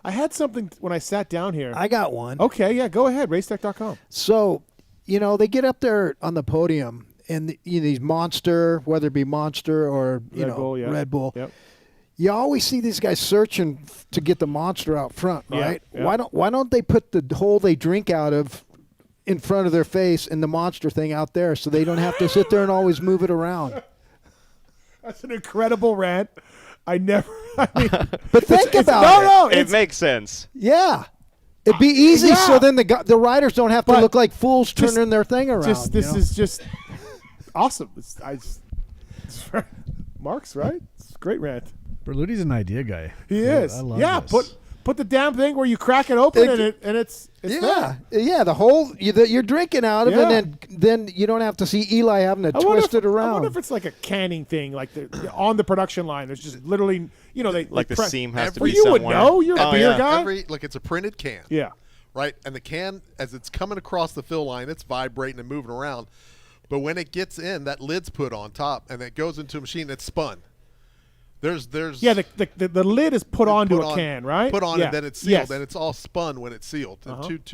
I had something when I sat down here. I got one. Okay, yeah, go ahead. Racetech.com. So, they get up there on the podium and these Monster, whether it be Monster or Red Bull. Yep. You always see these guys searching to get the Monster out front, right? Yeah. Why don't they put the hole they drink out of in front of their face and the Monster thing out there so they don't have to sit there and always move it around? That's an incredible rant. But think about it. It makes sense. Yeah. It'd be easy so then the riders don't have to look like fools turning their thing around. This is just awesome. Mark's right. It's a great rant. Berluti's an idea guy. He is. I love this. Put the damn thing where you crack it open and it's there. Yeah, the hole that you're drinking out of, and then you don't have to see Eli having to twist it around. I wonder if it's like a canning thing, on the production line. There's just literally, the seam has to be you somewhere. You would know. You're a beer guy. It's a printed can. Yeah. Right, and the can, as it's coming across the fill line, it's vibrating and moving around. But when it gets in, that lid's put on top, and it goes into a machine that's spun. There's the lid is put onto a can, right? Put on and then it's sealed, and it's all spun when it's sealed. And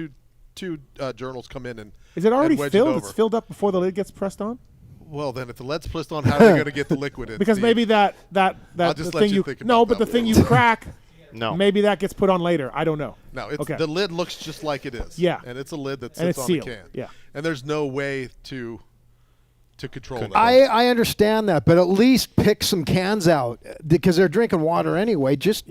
two journals come in and is it already filled? It's filled up before the lid gets pressed on. Well, then if the lid's pressed on, how are they going to get the liquid in? Because maybe that I'll just the let thing you think about that the thing you crack. No. Maybe that gets put on later. I don't know. No, the lid looks just like it is. Yeah. And it's a lid that and sits it's on sealed. the can. Yeah. And there's no way to control that. I understand that, but at least pick some cans out because they're drinking water anyway. Just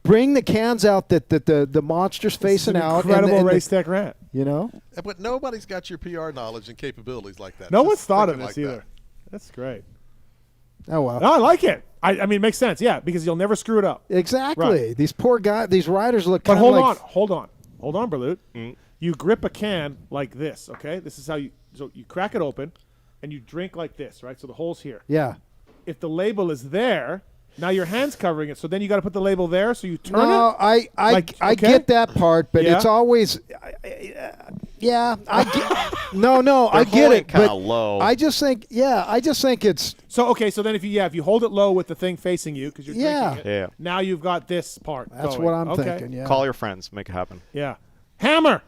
bring the cans out that the Monster's facing out. Incredible Race Tech rant. But nobody's got your PR knowledge and capabilities like that. No one's thought of this either. That's great. Oh, well. No, I like it. I mean, it makes sense, because you'll never screw it up. Exactly. Right. These poor guys, these riders look kind of like... But hold on, Berlut. You grip a can like this, okay? This is how you crack it open, and you drink like this, right? So the hole's here. Yeah. If the label is there, now your hand's covering it, so then you got to put the label there, so you turn it. No, I get that part, but it's always... Yeah, I get. No, I get it. Kind But of low. I just think it's. So okay, so then if you hold it low with the thing facing you because you're drinking it, Yeah. now you've got this part. That's going. what I'm Okay. thinking. Yeah. Call your friends, make it happen. Yeah. Hammer.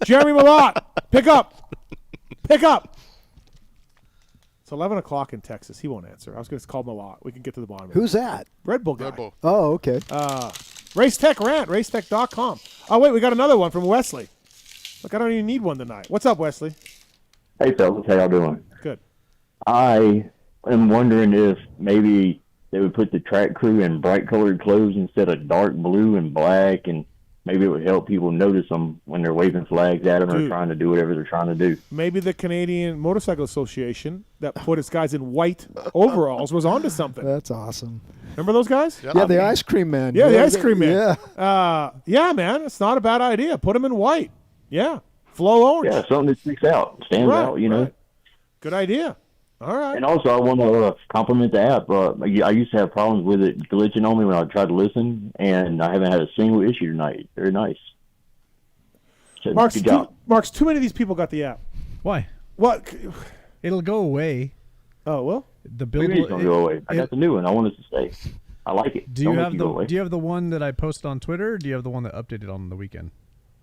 Jeremy Malott. Pick up. Pick up. It's 11 o'clock in Texas. He won't answer. I was going to call Malott. We can get to the bottom of it. Who's that? Red Bull guy. Red Bull. Oh, okay. Race Tech Rant, racetech.com. Oh, wait, we got another one from Wesley. Look, I don't even need one tonight. What's up, Wesley? Hey, fellas, how y'all doing? Good. I am wondering if maybe they would put the track crew in bright colored clothes instead of dark blue and black, and maybe it would help people notice them when they're waving flags at them or Dude. trying to do whatever they're trying to do. Maybe the Canadian Motorcycle Association that put its guys in white overalls was onto something. That's awesome. Remember those guys? Yeah, the ice cream man. Yeah, the ice cream man. Yeah. Yeah, man, it's not a bad idea. Put them in white. Yeah. Flow orange. Yeah, something that sticks out, stands Right, out, you know. right. Good idea. All right. And also, I want to compliment the app. I used to have problems with it glitching on me when I tried to listen, and I haven't had a single issue tonight. Very nice. So, good job. Mark's, too many of these people got the app. Why? What? It'll go away. Oh, well. The build Maybe it's going to go away. I got the new one. I want it to stay. I like it. Do Don't you make have it go away. the one that I posted on Twitter, or do you have the one that updated on the weekend?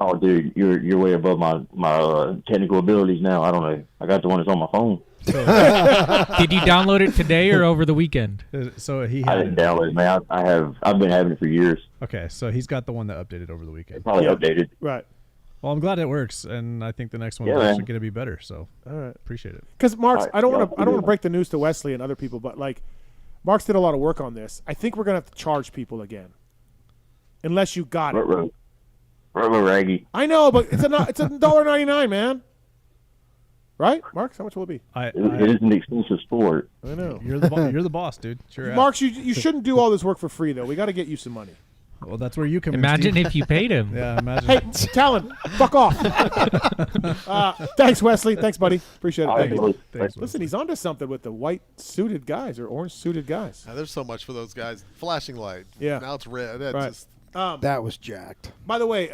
Oh, dude, you're way above my technical abilities now. I don't know. I got the one that's on my phone. Did you download it today or over the weekend? So he I had didn't download it, man. I've been having it for years. Okay, so he's got the one that updated over the weekend. Probably updated. Right. Well, I'm glad it works, and I think the next one Yeah, is man. actually going to be better. So, all right, appreciate it. Because Mark's, All right, I don't y'all want to do that. break the news to Wesley and other people, but like, Mark's did a lot of work on this. I think we're gonna have to charge people again, unless you got it. Raggy. I know, but it's $1.99, man. Right, Mark? How much will it be? It is an expensive sport. I know. You're the boss, dude. Sure. Mark, you shouldn't do all this work for free though. We got to get you some money. Well, that's where you come in. Imagine Steve. if you paid him. Yeah, imagine. Hey, Tallon, fuck off. Thanks, Wesley. Thanks, buddy. Appreciate it. All right, Thank you. fellas. Thanks, Listen, he's onto something with the white suited guys or orange suited guys. Now, there's so much for those guys. Flashing light. Yeah. Now it's red. That's Right. just That was jacked. By the way,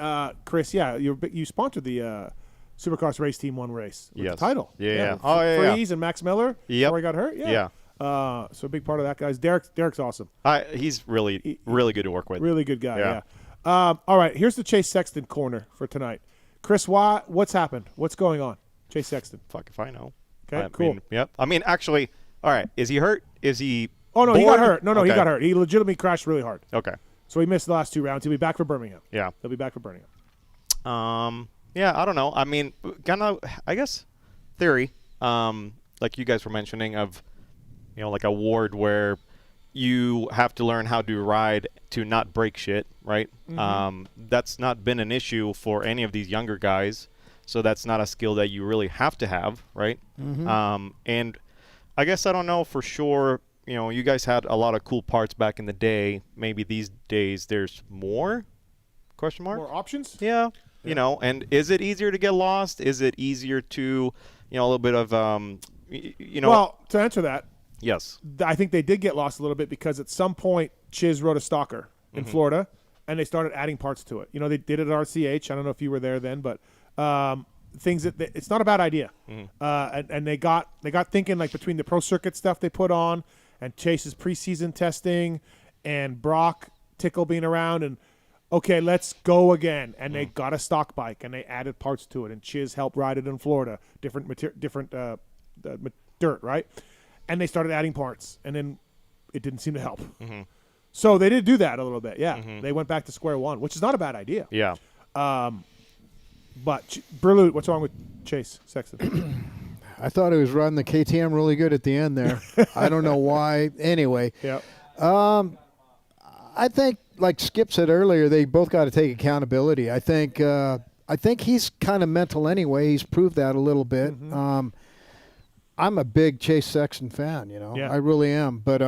Chris, yeah, you sponsored the Supercross race team one race with Yes. the title. Yeah. with Oh, yeah, yeah. Freeze and Max Miller Yep. before he got hurt. Yeah. So a big part of that, guys. Derek's awesome. He's really good to work with. Really good guy. Yeah. Yeah. All right. Here's the Chase Sexton corner for tonight. Chris, what's happened? What's going on? Chase Sexton. Fuck if I know. Okay. I Cool. mean, yep. I mean, actually, all right. Is he hurt? Is he? Oh no, he bored? got hurt. No, he Okay. got hurt. He legitimately crashed really hard. Okay. So he missed the last 2 rounds. He'll be back for Birmingham. Yeah. He'll be back for Birmingham. Yeah, I don't know. I mean, I guess, theory, like you guys were mentioning of, like a ward where you have to learn how to ride to not break shit, right? Mhm. That's not been an issue for any of these younger guys, so that's not a skill that you really have to have, right? Mhm. And I guess I don't know for sure. You guys had a lot of cool parts back in the day. Maybe these days there's more? Question mark? More options? Yeah. And is it easier to get lost? Is it easier to, a little bit of, Well, to answer that, yes. I think they did get lost a little bit because at some point Chiz rode a stalker in Mhm. Florida, and they started adding parts to it. They did it at RCH. I don't know if you were there then, but things that it's not a bad idea. Mhm. And they got thinking like between the pro circuit stuff they put on and Chase's preseason testing and Brock Tickle being around and okay, let's go again. And they got a stock bike and they added parts to it. And Chiz helped ride it in Florida, different dirt, right? And they started adding parts, and then it didn't seem to help. Mm-hmm. So they did do that a little bit, yeah. Mhm. They went back to square one, which is not a bad idea. Yeah. But Berluti, what's wrong with Chase Sexton? I thought he was running the KTM really good at the end there. I don't know why. Anyway, yeah. I think, like Skip said earlier, they both got to take accountability. I think he's kind of mental anyway. He's proved that a little bit. Mm-hmm. I'm a big Chase Sexton fan, Yeah. I really am. But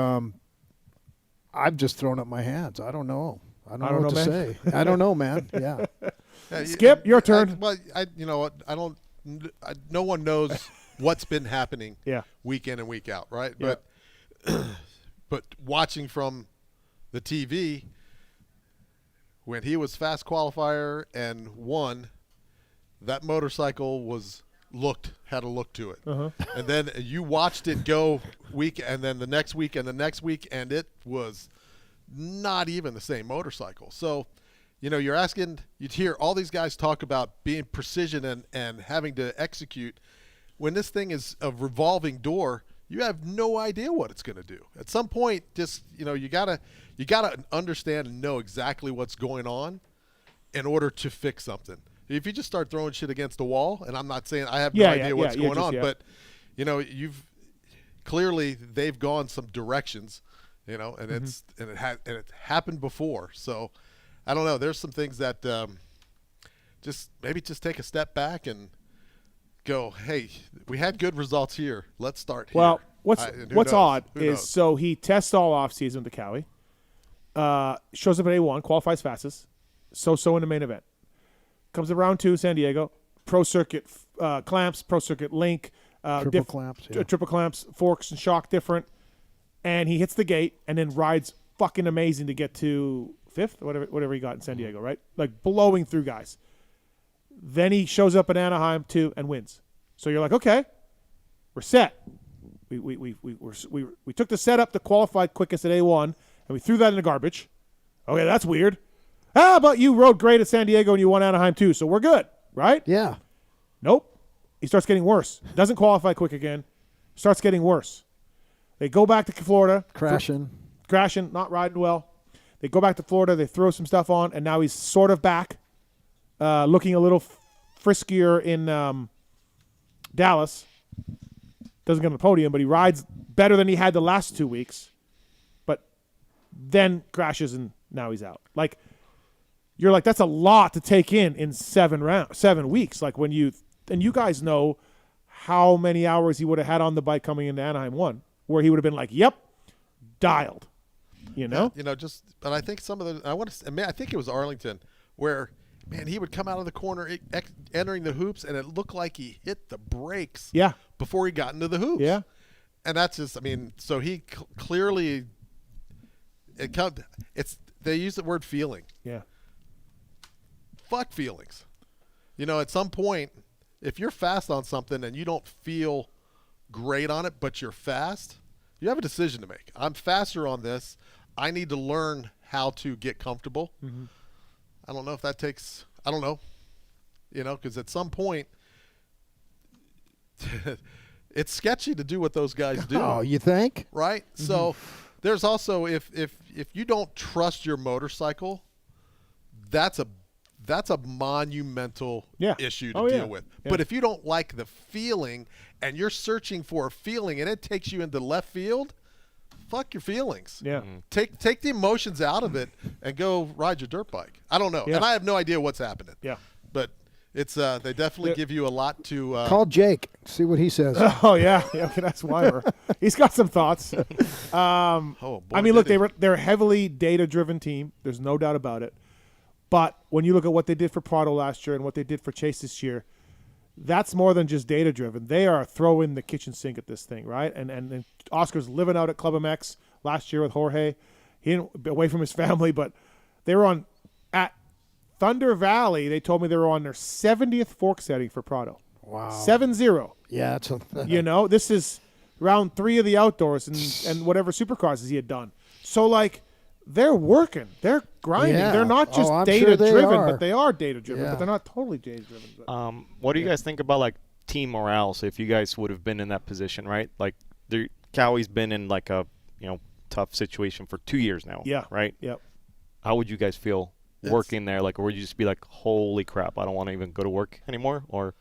I've just thrown up my hands. I don't know. I don't know what to say. I don't know, man. Yeah. Skip, your turn. You know what? No one knows what's been happening. Yeah. Week in and week out, right? Yeah. But watching from the TV, when he was fast qualifier and won, that motorcycle had a look to it. Uh-huh. And then you watched it go week, and then the next week, and the next week, and it was not even the same motorcycle. So, you'd hear all these guys talk about being precision and having to execute. When this thing is a revolving door, you have no idea what it's going to do. At some point, just, you gotta understand and know exactly what's going on in order to fix something. If you just start throwing shit against the wall, and I'm not saying I have no idea what's going on, but they've gone some directions, and it happened before. So I don't know. There's some things that just take a step back and go, hey, we had good results here. Let's start here. Well, what's odd is so he tests all off season with the Cowie, shows up at A1, qualifies fastest, so in the main event. Comes to round 2, San Diego, pro circuit clamps, pro circuit link, triple clamps, forks and shock different, and he hits the gate and then rides fucking amazing to get to 5th, whatever he got in San Diego, right? Like blowing through guys. Then he shows up in Anaheim too and wins. So you're like, okay, we're set. We took the setup to qualify quickest at A1 and we threw that in the garbage. Okay, that's weird. How about you rode great at San Diego and you won Anaheim too, so we're good, right? Yeah. Nope. He starts getting worse. Doesn't qualify quick again. Starts getting worse. They go back to Florida. Crashing, not riding well. They go back to Florida. They throw some stuff on, and now he's sort of back, looking a little friskier in Dallas. Doesn't get on the podium, but he rides better than he had the last 2 weeks. But then crashes, and now he's out. Like, you're like, that's a lot to take in 7 weeks. Like when you guys know how many hours he would have had on the bike coming into Anaheim 1, where he would have been like, yep, dialed. But I think I think it was Arlington where, man, he would come out of the corner entering the hoops, and it looked like he hit the brakes before he got into the hoops. Yeah. And that's just, so he clearly, they use the word feeling. Yeah. Fuck feelings. At some point, if you're fast on something and you don't feel great on it, but you're fast, you have a decision to make. I'm faster on this. I need to learn how to get comfortable. Mm-hmm. I don't know if that takes, I don't know, because at some point, it's sketchy to do what those guys do. Oh, you think? Right? Mm-hmm. So there's also, if you don't trust your motorcycle, that's a monumental issue to deal with. Yeah. But if you don't like the feeling and you're searching for a feeling and it takes you into left field, fuck your feelings. Yeah. Mm-hmm. Take the emotions out of it and go ride your dirt bike. I don't know. Yeah. And I have no idea what's happening. Yeah. But it's they definitely give you a lot to call Jake, see what he says. Oh yeah. Okay, that's Weimer. He's got some thoughts. Look, they're a heavily data driven team. There's no doubt about it. But when you look at what they did for Prado last year and what they did for Chase this year, that's more than just data-driven. They are throwing the kitchen sink at this thing, right? And Oscar's living out at PulpMX last year with Jorge. He didn't be away from his family, but they were at Thunder Valley. They told me they were on their 70th fork setting for Prado. Wow. 7-0. Yeah, this is round 3 of the outdoors and whatever supercrosses he had done. So, like, they're working. They're grinding. Yeah. They're not just data-driven, but they are data-driven. Yeah. But they're not totally data-driven. What do you guys think about, like, team morale? So if you guys would have been in that position, right? Like, Cowie's been in, like, a, tough situation for 2 years now. Yeah. Right? Yep. How would you guys feel working there? Like, or would you just be like, holy crap, I don't want to even go to work anymore? Or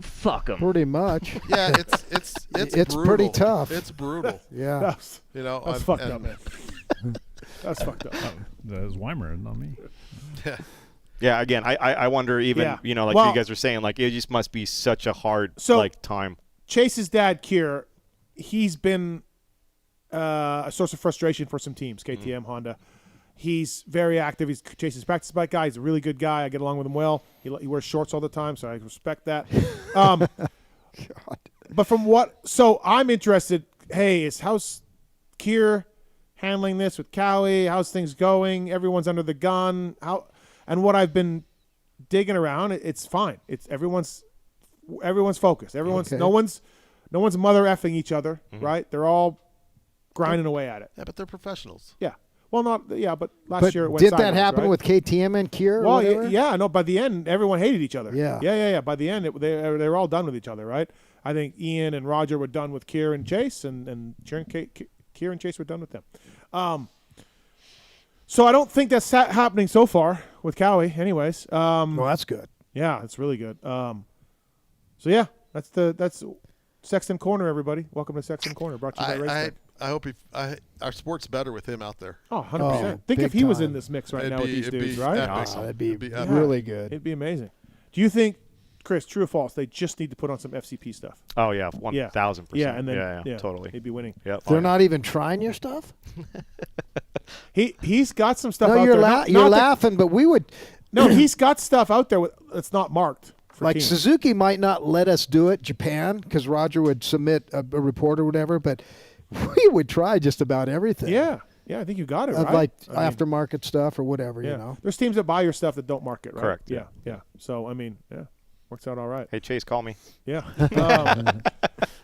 fuck them? Pretty much. Yeah, it's brutal. Pretty tough. It's brutal. Yeah. That's fucked up, man. That's fucked up. That was Weimer, not me. Yeah, again, I wonder even, you guys were saying, like, it just must be such a hard, time. Chase's dad, Kier, he's been a source of frustration for some teams, KTM, Honda. He's very active. He's Chase's practice bike guy. He's a really good guy. I get along with him well. He wears shorts all the time, so I respect that. God. But so I'm interested, how's Kier handling this with Cowie? How's things going? Everyone's under the gun. And what I've been digging around. It's fine. It's everyone's focused. Everyone's Okay. no one's mother effing each other, right? They're all grinding away at it. Yeah, but they're professionals. Yeah. Well, but last But year it went did that sideways, happen right? with KTM and Kier? Or Well, whatever? yeah, no. By the end, everyone hated each other. Yeah. Yeah. By the end, they were all done with each other, right? I think Ian and Roger were done with Kier and Chase, and Kier and Chase were done with them. So I don't think that's happening so far with Cowie. Anyways, well, that's good. Yeah, it's really good. So yeah, that's Sexton Corner, everybody. Welcome to Sexton Corner, brought to you by Racetech. I hope our sport's better with him out there. Oh, 100%. Think if he was in this mix right It'd now be- with these it'd dudes, be right? epic. Oh, that'd be epic. really good. It'd be amazing. Do you think, Chris, true or false, they just need to put on some FCP stuff? Oh yeah, 1,000%. Yeah, and then yeah, totally. he'd be winning. Yep. They're not even trying your stuff? He's got some stuff No, out you're, there. you're laughing, but we would. No, he's got stuff out there that's not marked. For Like teams. Suzuki might not let us do it, Japan, because Roger would submit a report or whatever, but we would try just about everything. Yeah, I think you got it right. Like I mean, aftermarket stuff or whatever, yeah. you know. There's teams that buy your stuff that don't mark it, right? Correct, Yeah. So I mean, works out all right. Hey Chase, call me. Yeah.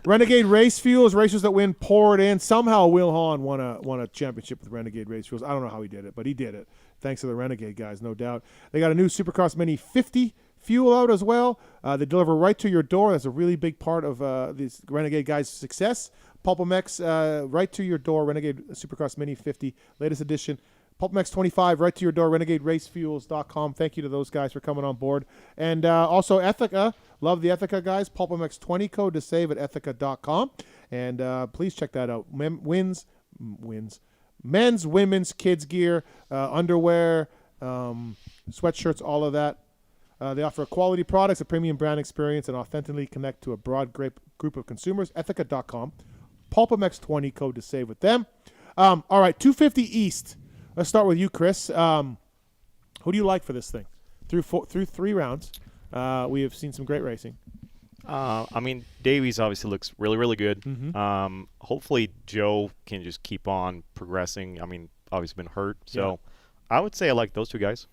Renegade Race Fuels, racers that win, pour it in. Somehow Will Hahn won a championship with Renegade Race Fuels. I don't know how he did it, but he did it. Thanks to the Renegade guys, no doubt. They got a new Supercross Mini 50 fuel out as well. They deliver right to your door. That's a really big part of these Renegade guys' success. PulpMX, right to your door, Renegade Supercross Mini 50, latest edition. PulpMX 25, right to your door, RenegadeRaceFuels.com. Thank you to those guys for coming on board. And also ETHIKA, love the ETHIKA guys. PulpMX 20 code to save at ETHIKA.com. And please check that out. Men's, women's, kids gear, underwear, sweatshirts, all of that. They offer quality products, a premium brand experience, and authentically connect to a broad group of consumers. ETHIKA.com. PulpMX 20 code to save with them. All right, 250 East. Let's start with you, Chris. Who do you like for this thing? Through 3 rounds, we have seen some great racing. I mean, Davies obviously looks really, really good. Mm-hmm. Hopefully, Joe can just keep on progressing. I mean, obviously been hurt, so I would say I like those two guys.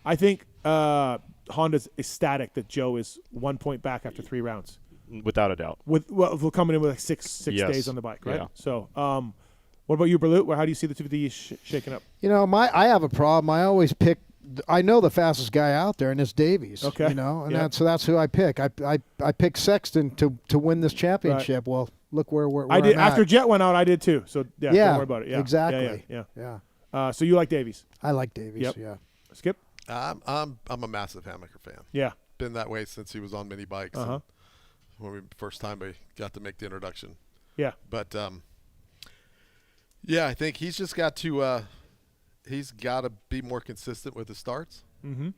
I think Honda's ecstatic that Joe is 1 point back after 3 rounds. Without a doubt. We're coming in with like six days on the bike, right? Yeah. So, what about you, Berlut? How do you see the 250 shaking up? You know, I have a problem. I always pick. I know the fastest guy out there, and it's Davies. Okay. You know, and that's who I pick. I picked Sexton to win this championship. Right. Well, look where I did. I'm After at. Jet went out, I did too. So don't worry about it. Yeah, exactly. Yeah. So you like Davies? I like Davies. Yep. Yeah. Skip? I'm a massive Hammaker fan. Yeah. Been that way since he was on mini bikes. Uh-huh. First time we got to make the introduction. Yeah. But I think he's just got to he's got to be more consistent with his starts. Mm-hmm.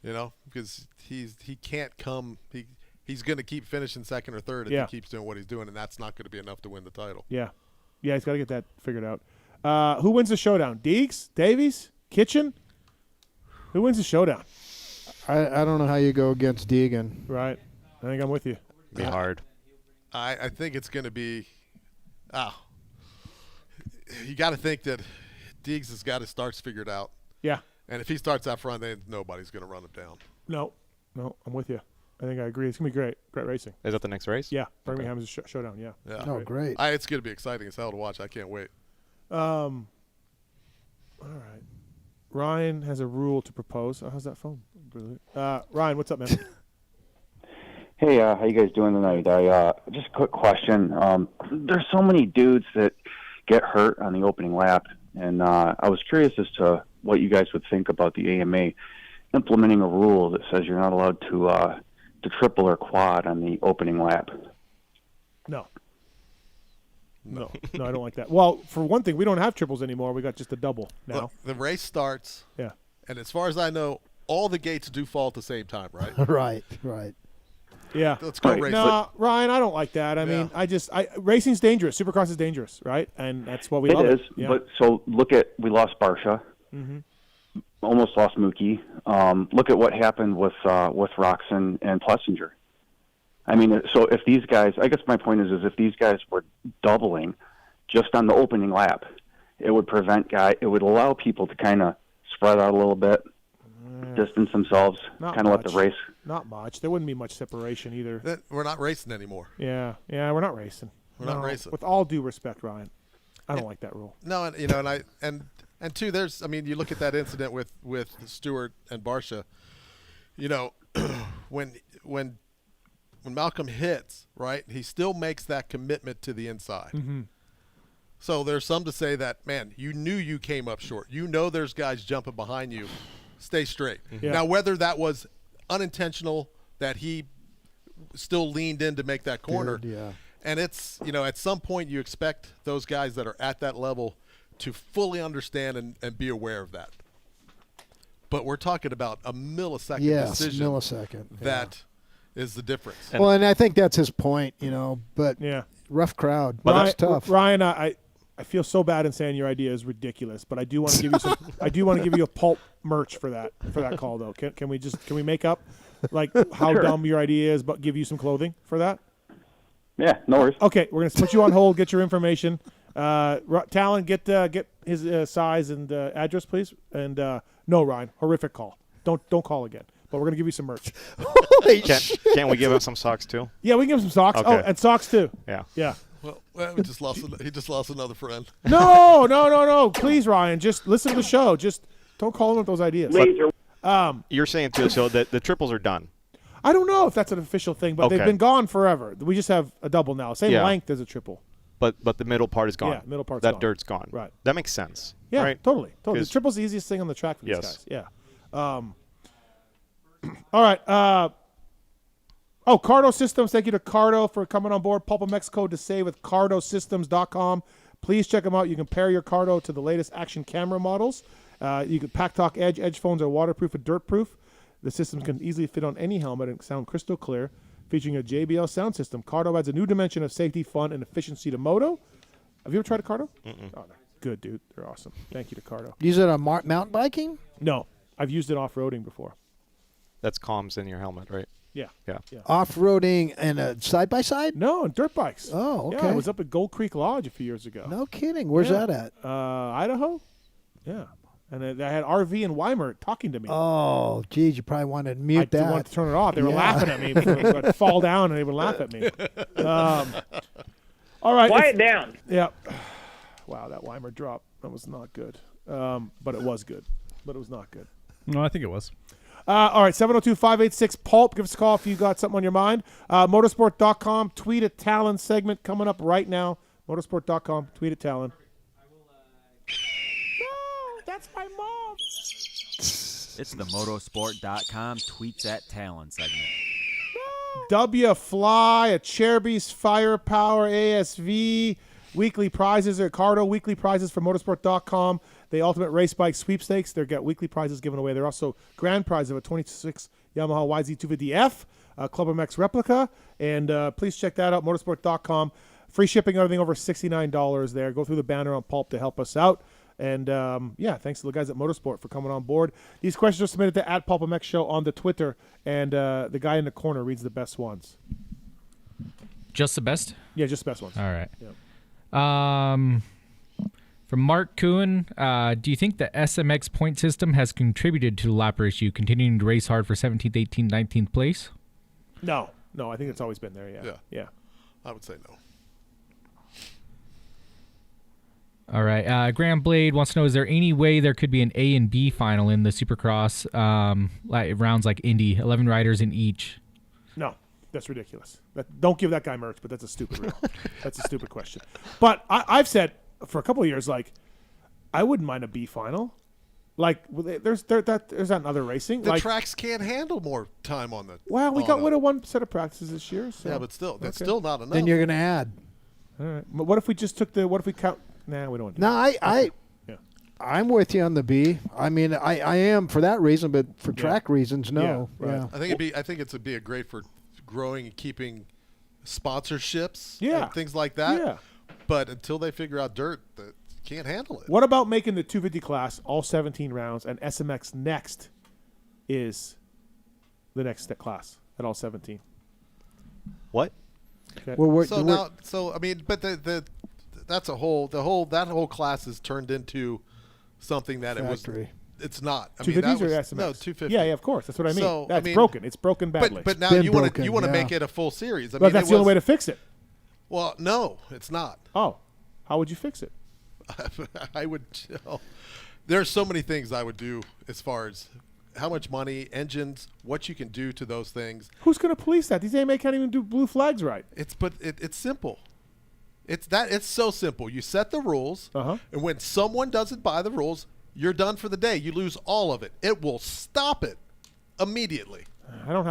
You know, because he can't come. He's going to keep finishing second or third if he keeps doing what he's doing, and that's not going to be enough to win the title. Yeah. He's got to get that figured out. Who wins the showdown? Deegs, Davies, Kitchen? Who wins the showdown? I don't know how you go against Deegan. Right. I think I'm with you. Be hard. I think it's going to be. You got to think that Deegs has got his starts figured out. Yeah. And if he starts out front, then nobody's going to run him down. No, I'm with you. I think I agree. It's going to be great racing. Is that the next race? Yeah. Birmingham's a showdown, yeah. Oh, great. It's going to be exciting as hell to watch. I can't wait. All right. Ryan has a rule to propose. Oh, how's that phone? Ryan, what's up, man? Hey, how you guys doing tonight? Just a quick question. There's so many dudes that get hurt on the opening lap, and I was curious as to what you guys would think about the AMA implementing a rule that says you're not allowed to triple or quad on the opening lap. No, I don't like that. Well, for one thing, we don't have triples anymore. We got just a double now. Look, the race starts. Yeah. And as far as I know, all the gates do fall at the same time, right? Right. Yeah. Let's go race. No, Ryan, I don't like that. I mean, racing's dangerous. Supercross is dangerous, right? And that's what we love. It is. Yeah. But so look at, we lost Barsha. Mm-hmm. Almost lost Mookie. Look at what happened with Roxon and Plessinger. I mean, so if these guys, I guess my point is if these guys were doubling just on the opening lap, it would it would allow people to kind of spread out a little bit. distance themselves, Not kind of let the much. race. Not much. There wouldn't be much separation either. We're not racing anymore. Yeah, we're not racing. We're not racing. With all due respect, Ryan, I don't like that rule. No, and and two, there's, I mean, you look at that incident with Stewart and Barsha. When Malcolm hits, right, he still makes that commitment to the inside. Mm-hmm. So there's some to say that, man, you knew you came up short. There's guys jumping behind you. Stay straight. Yeah. Now, whether that was unintentional, that he still leaned in to make that corner. Yeah. And it's, at some point you expect those guys that are at that level to fully understand and be aware of that. But we're talking about a millisecond decision. Millisecond. That is the difference. Well, and I think that's his point, but rough crowd. But that's tough. Ryan, I feel so bad in saying your idea is ridiculous, but I do want to give you some. I do want to give you a pulp merch for that call though. Can we make up like how Sure. dumb your idea is, but give you some clothing for that? Yeah, no worries. Okay, we're gonna put you on hold. Get your information. Tallon, get his size and address, please. And no, Ryan, horrific call. Don't call again. But we're gonna give you some merch. Holy Can't we give him some socks too? Yeah, we can give him some socks. Okay. Oh, and socks too. Yeah. Yeah. Well, he just lost another friend. No. Please, Ryan, just listen to the show. Just don't call him with those ideas. You're saying too, so that the triples are done. I don't know if that's an official thing, but they've Okay. been gone forever. We just have a double now. Same Yeah. length as a triple. But the middle part is gone. Yeah, middle part's that gone. dirt's gone. Right. That makes sense. Yeah, right? totally. The 'Cause- triple's the easiest thing on the track for these Yes. guys. Yeah. All right. CARDO Systems. Thank you to CARDO for coming on board. PulpMX code to save with CARDOsystems.com. Please check them out. You can pair your CARDO to the latest action camera models. You can Pack Talk Edge. Edge phones are waterproof and dirt proof. The systems can easily fit on any helmet and sound crystal clear, featuring a JBL sound system. CARDO adds a new dimension of safety, fun, and efficiency to moto. Have you ever tried a CARDO? Mm-mm. Oh, they're good, dude. They're awesome. Thank you to CARDO. Use it on mountain biking? No, I've used it off-roading before. That's comms in your helmet, right? Yeah. Yeah. Off-roading and a side-by-side? No, and dirt bikes. Oh, okay. Yeah, I was up at Gold Creek Lodge a few years ago. No kidding. Where's Yeah. that at? Idaho. Yeah. And I had RV and Weimer talking to me. Oh, geez, you probably wanted to mute I that. wanted to turn it off. They were Yeah. laughing at me. I'd fall down and they would laugh at me. All right. Quiet down. Yeah. Wow, that Weimer drop. That was not good. But it was good. But it was not good. No, I think it was. All right, 702-586-PULP. Give us a call if you've got something on your mind. Motosport.com, tweet at Tallon segment coming up right now. Motosport.com, tweet at Tallon. No, that's my mom. It's the Motosport.com tweets at Tallon segment. W Fly, a Cherby's Firepower ASV, weekly prizes or CARDO weekly prizes for Motosport.com. The Ultimate Race Bike Sweepstakes. They've got weekly prizes given away. They're also grand prize of a 26 Yamaha YZ250F, a ClubMX replica. And please check that out, Motosport.com. Free shipping, everything over $69 there. Go through the banner on Pulp to help us out. And, thanks to the guys at Motorsport for coming on board. These questions are submitted to @PulpMX Show on the Twitter, and the guy in the corner reads the best ones. Just the best? Yeah, just the best ones. All right. Yeah. From Mark Kuhn, do you think the SMX point system has contributed to the lap ratio, continuing to race hard for 17th, 18th, 19th place? No, I think it's always been there, yeah. I would say no. All right. Graham Blade wants to know, is there any way there could be an A and B final in the Supercross rounds like Indy, 11 riders in each? No, that's ridiculous. Don't give that guy merch, but that's a stupid rule. That's a stupid question. But I've said for a couple of years, like, I wouldn't mind a B final. Like, there's that in other racing. The like, tracks can't handle more time on the. Well, we got rid of one set of practices this year. So. Yeah, but still, that's Okay. still not enough. Then you're going to add. All right. But what if we just took what if we count? Nah, we don't want to. No, I'm with you on the B. I mean, I am for that reason, but for track reasons, no. Yeah, right. Yeah. I think it's a great for growing and keeping sponsorships. Yeah. And things like that. Yeah. But until they figure out dirt, that can't handle it. What about making the 250 class all 17 rounds, and SMX next is the next class at all 17? What? Okay. But that's that whole class has turned into something that Factory. It's not. I 250s mean, that or was, SMX? No, 250. Yeah, of course. That's what I mean. So, That's broken. It's broken badly. But now been you want broken, to yeah. make it a full series. I But mean, that's the only way to fix it. Well, no, it's not. Oh, how would you fix it? I would. There's so many things I would do as far as how much money, engines, what you can do to those things. Who's going to police that? These AMA can't even do blue flags right. It's simple. It's so simple. You set the rules, and when someone doesn't buy the rules, you're done for the day. You lose all of it. It will stop it immediately. I don't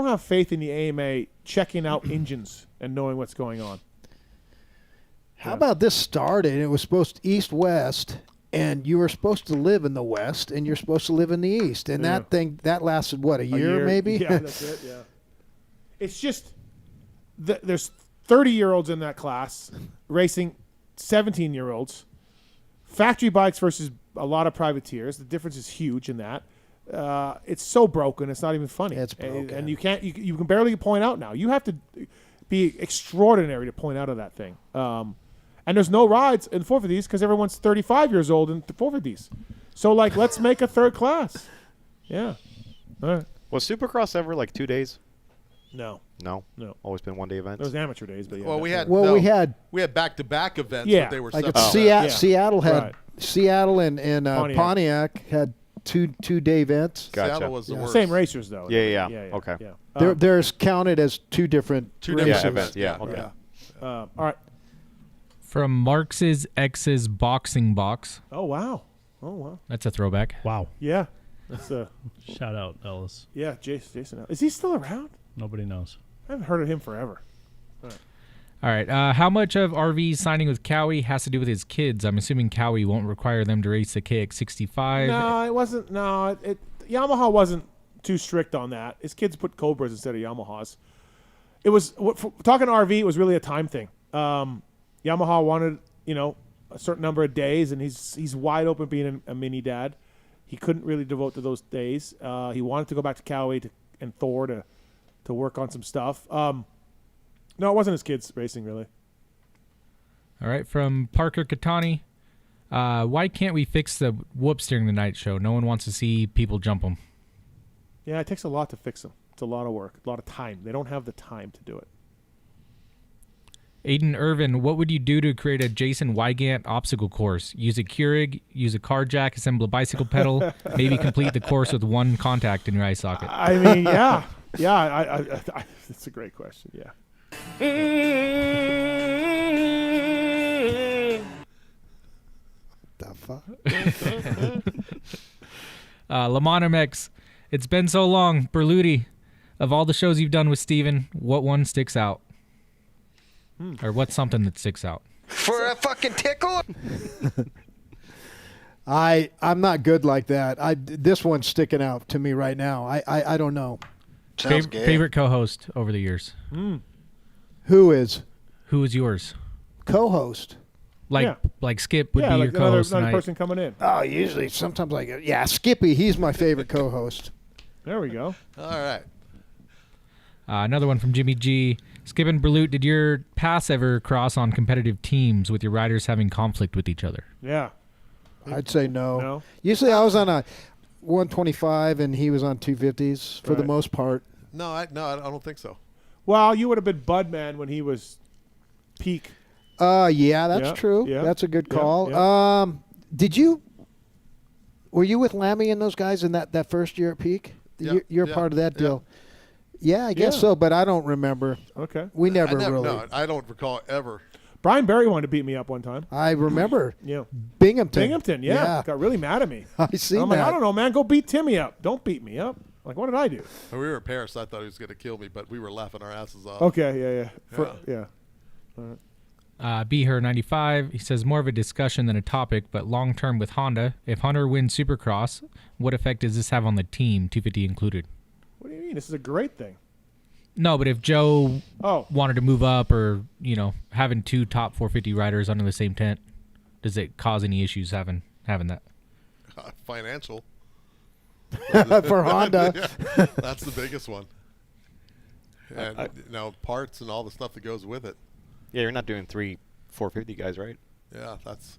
have faith in the AMA checking out engines and knowing what's going on. How about this started? It was supposed to east-west, and you were supposed to live in the west, and you're supposed to live in the east. And Yeah. that thing, that lasted, what, a year maybe? Yeah, that's it, yeah. It's just there's 30-year-olds in that class racing 17-year-olds. Factory bikes versus a lot of privateers. The difference is huge in that. It's so broken, it's not even funny. It's broken. And you can barely point out now. You have to be extraordinary to point out of that thing. And there's no rides in 450s because everyone's 35 years old in 450s. So, like, let's make a third class. Yeah. All right. Was Supercross ever like 2 days? No. No. Always been 1 day events. Those amateur days, but yeah. Well, we had back-to-back events, Yeah. but they were like separate. Seattle had Right. Seattle and Pontiac had two-day events. Gotcha. Seattle was the worst. Same racers, though. Yeah. Okay. Yeah. There's counted as two different races. events. Yeah. Okay. Yeah. All right. From Marx's X's Boxing Box. Oh, wow. Oh, wow. That's a throwback. Wow. Yeah. That's Shout out, Ellis. yeah, Jason. Is he still around? Nobody knows. I haven't heard of him forever. All right. How much of RV's signing with Cowie has to do with his kids? I'm assuming Cowie won't require them to race the KX65. No, it wasn't. No, Yamaha wasn't too strict on that. His kids put Cobras instead of Yamahas. It was talking RV. It was really a time thing. Yamaha wanted a certain number of days, and he's wide open being a mini dad. He couldn't really devote to those days. He wanted to go back to Cowie and Thor to work on some stuff. No, it wasn't his kids racing, really. All right. From Parker Katani. Why can't we fix the whoops during the night show? No one wants to see people jump them. Yeah, it takes a lot to fix them. It's a lot of work, a lot of time. They don't have the time to do it. Aiden Irvin, what would you do to create a Jason Wygant obstacle course? Use a Keurig, use a car jack, assemble a bicycle pedal, maybe complete the course with one contact in your eye socket. I mean, yeah. Yeah, it's a great question, yeah. The fuck? Lamont MX, it's been so long. Berluti, of all the shows you've done with Steven, what one sticks out? Or what's something that sticks out? For a fucking tickle? I'm not good like that. This one's sticking out to me right now. I don't know. Sounds gay. Favorite co-host over the years? Who is? Who is yours? Co-host. Like Skip would be your like co-host another tonight. person coming in. Oh, usually, sometimes Skippy. He's my favorite co-host. There we go. All right. Another one from Jimmy G. Skip and Berlut, did your paths ever cross on competitive teams with your riders having conflict with each other? Yeah. I'd say no. No? Usually I was on a 125 and he was on 250s for the Right. most part. No, I don't think so. Well, you would have been Budman when he was peak. Yeah, that's Yeah, true. yeah, That's a good yeah, call. yeah. Were you with Lammy and those guys in that first year at Peak? Yeah, You're yeah, part of that yeah. deal. Yeah, I guess Yeah. so, but I don't remember. Okay. We never I really. No, I don't recall ever. Brian Berry wanted to beat me up one time. I remember. Yeah. Binghamton. Yeah. Got really mad at me. I see I'm that. like, I don't know, man. Go beat Timmy up. Don't beat me up. Like, what did I do? When we were in Paris, I thought he was going to kill me, but we were laughing our asses off. Okay, yeah. Yeah. All right. Be Her 95, he says more of a discussion than a topic, but long term with Honda. If Hunter wins Supercross, what effect does this have on the team, 250 included? What do you mean? This is a great thing. No, but if Joe Oh. wanted to move up or, having two top 450 riders under the same tent, does it cause any issues having that? Financial. For Honda. Yeah, that's the biggest one. And, parts and all the stuff that goes with it. Yeah, you're not doing 3 450 guys, right? Yeah, that's...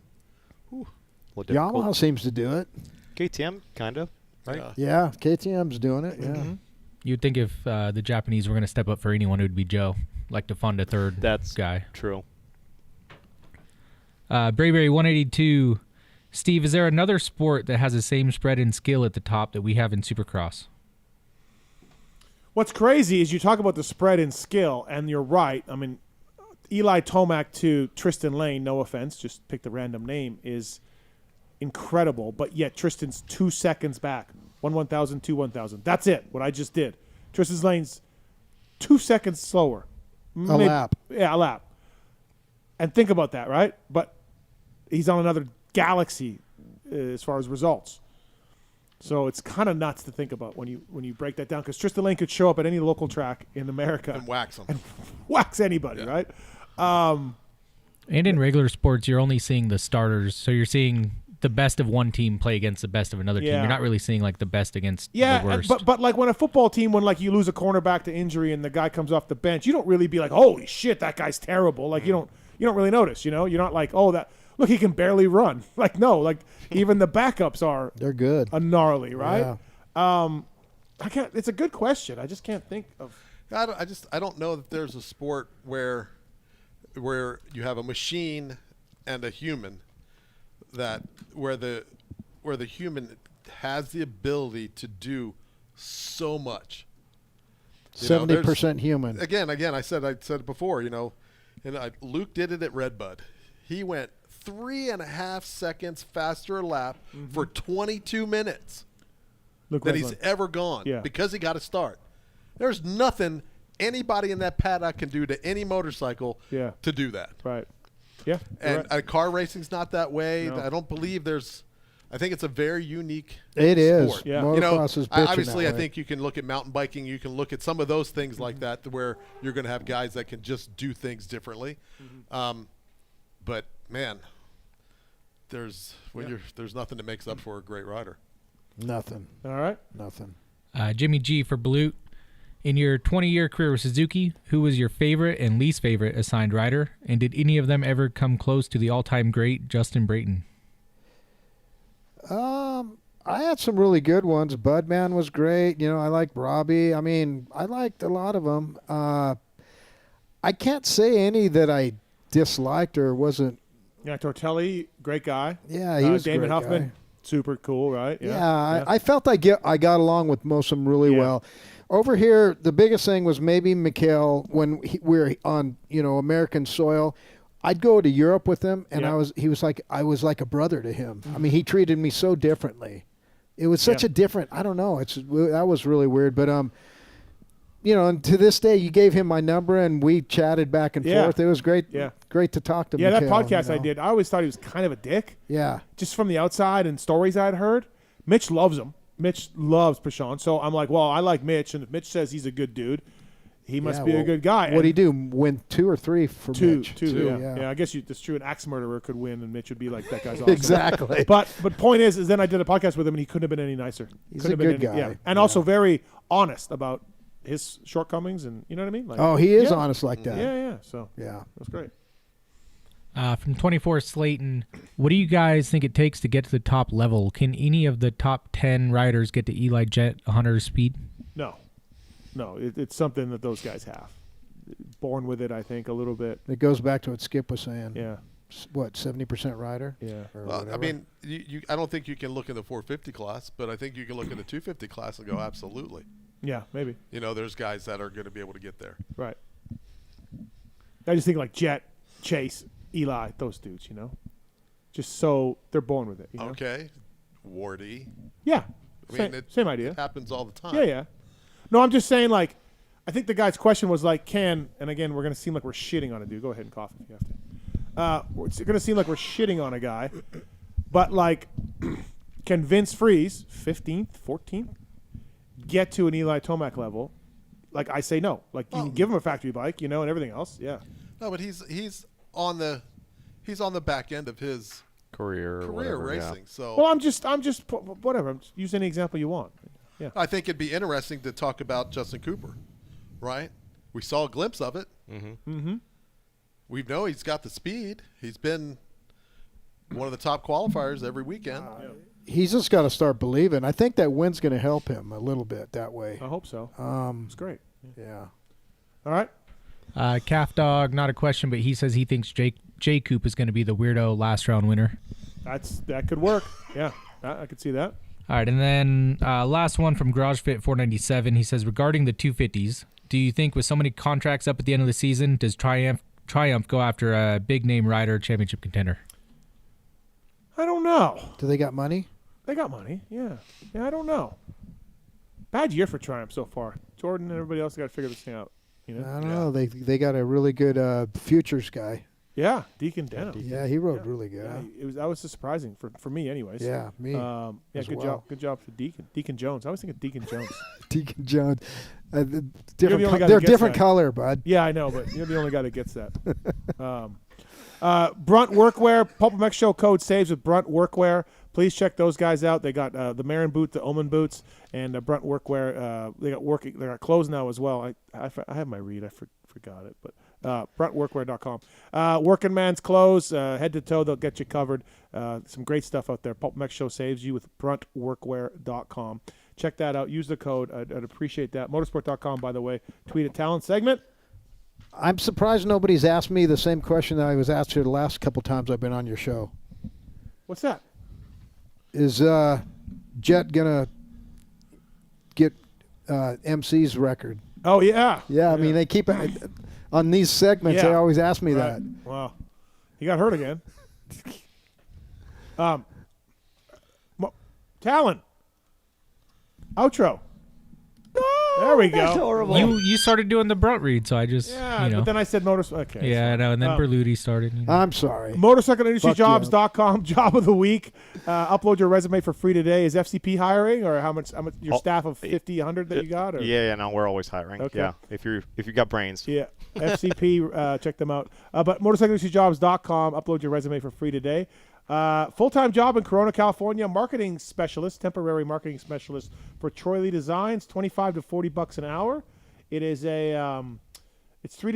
Yamaha seems to do it. KTM, kind of, right? Yeah, KTM's doing it. Yeah. You'd think if the Japanese were going to step up for anyone, it would be Joe, like to fund a third guy. True. Brayberry 182. Steve, is there another sport that has the same spread and skill at the top that we have in Supercross? What's crazy is you talk about the spread in skill, and you're right. I mean, Eli Tomac to Tristan Lane, no offense, just picked a random name, is incredible, but yet Tristan's 2 seconds back. 1/1000, 2/1000. That's it, what I just did. Tristan Lane's 2 seconds slower. A lap. Yeah, a lap. And think about that, right? But he's on another galaxy as far as results. So it's kind of nuts to think about when you break that down, because Tristan Lane could show up at any local track in America and wax them, and wax anybody, right? And in regular sports, you're only seeing the starters, so you're seeing the best of one team play against the best of another team. You're not really seeing like the best against the worst. But like when a football team, when like you lose a cornerback to injury and the guy comes off the bench, you don't really be like, holy shit, that guy's terrible. Like you don't really notice, You're not like, oh, that look, he can barely run. Like no, like even the backups are they're good. A gnarly, right? Yeah. I can't. It's a good question. I just can't think of. I don't know that there's a sport where you have a machine and a human where the human has the ability to do so much. 70% human. Again, I said it before. And Luke did it at Redbud. He went 3.5 seconds faster a lap for 22 minutes than he's ever gone because he got a start. There's nothing anybody in that paddock can do to any motorcycle to do that. Right. Yeah. And right. Car racing's not that way. No. I don't believe there's – I think it's a very unique It is. sport. Yeah. Motocross is bitching obviously, that I way. think you can look at mountain biking. You can look at some of those things like that where you're going to have guys that can just do things differently. But, man, there's nothing that makes up for a great rider. Nothing. All right. Nothing. Jimmy G for Balut. In your 20-year career with Suzuki, who was your favorite and least favorite assigned rider? And did any of them ever come close to the all-time great Justin Brayton? I had some really good ones. Budman was great. I liked Robbie. I mean, I liked a lot of them. I can't say any that I disliked or wasn't. Yeah, Tortelli, great guy. Yeah, he was a Damon great Huffman, guy. super cool, right? Yeah, I felt I got along with most of them really well. Over here, the biggest thing was maybe Michael when we were on American soil. I'd go to Europe with him, and I was like a brother to him. I mean, he treated me so differently. It was such a different. I don't know. That was really weird, but and to this day, you gave him my number, and we chatted back and forth. It was great. Yeah. Great to talk to. Yeah, Michael, that podcast I did, I always thought he was kind of a dick. Yeah. Just from the outside and stories I'd heard. Mitch loves him. Mitch loves Pashon. So I'm like, well, I like Mitch, and if Mitch says he's a good dude, he must be a good guy. What'd he do? Win 2 or 3 for Mitch? Two. Yeah. I guess that's true. An axe murderer could win, and Mitch would be like, that guy's awesome. Exactly. But point is then I did a podcast with him, and he couldn't have been any nicer. He's a good guy. Yeah. And also very honest about his shortcomings, and you know what I mean? Like, he is honest like that. Yeah. So yeah, that's great. From 24 Slayton, what do you guys think it takes to get to the top level? Can any of the top 10 riders get to Eli Jet 100 speed? No, it's something that those guys have. Born with it, I think, a little bit. It goes back to what Skip was saying. Yeah. What, 70% rider? Yeah. Well, I mean, I don't think you can look at the 450 class, but I think you can look at the 250 class and go, absolutely. Yeah, maybe. There's guys that are going to be able to get there. Right. I just think like Jet, Chase, Eli, those dudes, just so they're born with it. Okay. Wardy. Yeah. I mean, same idea. It happens all the time. Yeah. No, I'm just saying, like, I think the guy's question was like, and again, we're going to seem like we're shitting on a dude. Go ahead and cough if you have to. It's going to seem like we're shitting on a guy, but like, can Vince Freeze, 15th, 14th, get to an Eli Tomac level? Like, I say no. Like, you can give him a factory bike, and everything else. Yeah. No, but he's on the back end of his career racing. Yeah. So well, I'm just whatever. Use any example you want. Yeah. I think it'd be interesting to talk about Justin Cooper, right? We saw a glimpse of it. Mm-hmm. We know he's got the speed. He's been one of the top qualifiers every weekend. he's just got to start believing. I think that win's going to help him a little bit that way. I hope so. It's great. Yeah. All right. Calf Dog, not a question, but he says he thinks J Coop is going to be the weirdo last round winner. That could work. Yeah, I could see that. All right, and then last one from GarageFit 497. He says, regarding the 250s, do you think with so many contracts up at the end of the season, does Triumph go after a big name rider championship contender? I don't know. Do they got money? They got money. Yeah. I don't know. Bad year for Triumph so far. Jordan and everybody else got to figure this thing out. You know? I don't know. They got a really good futures guy. Yeah, Deacon Denham. Yeah, he rode really good. Yeah, that was just surprising for me, anyways. Yeah, me. Good job. Good job for Deacon Jones. I always think of Deacon Jones. Deacon Jones. They're different color, bud. Yeah, I know, but you're the only guy that gets that. Brunt Workwear, PulpMX Show code saves with Brunt Workwear. Please check those guys out. They got the Marin boot, the Omen boots, and Brunt Workwear. They got clothes now as well. I have my read. I forgot it, but BruntWorkwear.com. Working Man's Clothes, head to toe, they'll get you covered. Some great stuff out there. PulpMX Show saves you with BruntWorkwear.com. Check that out. Use the code. I'd appreciate that. Motosport.com, by the way. Tweet at Tallon segment. I'm surprised nobody's asked me the same question that I was asked here the last couple times I've been on your show. What's that? Is Jet gonna get MC's record? Oh yeah. Yeah, I mean they keep on these segments. Yeah. They always ask me Right. that. Wow, he got hurt again. Tallon. Outro. There we go. That's horrible. You started doing the Brunt read, so I just But then I said motorcycle. Okay. Yeah, I know. And then Berluti started. I'm sorry. MotorcycleIndustryJobs.com, job of the week. Upload your resume for free today. Is FCP hiring, or how much your staff of 50, 100 that you got? Or? Yeah, no, we're always hiring. Okay. Yeah, if you got brains. Yeah, FCP, check them out. But MotorcycleIndustryJobs.com, upload your resume for free today. Full-time job in Corona, California, marketing specialist, temporary marketing specialist for Troy Lee Designs, $25 to $40 an hour. It is it's 3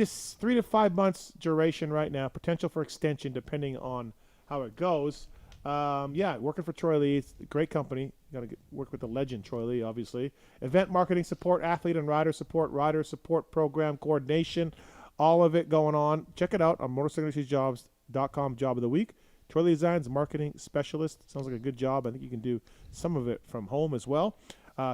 to 5 months duration right now. Potential for extension depending on how it goes. Working for Troy Lee, it's a great company. You got to work with the legend Troy Lee, obviously. Event marketing support, athlete and rider support program coordination, all of it going on. Check it out on MotorcycleIndustryJobs.com, job of the week. Troy Lee Designs, marketing specialist. Sounds like a good job. I think you can do some of it from home as well.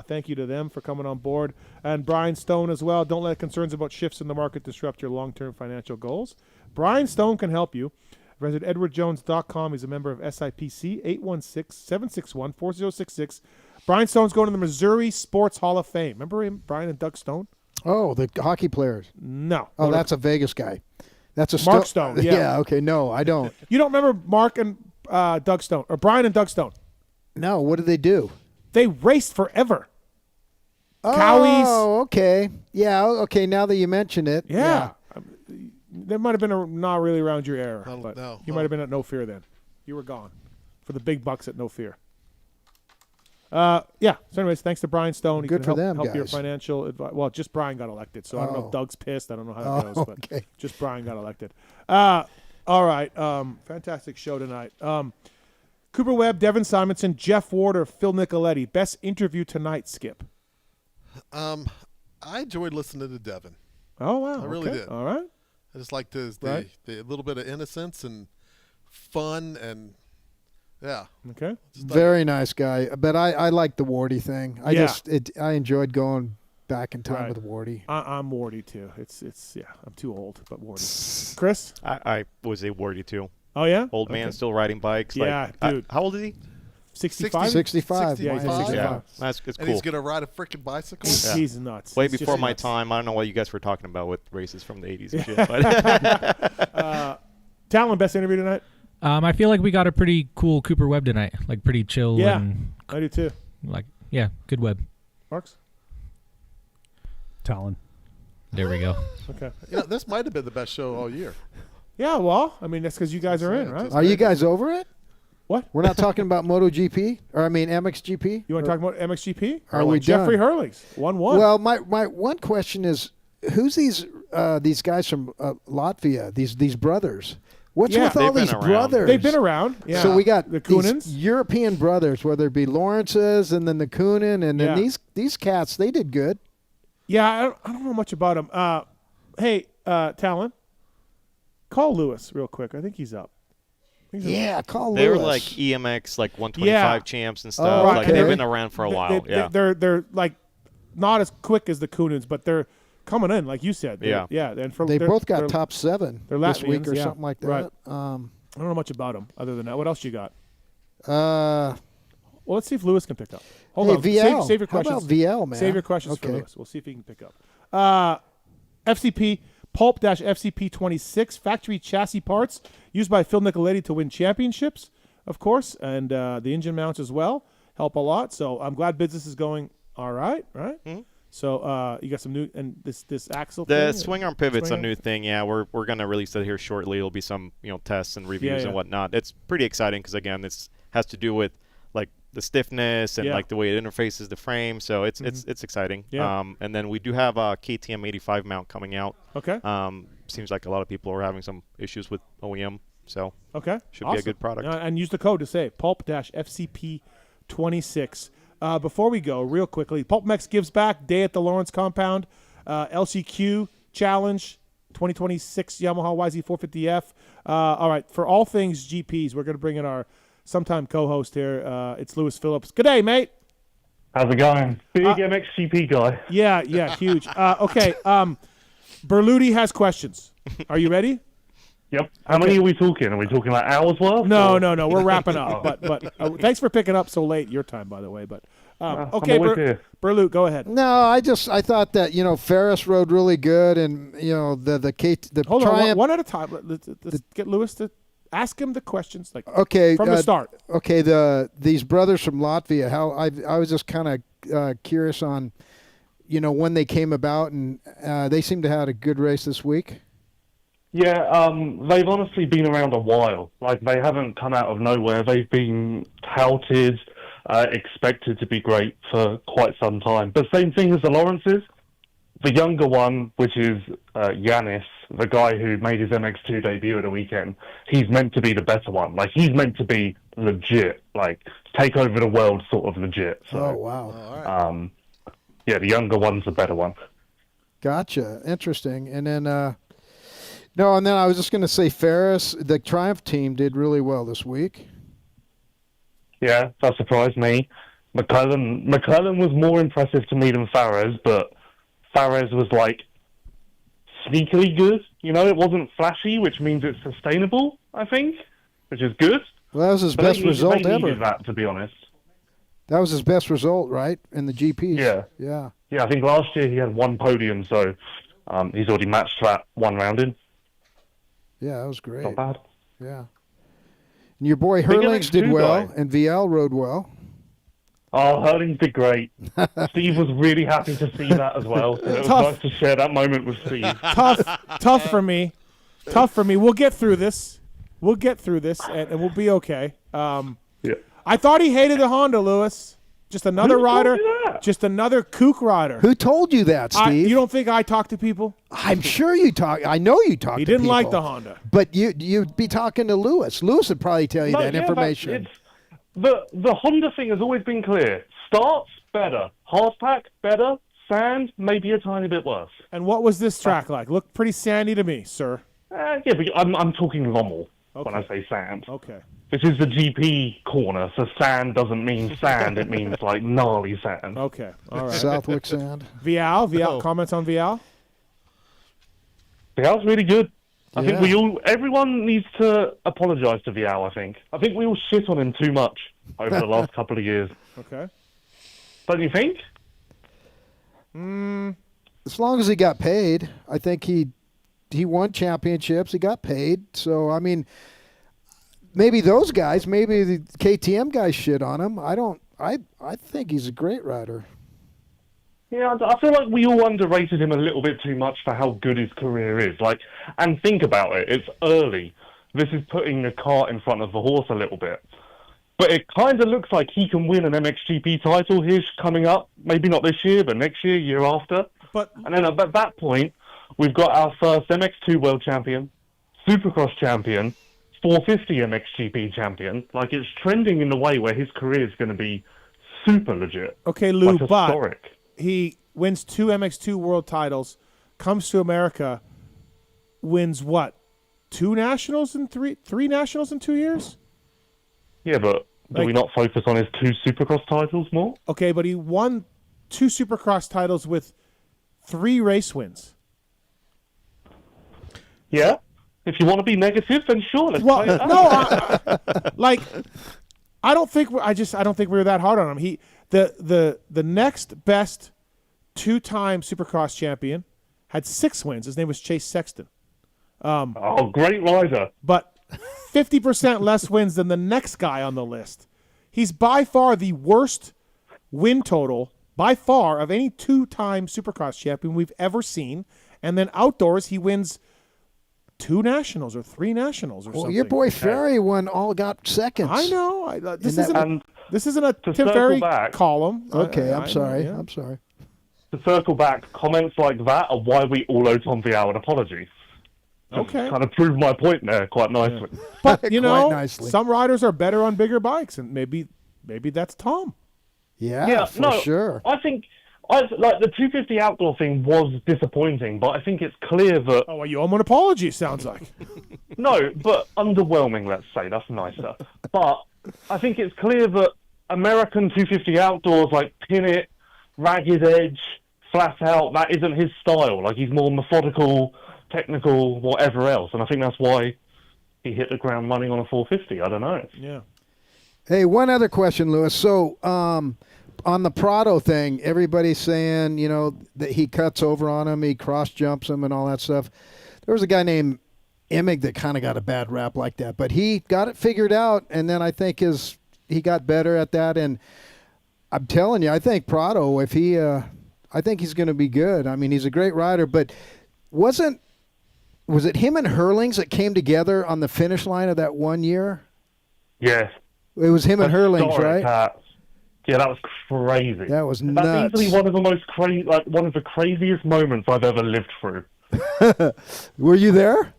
Thank you to them for coming on board. And Brian Stone as well. Don't let concerns about shifts in the market disrupt your long-term financial goals. Brian Stone can help you. Visit EdwardJones.com. He's a member of SIPC, 816-761-4066. Brian Stone's going to the Missouri Sports Hall of Fame. Remember him, Brian and Doug Stone? Oh, the hockey players. No. Oh, that's a Vegas guy. That's a Mark Stone. Yeah. Okay. No, I don't. You don't remember Mark and Doug Stone, or Brian and Doug Stone? No. What did they do? They raced forever. Oh, Cowies. okay. Yeah. Okay. Now that you mention it. Yeah. There might have been not really around your era. But no. You might have been at No Fear then. You were gone for the big bucks at No Fear. So anyways, thanks to Brian Stone. He Good can for them, help your guys. financial advice. Well, just Brian got elected, so I don't know if Doug's pissed. I don't know how that goes, but just Brian got elected. All right. Fantastic show tonight. Cooper Webb, Devin Simonson, Jeff Warder, Phil Nicoletti. Best interview tonight, Skip. I enjoyed listening to Devin. Oh, wow. I really Okay. did. All right. I just liked the little bit of innocence and fun and yeah. Okay. Very nice guy. But I like the Wardy thing. I enjoyed going back in time with Wardy. I'm Wardy too. I'm too old, but Wardy. Chris? I was a Wardy too. Oh yeah? Old man still riding bikes. Yeah, dude. How old is he? 65? 65. Yeah, he's 65. Yeah, it's cool. And he's going to ride a freaking bicycle? Yeah. He's nuts. Way He's before just my nuts. time. I don't know what you guys were talking about with races from the 80s and shit. But Tallon, best interview tonight? I feel like we got a pretty cool Cooper Webb tonight. Like pretty chill. Yeah, and I do too. Good Webb. Marks? Tallon. There we go. Okay. This might have been the best show all year. Yeah, well, I mean, that's because you guys are in, right? Are you guys over it? What? We're not talking about MotoGP? Or, I mean, MXGP? You want to talk about MXGP? Are we Jeffrey done? Hurlings, 1-1. Well, my one question is, who's these guys from Latvia, these brothers? What's with all these brothers? They've been around. Yeah. So we got the these Coonans. European brothers, whether it be Lawrence's and then the Coonan, and then these cats, they did good. Yeah, I don't know much about them. Hey, Tallon, call Lewis real quick. I think he's up. Call They're Lewis. like EMX, like 125 champs and stuff. Oh, Like okay. they've been around for a while. They're like not as quick as the Coonans, but they're coming in, like you said. Yeah. And they both got top 7 this week or Latvians, something like that. Right. I don't know much about them other than that. What else you got? Well, let's see if Lewis can pick up. Hold Hey, on. VL. Save your How questions. about VL, man? Save your questions for Okay. Lewis. We'll see if he can pick up. FCP, Pulp-FCP26, factory chassis parts used by Phil Nicoletti to win championships, of course, and the engine mounts as well help a lot. So I'm glad business is going all right, Mm-hmm. So you got some new, and this axle The thing? swing arm pivot's Swing a arm? new thing. Yeah, we're going to release it here shortly. It'll be some tests and reviews Yeah. and whatnot. It's pretty exciting because again, this has to do with like the stiffness and like the way it interfaces the frame. So it's exciting. Yeah. And then we do have a KTM 85 mount coming out. Okay. Seems like a lot of people are having some issues with OEM. So should be a Awesome. good product. And use the code to save Pulp-FCP26. Before we go, real quickly, PulpMX gives back day at the Lawrence compound, LCQ challenge, 2026 Yamaha YZ450F. All right, for all things GPs, we're going to bring in our sometime co-host here. It's Lewis Phillips. Good day, mate. How's it going? Big MXGP guy. Yeah, huge. Okay, Berluti has questions. Are you ready? Yep. How many are we talking? Are we talking like hours worth? No. We're wrapping up. But thanks for picking up so late your time, by the way. But okay, always here. Berlut, go ahead. No, I thought that Ferris rode really good, and the Hold Triumph. on, one at a time. Let's get Lewis to ask him the questions from the start. Okay, these brothers from Latvia. How I was just kind of curious on, when they came about, and they seem to have had a good race this week. Yeah, they've honestly been around a while. Like, they haven't come out of nowhere. They've been touted, expected to be great for quite some time. But same thing as the Lawrences. The younger one, which is Yanis, the guy who made his MX2 debut at the weekend, he's meant to be the better one. Like, he's meant to be legit, like, take over the world sort of legit. So, wow. Yeah, the younger one's the better one. Gotcha. Interesting. And then... No, and then I was just going to say Ferris, the Triumph team did really well this week. Yeah, that surprised me. McClellan was more impressive to me than Fares, but Fares was like sneakily good. It wasn't flashy, which means it's sustainable, I think, which is good. Well, that was his best result they ever. Needed that, to be honest. That was his best result, right, in the GPs? Yeah. Yeah, I think last year he had one podium, so he's already matched that one round in. Yeah, that was great. Not bad. Yeah. And your boy Hurlings did well, and VL rode well. Oh, Hurlings did great. Steve was really happy to see that as well. So it was nice to share that moment with Steve. Tough for me. We'll get through this. And we'll be okay. Yeah. I thought he hated the Honda, Lewis. Just another rider. Just another kook rider. Who told you that, Steve? You don't think I talk to people? I'm sure you talk. I know you talk to people. He didn't like the Honda. But you'd be talking to Lewis. Lewis would probably tell you that information. The Honda thing has always been clear. Starts, better. Hardpack, better. Sand, maybe a tiny bit worse. And what was this track like? Looked pretty sandy to me, sir. Yeah, but I'm talking Lommel when I say sand. Okay. This is the GP corner, so sand doesn't mean sand. It means, like, gnarly sand. Okay, all right. Southwick sand. Vial, comments on Vial? Vial's really good. I Yeah. think everyone needs to apologize to Vial, I think. I think we all shit on him too much over the last couple of years. Okay. Don't you think? As long as he got paid, I think he won championships. He got paid. So, I mean, maybe those guys, maybe the KTM guys shit on him. I think he's a great rider. Yeah, I feel like we all underrated him a little bit too much for how good his career is. And think about it, it's early. This is putting the cart in front of the horse a little bit. But it kind of looks like he can win an MXGP title here coming up. Maybe not this year, but next year, year after. And then at that point, we've got our first MX2 world champion, Supercross champion, 450 MXGP champion. Like, it's trending in the way where his career is going to be super legit. Okay, Lou, like, but historic. he wins 2 MX2 world titles, comes to America, wins what? 2 nationals in 3 nationals in 2 years? Yeah, but do we not focus on his 2 Supercross titles more? Okay, but he won 2 Supercross titles with 3 race wins. Yeah? If you want to be negative, then sure, let's play it out. I don't think we were that hard on him. The next best 2-time Supercross champion had 6 wins. His name was Chase Sexton. Great rider. But 50% less wins than the next guy on the list. He's by far the worst win total, by far, of any 2-time Supercross champion we've ever seen. And then outdoors, he wins 2 nationals or 3 nationals or something. Well, your boy Ferry got seconds. I know. This And isn't a to Tim circle Ferry back- column. Okay, I'm I- sorry. yeah. I'm sorry. To circle back, comments like that are why we all owe Tom Vial an apology. Okay. Kind of proved my point there quite nicely. But, you know, nicely. some riders are better on bigger bikes, and maybe that's Tom. Yeah, for no, sure. I think like the 250 outdoor thing was disappointing, but I think it's clear that Oh, well, you owe him an apology, it sounds like. no, but underwhelming. Let's say that's nicer. But I think it's clear that American 250 outdoors, like pin it, ragged edge, flat out, that isn't his style. Like, he's more methodical, technical, whatever else, and I think that's why he hit the ground running on a 450. I don't know. Yeah. Hey, one other question, Lewis. So, on the Prado thing, everybody's saying, you know, that he cuts over on him, he cross jumps him, and all that stuff. There was a guy named Emig that kind of got a bad rap like that, but he got it figured out, and then I think he got better at that. And I'm telling you, I think Prado, I think he's going to be good. I mean, he's a great rider, but was it him and Hurlings that came together on the finish line of that one year? Yes. It was him and Hurlings, Historic, right? yeah, that was crazy. That was That's nuts. easily one of the most one of the craziest moments I've ever lived through. Were you there?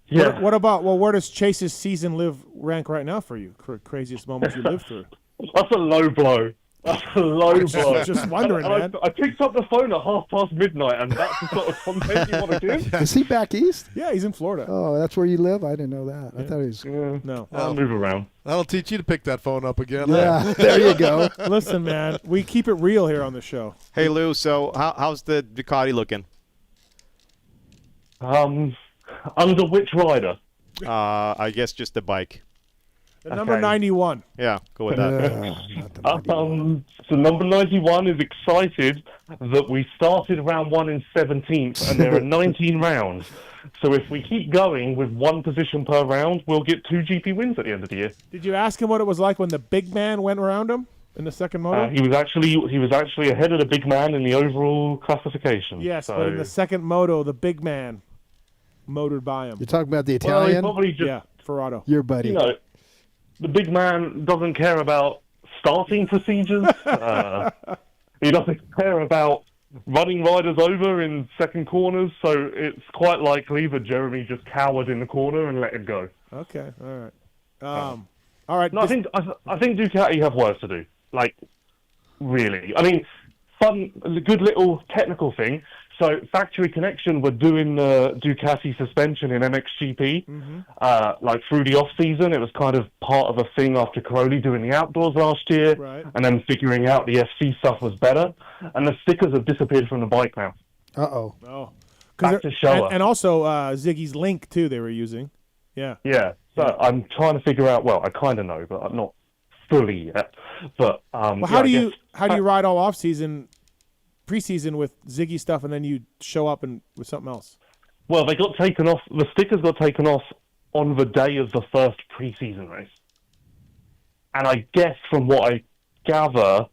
Yeah. What about, where does Chase's season rank right now for you? Craziest moments you lived through? That's a low blow. That's a low blow. Just wondering, man. I picked up the phone at midnight, and that's the sort of content you want to give? Is he back east? Yeah, he's in Florida. Oh, that's where you live? I didn't know that. I thought he was... No. I'll move around. That'll teach you to pick that phone up again. Yeah, there you go. Listen, man, we keep it real here on the show. Hey, Lou, so how's the Ducati looking? Under which rider? I guess just the bike. The number 91. Yeah, go with that. So number 91 is excited that we started round 1 in 17th, and there are 19 rounds. So if we keep going with 1 position per round, we'll get 2 GP wins at the end of the year. Did you ask him what it was like when the big man went around him in the second moto? He was actually ahead of the big man in the overall classification. Yes, so. but in the second moto, the big man motored by him. You're talking about the Well, he Italian? probably just, Yeah, Ferrato. Your buddy. you know, the big man doesn't care about starting procedures. He doesn't care about running riders over in second corners, so it's quite likely that Jeremy just cowered in the corner and let him go. Okay, all right. All right. No, I think Ducati have work to do. Like, really. I mean, a good little technical thing. So Factory Connection were doing the Ducati suspension in MXGP, like through the off season. It was kind of part of a thing after Crowley doing the outdoors last year, and then figuring out the FC stuff was better. And the stickers have disappeared from the bike now. Uh-oh. Oh. Back to Showa. And also Ziggy's Link, too, they were using. Yeah. Yeah. So I'm trying to figure out. Well, I kind of know, but I'm not fully yet. But Well, how do you ride all off season? Preseason with Ziggy stuff, and then you show up with something else. Well, they got taken off. The stickers got taken off on the day of the first preseason race, and I guess from what I gather,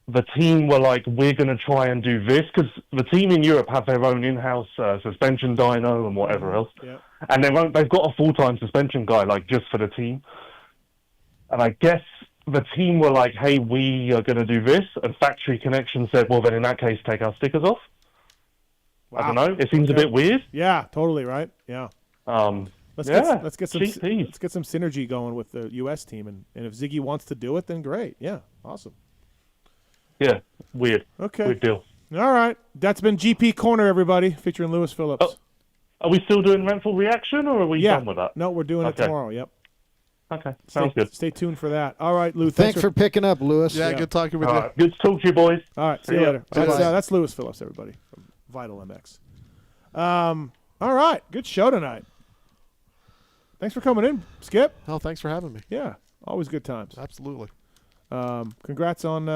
the team were like, "We're going to try and do this," because the team in Europe have their own in-house suspension dyno and whatever else, and they've got a full-time suspension guy like just for the team, and I guess the team were like, hey, we are going to do this, and Factory Connection said, well, then in that case, take our stickers off. Wow. I don't know. It seems a bit weird. Yeah, totally, right? Yeah. Let's Yeah, get some GPs. let's get some synergy going with the U.S. team, and if Ziggy wants to do it, then great. Yeah, awesome. Yeah, weird. Okay. Weird deal. All right, that's been GP Corner, everybody, featuring Lewis Phillips. Oh, are we still doing Renthal reaction, or are we done with that? No, we're doing it Okay. tomorrow. Yep. Okay, sounds good. Stay tuned for that. All right, Lou. Thanks for picking up, Lewis. Yeah, good talking with All you. right, good to talk to you, boys. All right, see See you ya. later. Bye-bye. That's Lewis Phillips, everybody, from Vital MX. All right, good show tonight. Thanks for coming in, Skip. Oh, thanks for having me. Yeah, always good times. Absolutely. Congrats on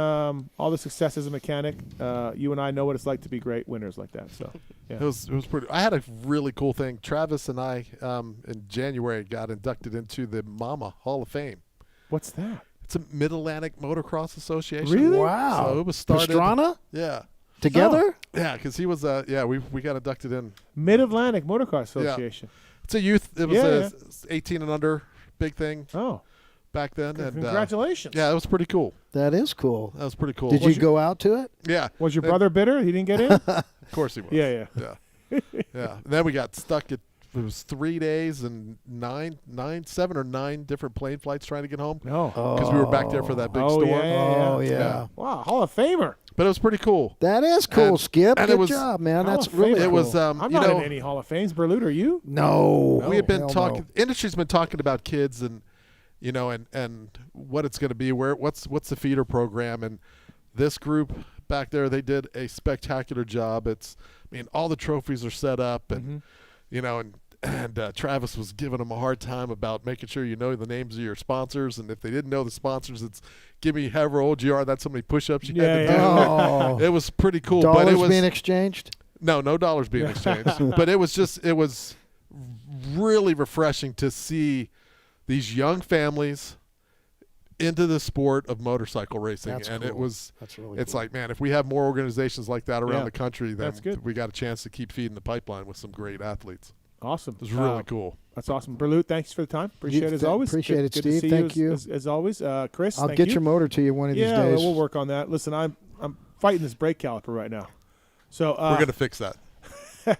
all the success as a mechanic. You and I know what it's like to be great winners like that. So, yeah. It was pretty. I had a really cool thing. Travis and I in January got inducted into the MAMA Hall of Fame. What's that? It's a Mid-Atlantic Motocross Association. Really? Wow. So it was started. Pastrana? Yeah. Together? Yeah, because he was. We got inducted in. Mid-Atlantic Motocross Association. It's a youth. It was Yeah, 18 and under big thing. Oh. Back then. And Congratulations. yeah, it was pretty cool. That is cool. That was pretty cool. Did you go out to it? Yeah. Was your brother bitter? He didn't get in? Of course he was. Yeah. Yeah. And then we got stuck at. It was 3 days and 7 or 9 different plane flights trying to get home. No. Because we were back there for that big storm. Yeah. Wow, Hall of Famer. But it was pretty cool. That is cool, And- Skip. and Good it was- job, man. Hall That's of really Famer. cool. It was. I'm you not know, in any Hall of Fames. Berluti, are you? No. we have been hell talking. no. Industry's been talking about kids and and what it's going to be. What's the feeder program, and this group back there, they did a spectacular job. All the trophies are set up, and and Travis was giving them a hard time about making sure you know the names of your sponsors, and if they didn't know the sponsors, it's give me however old you are. That's how many push-ups you had to do. Oh. It was pretty cool. Dollars but it was being exchanged? no dollars being exchanged. But it was really refreshing to see these young families into the sport of motorcycle racing. That's and cool. it's really it's cool. like, man, if we have more organizations like that around Yeah. the country, then That's good. we got a chance to keep feeding the pipeline with some great athletes. Awesome. It was really cool. That's awesome. Berlut, thanks for the time. Appreciate it as always. Appreciate Good- it, good to Steve. see Thank you. you. As always. Chris, I'll thank get you. your motor to you one of these Yeah, days. we'll work on that. Listen, I'm fighting this brake caliper right now. So We're going to fix that.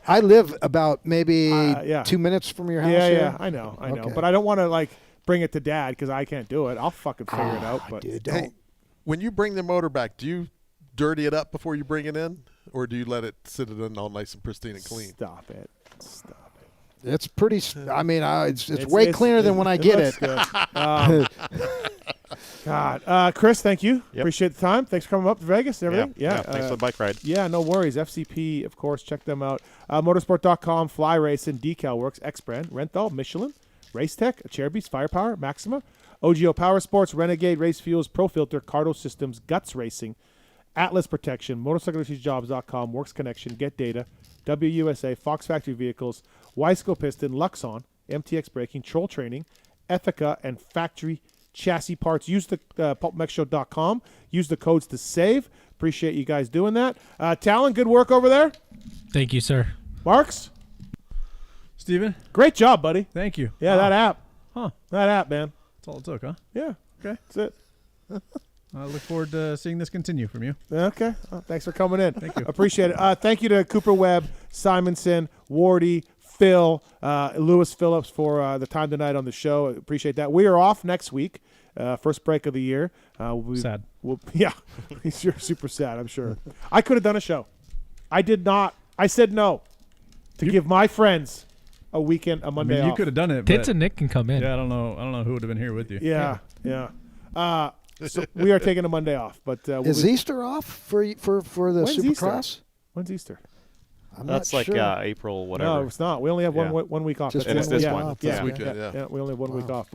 I live about maybe yeah. 2 minutes from your house. yeah, here. yeah, I know. Okay. But I don't want to bring it to Dad because I can't do it. I'll fucking figure it out. But Dude, Hey, don't. when you bring the motor back, do you dirty it up before you bring it in, or do you let it sit it in all nice and pristine and clean? Stop it. It's pretty. It's way cleaner than when I get it. looks good. God, Chris, thank you. Appreciate the time. Thanks for coming up to Vegas and everything. Yeah, thanks for the bike ride. Yeah, no worries. FCP, of course, check them out. Motosport.com, Fly Racing, DeCal Works, X Brand, Renthal, Michelin, Race Tech, Chairbeast, Firepower, Maxima, OGIO Power Sports, Renegade, Race Fuels, Pro Filter, CARDO Systems, Guts Racing, Atlas Protection, MotorcycleIssuesJobs.com, Works Connection, Get Data, WUSA, Fox Factory Vehicles, Weisco Piston, Luxon, MTX Braking, Troll Training, ETHIKA, and Factory Chassis Parts. Use the PulpMXShow.com. Use the codes to save. Appreciate you guys doing that. Tallon, good work over there. Thank you, sir. Marks, Steven? great job, buddy. Thank you. Yeah, that app. Huh. That app, man. That's all it took, huh? Yeah. Okay. That's it. I look forward to seeing this continue from you. Okay. Thanks for coming in. Thank you. Appreciate it. Thank you to Cooper Webb, Simonson, Wardy, Phil, Lewis Phillips for the time tonight on the show. Appreciate that. We are off next week. First break of the year. Sad. Yeah. You're super sad, I'm sure. I could have done a show. I did not. I said no to give my friends a weekend, a Monday you off. could have done it. Tits but- and Nick can come in. Yeah, I don't know who would have been here with you. Yeah. So we are taking a Monday off. But we'll Is be- Easter off for the When's Supercross? Easter? When's Easter? I'm That's not like sure. April, whatever. No, it's not. We only have Yeah. one week off. Just And it's one this week one. off. This Yeah. weekend, yeah. We only have 1 week off.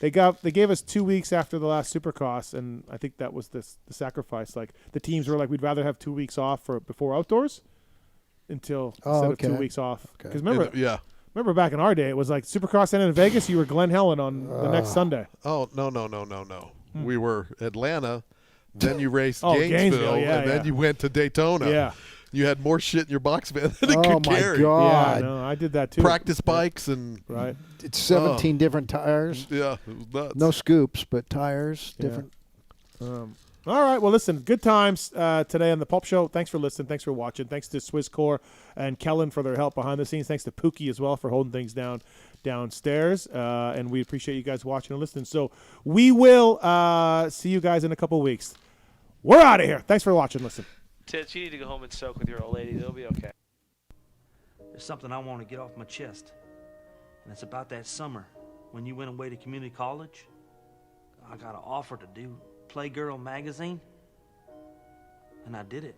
They gave us 2 weeks after the last Supercross, and I think that was the sacrifice. Like the teams were like, we'd rather have 2 weeks off before outdoors instead of 2 weeks off. Because remember back in our day, it was like Supercross ended in Vegas. You were Glen Helen on the next Sunday. Oh, no. We were Atlanta, then you raced Gainesville, Gainesville, yeah, and then you went to Daytona. Yeah. You had more shit in your box van than it Oh, could my carry. God. Yeah, no, I did that too. Practice bikes and Right. It's 17 different tires. Yeah, it was nuts. No scoops, but tires. Yeah. Different. All right. Well, listen, good times today on the Pulp Show. Thanks for listening. Thanks for watching. Thanks to Swisscore and Kellen for their help behind the scenes. Thanks to Pookie as well for holding things down. downstairs, and we appreciate you guys watching and listening. So we will see you guys in a couple weeks. We're out of here. Thanks for watching. Listen. Tits, you need to go home and soak with your old lady. They'll be okay. There's something I want to get off my chest, and it's about that summer when you went away to community college. I got an offer to do Playgirl magazine, and I did it.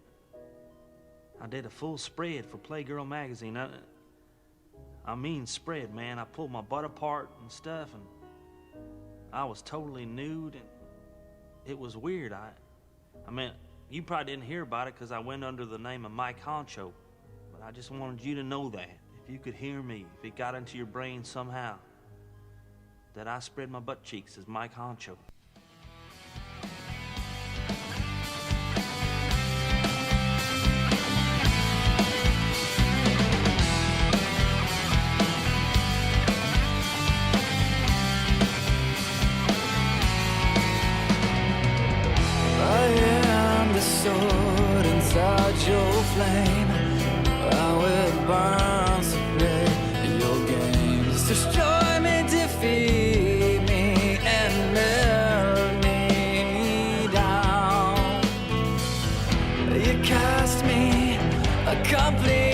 I did a full spread for Playgirl magazine. I mean spread, man. I pulled my butt apart and stuff, and I was totally nude, and it was weird. I mean, you probably didn't hear about it because I went under the name of Mike Honcho, but I just wanted you to know that. If you could hear me, if it got into your brain somehow, that I spread my butt cheeks as Mike Honcho. Sword inside your flame, I will burn someday in your games. Destroy me, defeat me, and melt me down. You cast me a complete